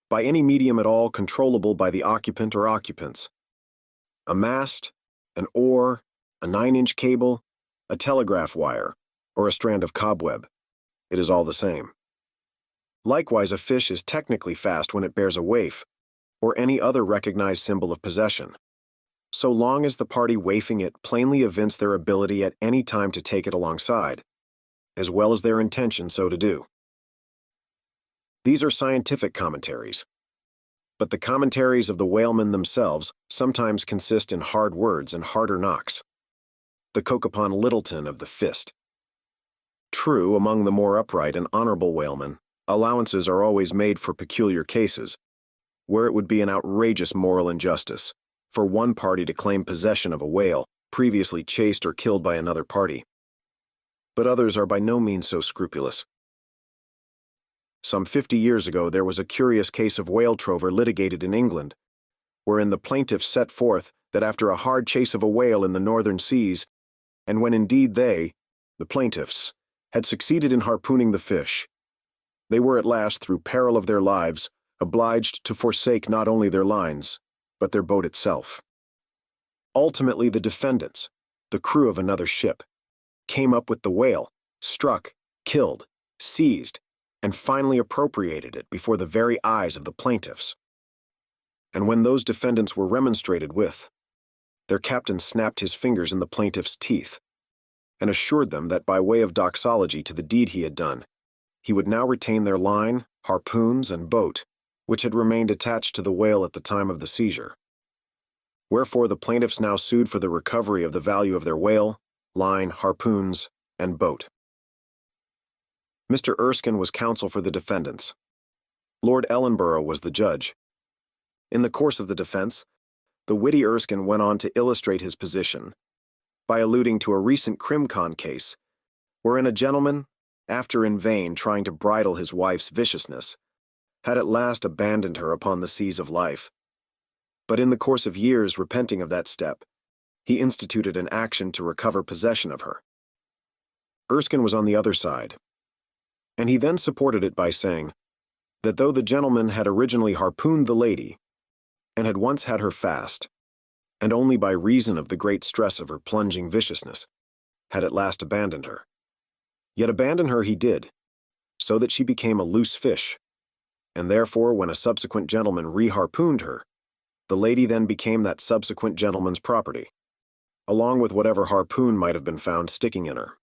A: by any medium at all controllable by the occupant or occupants. a mast, an oar, a 9-inch cable, a telegraph wire, or a strand of cobweb. It is all the same. Likewise, a fish is technically fast when it bears a waif, or any other recognized symbol of possession, so long as the party waifing it plainly evince their ability at any time to take it alongside, as well as their intention so to do. These are scientific commentaries, but the commentaries of the whalemen themselves sometimes consist in hard words and harder knocks. The Cokopon Littleton of the fist. True, among the more upright and honorable whalemen, allowances are always made for peculiar cases, where it would be an outrageous moral injustice for one party to claim possession of a whale previously chased or killed by another party. But others are by no means so scrupulous. Some 50 years ago, there was a curious case of whale trover litigated in England, wherein the plaintiffs set forth that after a hard chase of a whale in the northern seas, and when indeed they, the plaintiffs, had succeeded in harpooning the fish, they were at last, through peril of their lives, obliged to forsake not only their lines, but their boat itself. Ultimately, the defendants, the crew of another ship, came up with the whale, struck, killed, seized, and finally appropriated it before the very eyes of the plaintiffs. And when those defendants were remonstrated with, their captain snapped his fingers in the plaintiffs' teeth and assured them that by way of doxology to the deed he had done, he would now retain their line, harpoons, and boat, which had remained attached to the whale at the time of the seizure. Wherefore the plaintiffs now sued for the recovery of the value of their whale, line, harpoons, and boat. Mr. Erskine was counsel for the defendants. Lord Ellenborough was the judge. In the course of the defense, the witty Erskine went on to illustrate his position by alluding to a recent Crimcon case, wherein a gentleman, after in vain trying to bridle his wife's viciousness, had at last abandoned her upon the seas of life. But in the course of years repenting of that step, he instituted an action to recover possession of her. Erskine was on the other side, and he then supported it by saying that though the gentleman had originally harpooned the lady, and had once had her fast, and only by reason of the great stress of her plunging viciousness, had at last abandoned her. Yet abandon her he did, so that she became a loose fish, and therefore when a subsequent gentleman re-harpooned her, the lady then became that subsequent gentleman's property, along with whatever harpoon might have been found sticking in her.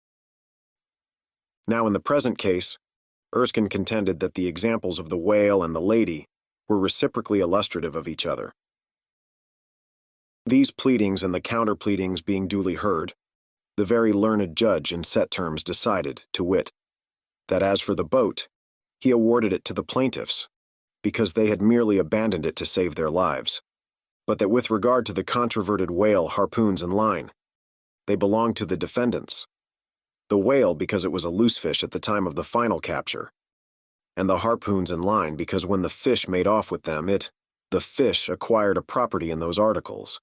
A: Now in the present case, Erskine contended that the examples of the whale and the lady were reciprocally illustrative of each other. These pleadings and the counter-pleadings being duly heard, the very learned judge in set terms decided, to wit, that as for the boat, he awarded it to the plaintiffs, because they had merely abandoned it to save their lives, but that with regard to the controverted whale, harpoons, and line, they belonged to the defendants. The whale because it was a loose fish at the time of the final capture, and the harpoons and line because when the fish made off with them, the fish acquired a property in those articles,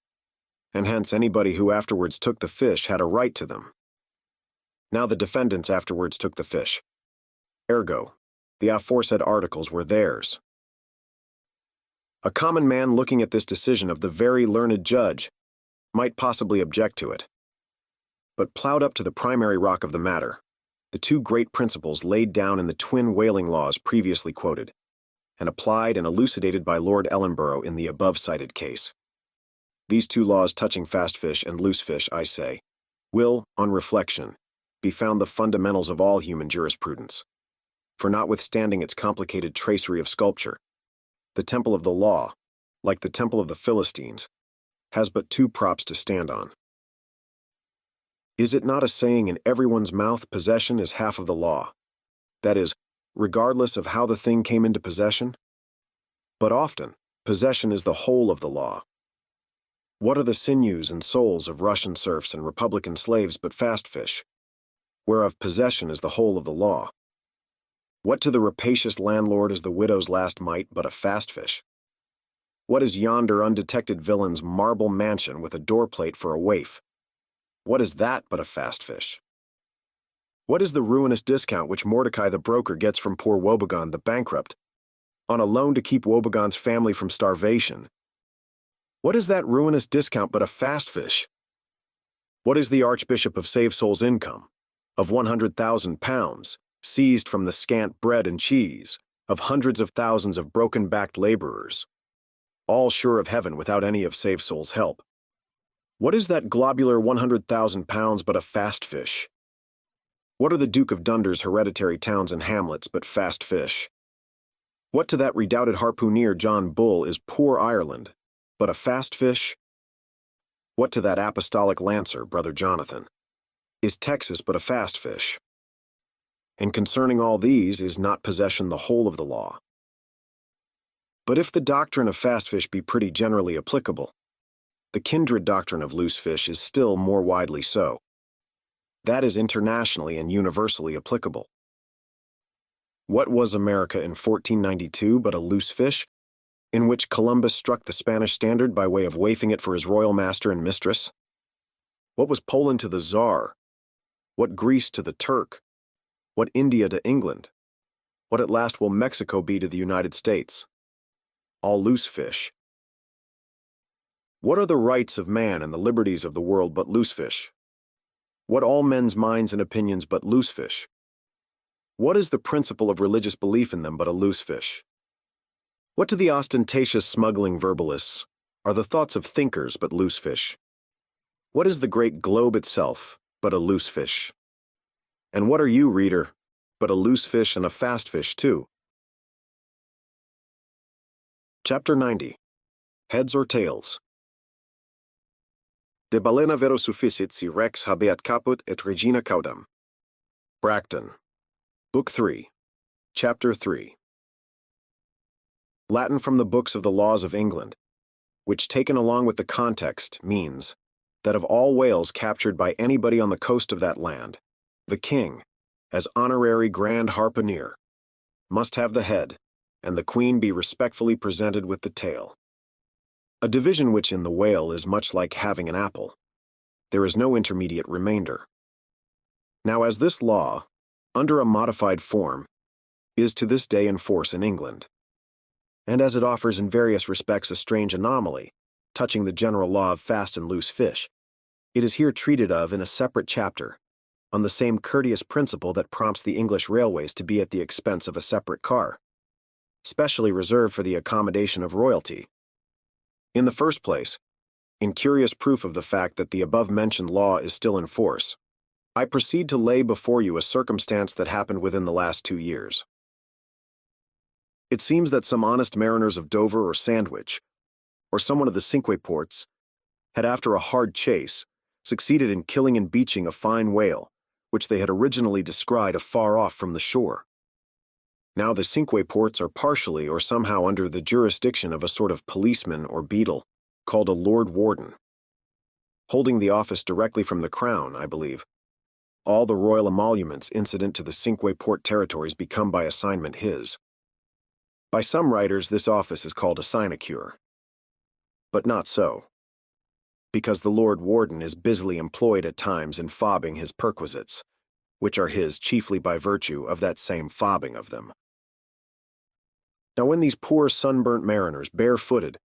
A: and hence anybody who afterwards took the fish had a right to them. Now the defendants afterwards took the fish. Ergo, the aforesaid articles were theirs. A common man looking at this decision of the very learned judge might possibly object to it, but plowed up to the primary rock of the matter, the two great principles laid down in the twin whaling laws previously quoted, and applied and elucidated by Lord Ellenborough in the above-cited case. These two laws touching fast fish and loose fish, I say, will, on reflection, be found the fundamentals of all human jurisprudence. For notwithstanding its complicated tracery of sculpture, the temple of the law, like the temple of the Philistines, has but two props to stand on. Is it not a saying in everyone's mouth, possession is half of the law? That is, regardless of how the thing came into possession? But often, possession is the whole of the law. What are the sinews and souls of Russian serfs and Republican slaves but fast fish, whereof possession is the whole of the law? What to the rapacious landlord is the widow's last mite but a fast fish? What is yonder undetected villain's marble mansion with a doorplate for a waif? What is that but a fast fish? What is the ruinous discount which Mordecai the broker gets from poor Wobegon the bankrupt, on a loan to keep Wobegon's family from starvation, What is that ruinous discount but a fast fish? What is the Archbishop of Save Souls' income? Of 100,000 pounds, seized from the scant bread and cheese, of hundreds of thousands of broken-backed laborers, all sure of heaven without any of Save Souls' help. What is that globular 100,000 pounds but a fast fish? What are the Duke of Dunder's hereditary towns and hamlets but fast fish? What to that redoubted harpooneer John Bull is poor Ireland, but a fast fish? What to that apostolic lancer, Brother Jonathan, is Texas but a fast fish? And concerning all these is not possession the whole of the law. But if the doctrine of fast fish be pretty generally applicable, the kindred doctrine of loose fish is still more widely so. That is internationally and universally applicable. What was America in 1492 but a loose fish, in which Columbus struck the Spanish standard by way of waifing it for his royal master and mistress? What was Poland to the Tsar? What Greece to the Turk? What India to England? What at last will Mexico be to the United States? All loose fish. What are the rights of man and the liberties of the world but loose fish? What all men's minds and opinions but loose fish? What is the principle of religious belief in them but a loose fish? What to the ostentatious smuggling verbalists are the thoughts of thinkers but loose fish? What is the great globe itself but a loose fish? And what are you, reader, but a loose fish and a fast fish too? Chapter 90. Heads or Tails. De balena vero sufficit si rex habeat caput et regina caudam. Bracton. Book 3. Chapter 3. Latin from the books of the laws of England, which taken along with the context means that of all whales captured by anybody on the coast of that land, the king, as honorary grand harpooneer, must have the head, and the queen be respectfully presented with the tail. A division which in the whale is much like having an apple. There is no intermediate remainder. Now as this law, under a modified form, is to this day in force in England, and as it offers in various respects a strange anomaly, touching the general law of fast and loose fish, it is here treated of in a separate chapter, on the same courteous principle that prompts the English railways to be at the expense of a separate car, specially reserved for the accommodation of royalty. In the first place, in curious proof of the fact that the above-mentioned law is still in force, I proceed to lay before you a circumstance that happened within the last 2 years. It seems that some honest mariners of Dover or Sandwich, or someone of the Cinque Ports, had after a hard chase, succeeded in killing and beaching a fine whale, which they had originally descried afar off from the shore. Now the Cinque Ports are partially or somehow under the jurisdiction of a sort of policeman or beadle, called a Lord Warden, holding the office directly from the Crown, I believe. All the royal emoluments incident to the Cinque Port territories become by assignment his. By some writers this office is called a sinecure. But not so, because the Lord Warden is busily employed at times in fobbing his perquisites, which are his chiefly by virtue of that same fobbing of them. Now when these poor sunburnt mariners, barefooted,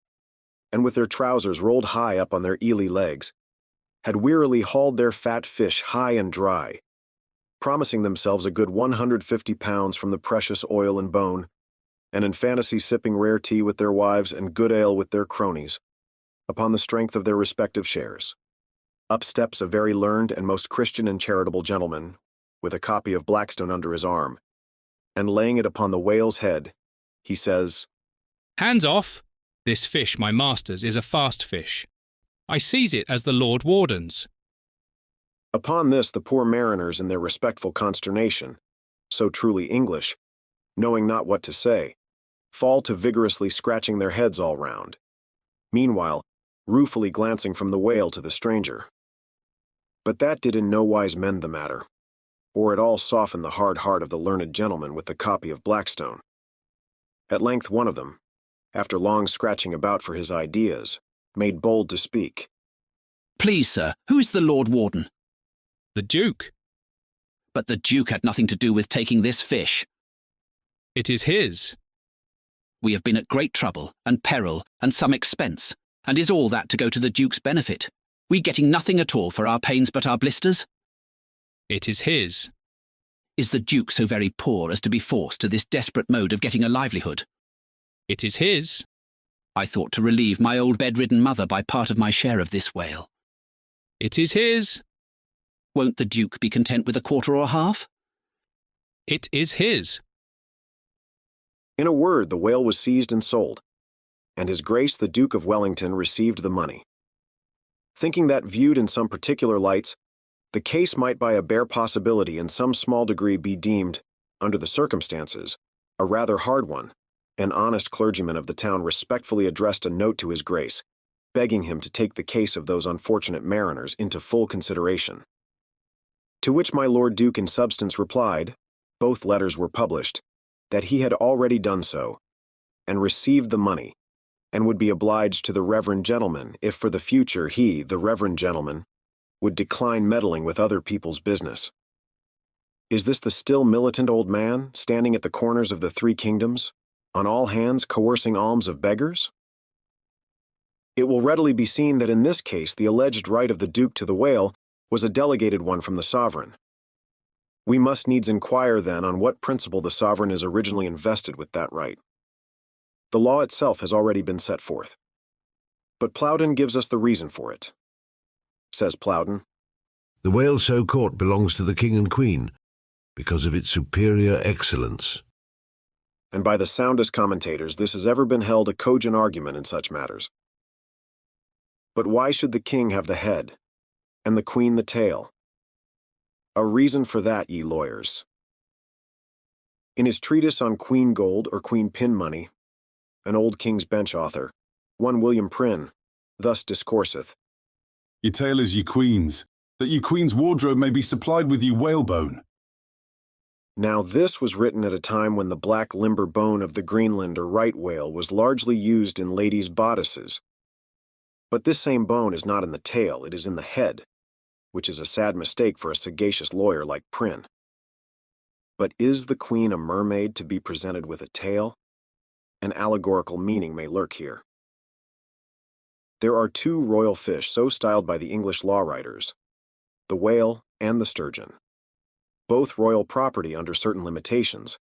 A: and with their trousers rolled high up on their eely legs, had wearily hauled their fat fish high and dry, promising themselves a good 150 pounds from the precious oil and bone, and in fantasy sipping rare tea with their wives and good ale with their cronies, upon the strength of their respective shares. Up steps a very learned and most Christian and charitable gentleman, with a copy of Blackstone under his arm, and laying it upon the whale's head, he says,
M: "Hands off! This fish, my master's, is a fast fish. I seize it as the Lord Warden's."
A: Upon this the poor mariners in their respectful consternation, so truly English, knowing not what to say, fall to vigorously scratching their heads all round, meanwhile ruefully glancing from the whale to the stranger. But that did in no wise mend the matter, or at all soften the hard heart of the learned gentleman with the copy of Blackstone. At length one of them, after long scratching about for his ideas, made bold to speak.
V: "Please, sir, who is the Lord Warden?"
M: "The Duke."
V: "But the Duke had nothing to do with taking this fish."
M: "It is his."
V: "We have been at great trouble and peril and some expense, And is all that to go to the Duke's benefit? We getting nothing at all for our pains but our blisters?
M: It is his.
V: Is the Duke so very poor as to be forced to this desperate mode of getting a livelihood?
M: It is his.
V: I thought to relieve my old bedridden mother by part of my share of this whale.
M: It is his.
V: Won't the Duke be content with a quarter or half?
M: It is his.
A: In a word, the whale was seized and sold, and His Grace the Duke of Wellington received the money. Thinking that viewed in some particular lights, the case might by a bare possibility in some small degree be deemed, under the circumstances, a rather hard one, an honest clergyman of the town respectfully addressed a note to His Grace, begging him to take the case of those unfortunate mariners into full consideration. To which my Lord Duke in substance replied, both letters were published, that he had already done so, and received the money, and would be obliged to the reverend gentleman if for the future he, the reverend gentleman, would decline meddling with other people's business. Is this the still militant old man, standing at the corners of the three kingdoms, on all hands coercing alms of beggars? It will readily be seen that in this case the alleged right of the Duke to the whale was a delegated one from the sovereign. We must needs inquire then on what principle the sovereign is originally invested with that right. The law itself has already been set forth, but Plowden gives us the reason for it. Says Plowden,
B: "The whale so caught belongs to the king and queen, because of its superior excellence."
A: And by the soundest commentators this has ever been held a cogent argument in such matters. But why should the king have the head, and the queen the tail? A reason for that, ye lawyers. In his treatise on Queen Gold or Queen Pin Money, an old King's Bench author, one William Prynne, thus discourseth,
C: "Your tail is ye queen's, that ye queen's wardrobe may be supplied with ye whalebone."
A: Now this was written at a time when the black limber bone of the Greenland or right whale was largely used in ladies' bodices. But this same bone is not in the tail, it is in the head, which is a sad mistake for a sagacious lawyer like Prynne. But is the queen a mermaid to be presented with a tail? An allegorical meaning may lurk here. There are two royal fish so styled by the English law writers, the whale and the sturgeon, both royal property under certain limitations,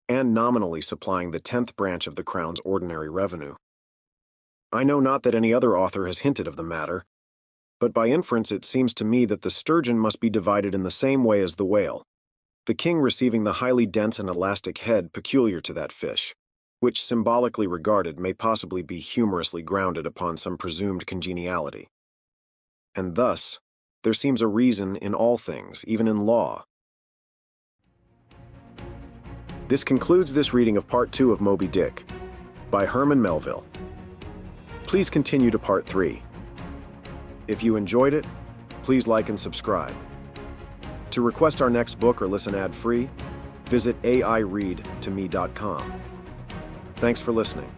A: and nominally supplying the 10th branch of the Crown's ordinary revenue. I know not that any other author has hinted of the matter, but by inference it seems to me that the sturgeon must be divided in the same way as the whale, the king receiving the highly dense and elastic head peculiar to that fish, which symbolically regarded may possibly be humorously grounded upon some presumed congeniality. And thus, there seems a reason in all things, even in law. This concludes this reading of Part 2 of Moby Dick, by Herman Melville. Please continue to Part 3. If you enjoyed it, please like and subscribe. To request our next book or listen ad-free, visit aireadtome.com. Thanks for listening.